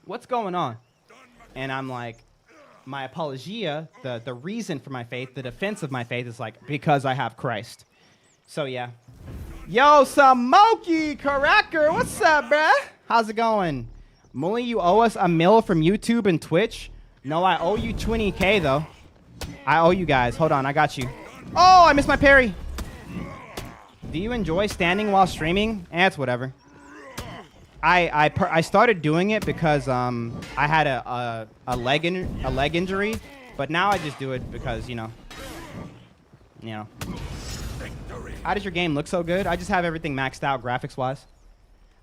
What's going on? And I'm like, my apologia, the reason for my faith, the defense of my faith is like, because I have Christ. So, yeah. Yo, Samoki Caracker, what's up, bruh? How's it going? Mully, you owe us $1 million from YouTube and Twitch? No, I owe you 20K, though. I owe you guys. Hold on, I got you. Oh, I missed my parry. Do you enjoy standing while streaming? It's whatever. I started doing it because I had a leg injury, but now I just do it because you know. How does your game look so good? I just have everything maxed out graphics wise.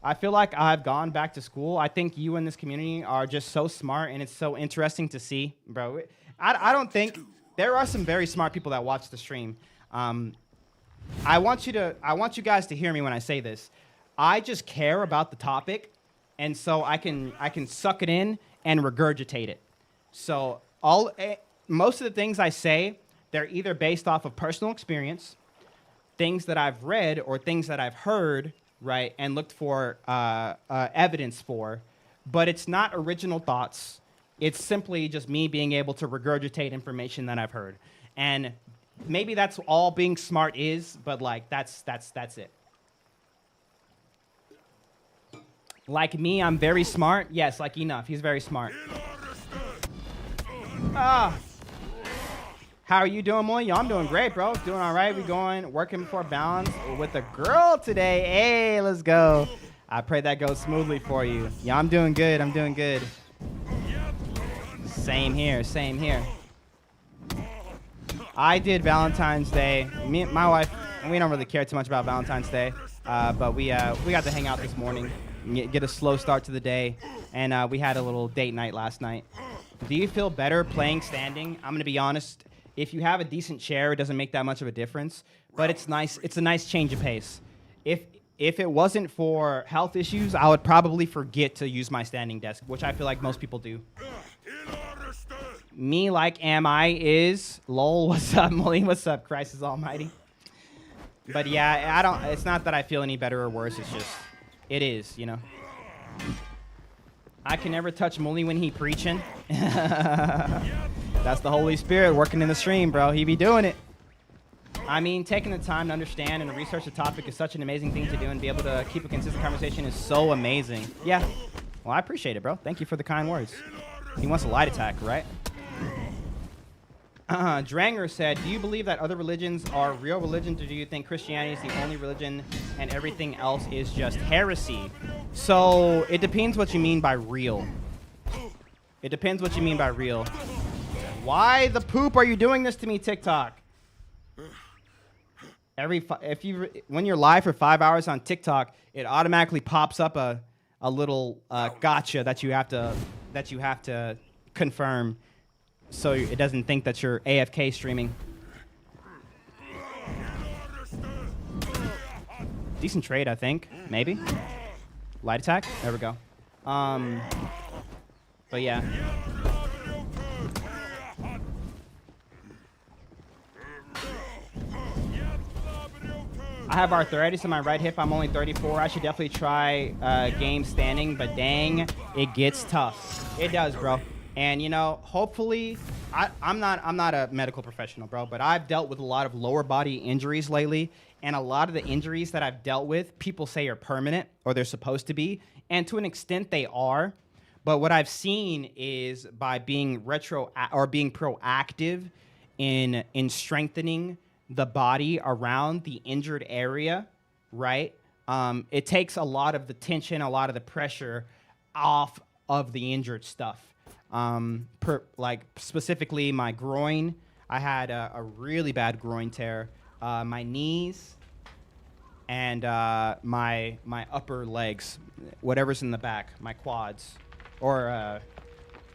I feel like I've gone back to school. I think you in this community are just so smart, and it's so interesting to see, bro. I don't think there are some very smart people that watch the stream. I want you guys to hear me when I say this. I just care about the topic, and so I can suck it in and regurgitate it. So most of the things I say, they're either based off of personal experience, things that I've read, or things that I've heard, right, and looked for evidence for. But it's not original thoughts. It's simply just me being able to regurgitate information that I've heard. And maybe that's all being smart is, but like that's it. Like me, I'm very smart. Yes, like enough. He's very smart. Ah. How are you doing, Molly? Yo, I'm doing great, bro. Doing all right. We going working for balance with a girl today. Hey, let's go. I pray that goes smoothly for you. Yeah, I'm doing good. I'm doing good. Same here. Same here. I did Valentine's Day. Me, my wife, we don't really care too much about Valentine's Day, but we got to hang out this morning, get a slow start to the day, and we had a little date night last night. Do you feel better playing standing? I'm gonna be honest. If you have a decent chair, it doesn't make that much of a difference, but it's nice. It's a nice change of pace. If it wasn't for health issues, I would probably forget to use my standing desk, which I feel like most people do. Me like am I is lol. What's up, Molly? What's up? Christ is almighty. But yeah, I don't. It's not that I feel any better or worse. It's just it is, you know. I can never touch Molly when he preaching. That's the Holy Spirit working in the stream, bro. He be doing it. I mean, taking the time to understand and research the topic is such an amazing thing to do, and be able to keep a consistent conversation is so amazing. Yeah. Well, I appreciate it, bro. Thank you for the kind words. He wants a light attack, right? Dranger said, do you believe that other religions are real religions, or do you think Christianity is the only religion and everything else is just heresy? So it depends what you mean by real. It depends what you mean by real. Why the poop are you doing this to me, TikTok? When you're live for 5 hours on TikTok, it automatically pops up a little gotcha that you have to confirm, so it doesn't think that you're AFK streaming. Decent trade, I think. Maybe. Light attack. There we go. But yeah. I have arthritis in my right hip. I'm only 34. I should definitely try game standing, but dang, it gets tough. It does, bro. And you know, hopefully, I'm not a medical professional, bro, but I've dealt with a lot of lower body injuries lately, and a lot of the injuries that I've dealt with, people say are permanent, or they're supposed to be, and to an extent they are. But what I've seen is by being being proactive in strengthening the body around the injured area, right? It takes a lot of the tension, a lot of the pressure off of the injured stuff. Like specifically my groin, I had a really bad groin tear. My knees and my upper legs, whatever's in the back, my quads, or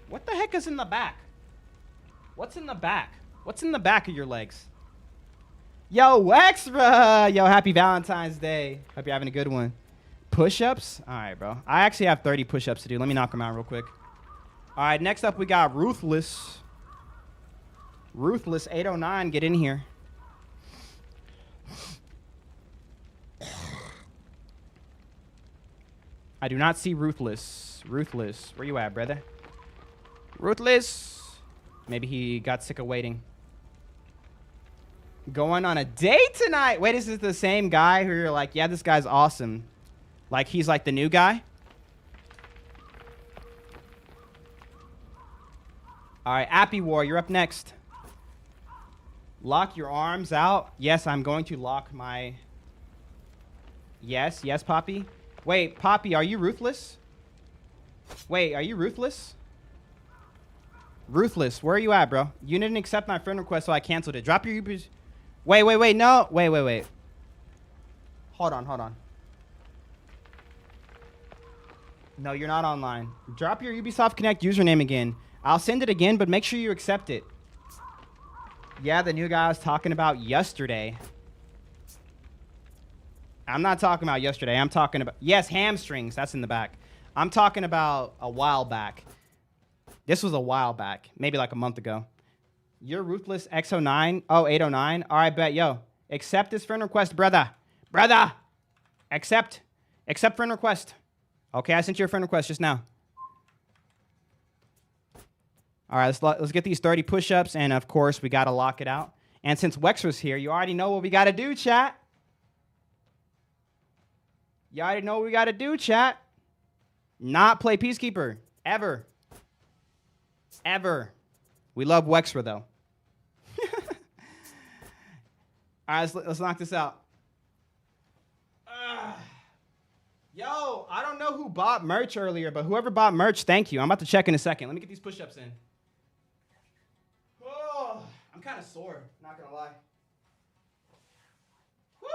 what the heck is in the back? What's in the back? What's in the back of your legs? Yo, extra! Yo, happy Valentine's Day. Hope you're having a good one. Push-ups? All right, bro. I actually have 30 push-ups to do. Let me knock them out real quick. All right, next up we got Ruthless. Ruthless 809, get in here. I do not see Ruthless. Ruthless, where you at, brother? Ruthless. Maybe he got sick of waiting. Going on a date tonight. Wait, is this the same guy who you're like, yeah, this guy's awesome? Like he's like the new guy? All right, Appy War, you're up next. Lock your arms out. Yes, I'm going to lock my... Yes, Poppy. Wait, Poppy, are you Ruthless? Wait, are you Ruthless? Ruthless, where are you at, bro? You didn't accept my friend request, so I canceled it. Drop your... Wait, no. Wait. Hold on. No, you're not online. Drop your Ubisoft Connect username again. I'll send it again, but make sure you accept it. Yeah, the new guy I was talking about yesterday. I'm not talking about yesterday. I'm talking about... Yes, hamstrings. That's in the back. I'm talking about a while back. This was a while back. Maybe like a month ago. You're Ruthless X09. Oh, 809. All right, bet. Yo, accept this friend request, brother. Brother. Accept friend request. Okay, I sent you a friend request just now. All right, let's get these 30 push-ups, and of course, we got to lock it out. And since Wexer's here, you already know what we got to do, chat. Not play Peacekeeper. Ever. Ever. We love Wexford, though. All right, let's knock this out. Yo, I don't know who bought merch earlier, but whoever bought merch, thank you. I'm about to check in a second. Let me get these push-ups in. Oh, I'm kind of sore, not going to lie. Woo!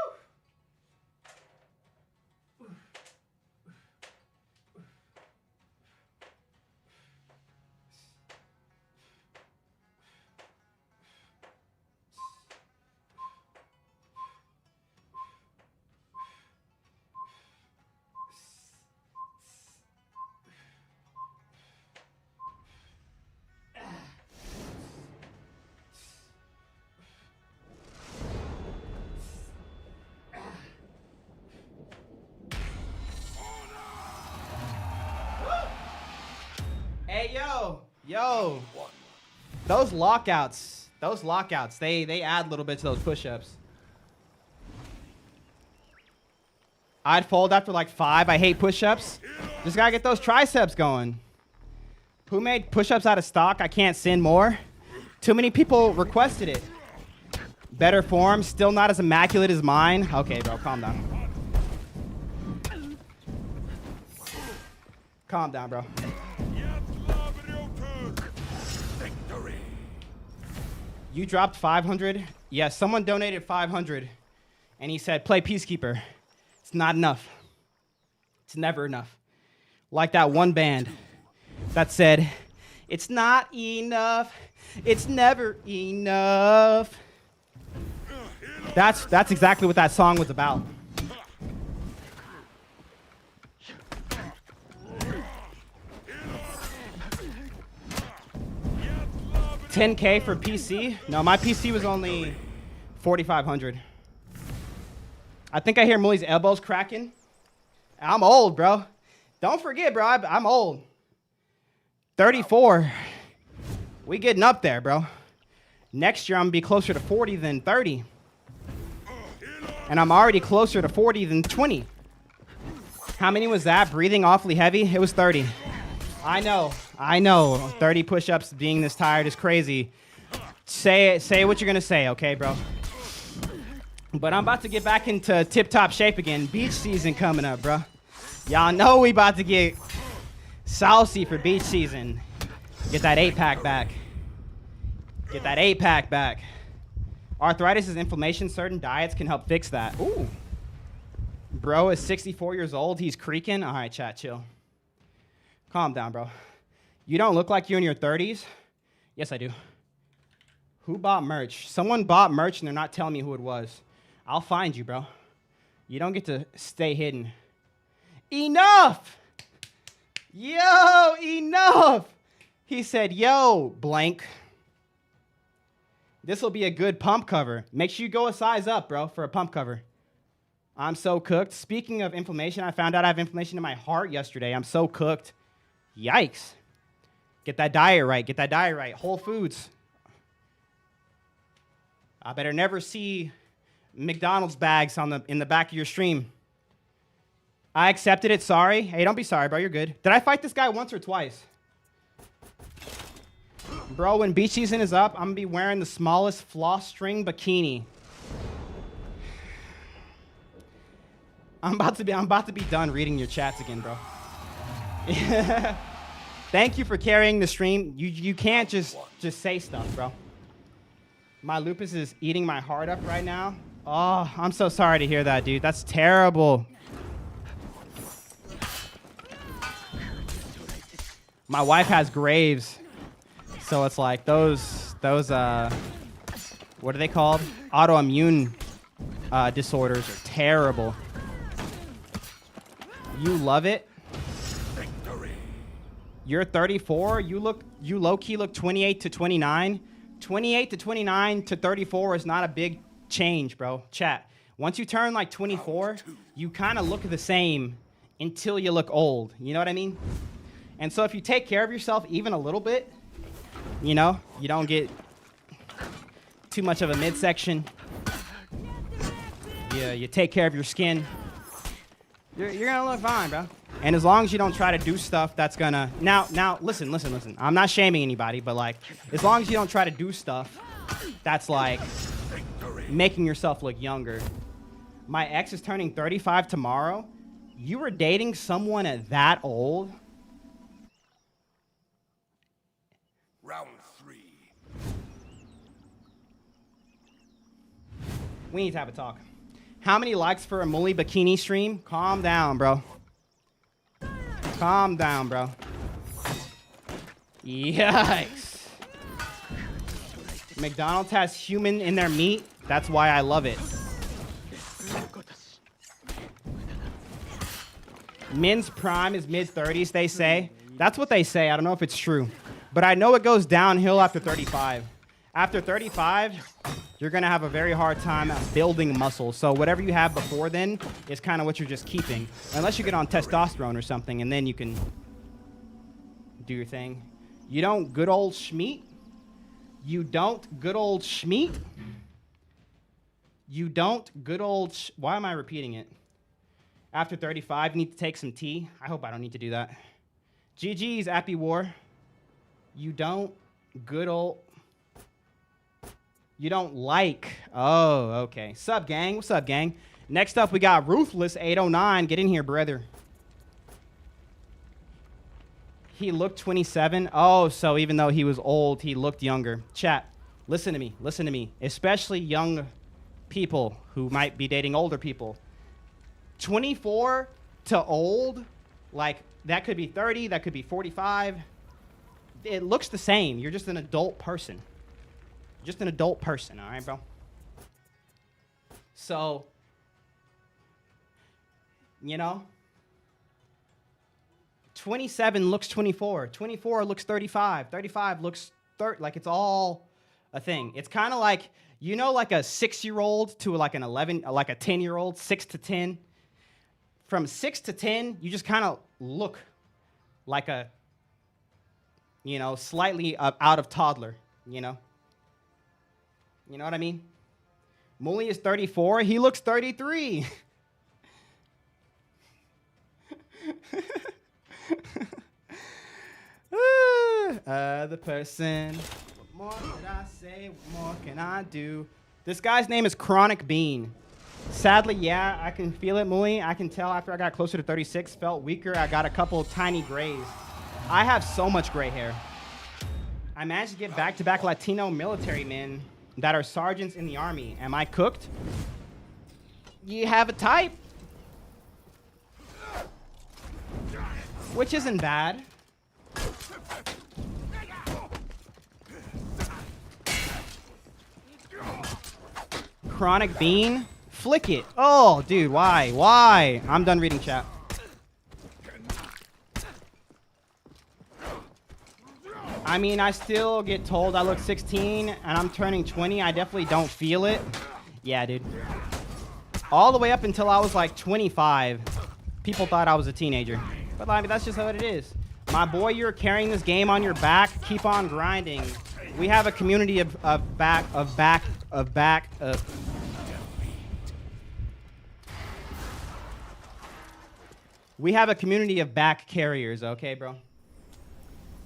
Hey, yo, those lockouts, they add a little bit to those push-ups. I'd fold after like 5. I hate push-ups. Just gotta get those triceps going. Who made push-ups out of stock? I can't sin more. Too many people requested it. Better form, still not as immaculate as mine. Okay, bro, calm down. Calm down, bro. You dropped 500? Yes, someone donated 500. And he said, play Peacekeeper. It's not enough. It's never enough. Like that one band that said, it's not enough. It's never enough. That's exactly what that song was about. $10K for PC? No, my PC was only 4,500. I think I hear Mully's elbows cracking. I'm old, bro. Don't forget, bro, I'm old. 34. We getting up there, bro. Next year, I'm gonna be closer to 40 than 30. And I'm already closer to 40 than 20. How many was that? Breathing awfully heavy? It was 30. I know. 30 push-ups being this tired is crazy. Say what you're gonna say, okay, bro? But I'm about to get back into tip-top shape again. Beach season coming up, bro. Y'all know we about to get saucy for beach season. Get that 8-pack back. Get that 8-pack back. Arthritis is inflammation. Certain diets can help fix that. Ooh. Bro is 64 years old. He's creaking. All right, chat, chill. Calm down, bro. You don't look like you're in your 30s. Yes, I do. Who bought merch? Someone bought merch and they're not telling me who it was. I'll find you, bro. You don't get to stay hidden. Enough! Yo, enough! He said, yo, blank. This will be a good pump cover. Make sure you go a size up, bro, for a pump cover. I'm so cooked. Speaking of inflammation, I found out I have inflammation in my heart yesterday. I'm so cooked. Yikes. Get that diet right. Get that diet right. Whole Foods. I better never see McDonald's bags in the back of your stream. I accepted it. Sorry. Hey, don't be sorry, bro. You're good. Did I fight this guy once or twice? Bro, when beach season is up, I'm going to be wearing the smallest floss string bikini. I'm about to be done reading your chats again, bro. Thank you for carrying the stream. You can't just say stuff, bro. My lupus is eating my heart up right now. Oh, I'm so sorry to hear that, dude. That's terrible. My wife has Graves, so it's like those what are they called? Autoimmune disorders are terrible. You love it. You're 34. You low-key look 28 to 29. 28 to 29 to 34 is not a big change, bro. Chat. Once you turn like 24, you kind of look the same until you look old. You know what I mean? And so if you take care of yourself even a little bit, you know, you don't get too much of a midsection. Yeah, you take care of your skin. You're gonna look fine, bro. And as long as you don't try to do stuff that's gonna now listen. I'm not shaming anybody, but like as long as you don't try to do stuff that's like making yourself look younger. My ex is turning 35 tomorrow. You were dating someone at that old? Round 3. We need to have a talk. How many likes for a Muli bikini stream? Calm down, bro. Calm down, bro. Yikes. McDonald's has human in their meat. That's why I love it. Men's prime is mid-30s, they say. That's what they say. I don't know if it's true. But I know it goes downhill after 35. After 35, you're going to have a very hard time building muscle. So whatever you have before then is kind of what you're just keeping. Unless you get on testosterone or something, and then you can do your thing. You don't good old schmeat? You don't good old schmeat? You don't good old why am I repeating it? After 35, you need to take some tea. I hope I don't need to do that. GG's, Appy War. You don't good old... You don't like... Oh, okay. Sup, gang? What's up, gang? Next up, we got Ruthless 809. Get in here, brother. He looked 27. Oh, so even though he was old, he looked younger. Chat, listen to me. Listen to me. Especially young people who might be dating older people. 24 to old, like that could be 30, that could be 45. It looks the same. You're just an adult person. Just an adult person, all right, bro? So, you know, 27 looks 24. 24 looks 35. 35 looks 30. Like it's all a thing. It's kind of like, you know, like a 6-year-old to like an 11, like a 10-year-old, 6 to 10. From 6 to 10, you just kind of look like a, you know, slightly out of toddler, you know? You know what I mean? Muli is 34. He looks 33. The person. What more can I say? What more can I do? This guy's name is Chronic Bean. Sadly, yeah, I can feel it, Muli. I can tell after I got closer to 36, felt weaker. I got a couple tiny grays. I have so much gray hair. I managed to get back-to-back Latino military men that are sergeants in the army. Am I cooked? You have a type. Which isn't bad. Chronic Bean? Flick it. Oh, dude, why? Why? I'm done reading chat. I mean, I still get told I look 16, and I'm turning 20. I definitely don't feel it. Yeah, dude. All the way up until I was like 25, people thought I was a teenager. But I mean, that's just how it is. My boy, you're carrying this game on your back. Keep on grinding. We have a community We have a community of back carriers, okay, bro?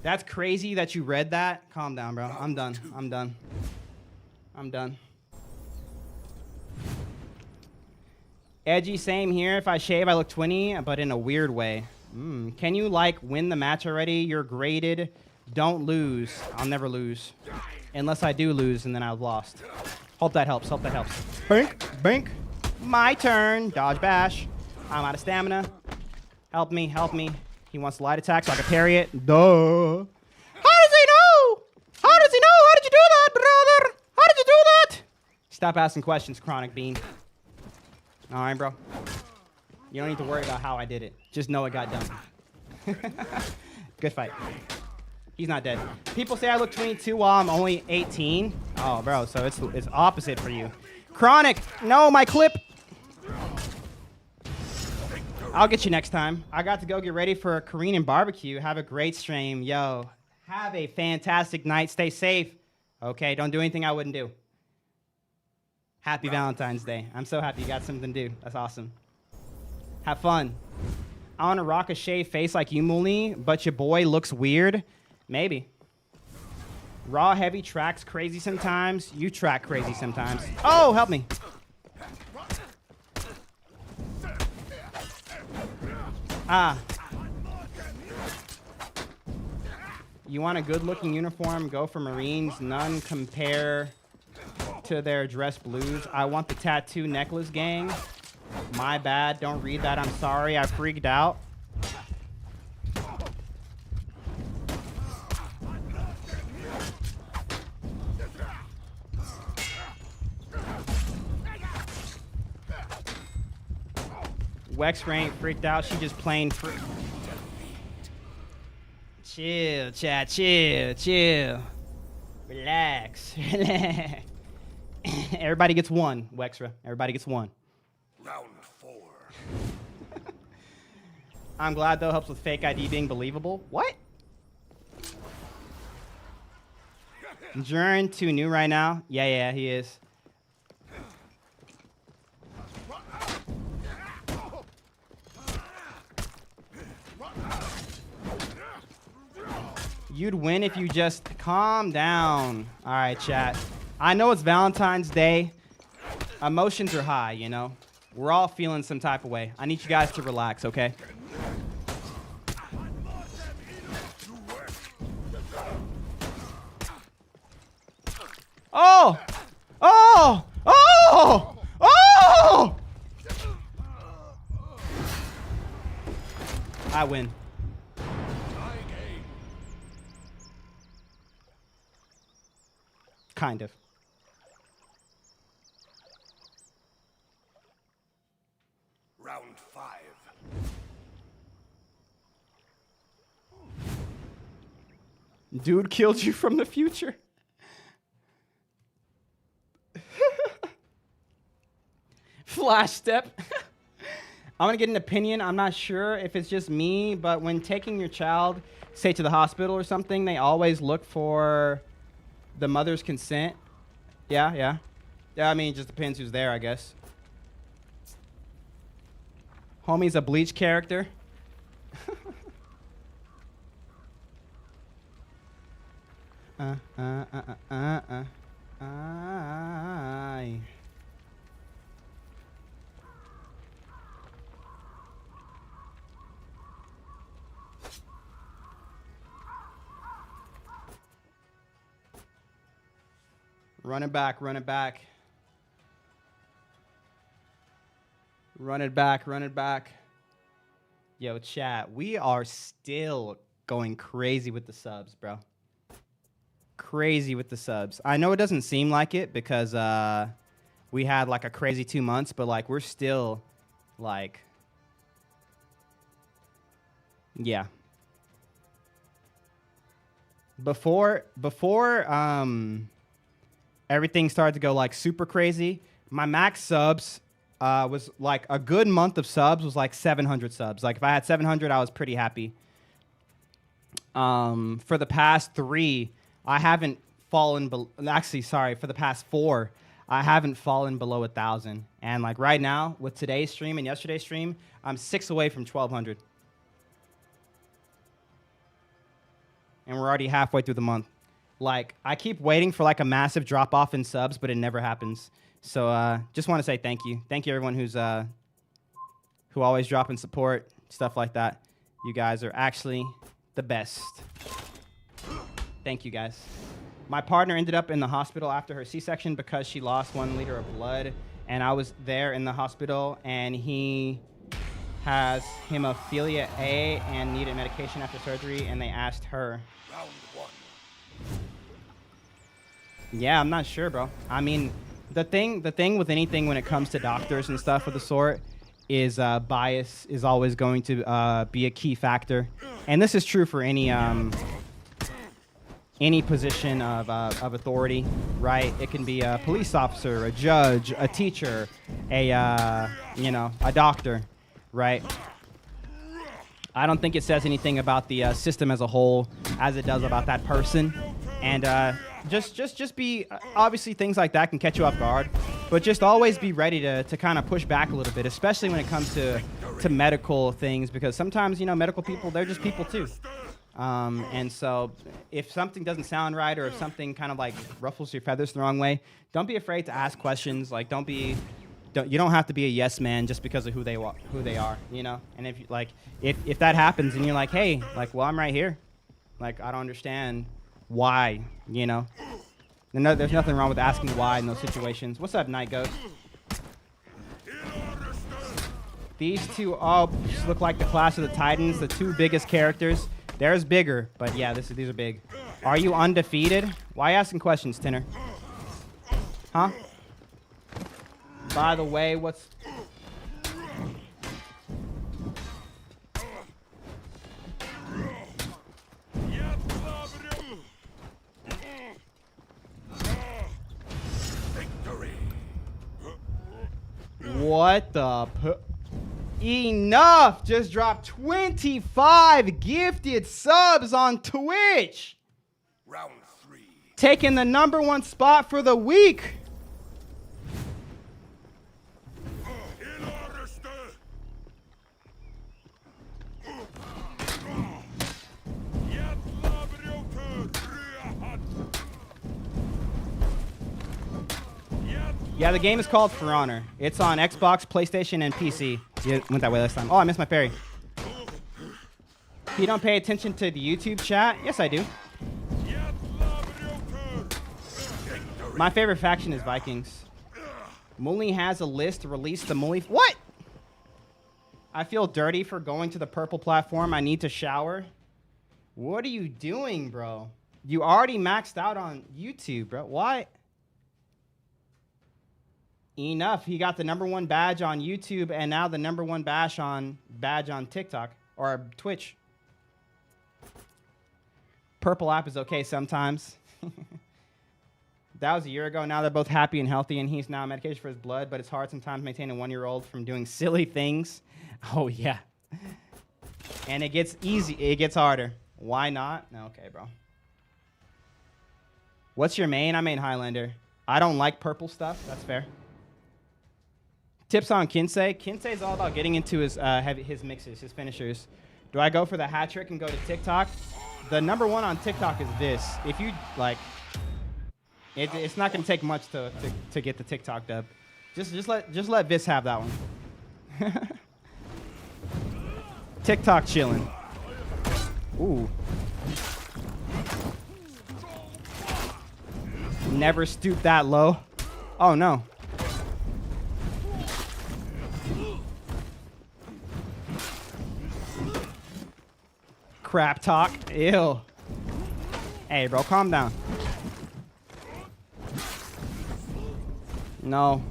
That's crazy that you read that. Calm down, bro. I'm done. I'm done. I'm done. Edgy, same here. If I shave, I look 20, but in a weird way. Can you, like, win the match already? You're graded. Don't lose. I'll never lose. Unless I do lose, and then I've lost. Hope that helps. Hope that helps. Bink. Bink. My turn. Dodge bash. I'm out of stamina. Help me. Help me. He wants light attack so I can parry it. Duh. How does he know? How does he know? How did you do that, brother? How did you do that? Stop asking questions, Chronic Bean. All right, bro. You don't need to worry about how I did it. Just know it got done. Good fight. He's not dead. People say I look 22 while I'm only 18. Oh, bro, so it's opposite for you. Chronic, no, my clip. I'll get you next time. I got to go get ready for a Korean barbecue. Have a great stream. Yo, have a fantastic night. Stay safe. Okay, don't do anything I wouldn't do. Happy Valentine's Day. I'm so happy you got something to do. That's awesome. Have fun. I want to rock a shaved face like you, Muli, but your boy looks weird. Maybe. Raw heavy tracks crazy sometimes. You track crazy sometimes. Oh, help me. Ah. You want a good-looking uniform? Go for Marines. None compare to their dress blues. I want the tattoo necklace gang. My bad. Don't read that. I'm sorry. I freaked out. Wexra ain't freaked out. She just plain free. Chill, chat. Chill. Relax. Everybody gets one, Wexra. Everybody gets one. Round 4. I'm glad, though, helps with fake ID being believable. What? Jern too new right now? Yeah, he is. You'd win if you just calm down. All right, chat. I know it's Valentine's Day. Emotions are high, you know? We're all feeling some type of way. I need you guys to relax, okay? Oh! Oh! Oh! Oh! I win. Kind of. Round 5. Dude killed you from the future. Flash step. I'm gonna get an opinion. I'm not sure if it's just me, but when taking your child, say to the hospital or something, they always look for the mother's consent. Yeah, I mean, it just depends who's there, I guess. Homie's a Bleach character. Aye. Run it back. Run it back. Yo, chat, we are still going crazy with the subs, bro. Crazy with the subs. I know it doesn't seem like it because we had like a crazy 2 months, but like we're still like, yeah. Before everything started to go like super crazy, my max subs was like a good month of subs was like 700 subs. Like if I had 700, I was pretty happy. For the past 3, I haven't fallen below, actually, sorry, for the past 4, I haven't fallen below 1,000. And like right now, with today's stream and yesterday's stream, I'm 6 away from 1,200. And we're already halfway through the month. Like, I keep waiting for like a massive drop off in subs, but it never happens. So just want to say thank you. Thank you everyone who always drop in support, stuff like that. You guys are actually the best. Thank you guys. My partner ended up in the hospital after her C-section because she lost 1 liter of blood, and I was there in the hospital, and he has hemophilia A and needed medication after surgery, and they asked her. Round 1. Yeah, I'm not sure, bro. I mean, the thing with anything when it comes to doctors and stuff of the sort is bias is always going to be a key factor, and this is true for any position of authority, right? It can be a police officer, a judge, a teacher, a doctor, right? I don't think it says anything about the system as a whole as it does about that person. And just be, obviously things like that can catch you off guard, but just always be ready to kind of push back a little bit, especially when it comes to to medical things, because sometimes, you know, medical people, they're just people too. And so if something doesn't sound right, or if something kind of like ruffles your feathers the wrong way, don't be afraid to ask questions. Like, you don't have to be a yes man just because of who they are, you know? And if that happens and you're like, hey, like, well, I'm right here. Like, I don't understand why, you know? There's nothing wrong with asking why in those situations. What's up, Night Ghost? These two all look like the Clash of the Titans, the two biggest characters. There's bigger, but yeah, these are big. Are you undefeated? Why asking questions, Tinner? Huh? By the way, what's... What the... Enough! Just dropped 25 gifted subs on Twitch. Round 3. Taking the #1 spot for the week. Yeah, the game is called For Honor. It's on Xbox, PlayStation, and PC. You went that way last time. Oh, I missed my parry. You don't pay attention to the YouTube chat? Yes, I do. My favorite faction is Vikings. Muli has a list. Release the Muli. What? I feel dirty for going to the purple platform. I need to shower. What are you doing, bro? You already maxed out on YouTube, bro. Why? Enough. He got the #1 badge on YouTube and now the #1 badge on TikTok or Twitch. Purple app is okay sometimes. That was a year ago. Now they're both happy and healthy, and he's now on medication for his blood, but it's hard sometimes maintaining a 1-year-old from doing silly things. Oh, yeah. And it gets easy. It gets harder. Why not? No, okay, bro. What's your main? I main Highlander. I don't like purple stuff. That's fair. Tips on Kinsei. Kinsei is all about getting into his mixes, his finishers. Do I go for the hat trick and go to TikTok? The #1 on TikTok is this. If you like, it's not gonna take much to get the TikTok dub. Just let Vis have that one. TikTok chilling. Ooh. Never stoop that low. Oh no. Crap talk. Ew. Hey, bro, calm down. No.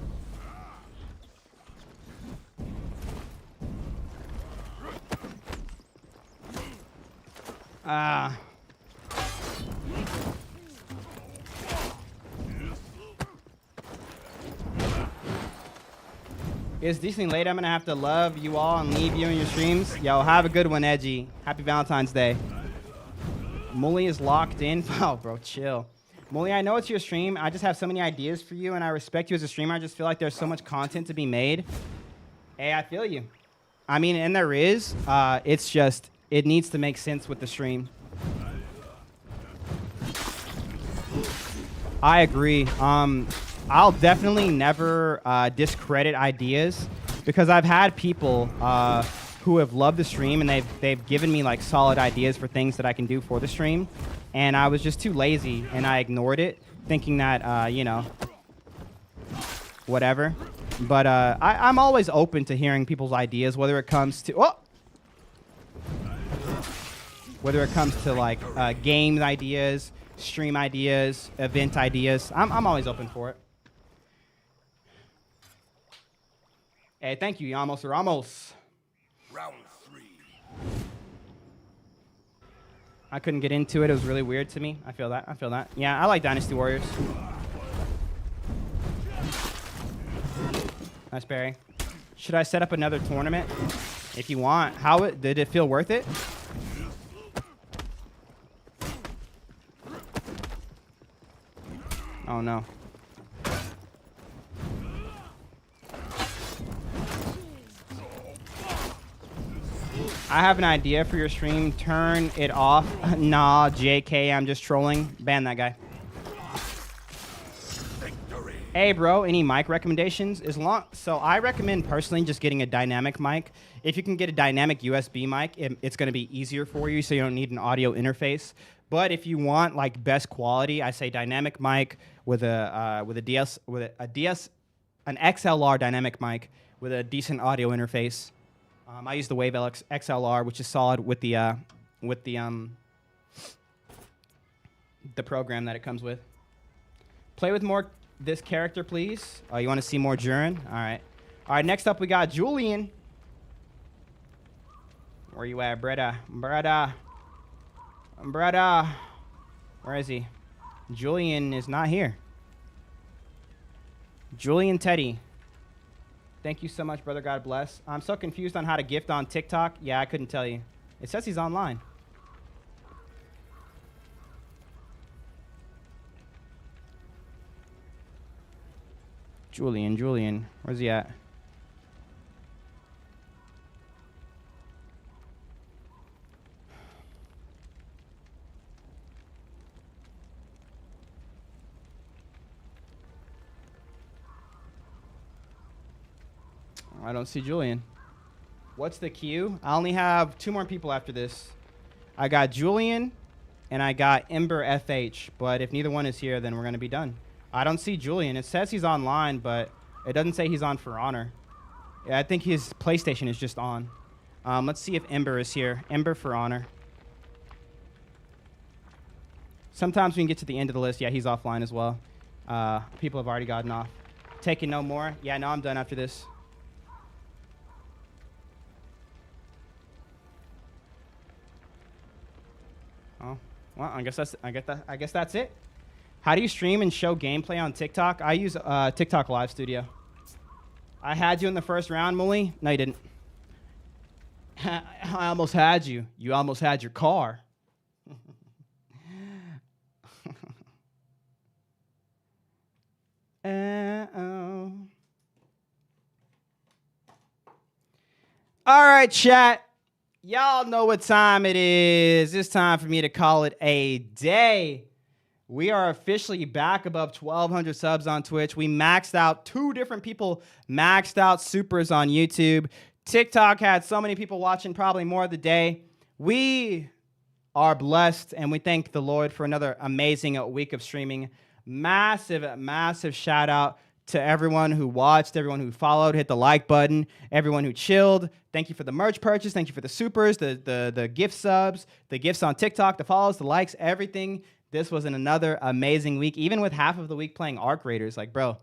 Ah. It's decently late. I'm going to have to love you all and leave you in your streams. Yo, have a good one, Edgy. Happy Valentine's Day. Muli is locked in. Oh, bro, chill. Muli, I know it's your stream. I just have so many ideas for you, and I respect you as a streamer. I just feel like there's so much content to be made. Hey, I feel you. I mean, and there is. It's just, it needs to make sense with the stream. I agree. I'll definitely never discredit ideas, because I've had people who have loved the stream, and they've given me like solid ideas for things that I can do for the stream, and I was just too lazy and I ignored it, thinking that you know, whatever. But I'm always open to hearing people's ideas, whether it comes to like game ideas, stream ideas, event ideas. I'm always open for it. Hey, thank you, Yamos Ramos. Round 3. I couldn't get into it. It was really weird to me. I feel that. Yeah, I like Dynasty Warriors. Nice parry. Should I set up another tournament? If you want. Did it feel worth it? Oh, no. I have an idea for your stream. Turn it off. Nah, JK, I'm just trolling. Ban that guy. Victory. Hey, bro, any mic recommendations? So I recommend personally just getting a dynamic mic. If you can get a dynamic USB mic, it's going to be easier for you, so you don't need an audio interface. But if you want like best quality, I say dynamic mic with an XLR dynamic mic with a decent audio interface. I use the Wave XLR, which is solid with the program that it comes with. Play with more this character, please. Oh, you want to see more Jurin? All right. All right, next up we got Julian. Where you at, brother? Brother. Where is he? Julian is not here. Julian Teddy. Thank you so much, brother. God bless. I'm so confused on how to gift on TikTok. Yeah, I couldn't tell you. It says he's online. Julian. Where's he at? I don't see Julian. What's the queue? I only have 2 more people after this. I got Julian and I got Ember FH, but if neither one is here, then we're going to be done. I don't see Julian. It says he's online, but it doesn't say he's on For Honor. Yeah, I think his PlayStation is just on. Let's see if Ember is here. Ember For Honor. Sometimes we can get to the end of the list. Yeah, he's offline as well. People have already gotten off. Taking no more. Yeah, no, I'm done after this. Oh, well, I guess that's it. How do you stream and show gameplay on TikTok? I use TikTok Live Studio. I had you in the first round, Mully. No, you didn't. I almost had you. You almost had your car. All right, chat. Y'all know what time it is. It's time for me to call it a day. We are officially back above 1,200 subs on Twitch. We maxed out. 2 different people maxed out supers on YouTube. TikTok had so many people watching, probably more of the day. We are blessed, and we thank the Lord for another amazing week of streaming. Massive shout out to everyone who watched, everyone who followed, hit the like button, everyone who chilled. Thank you for the merch purchase. Thank you for the supers, the gift subs, the gifts on TikTok, the follows, the likes, everything. This was another amazing week, even with half of the week playing Arc Raiders. Like, bro,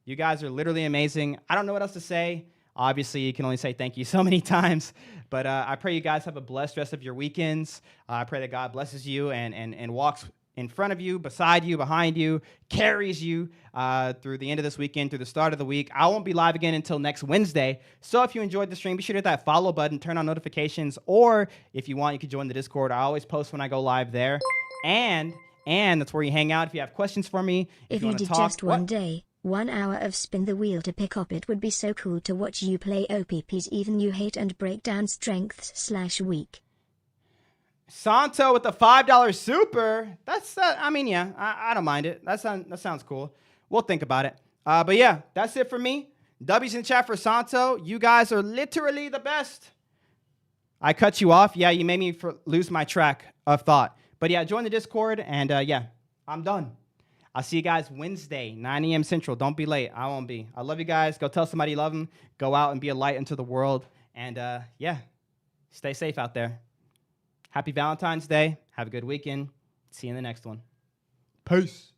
you guys are literally amazing. I don't know what else to say. Obviously, you can only say thank you so many times. But I pray you guys have a blessed rest of your weekends. I pray that God blesses you and walks in front of you, beside you, behind you, carries you through the end of this weekend, through the start of the week. I won't be live again until next Wednesday. So if you enjoyed the stream, be sure to hit that follow button, turn on notifications, or if you want, you can join the Discord. I always post when I go live there. And that's where you hang out if you have questions for me. If you did talk, just one day, 1 hour of spin the wheel to pick up, it would be so cool to watch you play OPPs even you hate and break down strengths/weak. Santo with the $5 super. That's I mean, yeah, I don't mind it. That sounds cool. We'll think about it. But yeah, that's it for me. W's in the chat for Santo. You guys are literally the best. I cut you off. Yeah, you made me lose my track of thought. But yeah, join the Discord, and yeah, I'm done. I'll see you guys Wednesday, 9 a.m. Central. Don't be late. I won't be. I love you guys. Go tell somebody you love them. Go out and be a light into the world. And yeah, stay safe out there. Happy Valentine's Day. Have a good weekend. See you in the next one. Peace.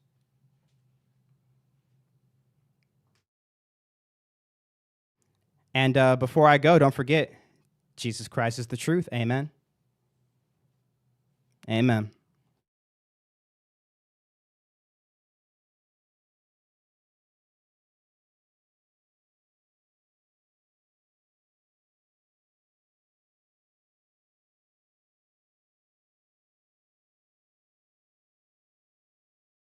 And before I go, don't forget, Jesus Christ is the truth. Amen. Amen.